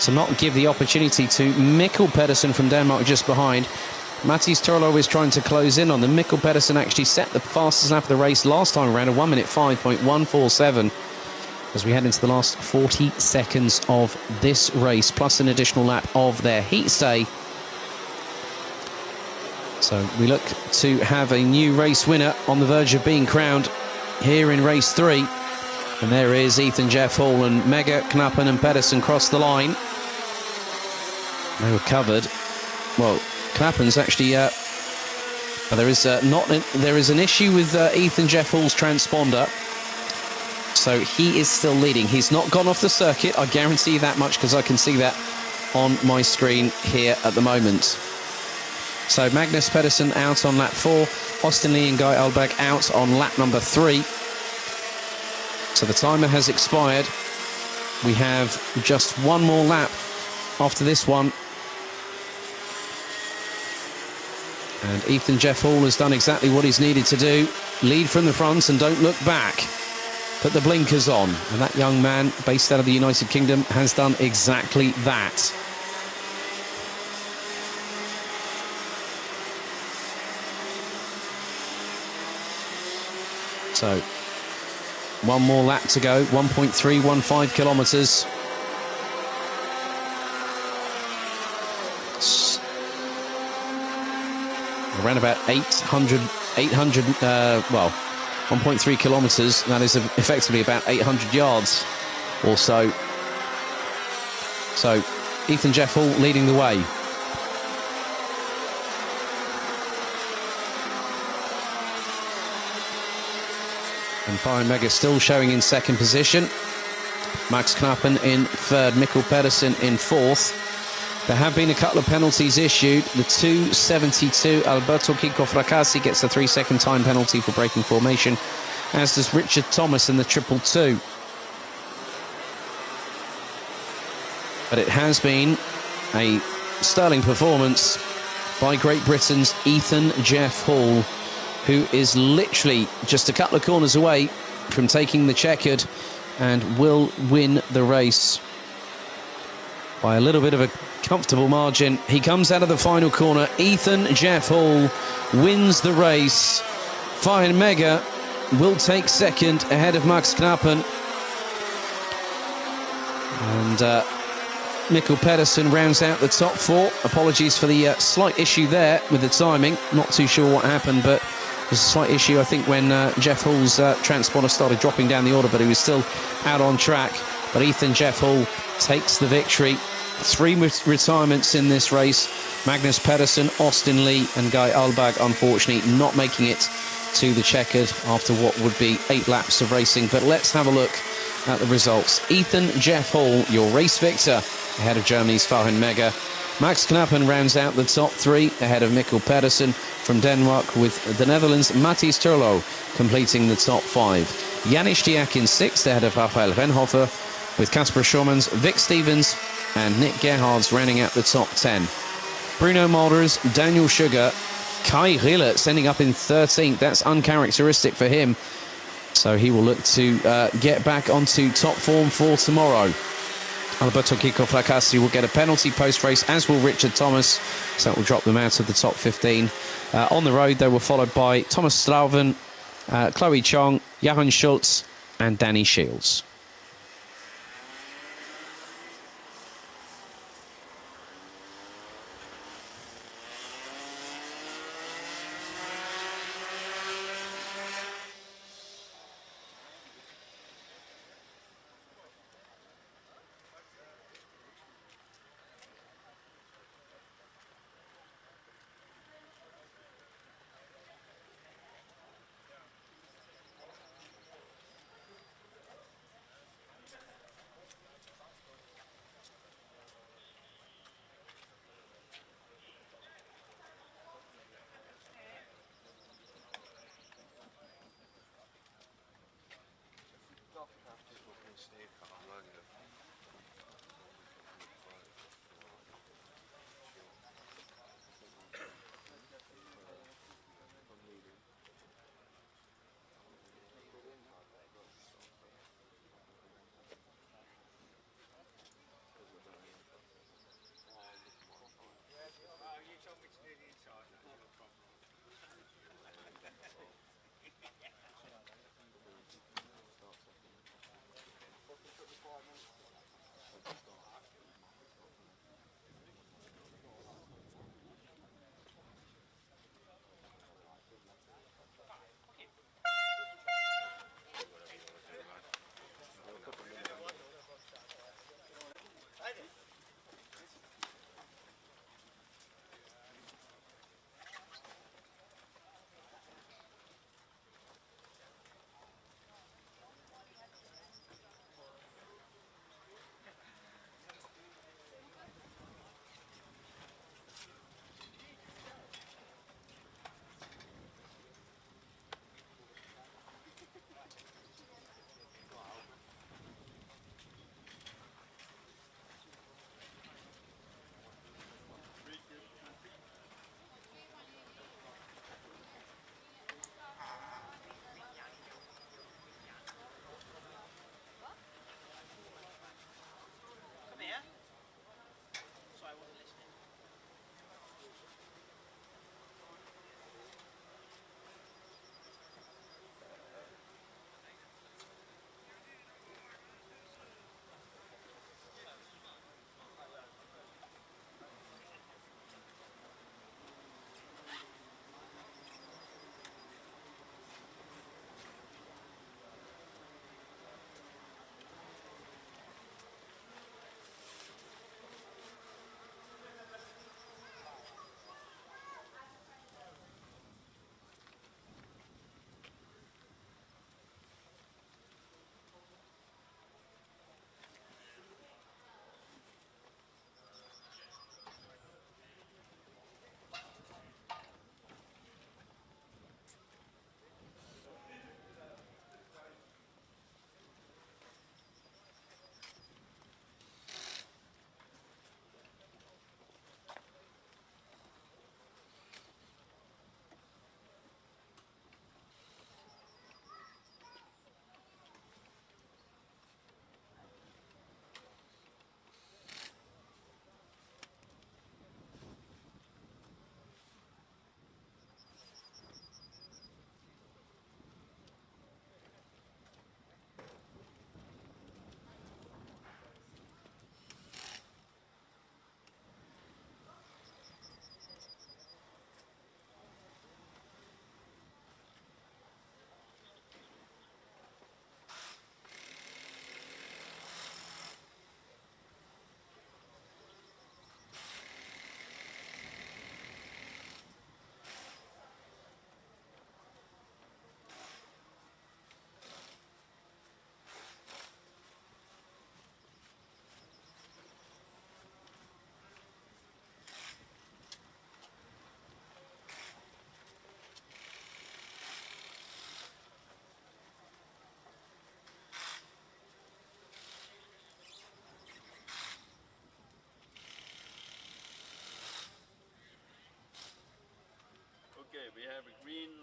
to not give the opportunity to Mikkel Pedersen from Denmark just behind. Mathias Turlo is trying to close in on them. Mikkel Pedersen actually set the fastest lap of the race last time around, a 1:05.147, as we head into the last 40 seconds of this race, plus an additional lap of their heat stay. So we look to have a new race winner on the verge of being crowned here in race 3. And there is Ethan Jeff Hall, and Mega, Knappen and Pedersen cross the line. They were covered. Well, Knappen's actually... there is an issue with Ethan Jeff Hall's transponder. So he is still leading. He's not gone off the circuit, I guarantee you that much, because I can see that on my screen here at the moment. So Magnus Pedersen out on lap 4, Austin Lee and Guy Alberg out on lap number 3. So the timer has expired. We have just one more lap after this one. And Ethan Jeff Hall has done exactly what he's needed to do. Lead from the front and don't look back. Put the blinkers on. And that young man, based out of the United Kingdom, has done exactly that. So, one more lap to go, 1.315 kilometres. Around about 1.3 kilometres, that is effectively about 800 yards or so. So, Ethan Jeff Hall leading the way. And Fine Mega still showing in 2nd position. Max Knappen in 3rd, Mikkel Pedersen in 4th. There have been a couple of penalties issued. The 2:72, Alberto Kiko Fracassi gets a 3-second time penalty for breaking formation, as does Richard Thomas in the 222. But it has been a sterling performance by Great Britain's Ethan Jeff Hall, who is literally just a couple of corners away from taking the checkered and will win the race by a little bit of a comfortable margin. He comes out of the final corner. Ethan Jeff Hall wins the race. Fine Mega will take 2nd ahead of Max Knappen. And Mikkel Pedersen rounds out the top 4. Apologies for the slight issue there with the timing. Not too sure what happened, but there's a slight issue, I think, when Jeff Hall's transponder started dropping down the order, but he was still out on track. But Ethan Jeff Hall takes the victory. 3 retirements in this race. Magnus Pedersen, Austin Lee and Guy Alberg, unfortunately, not making it to the checkered after what would be 8 laps of racing. But let's have a look at the results. Ethan Jeff Hall, your race victor, ahead of Germany's Fahrenheit Mega. Max Knappen rounds out the top 3 ahead of Mikkel Pedersen from Denmark, with the Netherlands' Mathias Turlo completing the top 5. Janis Diak in 6th ahead of Rafael Renhofer, with Kasper Schormans, Vic Stevens and Nick Gerhards rounding out the top 10. Bruno Mulders, Daniel Sugar, Kai Rille sending up in 13th. That's uncharacteristic for him. So he will look to get back onto top form for tomorrow. Alberto Kiko Fracassi will get a penalty post-race, as will Richard Thomas. So that will drop them out of the top 15. On the road, they were followed by Thomas Strauven, Chloe Chong, Johan Schultz and Danny Shields.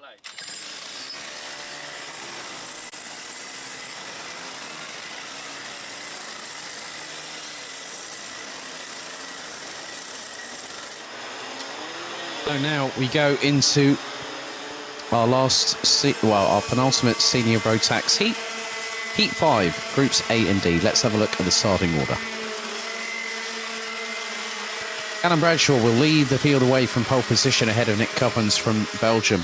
light. So now we go into our our penultimate senior Rotax Heat. Heat 5, Groups A and D. Let's have a look at the starting order. Callum Bradshaw will lead the field away from pole position ahead of Nick Coppens from Belgium.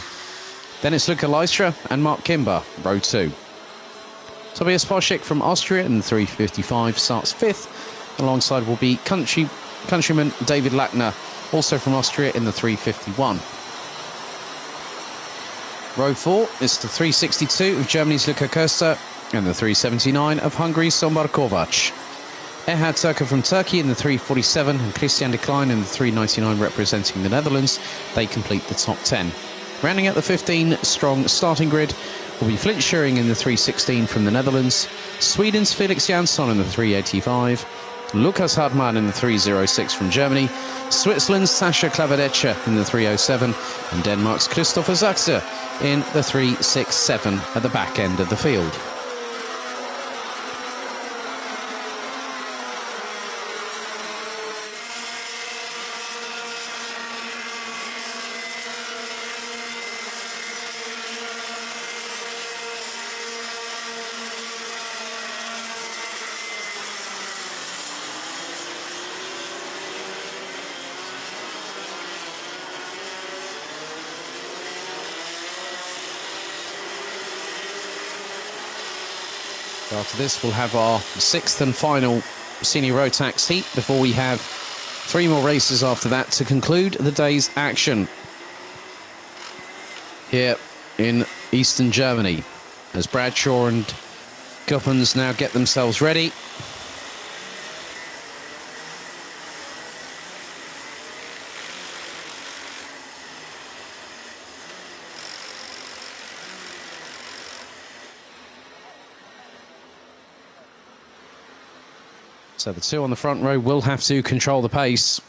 Then it's Luca Lystra and Mark Kimber, row 2. Tobias Poschek from Austria in the 355 starts 5th. Alongside will be countryman David Lackner, also from Austria in the 351. Row 4 is the 362 of Germany's Luca Köster and the 379 of Hungary's Sombor Kovac. Erhard Turker from Turkey in the 347 and Christian de Klein in the 399 representing the Netherlands. They complete the top 10. Rounding out the 15-strong starting grid will be Flint Schuring in the 316 from the Netherlands, Sweden's Felix Jansson in the 385, Lukas Hartmann in the 306 from Germany, Switzerland's Sascha Klavedetscher in the 307, and Denmark's Christopher Zaxer in the 367 at the back end of the field. After this, we'll have our 6th and final senior Rotax Heat before we have 3 more races after that to conclude the day's action here in Eastern Germany as Bradshaw and Coppens now get themselves ready. So the 2 on the front row will have to control the pace.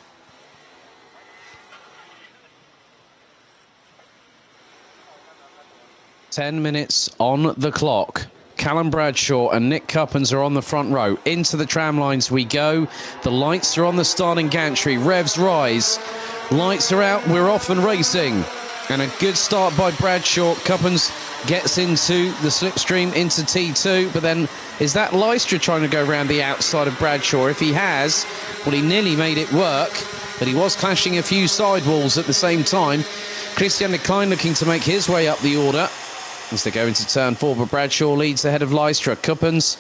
Ten minutes on the clock. Callum Bradshaw and Nick Coppens are on the front row. Into the tram lines we go. The lights are on the starting gantry. Revs rise. Lights are out. We're off and racing. And a good start by Bradshaw. Coppens gets into the slipstream into T2, but then is that Lystra trying to go around the outside of Bradshaw? If he has, well, he nearly made it work, but he was clashing a few sidewalls at the same time. Christian de Klein looking to make his way up the order as they go into turn 4, but Bradshaw leads ahead of Lystra. Coppens,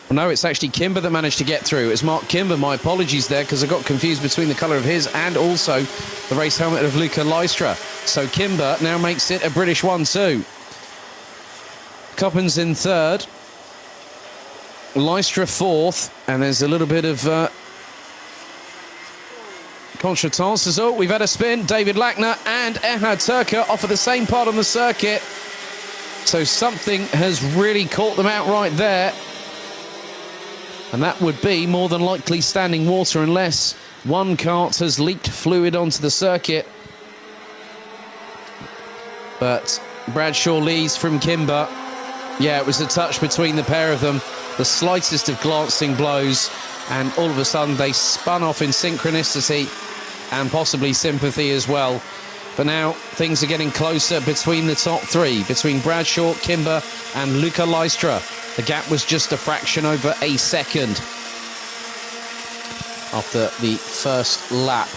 well, no, it's actually Kimber that managed to get through. It's Mark Kimber, my apologies there, because I got confused between the colour of his and also the race helmet of Luca Lystra. So Kimber now makes it a British 1-2. Coppens in 3rd, Lystra 4th, and there's a little bit of contretemps as we've had a spin. David Lackner and Erhard Turker off at the same part on the circuit, so something has really caught them out right there, and that would be more than likely standing water unless one cart has leaked fluid onto the circuit. But Bradshaw leads from Kimber. Yeah, it was a touch between the pair of them, the slightest of glancing blows, and all of a sudden they spun off in synchronicity and possibly sympathy as well. But now things are getting closer between the top 3, between Bradshaw, Kimber and Luca Lystra. The gap was just a fraction over a second after the first lap.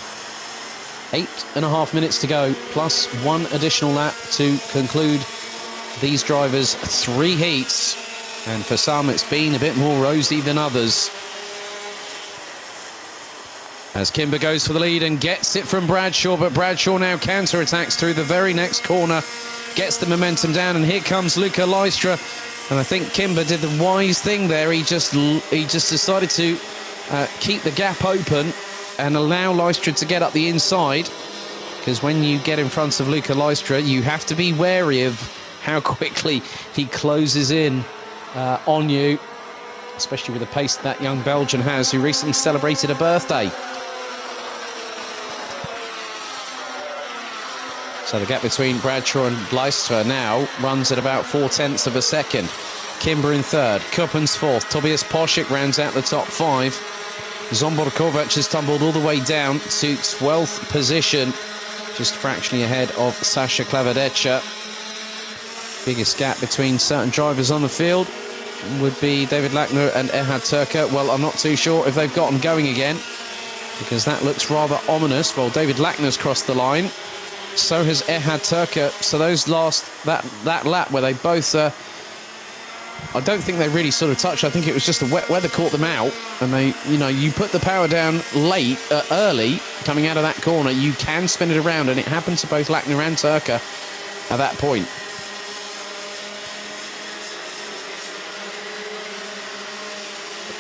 8.5 minutes to go, plus 1 additional lap to conclude these drivers' 3 heats, and for some it's been a bit more rosy than others. As Kimber goes for the lead and gets it from Bradshaw, but Bradshaw now counter-attacks through the very next corner, gets the momentum down, and here comes Luca Lystra. And I think Kimber did the wise thing there. He just decided to keep the gap open and allow Lystra to get up the inside, because when you get in front of Luca Lystra, you have to be wary of how quickly he closes in on you, especially with the pace that young Belgian has, who recently celebrated a birthday. So the gap between Bradshaw and Leicester now runs at about 0.4 of a second. Kimber in third, Kuppens fourth, Tobias Poschek rounds out the top 5. Zomborkovac has tumbled all the way down to 12th position, just fractionally ahead of Sasha Klavedecha. Biggest gap between certain drivers on the field would be David Lackner and Erhard Turker. Well, I'm not too sure if they've got them going again, because that looks rather ominous. Well, David Lackner's crossed the line, so has Erhard Turker. So those that lap where they both I don't think they really sort of touched. I think it was just the wet weather caught them out, and they, you put the power down early coming out of that corner, you can spin it around, and it happened to both Lackner and Turker at that point.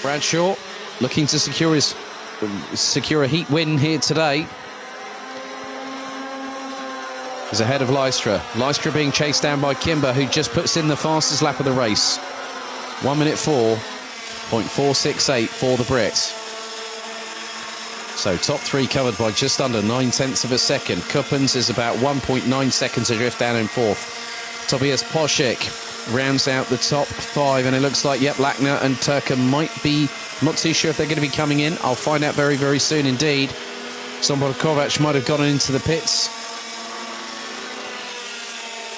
Bradshaw looking to secure a heat win here today. Is ahead of Leicester. Leicester being chased down by Kimber, who just puts in the fastest lap of the race. 1:04.468 for the Brits. So top 3 covered by just under 0.9 of a second. Kuppens is about 1.9 seconds adrift down in fourth. Tobias Poschek rounds out the top 5, and it looks like, yep, Lackner and Turker might be, I'm not too sure if they're going to be coming in. I'll find out very, very soon indeed. Zomborkovac might have gone into the pits.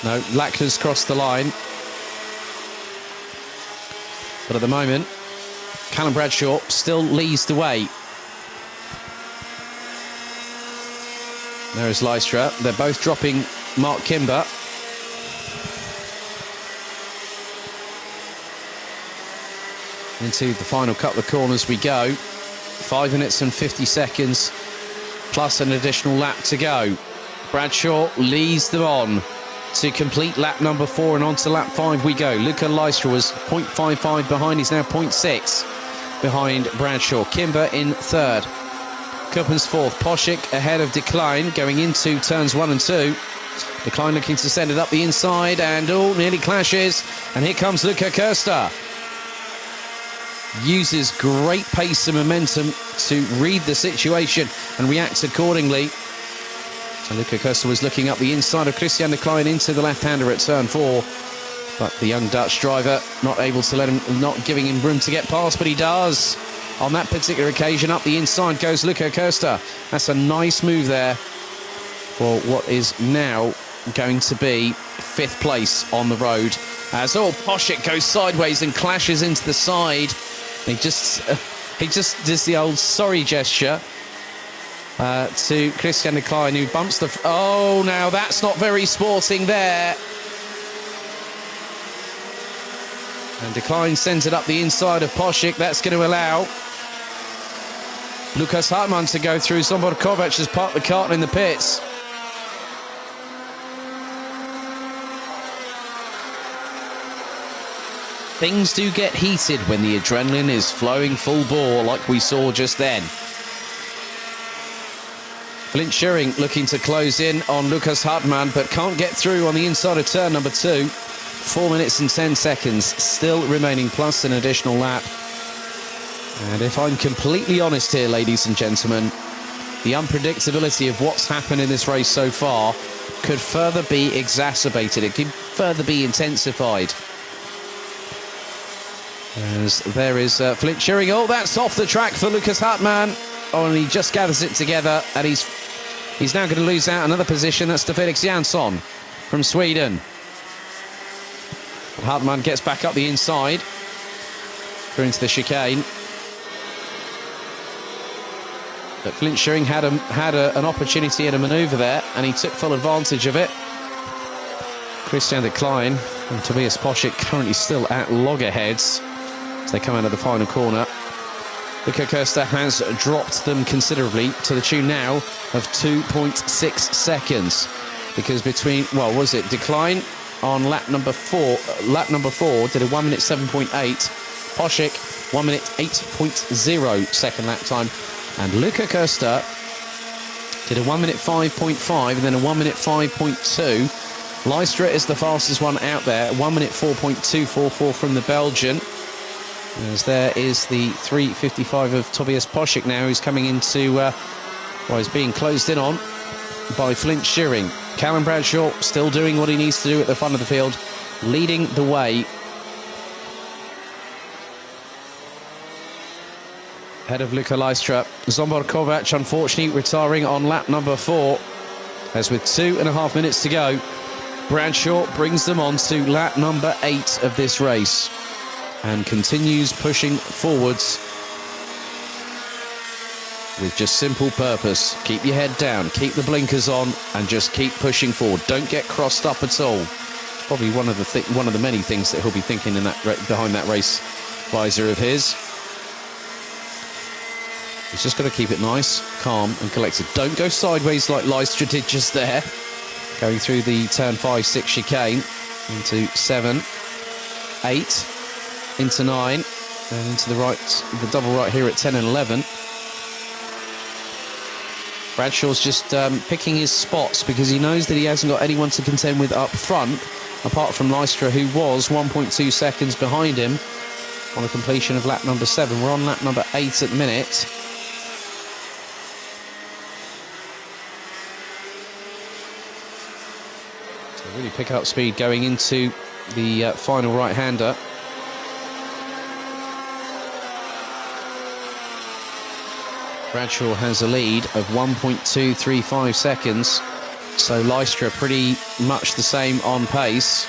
No, Lackner's crossed the line. But at the moment, Callum Bradshaw still leads the way. There is Leicester. They're both dropping Mark Kimber. Into the final couple of corners we go. 5 minutes and 50 seconds, plus an additional lap to go. Bradshaw leads them on to complete lap number 4, and on to lap 5 we go. Luca Leicester was 0.55 behind. He's now 0.6 behind Bradshaw. Kimber in third. Kuppens fourth. Poschek ahead of Decline going into turns 1 and 2. Decline looking to send it up the inside, and nearly clashes. And here comes Luca Köster. Uses great pace and momentum to read the situation and reacts accordingly. So Luca Köster was looking up the inside of Christian Decline into the left-hander at turn 4. But the young Dutch driver not able to let him, not giving him room to get past, but he does. On that particular occasion, up the inside goes Luca Köster. That's a nice move there for what is now going to be 5th place on the road. As Poschek goes sideways and clashes into the side. He just does the old sorry gesture to Christian Decline, who bumps the... now that's not very sporting there. And Decline sends it up the inside of Poschek. That's going to allow Lukas Hartmann to go through. Zomborkovac has parked the cart in the pits. Things do get heated when the adrenaline is flowing full bore, like we saw just then. Flint Schuring looking to close in on Lukas Hartmann, but can't get through on the inside of turn number 2. 4 minutes and 10 seconds still remaining, plus an additional lap. And if I'm completely honest here, ladies and gentlemen, the unpredictability of what's happened in this race so far could further be exacerbated. It could further be intensified. As there is Flint Schuring. That's off the track for Lukas Hartmann. And he just gathers it together, and he's now going to lose out another position. That's to Felix Jansson from Sweden. Hartmann gets back up the inside through into the chicane. But Flint Schuring had an opportunity and a manoeuvre there, and he took full advantage of it. Christian Decline and Tobias Poschek currently still at loggerheads as they come out of the final corner. Luca Köster has dropped them considerably, to the tune now of 2.6 seconds. Because between, Decline on lap number 4 did a 1 minute 7.8. Poschek 1 minute 8.0 second lap time. And Luca Köster did a 1 minute 5.5 and then a 1 minute 5.2. Leicester is the fastest one out there, 1 minute 4.244 from the Belgian. As there is the 3.55 of Tobias Poschek now, who's coming into, he's being closed in on by Flint Schuring. Callum Bradshaw still doing what he needs to do at the front of the field, leading the way. Ahead of Luka Lystra. Zsombor Kovac, unfortunately, retiring on lap number 4. As with 2.5 minutes to go, Bradshaw brings them on to lap number 8 of this race and continues pushing forwards with just simple purpose. Keep your head down, keep the blinkers on, and just keep pushing forward. Don't get crossed up at all. It's probably one of the many things that he'll be thinking in that behind that race visor of his. He's just got to keep it nice, calm and collected. Don't go sideways like Lystra did just there. Going through the turn 5, 6 chicane into 7, 8, into 9, and into the right, the double right here at 10 and 11. Bradshaw's just picking his spots because he knows that he hasn't got anyone to contend with up front, apart from Lystra, who was 1.2 seconds behind him on the completion of lap number 7. We're on lap number 8 at the minute. Really pick up speed going into the final right-hander. Bradshaw has a lead of 1.235 seconds, so Lystra pretty much the same on pace.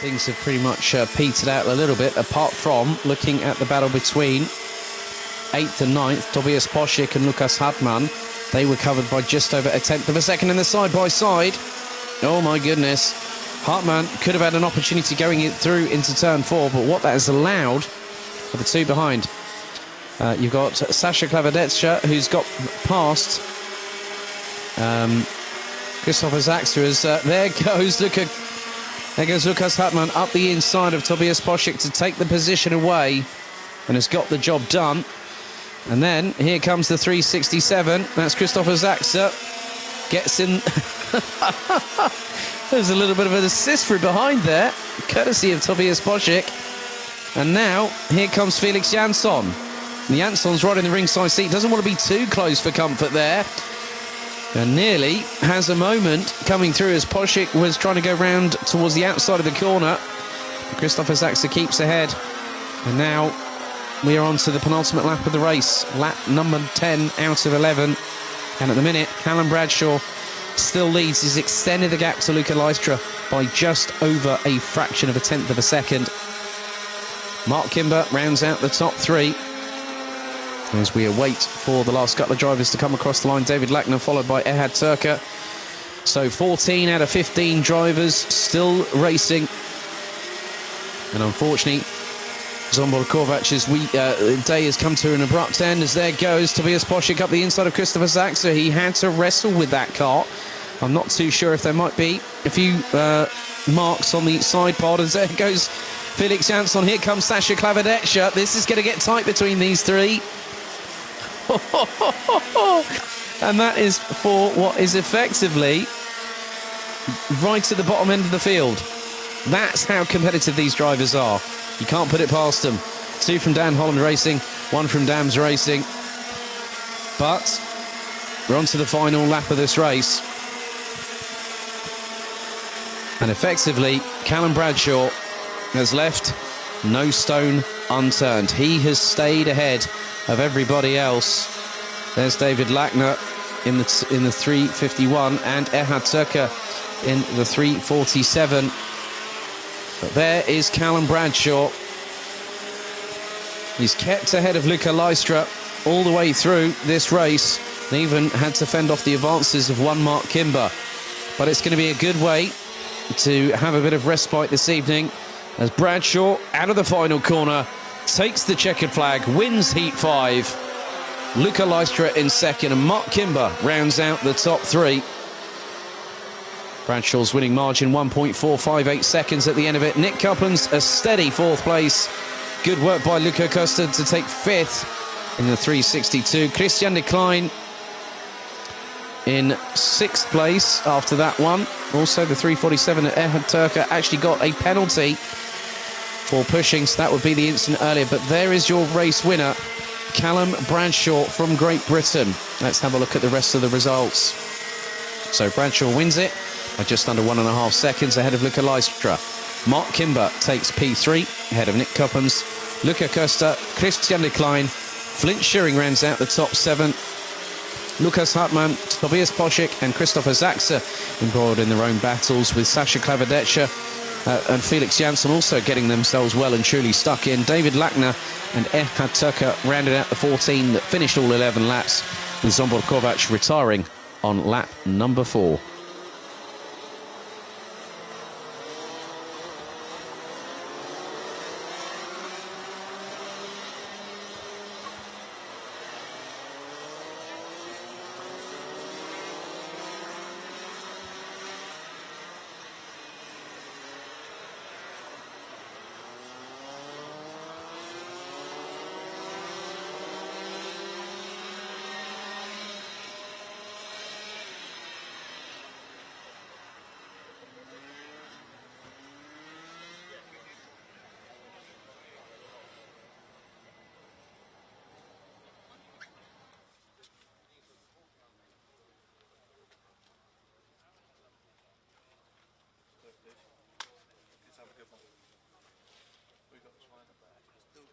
Things have pretty much petered out a little bit, apart from looking at the battle between 8th and 9th, Tobias Poschek and Lukas Hartmann. They were covered by just over 1/10 of a second in the side-by-side. Oh my goodness. Hartmann could have had an opportunity going through into turn 4, but what that has allowed for the two behind. You've got Sasha Klavedetscha, who's got past Christopher Zaxter. There goes Lukas Hartmann up the inside of Tobias Poschek to take the position away, and has got the job done. And then here comes the 367. That's Christopher Zaxter. Gets in. There's a little bit of an assist from behind there, courtesy of Tobias Poschek. And now here comes Felix Jansson. Jansson's right in the ringside seat. Doesn't want to be too close for comfort there. And nearly has a moment coming through as Poschek was trying to go round towards the outside of the corner. But Christopher Zaxter keeps ahead. And now we are on to the penultimate lap of the race. Lap number 10 out of 11. And at the minute, Callum Bradshaw still leads. He's extended the gap to Luka Lystra by just over a fraction of 1/10 of a second. Mark Kimber rounds out the top 3. As we await for the last couple of drivers to come across the line. David Lackner followed by Ehad Turka. So 14 out of 15 drivers still racing. And unfortunately, Zsombor Kovac's day has come to an abrupt end, as there goes Tobias Poschek up the inside of Christopher Zaxter. He had to wrestle with that car. I'm not too sure if there might be a few marks on the side pod, as there goes Felix Jansson. Here comes Sasha Klavedetscha. This is going to get tight between these three. And that is for what is effectively right at the bottom end of the field. That's how competitive these drivers are. You can't put it past them. 2 from Dan Holland Racing, 1 from Dams Racing. But we're on to the final lap of this race. And effectively, Callum Bradshaw has left no stone unturned. He has stayed ahead of everybody else. There's David Lackner in the 351 and Ehad Turka in the 347. But there is Callum Bradshaw. He's kept ahead of Luka Lystra all the way through this race, and even had to fend off the advances of one Mark Kimber. But it's going to be a good way to have a bit of respite this evening, as Bradshaw, out of the final corner, takes the checkered flag, wins Heat 5. Luka Lystra in second, and Mark Kimber rounds out the top 3. Bradshaw's winning margin 1.458 seconds at the end of it. Nick Coupland's a steady 4th place. Good work by Luca Costa to take 5th in the 362. Christian de Klein in 6th place after that one. Also, the 347 at Ehud Turka actually got a penalty for pushing, so that would be the incident earlier. But there is your race winner, Callum Bradshaw from Great Britain. Let's have a look at the rest of the results. So Bradshaw wins it by just under 1.5 seconds ahead of Luca Lystra. Mark Kimber takes P3 ahead of Nick Coppens. Luca Costa, Christian Lecline, Flint Shearing rounds out the top 7. Lukas Hartmann, Tobias Poschek and Christopher Zaxa embroiled in their own battles, with Sasha Klaverdetscher and Felix Jansson also getting themselves well and truly stuck in. David Lackner and Ehud Turka rounded out the 14 that finished all 11 laps, with Zombor Kovac retiring on lap number 4. Let's have a good one. We got this one in the back. Let's do it.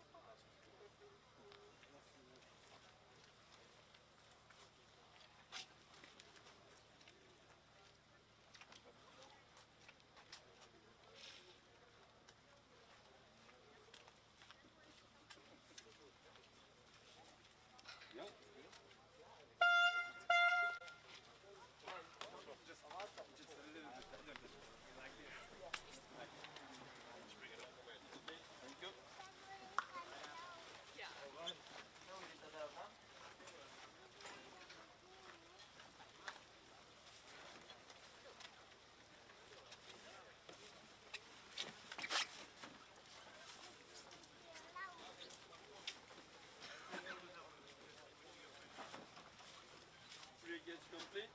Gets complete.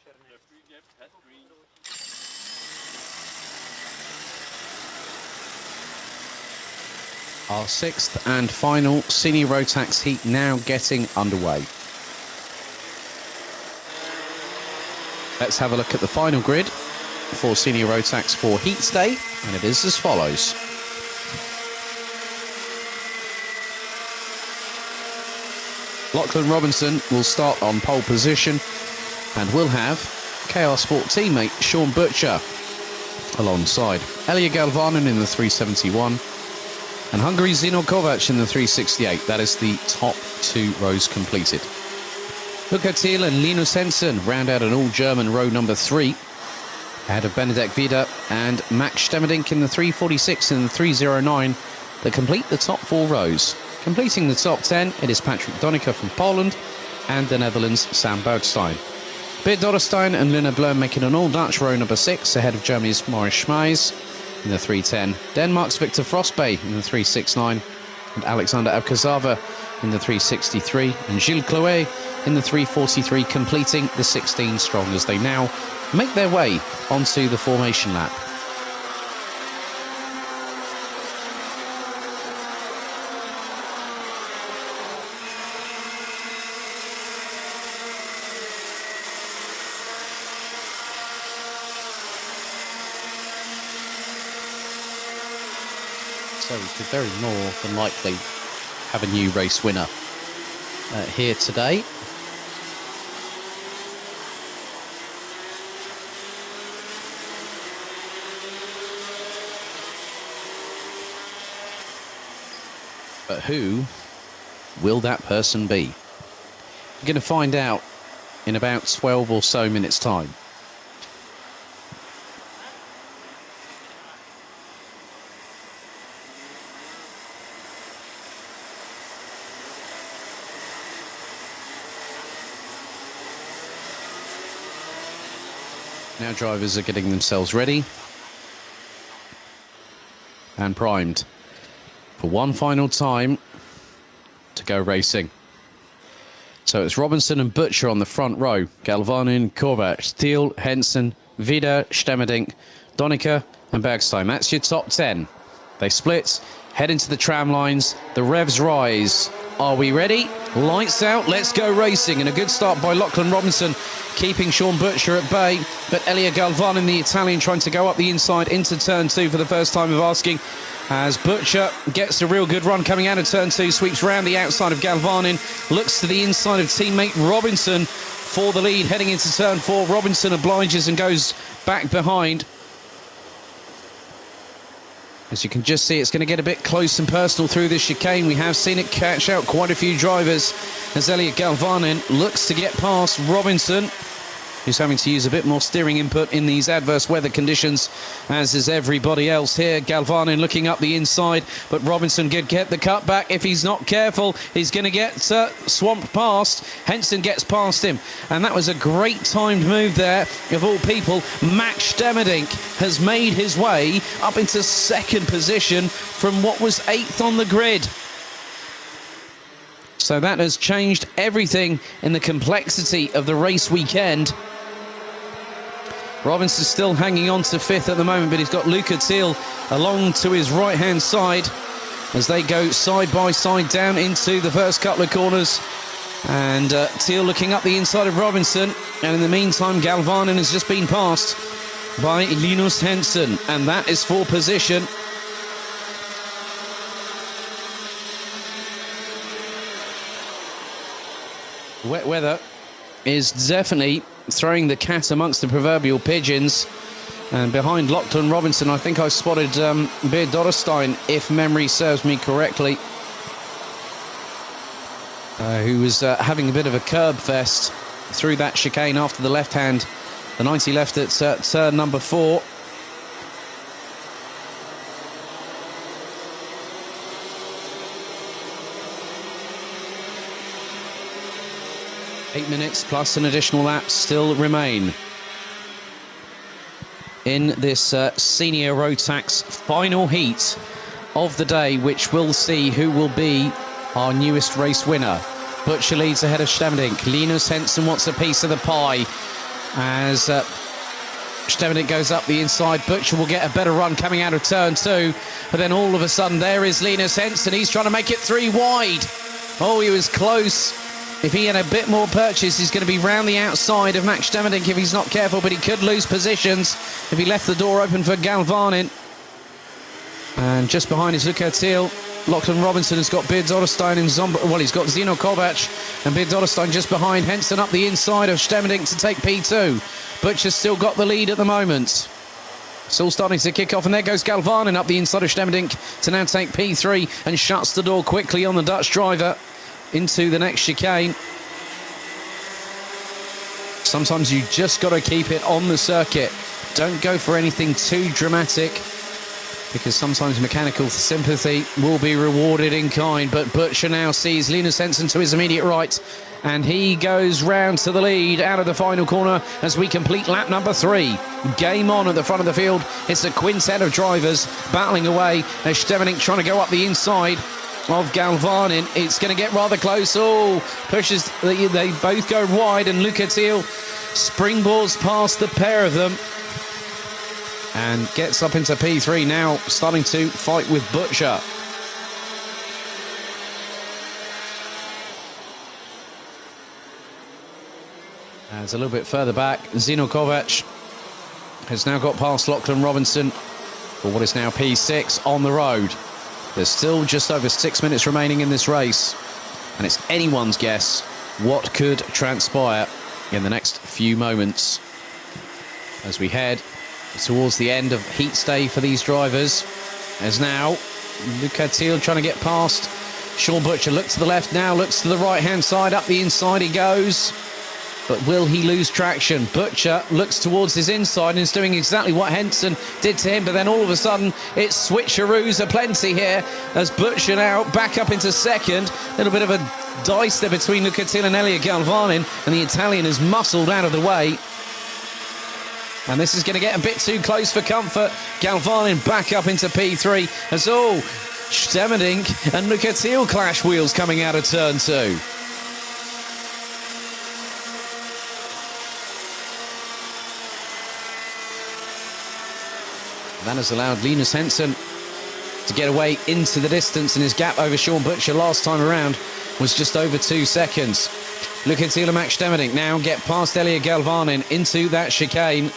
Referee gap, head green. Our sixth and final senior Rotax heat now getting underway. Let's have a look at the final grid for senior Rotax for Heats Day, and it is as follows. Lachlan Robinson will start on pole position, and will have KR Sport teammate Sean Butcher alongside. Elia Galvanen in the 371 and Hungary's Zino Kovac in the 368. That is the top two rows completed. Luca Thiel and Linus Hensen round out an all-German row number 3 ahead of Benedek Vida and Max Stemmerdink in the 346 and the 309 that complete the top 4 rows. Completing the top 10, it is Patrick Donica from Poland and the Netherlands' Sam Bergstein. Beert Dorrestein and Luna Blum making an all-Dutch row number 6 ahead of Germany's Maurice Schmeis in the 310, Denmark's Victor Frostbay in the 369 and Alexander Abkazava in the 363 and Gilles Chloé in the 343, completing the 16 strong as they now make their way onto the formation lap. So we could very more than likely have a new race winner here today. But who will that person be? We're going to find out in about 12 or so minutes' time. Now drivers are getting themselves ready and primed for one final time to go racing. So it's Robinson and Butcher on the front row. Galvanen, Kovac, Thiel, Hensen, Vida, Stemmerdink, Donica and Bergstein. That's your top 10. They split, head into the tram lines, the revs rise. Are we ready? Lights out, let's go racing. And a good start by Lachlan Robinson, keeping Sean Butcher at bay. But Elia Galvanen, the Italian, trying to go up the inside into turn 2 for the first time of asking. As Butcher gets a real good run coming out of turn 2, sweeps round the outside of Galvanen, looks to the inside of teammate Robinson for the lead. Heading into turn 4, Robinson obliges and goes back behind. As you can just see, it's going to get a bit close and personal through this chicane. We have seen it catch out quite a few drivers as Elia Galvanen looks to get past Robinson, who's having to use a bit more steering input in these adverse weather conditions, as is everybody else here. Galvanen looking up the inside, but Robinson could get the cut back. If he's not careful, he's going to get swamped past. Hensen gets past him, and that was a great timed move there. Of all people, Max Stemmerdink has made his way up into second position from what was 8th on the grid. So that has changed everything in the complexity of the race weekend. Robinson's still hanging on to 5th at the moment, but he's got Luca Thiel along to his right-hand side as they go side by side down into the first couple of corners. And Thiel looking up the inside of Robinson. And in the meantime, Galvanen has just been passed by Linus Hensen. And that is for position. Wet weather is definitely throwing the cat amongst the proverbial pigeons. And behind Lachlan Robinson, I think I spotted Beert Dorrestein, if memory serves me correctly, who was having a bit of a curb fest through that chicane after the left hand, the 90 left at turn number 4. Eight minutes plus an additional lap still remain in this senior Rotax final heat of the day, which will see who will be our newest race winner. Butcher leads ahead of Stemmerdink. Linus Hensen wants a piece of the pie as Stevenik goes up the inside. Butcher will get a better run coming out of turn 2. But then all of a sudden, there is Linus Henson. He's trying to make it 3 wide. Oh, he was close. If he had a bit more purchase, he's going to be round the outside of Max Stevenik if he's not careful. But he could lose positions if he left the door open for Galvanin. And just behind is Luca Thiel. Lachlan Robinson has got Beard Dotterstein and well, he's got Zeno Kovac and Beard Dotterstein just behind. Henson up the inside of Stevenik to take P2. Butcher's still got the lead at the moment. It's all starting to kick off, and there goes Galvanin up the inside of Stevenik to now take P3 and shuts the door quickly on the Dutch driver into the next chicane. Sometimes you just got to keep it on the circuit. Don't go for anything too dramatic, because sometimes mechanical sympathy will be rewarded in kind. But Butcher now sees Linus Henson to his immediate right, and he goes round to the lead out of the final corner as we complete lap number 3. Game on at the front of the field. It's a quintet of drivers battling away as Stevenik trying to go up the inside of Galvanin. It's going to get rather close. Oh, pushes. They both go wide, and Luca Thiel springboards past the pair of them and gets up into P3 now, starting to fight with Butcher. As a little bit further back, Zeno Kovac has now got past Lachlan Robinson for what is now P6 on the road. There's still just over 6 minutes remaining in this race, and it's anyone's guess what could transpire in the next few moments as we head towards the end of heat stay for these drivers. As now Luca Thiel trying to get past Sean Butcher. Look to the left now, looks to the right hand side, up the inside he goes, but will he lose traction? Butcher looks towards his inside and is doing exactly what Henson did to him, but then all of a sudden it's switcheroos aplenty here as Butcher now back up into second. A little bit of a dice there between Luca Thiel and Elia Galvanin, and the Italian is muscled out of the way. And this is going to get a bit too close for comfort. Galvanin back up into P3 as all Stevenik and Luca Thiel clash wheels coming out of turn 2. That has allowed Linus Henson to get away into the distance, and his gap over Sean Butcher last time around was just over 2 seconds. Luca Thiel and Max Stevenik now get past Elia Galvanin into that chicane.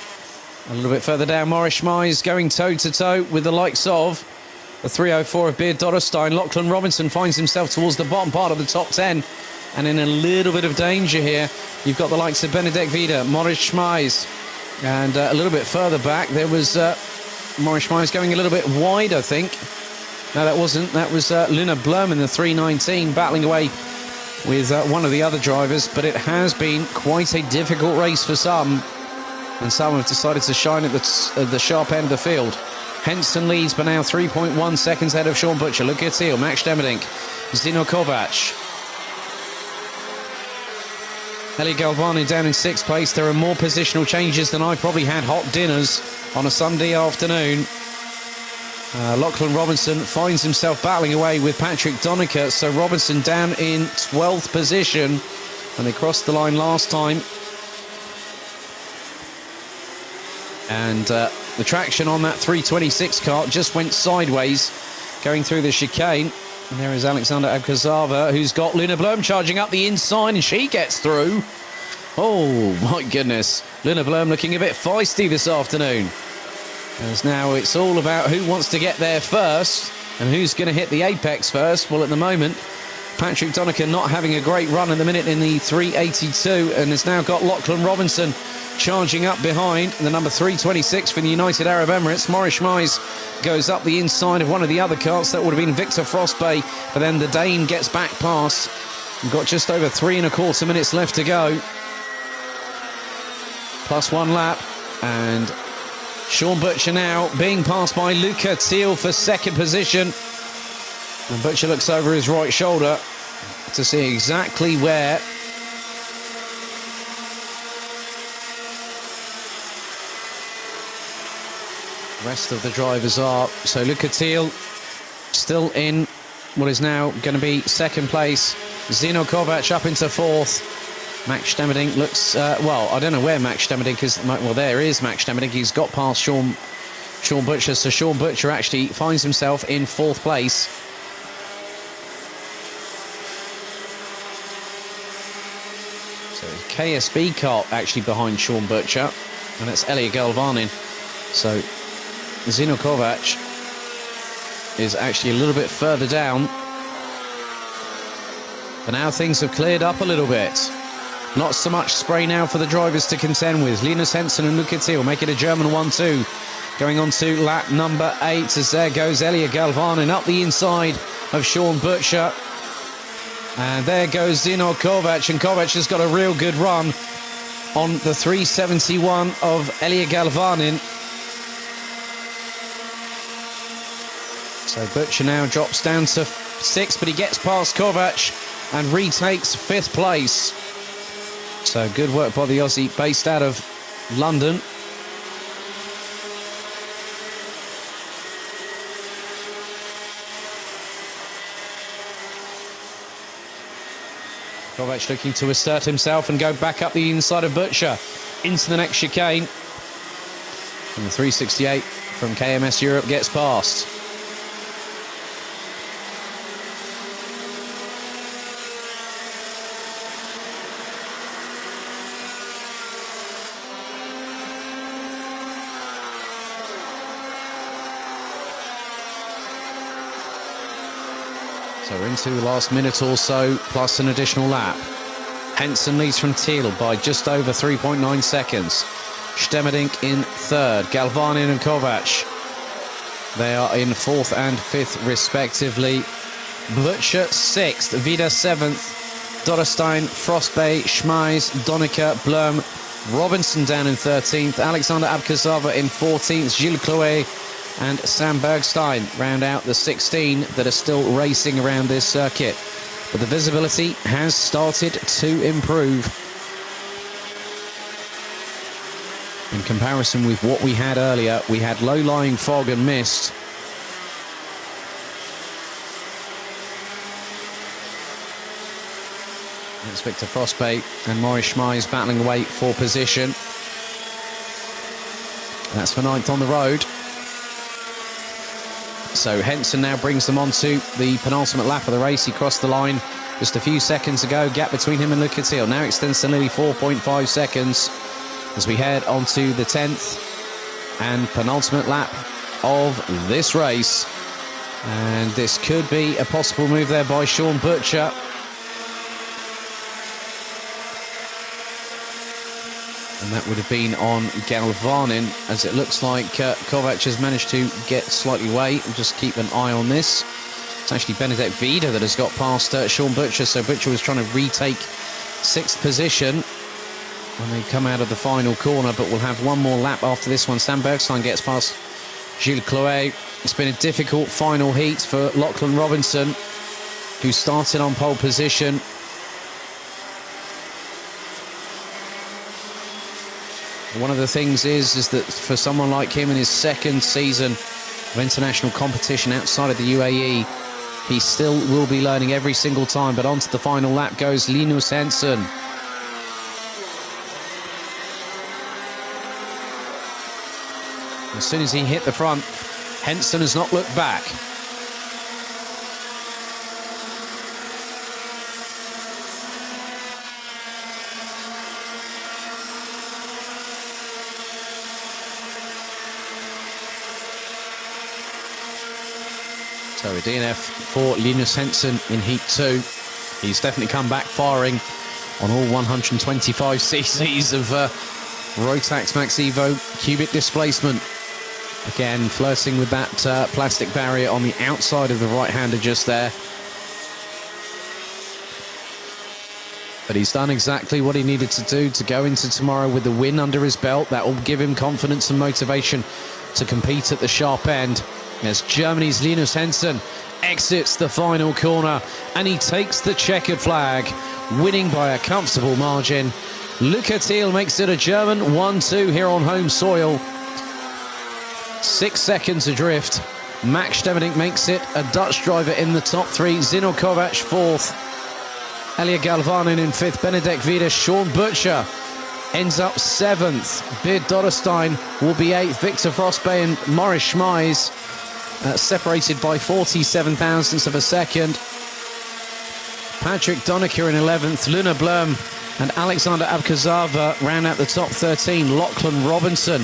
A little bit further down, Maurice Schmeis going toe-to-toe with the likes of the 304 of Beard Dotterstein. Lachlan Robinson finds himself towards the bottom part of the top 10 and in a little bit of danger here. You've got the likes of Benedek Vida, Maurice Schmeis, and a little bit further back there was Maurice Schmeis going a little bit wide, I think. No, that wasn't. That was Luna Blum in the 319 battling away with one of the other drivers, but it has been quite a difficult race for some, and some have decided to shine at the sharp end of the field. Henson leads, but now 3.1 seconds ahead of Sean Butcher. Look at Thiel, Max Stevenik, Zeno Kovac. Elia Galvanin down in 6th place. There are more positional changes than I've probably had hot dinners on a Sunday afternoon. Lachlan Robinson finds himself battling away with Patrick Donica, so Robinson down in 12th position when they crossed the line last time. And the traction on that 326 kart just went sideways going through the chicane. And there is Alexander Abkazava, who's got Luna Blum charging up the inside, and she gets through. Oh, my goodness. Luna Blum looking a bit feisty this afternoon. As now it's all about who wants to get there first and who's going to hit the apex first. Well, at the moment, Patrick Donica not having a great run at the minute in the 382, and has now got Lachlan Robinson charging up behind the number 326 for the United Arab Emirates. Maurice Schmeis goes up the inside of one of the other carts. That would have been Victor Frostbay, but then the Dane gets back past. We've got just over 3.25 minutes left to go. Plus 1 lap, and Sean Butcher now being passed by Luca Thiel for 2nd position. And Butcher looks over his right shoulder to see exactly where the rest of the drivers are. So Luca Thiel still in what is now going to be 2nd place. Zeno Kovac up into 4th. Max Stemmerdink looks, well, I don't know where Max Stemmerdink is. Well, there is Max Stemmerdink. He's got past Sean Butcher. So Sean Butcher actually finds himself in 4th place. So KSB car actually behind Sean Butcher. And that's Elia Galvanin. So Zino Kovac is actually a little bit further down. But now things have cleared up a little bit. Not so much spray now for the drivers to contend with. Linus Hensen and Luca Thiel make it a German 1-2. Going on to lap number 8 as there goes Elia Galvanin up the inside of Sean Butcher. And there goes Zino Kovac, and Kovac has got a real good run on the 371 of Elia Galvanin. So Butcher now drops down to 6th, but he gets past Kovac and retakes 5th place. So good work by the Aussie based out of London. Kovac looking to assert himself and go back up the inside of Butcher into the next chicane. And the 368 from KMS Europe gets past. So we're into the last minute or so, plus an additional lap. Hensen leads from Thiel by just over 3.9 seconds. Stemmerdink in 3rd. Galvanin and Kovac, they are in 4th and 5th respectively. Butcher 6th, Vida 7th, Dorrestein, Frostbay, Schmeis, Donica, Blum, Robinson down in 13th, Alexander Abkazava in 14th, Gilles Chloé and Sam Bergstein round out the 16 that are still racing around this circuit. But the visibility has started to improve in comparison with what we had earlier. We had low-lying fog and mist. It's Victor Frostbay and Maurice Schmeis battling away for position. That's for 9th on the road. So Hensen now brings them onto the penultimate lap of the race. He crossed the line just a few seconds ago. Gap between him and Luca Thiel now extends to nearly 4.5 seconds as we head onto the 10th and penultimate lap of this race. And this could be a possible move there by Sean Butcher. And that would have been on Galvanin, as it looks like Kovac has managed to get slightly away. We'll just keep an eye on this. It's actually Benedek Vida that has got past Sean Butcher, so Butcher was trying to retake 6th position when they come out of the final corner, but we'll have one more lap after this one. Sam Bergstein gets past Gilles Chloé. It's been a difficult final heat for Lachlan Robinson, who started on pole position. One of the things is that for someone like him in his 2nd season of international competition outside of the UAE, he still will be learning every single time. But onto the final lap goes Linus Hensen. As soon as he hit the front, Hensen has not looked back. So a DNF for Linus Hensen in Heat 2. He's definitely come back firing on all 125 cc's of Rotax Max Evo cubic displacement. Again, flirting with that plastic barrier on the outside of the right-hander just there. But he's done exactly what he needed to do to go into tomorrow with the win under his belt. That will give him confidence and motivation to compete at the sharp end, as Germany's Linus Hensen exits the final corner and he takes the checkered flag, winning by a comfortable margin. Luca Thiel makes it a German 1-2 here on home soil. 6 seconds adrift. Max Stemmerdink makes it a Dutch driver in the top 3. Zino Kovac 4th. Elia Galvanin in 5th, Benedek Vida, Sean Butcher ends up 7th. Beard Dodderstein will be 8th. Victor Frostbay and Morris Schmeis separated by 47 thousandths of a second. Patrick Donaker in 11th. Luna Blum and Alexander Abkazava round out the top 13. Lachlan Robinson.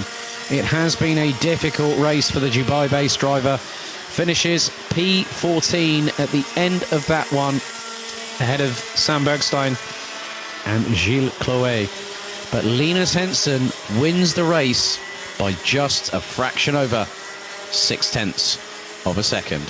It has been a difficult race for the Dubai-based driver. Finishes P14 at the end of that one, ahead of Sam Bergstein and Gilles Chloé. But Linus Henson wins the race by just a fraction over 0.6 of a second.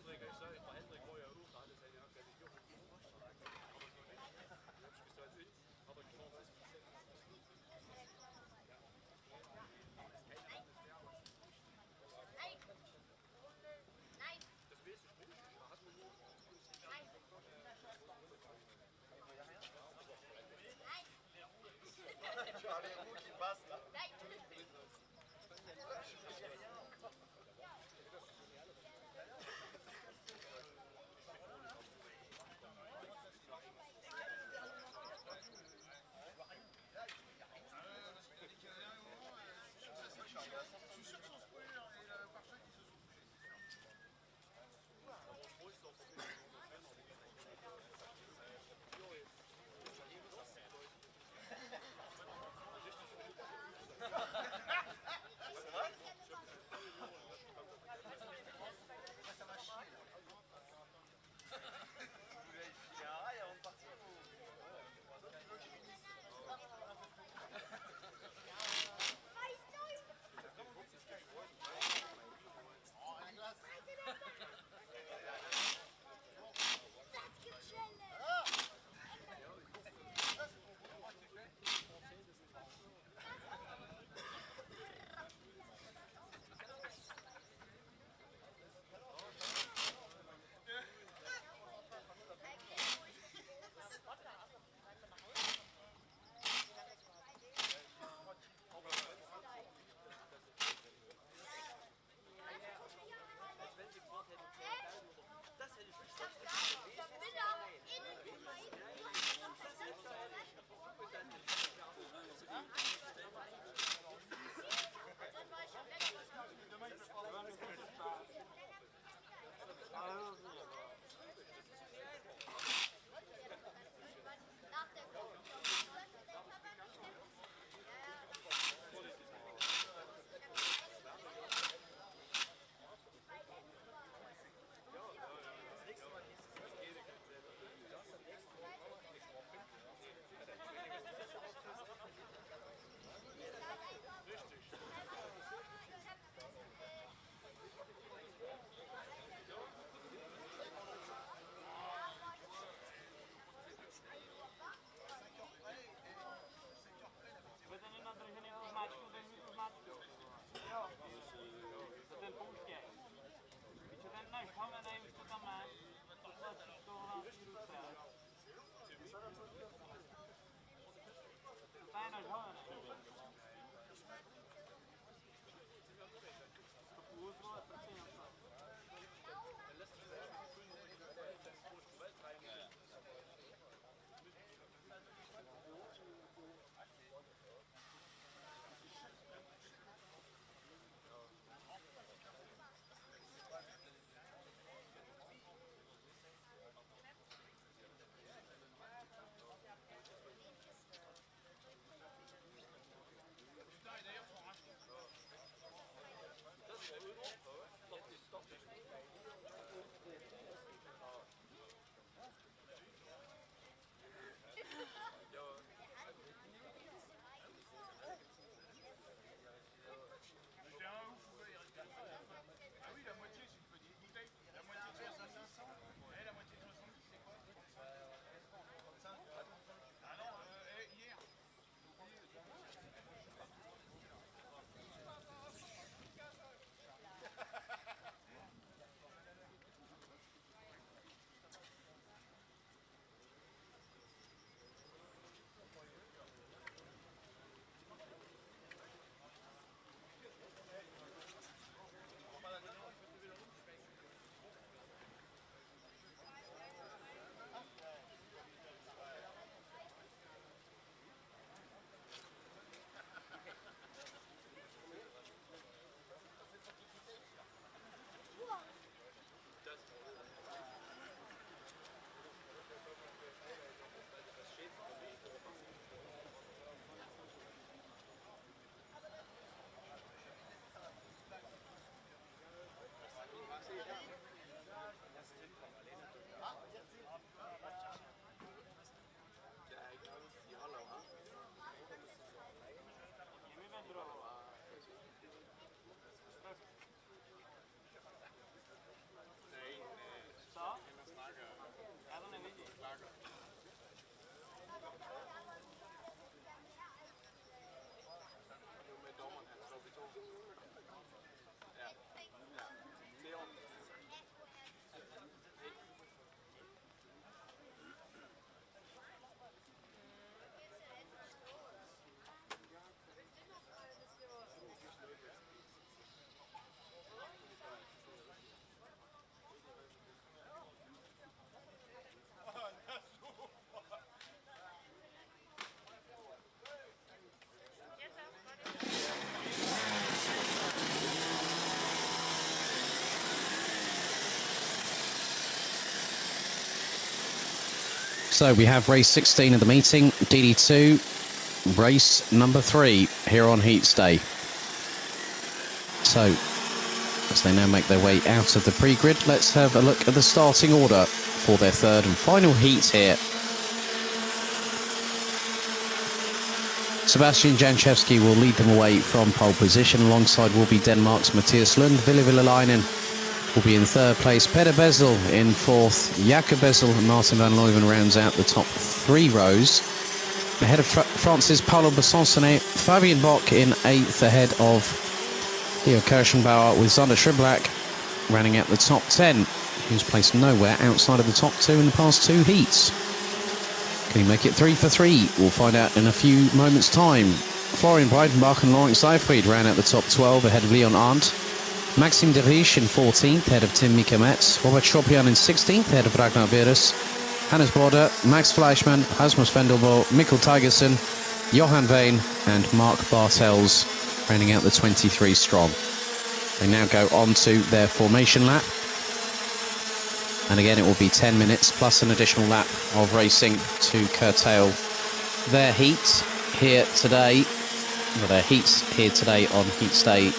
Hendrik, ik zei, maar Hendrik wou ja ook, dat zei ja, kijk, joh, maar ik nog niet. Dan heb je gezegd, uit, had ik van 6%. Nein. Nein. Das wäre so gut, da hat man nur Nein. Nein. Charlie, Mucchi, basta. Nein. So we have race 16 of the meeting, DD2, race number 3 here on Heats Day. So, as they now make their way out of the pre-grid, let's have a look at the starting order for their third and final heat here. Sebastian Jankowski will lead them away from pole position. Alongside will be Denmark's Mathias Lund. Ville Villelainen will be in third place. Peter Bezel in fourth. Jakob Bezel and Martin van Leuven rounds out the top 3 rows. Ahead of France's Paulo Bassoncenet. Fabian Bock in 8th, ahead of Leo Kirschenbauer, with Zander Schriblak running out the top 10, who's placed nowhere outside of the top 2 in the past 2 heats. Can he make it 3 for 3? We'll find out in a few moments' time. Florian Breitenbach and Laurent Seyfried ran out the top 12 ahead of Leon Arndt. Maxime de Riche in 14th, ahead of Tim Mikametz. Robert Schopian in 16th, ahead of Ragnar Virus. Hannes Broder, Max Fleischmann, Rasmus Vendelbo, Mikkel Tigerson, Johan Veen and Mark Bartels, rounding out the 23 strong. They now go on to their formation lap. And again, it will be 10 minutes plus an additional lap of racing to curtail their heat here today. Well, their heats here today on Heats Day.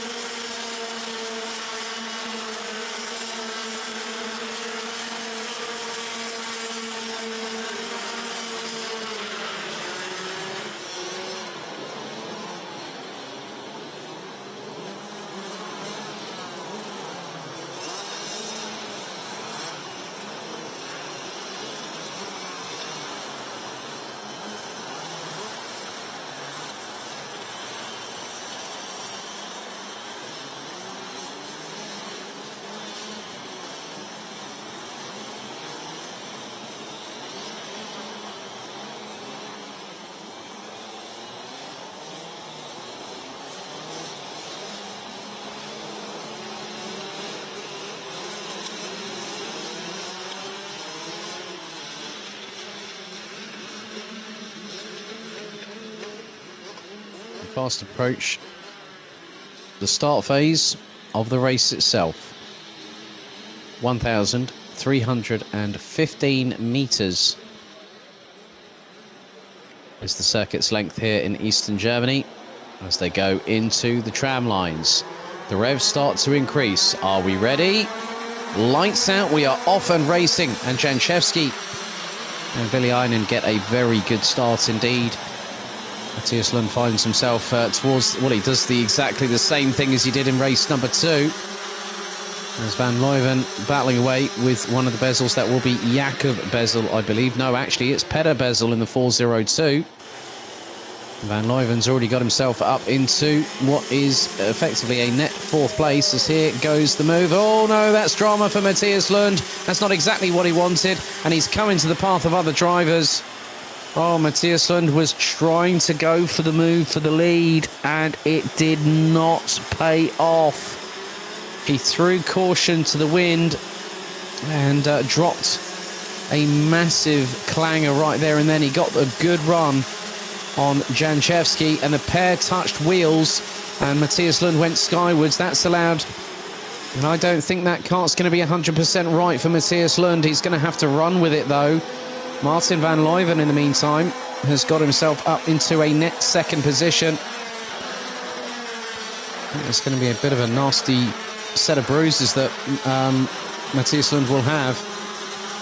Fast approach the start phase of the race itself. 1,315 meters is the circuit's length here in eastern Germany as they go into the tram lines. The revs start to increase. Are we ready? Lights out, we are off and racing, and Jankowski and Villelainen get a very good start indeed. Mathias Lund finds himself towards, well, he does exactly the same thing as he did in race number 2. There's Van Leuven battling away with one of the Bezels. That will be Jakob Bezel, I believe. No, actually, it's Peter Bezel in the 402. Van Leuven's already got himself up into what is effectively a net 4th place, as here goes the move. Oh, no, that's drama for Mathias Lund. That's not exactly what he wanted, and he's come into the path of other drivers. Oh, Mathias Lund was trying to go for the move for the lead, and it did not pay off. He threw caution to the wind and dropped a massive clanger right there, and then he got a good run on Jankowski, and the pair touched wheels, and Mathias Lund went skywards. That's allowed, and I don't think that cart's going to be 100% right for Mathias Lund. He's going to have to run with it, though. Martin van Leuven, in the meantime, has got himself up into a net 2nd position. It's going to be a bit of a nasty set of bruises that Mathias Lund will have.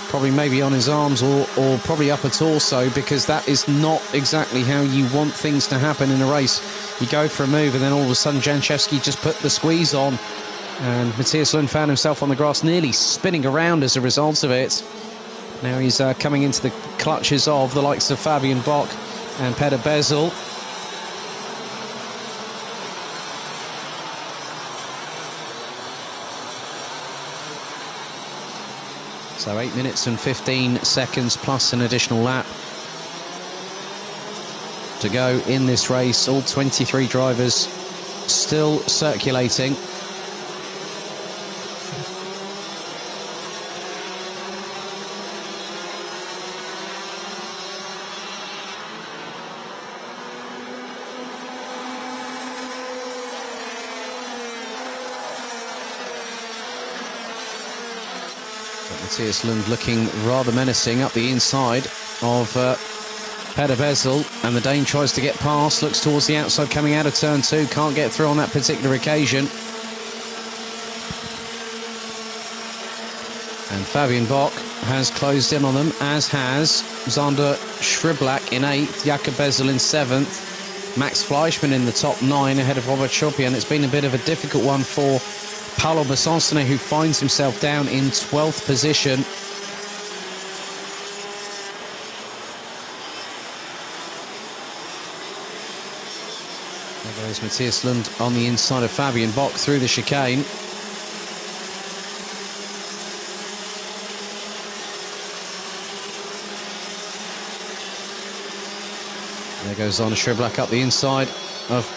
Probably maybe on his arms or probably upper torso, because that is not exactly how you want things to happen in a race. You go for a move and then all of a sudden Jankowski just put the squeeze on, and Mathias Lund found himself on the grass, nearly spinning around as a result of it. Now he's coming into the clutches of the likes of Fabian Bock and Peter Bezel. So 8 minutes and 15 seconds plus an additional lap to go in this race. All 23 drivers still circulating. Mathias Lund looking rather menacing up the inside of Peter Bezel, and the Dane tries to get past, looks towards the outside coming out of turn 2, can't get through on that particular occasion. And Fabian Bock has closed in on them, as has Zander Schriblak in 8th, Jakob Bezel in 7th, Max Fleischmann in the top 9 ahead of Robert Chopian. It's been a bit of a difficult one for Paolo Besancone, who finds himself down in 12th position. There goes Matthias Lund on the inside of Fabian Bock through the chicane. There goes on Schriblak up the inside of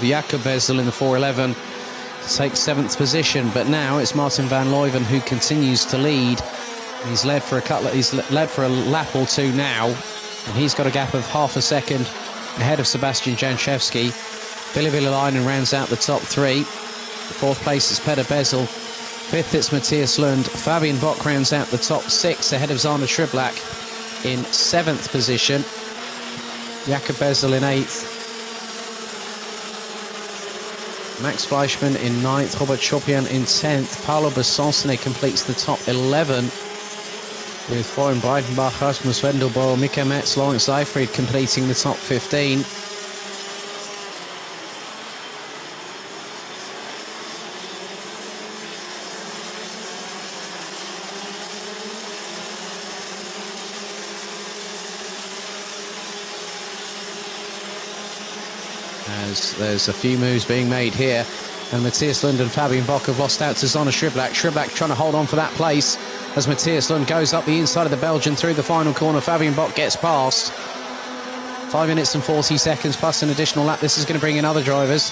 Jakob Bezel in the 411 to take 7th position. But now it's Martin van Leuven who continues to lead. He's led for a lap or two now, and he's got a gap of half a second ahead of Sebastian Janchevski. Billy Villalainen rounds out the top 3. 4th place is Peter Bezel. 5th it's Matthias Lund. Fabian Bock rounds out the top 6 ahead of Zander Schriblak in 7th position. Jakob Bezel in 8th. Max Fleischmann in 9th. Robert Chopian in 10th. Paolo Besancone completes the top 11. With Florian Breitenbach, Rasmus Wendelboe, Mika Metz, Lawrence Seifried completing the top 15. As there's a few moves being made here, and Matthias Lund and Fabian Bock have lost out to Zander Schriblak. Schriblak trying to hold on for that place as Matthias Lund goes up the inside of the Belgian through the final corner. Fabian Bock gets past. 5 minutes and 40 seconds plus an additional lap. This is going to bring in other drivers,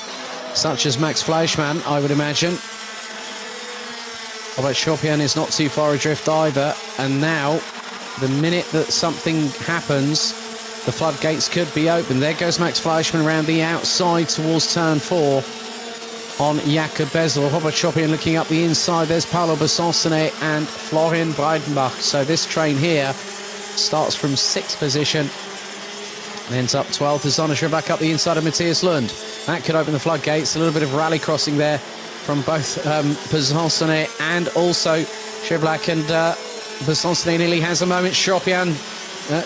such as Max Fleischmann, I would imagine. Robert Chopian is not too far adrift either, and now, the minute that something happens, the floodgates could be open. There goes Max Fleischmann around the outside towards turn 4 on Jakob Bezel. Robert Chopian looking up the inside. There's Paolo Besancone and Florian Breitenbach. So this train here starts from 6th position and ends up 12th as Zander Schriblak up the inside of Matthias Lund. That could open the floodgates. A little bit of rally crossing there from both Besancone and also Schriblak, and Besancone nearly has a moment. Chopian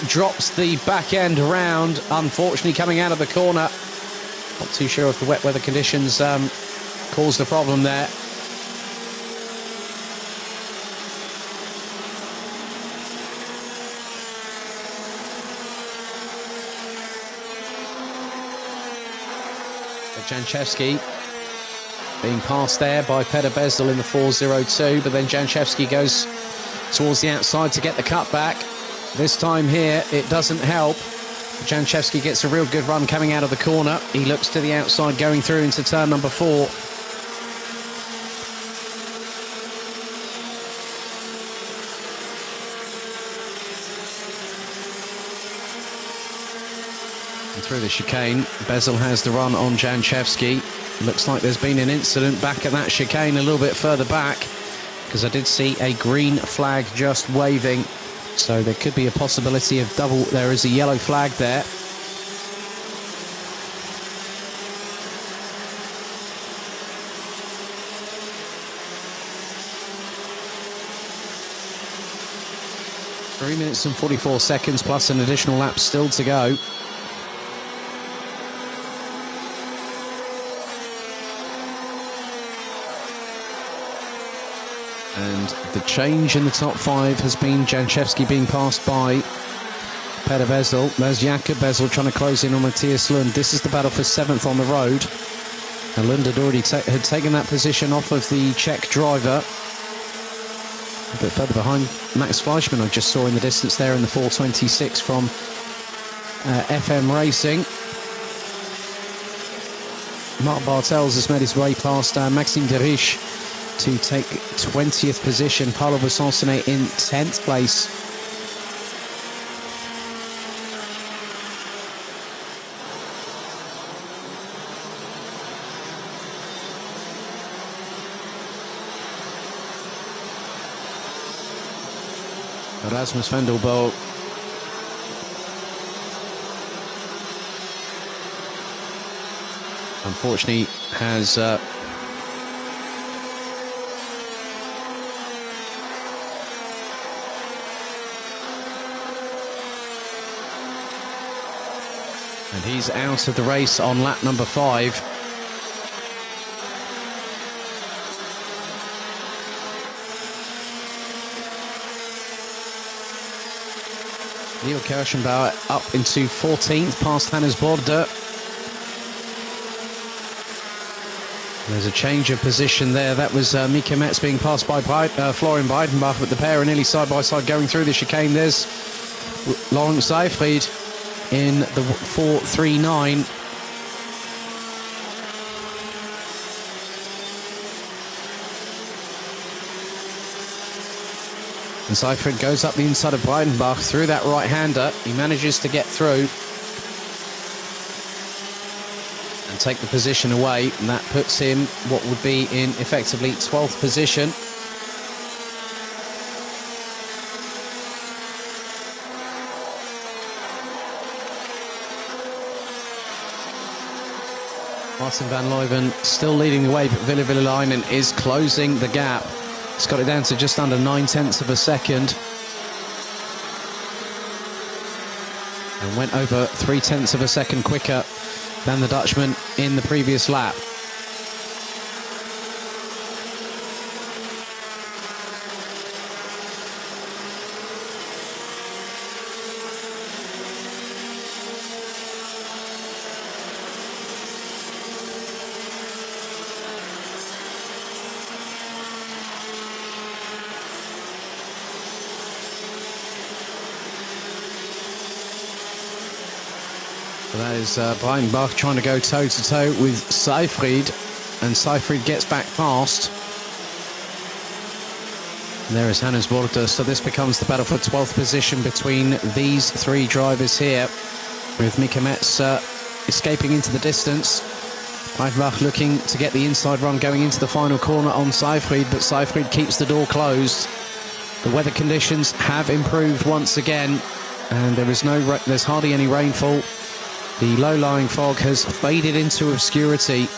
drops the back end round, unfortunately coming out of the corner. Not too sure if the wet weather conditions caused a problem there. Janchevski being passed there by Peter Bezel in the 4.02, but then Janchevski goes towards the outside to get the cut back. This time here, it doesn't help. Janchevski gets a real good run coming out of the corner. He looks to the outside going through into turn number 4. And through the chicane, Bezel has the run on Janchevski. Looks like there's been an incident back at that chicane a little bit further back, because I did see a green flag just waving. So there could be a possibility of double. There is a yellow flag there. Three minutes and 44 seconds plus an additional lap still to go. And the change in the top 5 has been Janchevski being passed by Peter Bezel. There's Jakob Bezel trying to close in on Matthias Lund. This is the battle for 7th on the road. And Lund had already taken that position off of the Czech driver. A bit further behind Max Fleischmann, I just saw in the distance there in the 4.26 from FM Racing. Mark Bartels has made his way past Maxime Derich to take 20th position. Paolo Besancone in 10th place. Rasmus Wendelboe unfortunately has and he's out of the race on lap number 5. Leo Kirschenbauer up into 14th past Hannes Borde. There's a change of position there. That was Mika Metz being passed by Florian Breidenbach, but the pair are nearly side by side going through the chicane. There's Laurent Seyfried in the 4.39. And Seyfried goes up the inside of Breidenbach through that right-hander. He manages to get through and take the position away, and that puts him what would be in effectively 12th position. Martin van Leuven still leading the way, but Ville Villelainen is closing the gap. He's got it down to just under 9/10 of a second. And went over 3/10 of a second quicker than the Dutchman in the previous lap. That is Breidenbach trying to go toe-to-toe with Seyfried, and Seyfried gets back past. And there is Hannes Borde, so this becomes the battle for 12th position between these three drivers here, with Mika Metz escaping into the distance. Breidenbach looking to get the inside run going into the final corner on Seyfried, but Seyfried keeps the door closed. The weather conditions have improved once again, and there's hardly any rainfall. The low-lying fog has faded into obscurity.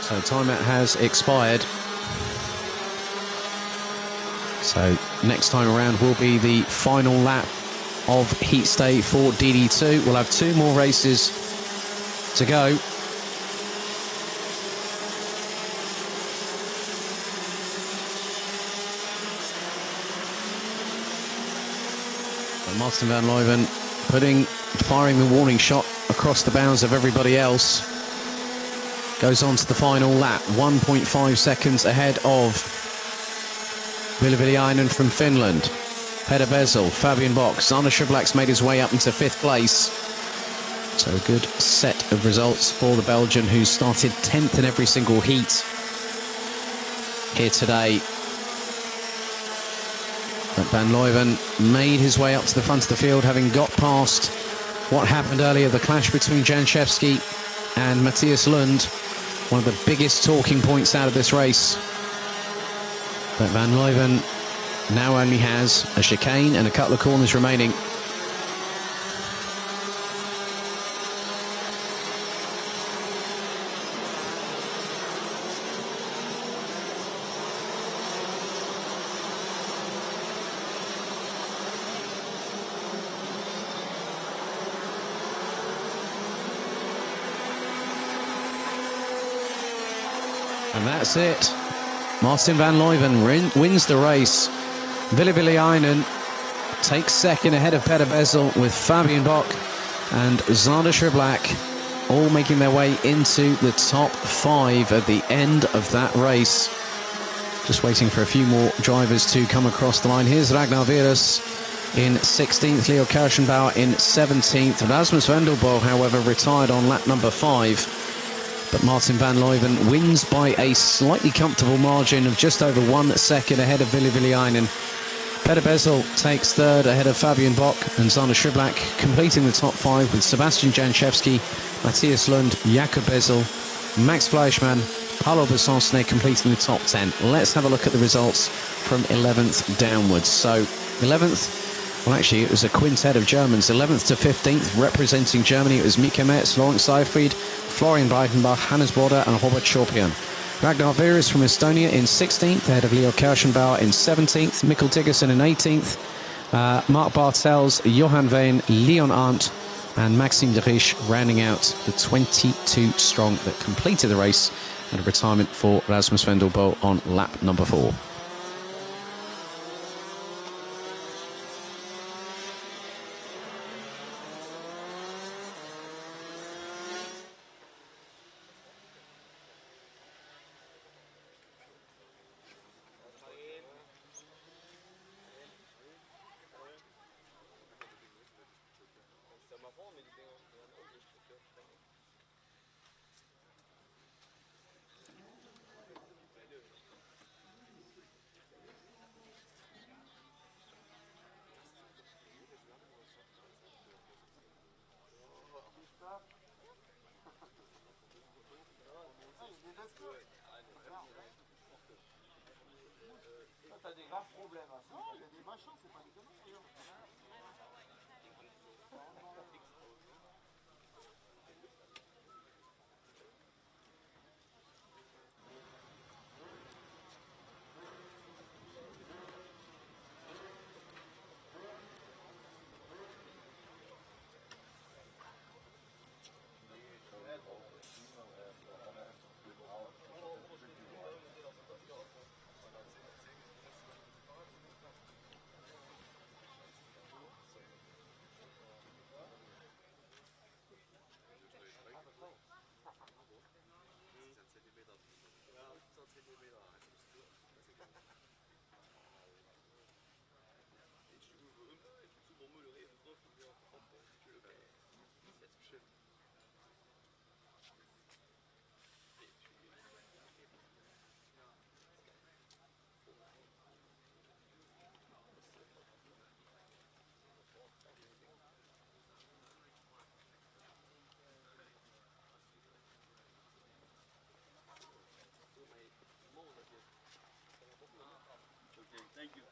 So timeout has expired. So next time around will be the final lap of heat stay for DD2. We'll have 2 more races to go. And Martin van Leuven firing the warning shot across the bows of everybody else. Goes on to the final lap, 1.5 seconds ahead of Ville Villelainen from Finland. Peter Bezel, Fabian Bock, Zana Schublak's made his way up into 5th place. So a good set of results for the Belgian, who started 10th in every single heat here today. But Van Leuven made his way up to the front of the field, having got past what happened earlier, the clash between Janczewski and Matthias Lund, one of the biggest talking points out of this race. But Van Leuven now only has a chicane and a couple of corners remaining. And that's it. Martin van Leuven wins the race. Ville Villelainen takes second ahead of Peter Bezel, with Fabian Bock and Zana Schublak all making their way into the top 5 at the end of that race. Just waiting for a few more drivers to come across the line. Here's Ragnar Virus in 16th, Leo Kirschenbauer in 17th. Rasmus Vendelbo, however, retired on lap number 5. But Martin van Leuven wins by a slightly comfortable margin of just over 1 second ahead of Ville Villelainen. Peter Bezel takes 3rd ahead of Fabian Bock and Zana Schublak, completing the top 5 with Sebastian Janczewski, Matthias Lund, Jakob Bezel, Max Fleischmann, Paulo Besancene completing the top 10. Let's have a look at the results from 11th downwards. So 11th, well actually it was a quintet of Germans. 11th to 15th, representing Germany, it was Mika Metz, Lawrence Seyfried, Florian Breitenbach, Hannes Border and Robert Schorpion. Ragnar Virus from Estonia in 16th, ahead of Leo Kirschenbauer in 17th, Mikkel Tiggerson in 18th, Mark Bartels, Johan Veen, Leon Arndt and Maxime de Riche rounding out the 22 strong that completed the race, and a retirement for Rasmus Vendelbo on lap number 4. T'as des graves problèmes. Non, il y a des machins, c'est pas des conneries. Okay, thank you.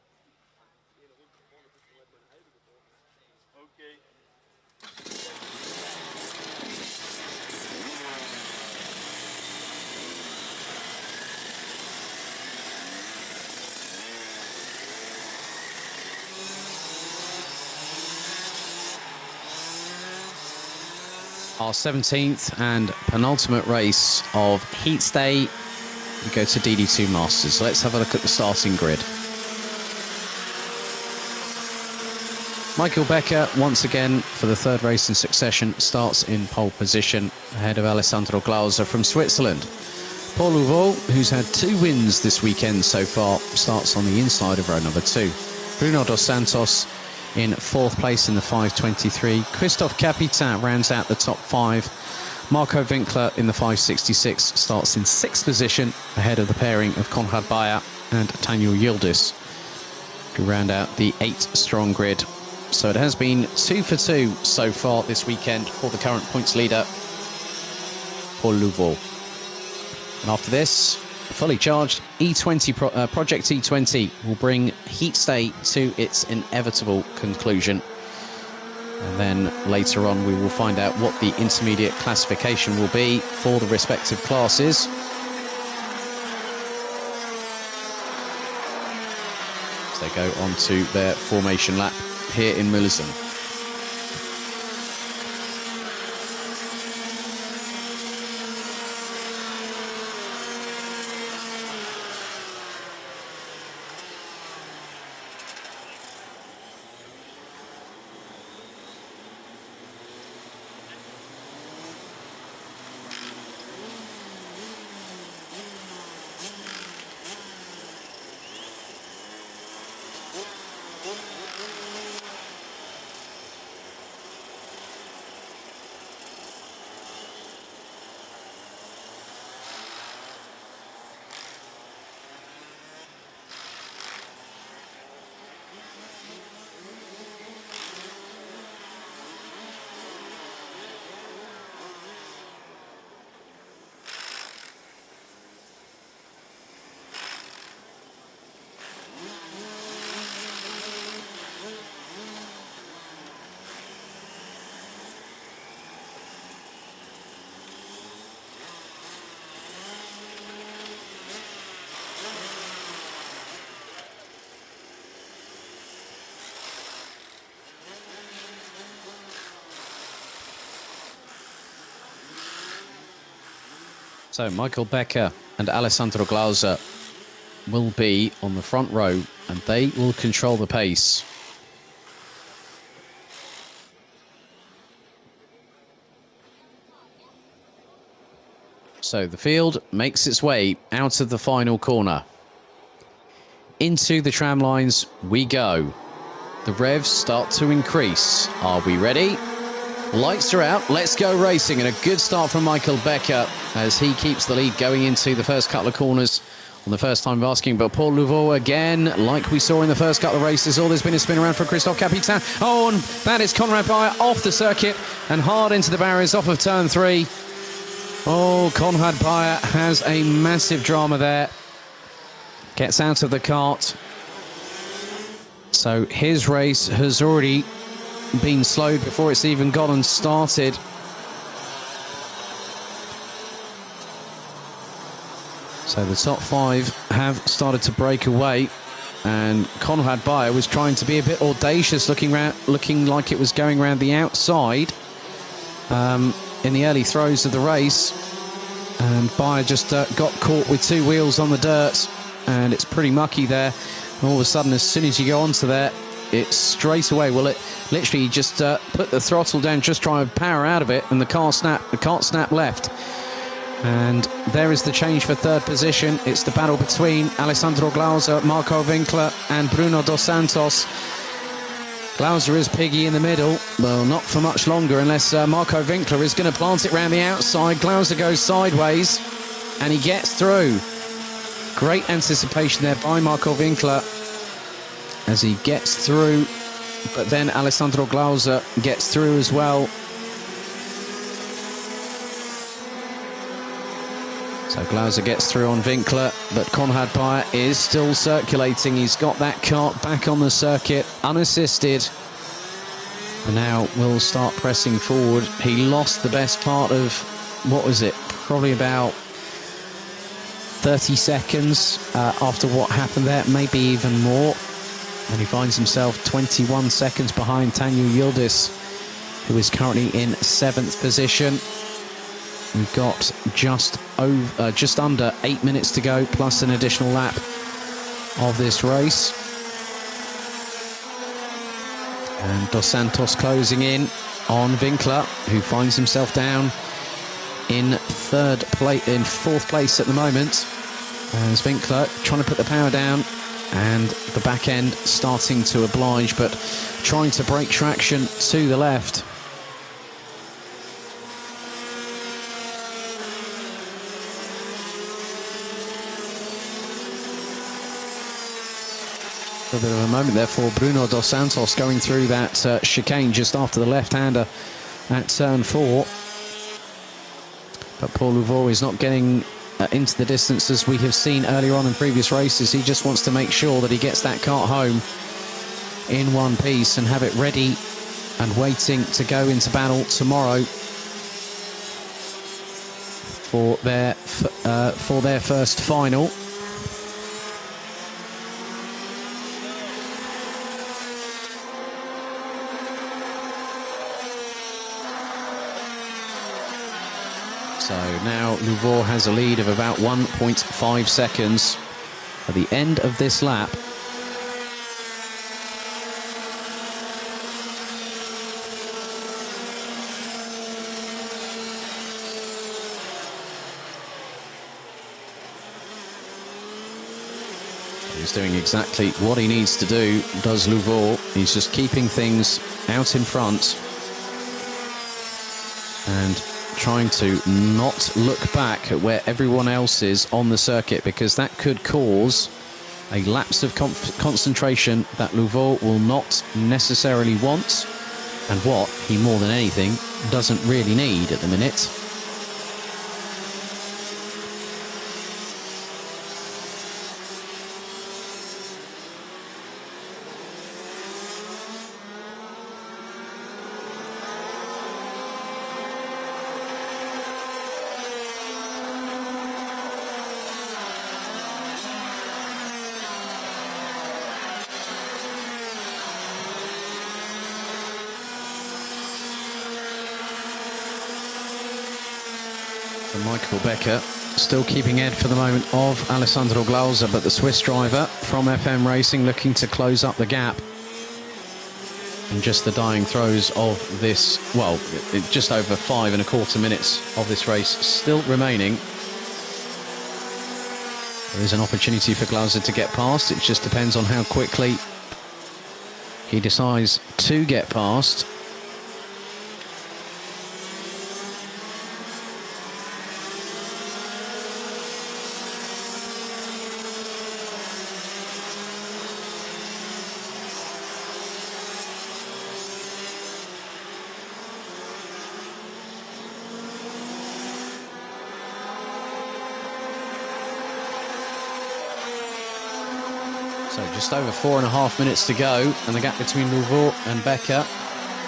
Okay. Our 17th and penultimate race of Heat Day. We go to DD2 Masters. So let's have a look at the starting grid. Michael Becker, once again, for the third race in succession, starts in pole position ahead of Alessandro Glauser from Switzerland. Paul Uvo, who's had 2 wins this weekend so far, starts on the inside of row number 2. Bruno Dos Santos in 4th place in the 5:23. Christophe Capitan rounds out the top 5. Marco Winkler in the 5:66 starts in 6th position ahead of the pairing of Konrad Bayer and Daniel Yildiz, who round out the 8-strong grid. So it has been 2 for 2 so far this weekend for the current points leader, Paul Louveau. And after this, a fully charged E20 Project E20 will bring Heat Day to its inevitable conclusion. And then later on, we will find out what the intermediate classification will be for the respective classes. As they go on to their formation lap here in Mülsen. So Michael Becker and Alessandro Glauser will be on the front row, and they will control the pace. So the field makes its way out of the final corner. Into the tram lines we go. The revs start to increase. Are we ready? Lights are out. Let's go racing. And a good start from Michael Becker as he keeps the lead going into the first couple of corners on the first time of asking. But Paul Louveau again, like we saw in the first couple of races. Oh, there's been a spin around for Christophe Capitan. Oh, and that is Conrad Bayer off the circuit and hard into the barriers off of turn 3. Oh, Conrad Bayer has a massive drama there. Gets out of the kart. So his race has already been slowed before it's even gotten started. So the top 5 have started to break away, and Conrad Bayer was trying to be a bit audacious, looking like it was going around the outside in the early throws of the race, and Bayer just got caught with 2 wheels on the dirt, and it's pretty mucky there. And all of a sudden, as soon as you go onto there, it's straight away. Well, it literally just put the throttle down, just trying to power out of it, and the kart snapped left. And there is the change for third position. It's the battle between Alessandro Glauser, Marco Winkler, and Bruno Dos Santos. Glauser is piggy in the middle. Well, not for much longer, unless Marco Winkler is going to plant it round the outside. Glauser goes sideways, and he gets through. Great anticipation there by Marco Winkler as he gets through, but then Alessandro Glauser gets through as well. So Glauser gets through on Winkler, but Conrad Bayer is still circulating. He's got that kart back on the circuit, unassisted. And now will start pressing forward. He lost the best part of, what was it, probably about 30 seconds after what happened there, maybe even more. And he finds himself 21 seconds behind Tanya Yildiz, who is currently in 7th position. We've got just under 8 minutes to go, plus an additional lap of this race. And Dos Santos closing in on Winkler, who finds himself down in 4th place at the moment. As Winkler trying to put the power down, and the back end starting to oblige, but trying to break traction to the left. A bit of a moment there for Bruno Dos Santos going through that chicane just after the left-hander at turn 4. But Paul Louveau is not getting into the distance as we have seen earlier on in previous races. He just wants to make sure that he gets that kart home in one piece and have it ready and waiting to go into battle tomorrow for their first final. So now Louveau has a lead of about 1.5 seconds at the end of this lap. He's doing exactly what he needs to do, does Louveau. He's just keeping things out in front and trying to not look back at where everyone else is on the circuit, because that could cause a lapse of concentration that Louveau will not necessarily want, and what he more than anything doesn't really need at the minute. Michael Becker Still keeping ahead for the moment of Alessandro Glauser, but the Swiss driver from FM Racing looking to close up the gap. And just the dying throes of this, well, just over 5 1/4 minutes of this race still remaining. There is an opportunity for Glauser to get past. It just depends on how quickly he decides to get past. So just over 4.5 minutes to go, and the gap between Louveau and Becker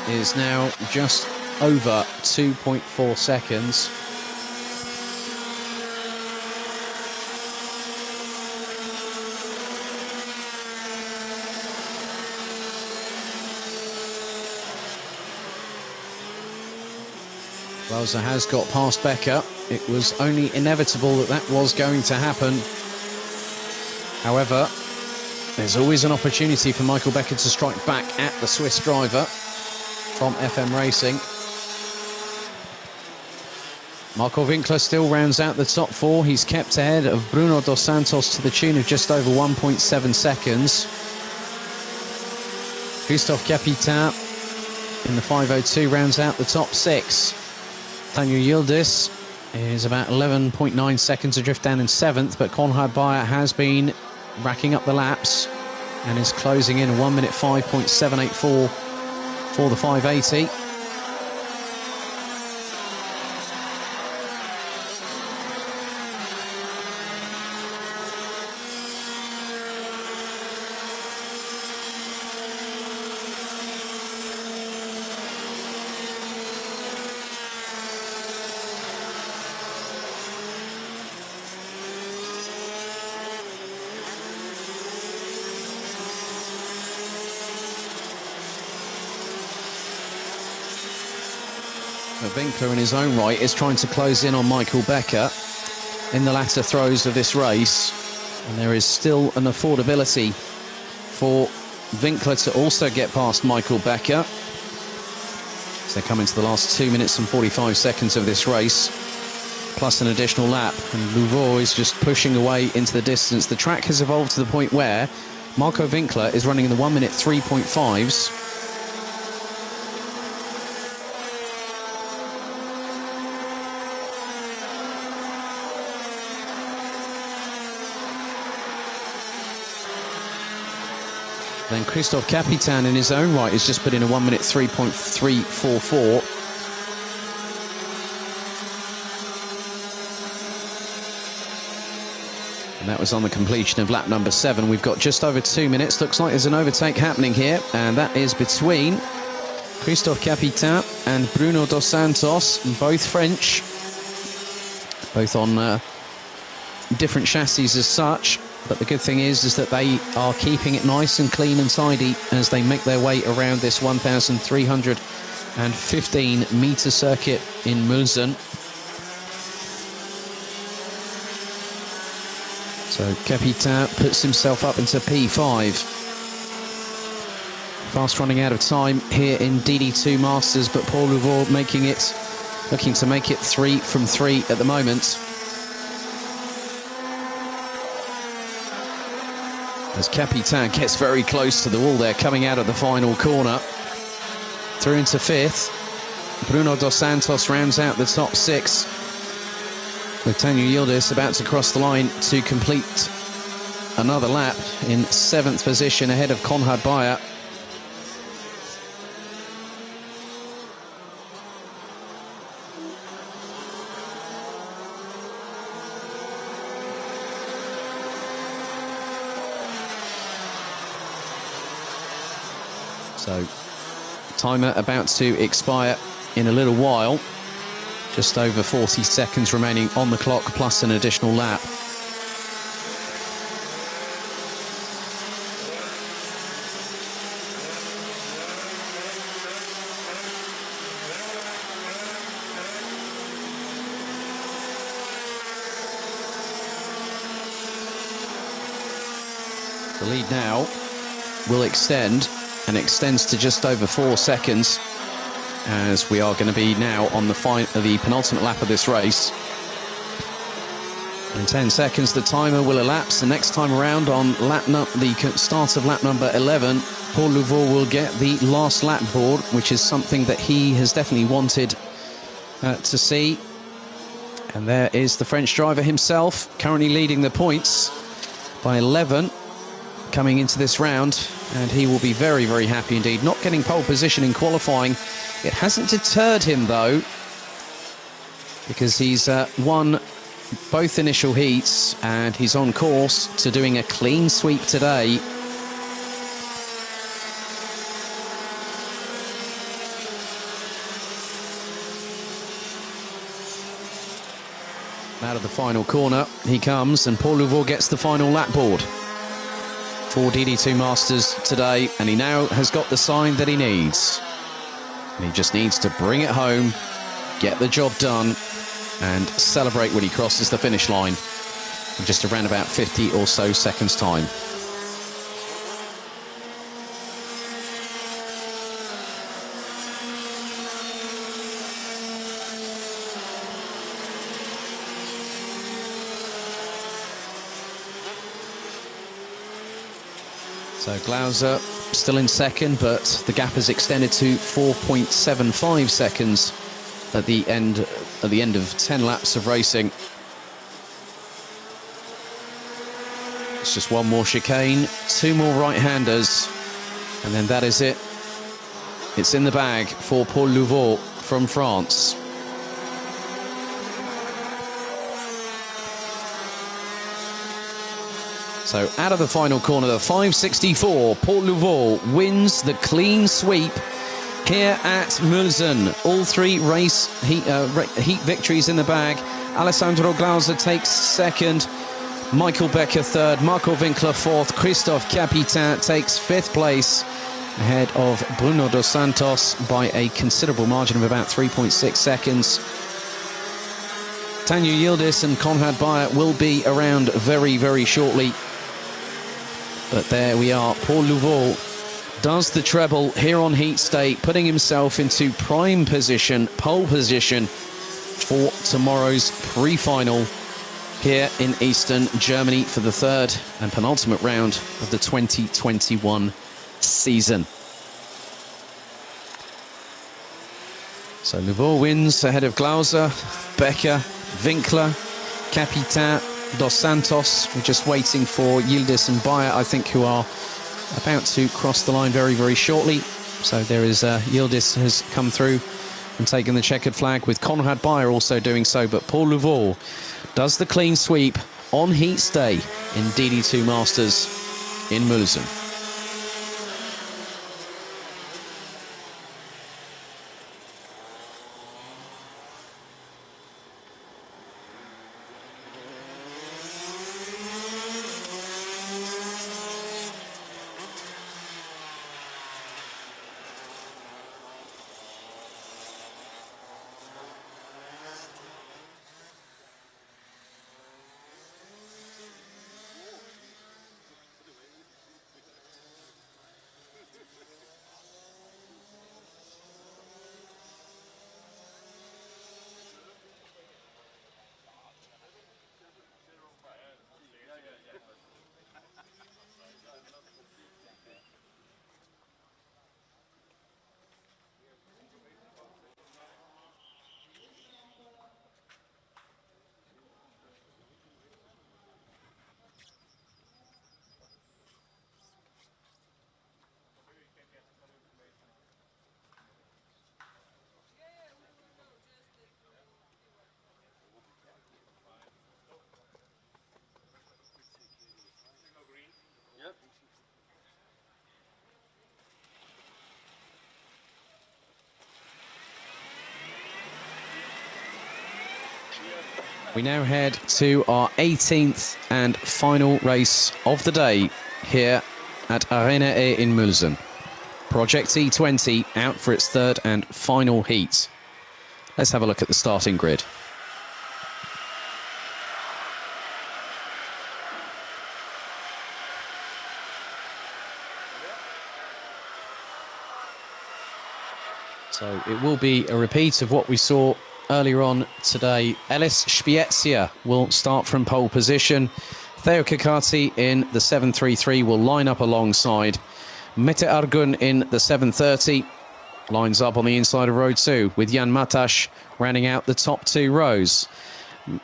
is now just over 2.4 seconds. Glauser has got past Becker. It was only inevitable that that was going to happen. However, there's always an opportunity for Michael Becker to strike back at the Swiss driver from FM Racing. Marco Winkler still rounds out the top 4. He's kept ahead of Bruno Dos Santos to the tune of just over 1.7 seconds. Christophe Capitain in the 5:02 rounds out the top 6. Daniel Yildiz is about 11.9 seconds adrift down in 7th, but Konrad Bayer has been racking up the laps and is closing in 1 minute 5.784 for the 580. Winkler in his own right is trying to close in on Michael Becker in the latter throes of this race, and there is still an affordability for Winkler to also get past Michael Becker as they come into the last 2 minutes and 45 seconds of this race, plus an additional lap, and Louveau is just pushing away into the distance. The track has evolved to the point where Marco Winkler is running in the 1 minute 3.5s. Then Christophe Capitain in his own right has just put in a 1 minute 3.344. And that was on the completion of lap number 7. We've got just over 2 minutes. Looks like there's an overtake happening here, and that is between Christophe Capitain and Bruno Dos Santos, both French, both on different chassis as such. But the good thing is that they are keeping it nice and clean and tidy as they make their way around this 1,315 metre circuit in Mülsen. So Capitain puts himself up into P5. Fast running out of time here in DD2 Masters, but Paul Louveau looking to make it 3 from 3 at the moment. As Capitain gets very close to the wall there, coming out of the final corner. Through into 5th. Bruno Dos Santos rounds out the top 6, with Daniel Yildiz about to cross the line to complete another lap in 7th position ahead of Konrad Bayer. So, timer about to expire in a little while. Just over 40 seconds remaining on the clock, plus an additional lap. The lead now will extend, and extends to just over 4 seconds, as we are going to be now on the penultimate lap of this race. In 10 seconds, the timer will elapse. The next time around on the start of lap number 11, Paul Louveau will get the last lap board, which is something that he has definitely wanted to see. And there is the French driver himself, currently leading the points by 11 coming into this round, and he will be very, very happy indeed. Not getting pole position in qualifying. It hasn't deterred him, though, because he's won both initial heats, and he's on course to doing a clean sweep today. Out of the final corner he comes, and Paul Louveau gets the final lap board for DD2 Masters today, and he now has got the sign that he needs. And he just needs to bring it home, get the job done, and celebrate when he crosses the finish line in just around about 50 or so seconds time. So Glauser still in second, but the gap has extended to 4.75 seconds at the end of 10 laps of racing. It's just one more chicane, 2 more right-handers, and then that is it. It's in the bag for Paul Louveau from France. So out of the final corner, the 564, Paul Louveau wins the clean sweep here at Mülsen. All 3 race heat victories in the bag. Alessandro Glauser takes second, Michael Becker third, Marco Winkler fourth, Christophe Capitain takes 5th place, ahead of Bruno dos Santos by a considerable margin of about 3.6 seconds. Tanja Yildiz and Konrad Bayer will be around very, very shortly. But there we are. Paul Louveau does the treble here on Heat State, putting himself into prime position, pole position for tomorrow's pre-final here in Eastern Germany for the 3rd and penultimate round of the 2021 season. So Louveau wins ahead of Glauser, Becker, Winkler, Capitain, Dos Santos. We're just waiting for Yildiz and Bayer, I think, who are about to cross the line very, very shortly. So there is Yildiz has come through and taken the checkered flag, with Konrad Bayer also doing so. But Paul Louveau does the clean sweep on Heat's day in DD2 Masters in Mülsen. We now head to our 18th and final race of the day here at Arena E in Mülsen. Project E20 out for its 3rd and final heat. Let's have a look at the starting grid. So it will be a repeat of what we saw earlier on today. Elis Spiezia will start from pole position. Theo Kakati in the 733 will line up alongside. Mete Argun in the 730 lines up on the inside of row 2 with Jan Matas rounding out the top 2 rows.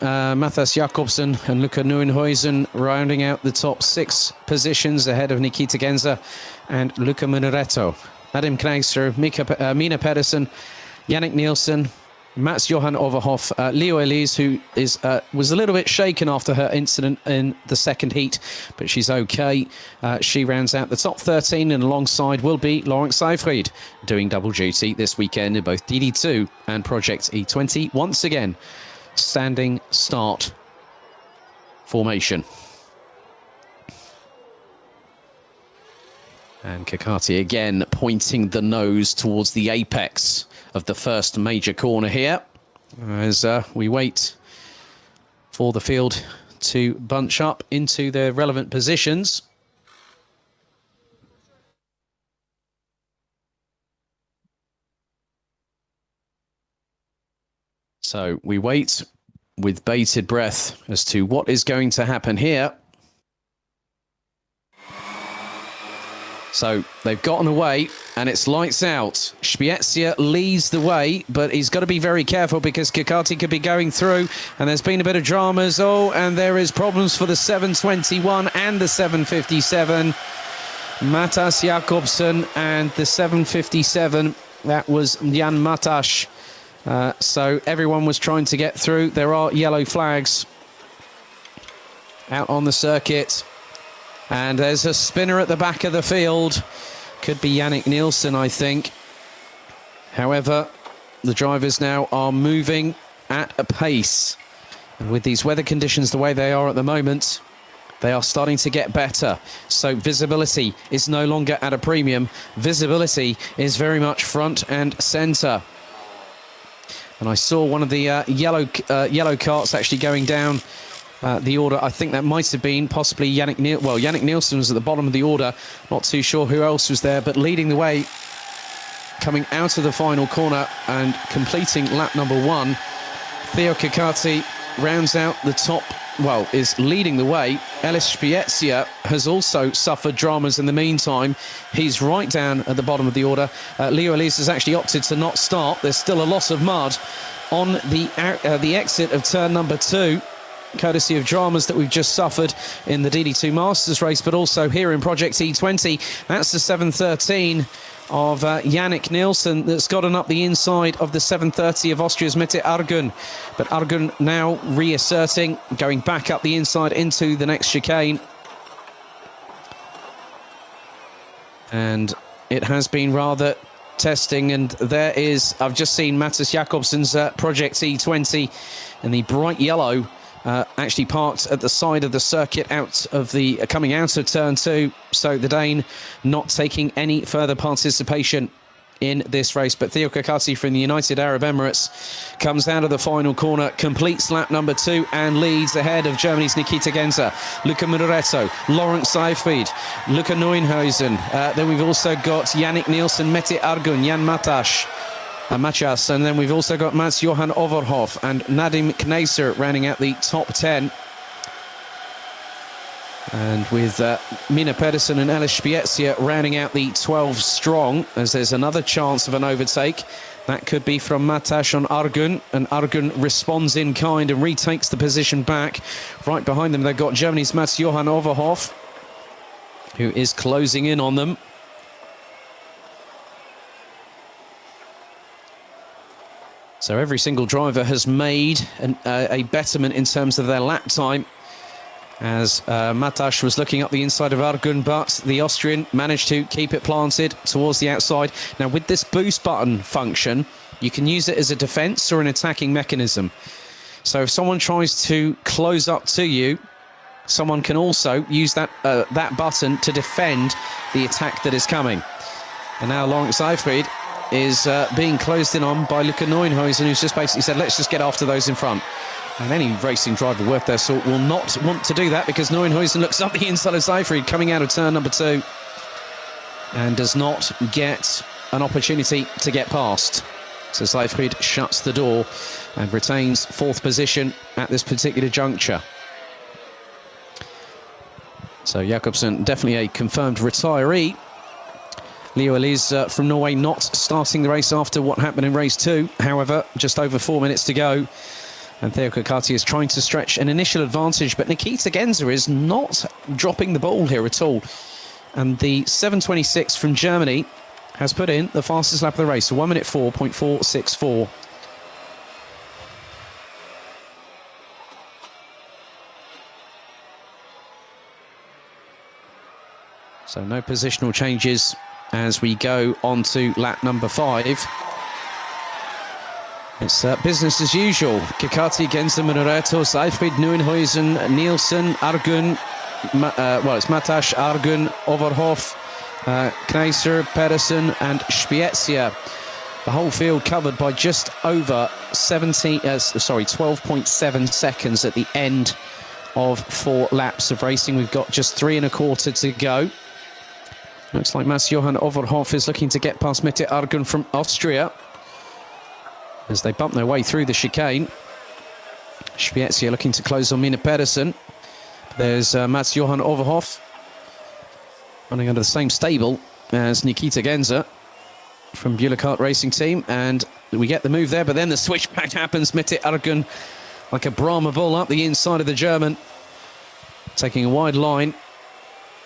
Matthias Jakobsen and Luca Nieuwenhuizen rounding out the top 6 positions ahead of Nikita Genza and Luca Muneretto. Nadim Kneiser, Mina Pedersen, Yannick Nielsen, Mats Johan Overhoff, Leo Elise, who was a little bit shaken after her incident in the second heat, but she's okay. She rounds out the top 13, and alongside will be Laurent Seyfried, doing double duty this weekend in both DD2 and Project E20. Once again, standing start formation. And Kakati again pointing the nose towards the apex of the first major corner here as we wait for the field to bunch up into their relevant positions. So we wait with bated breath as to what is going to happen here. So they've gotten away and it's lights out. Spiezia leads the way, but he's got to be very careful because Kakati could be going through, and there's been a bit of dramas. Oh, and there is problems for the 721 and the 757. Matas Jakobsen and the 757. That was Jan Matas. So everyone was trying to get through. There are yellow flags out on the circuit. And there's a spinner at the back of the field. Could be Yannick Nielsen, I think. However, the drivers now are moving at a pace. And with these weather conditions the way they are at the moment, they are starting to get better. So visibility is no longer at a premium. Visibility is very much front and centre. And I saw one of the yellow carts actually going down the order. I think that might have been possibly Yannick Nielsen was at the bottom of the order. Not too sure who else was there, but leading the way, coming out of the final corner and completing lap number 1. Theo Kakati rounds out the top, is leading the way. Elis Spiezia has also suffered dramas in the meantime. He's right down at the bottom of the order. Leo Elise has actually opted to not start. There's still a lot of mud on the exit of turn number 2. Courtesy of dramas that we've just suffered in the DD2 Masters race, but also here in Project E20. That's the 713 of Yannick Nielsen that's gotten up the inside of the 730 of Austria's Mete Argun. But Argun now reasserting, going back up the inside into the next chicane. And it has been rather testing, and there is, I've just seen Matthias Jakobsen's Project E20 in the bright yellow. Actually parked at the side of the circuit coming out of turn 2. So the Dane not taking any further participation in this race. But Theo Kakati from the United Arab Emirates comes out of the final corner, completes lap number 2 and leads ahead of Germany's Nikita Genza, Luca Muneretto, Laurent Seyfried, Luca Nieuwenhuizen. Then we've also got Yannick Nielsen, Mete Argun, Jan Matas, and then we've also got Mats Johan Overhoff and Nadim Kneiser rounding out the top 10. And with Mina Pedersen and Elis Spiezia rounding out the 12 strong, as there's another chance of an overtake. That could be from Matas on Argun, and Argun responds in kind and retakes the position back. Right behind them, they've got Germany's Mats Johan Overhoff, who is closing in on them. So every single driver has made a betterment in terms of their lap time, as Matas was looking up the inside of Argun, but the Austrian managed to keep it planted towards the outside. Now, with this boost button function, you can use it as a defense or an attacking mechanism. So if someone tries to close up to you, someone can also use that button to defend the attack that is coming. And now Laurent Seyfried is being closed in on by Luca Nieuwenhuizen, who's just basically said, let's just get after those in front. And any racing driver worth their salt will not want to do that, because Nieuwenhuizen looks up the inside of Seyfried coming out of turn number 2 and does not get an opportunity to get past. So Seyfried shuts the door and retains 4th position at this particular juncture. So Jakobsen definitely a confirmed retiree. Leo Elise from Norway not starting the race after what happened in race 2. However, just over 4 minutes to go. And Theo Kokati is trying to stretch an initial advantage, but Nikita Genza is not dropping the ball here at all. And the 7:26 from Germany has put in the fastest lap of the race, so 1 minute 4.464. So no positional changes as we go on to lap number 5. It's business as usual. Kokati, Genza, Munareto, Seyfried, Nieuwenhuizen, Nielsen, Argun, it's Matash, Argun, Overhoff, Kneiser, Pedersen and Spiezia. The whole field covered by just over 12.7 seconds at the end of 4 laps of racing. We've got just 3 1/4 to go. Looks like Mats-Johan Overhoff is looking to get past Mette Argun from Austria as they bump their way through the chicane. Spiezia looking to close on Mina Pedersen. There's Mats-Johan Overhoff running under the same stable as Nikita Genza from Bühler Kart Racing Team, and we get the move there, but then the switchback happens. Mette Argun like a Brahma bull up the inside of the German, taking a wide line.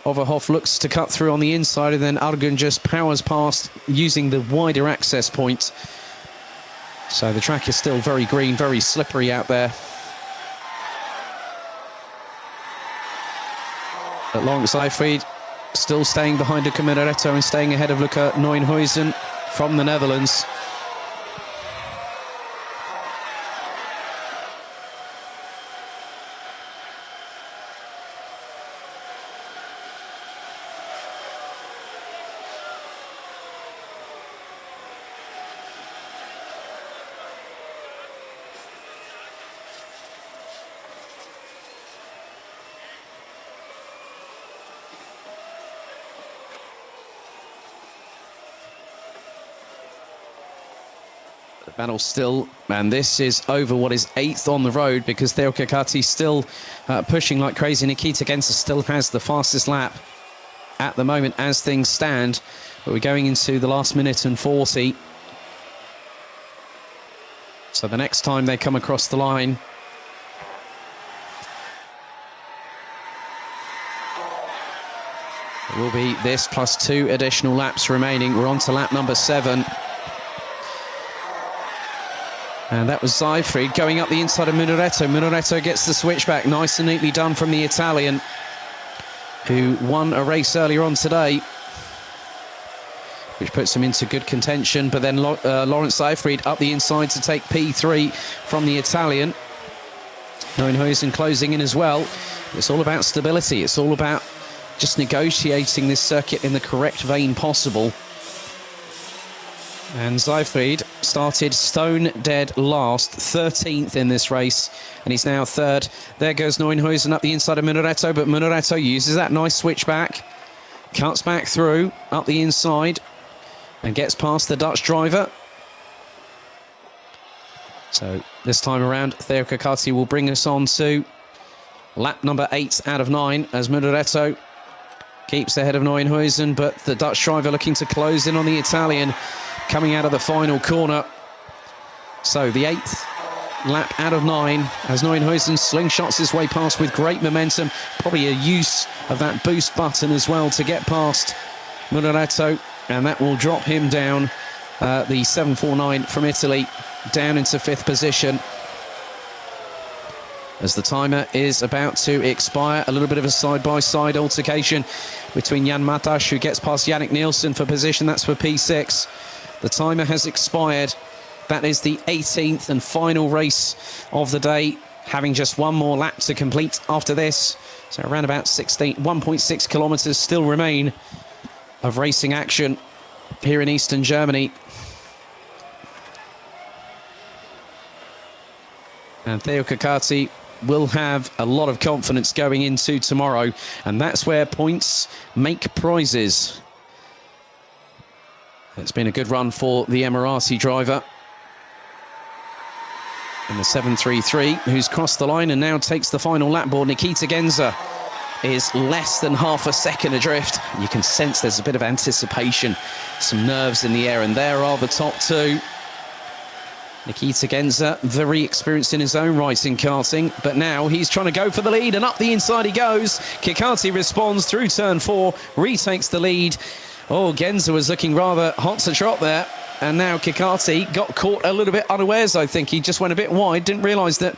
Overhoff looks to cut through on the inside, and then Argun just powers past using the wider access point. So the track is still very green, very slippery out there. But Laurens Seyfried still staying behind Luca Minaretto and staying ahead of Luca Nieuwenhuizen from the Netherlands. Battle still, and this is over what is 8th on the road, because Theo Kokati still pushing like crazy. Nikita Genza still has the fastest lap at the moment as things stand, but we're going into the last minute and 40. So the next time they come across the line, it will be this plus 2 additional laps remaining. We're on to lap number 7. And that was Seyfried going up the inside of Minaretto. Minaretto gets the switchback, nice and neatly done from the Italian, who won a race earlier on today, which puts him into good contention. But then Laurens Seyfried up the inside to take P3 from the Italian. Nieuwenhuizen closing in as well. It's all about stability. It's all about just negotiating this circuit in the correct vein possible. And Seyfried started stone dead last, 13th in this race, and he's now 3rd. There goes Nieuwenhuizen up the inside of Minaretto, but Minaretto uses that nice switchback, cuts back through, up the inside, and gets past the Dutch driver. So this time around, Theo Kokati will bring us on to lap number 8 out of 9, as Minaretto keeps ahead of Nieuwenhuizen, but the Dutch driver looking to close in on the Italian, coming out of the final corner. So the 8th lap out of 9 as Nieuwenhuizen slingshots his way past with great momentum. Probably a use of that boost button as well to get past Minaretto, and that will drop him down, the 749 from Italy, down into 5th position. As the timer is about to expire, a little bit of a side-by-side altercation between Jan Matash, who gets past Yannick Nielsen for position. That's for P6. The timer has expired. That is the 18th and final race of the day, having just one more lap to complete after this. So around about 1.6 kilometres still remain of racing action here in Eastern Germany. And Theo Kokati will have a lot of confidence going into tomorrow, and that's where points make prizes. It's been a good run for the Emirati driver. And the 733, who's crossed the line and now takes the final lap board. Nikita Genza is less than half a second adrift. You can sense there's a bit of anticipation, some nerves in the air, and there are the top two. Nikita Genza, very experienced in his own right in karting, but now he's trying to go for the lead, and up the inside he goes. Kikati responds through turn 4, retakes the lead. Oh, Genza was looking rather hot to trot there, and now Kikati got caught a little bit unawares, I think. He just went a bit wide, didn't realise that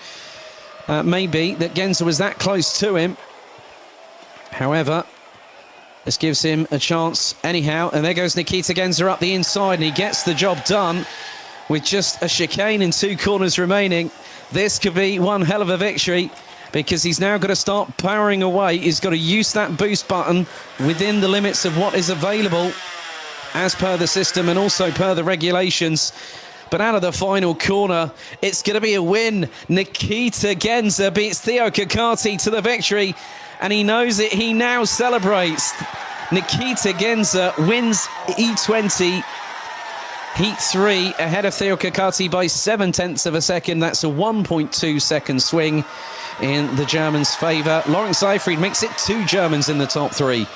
maybe that Genza was that close to him. However, this gives him a chance anyhow, and there goes Nikita Genza up the inside, and he gets the job done. With just a chicane and 2 corners remaining, this could be one hell of a victory, because he's now got to start powering away. He's got to use that boost button within the limits of what is available as per the system and also per the regulations. But out of the final corner, it's going to be a win. Nikita Genza beats Theo Kikati to the victory, and he knows it. He now celebrates. Nikita Genza wins E20 Heat 3 ahead of Theo Kikati by 0.7 of a second. That's a 1.2 second swing in the Germans' favour. Lawrence Seyfried makes it 2 Germans in the top 3.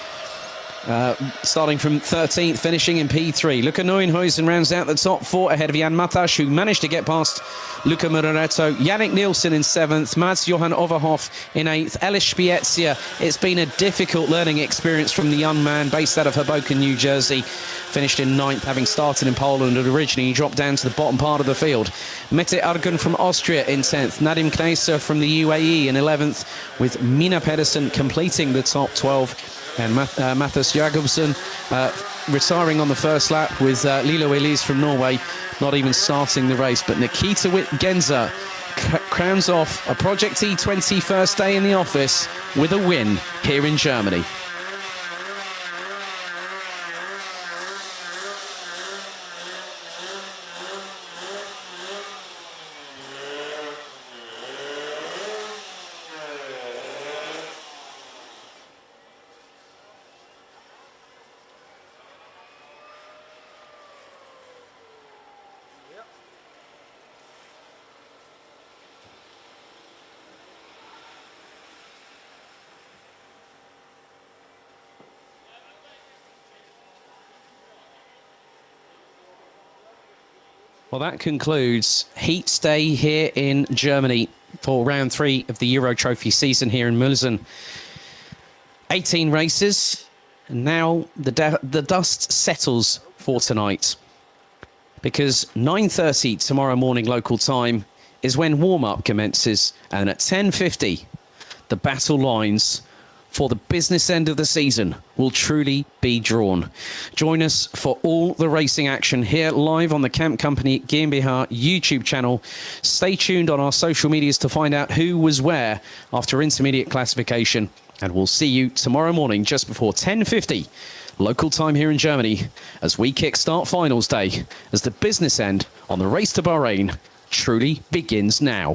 Starting from 13th, finishing in P3. Luca Neuenhuizen rounds out the top 4 ahead of Jan Matasch, who managed to get past Luca Muraretto. Yannick Nielsen in 7th, Mads Johan Overhoff in 8th, Ellis Spiezia. It's been a difficult learning experience from the young man based out of Hoboken, New Jersey. Finished in 9th, having started in Poland and originally dropped down to the bottom part of the field. Mete Argun from Austria in 10th, Nadim Kneisser from the UAE in 11th, with Mina Pedersen completing the top 12. And Mathis Jacobsen retiring on the first lap, with Lilo Elise from Norway not even starting the race. But Nikita Genza crowns off a Project E20 first day in the office with a win here in Germany. Well, that concludes Heat Day here in Germany for round 3 of the Euro Trophy season here in Mülsen. 18 races, and now the dust settles for tonight, because 9:30 tomorrow morning local time is when warm-up commences, and at 10:50 the battle lines for the business end of the season will truly be drawn. Join us for all the racing action here live on the Camp Company GmbH YouTube channel. Stay tuned on our social medias to find out who was where after intermediate classification. And we'll see you tomorrow morning just before 10:50 local time here in Germany as we kickstart finals day, as the business end on the race to Bahrain truly begins now.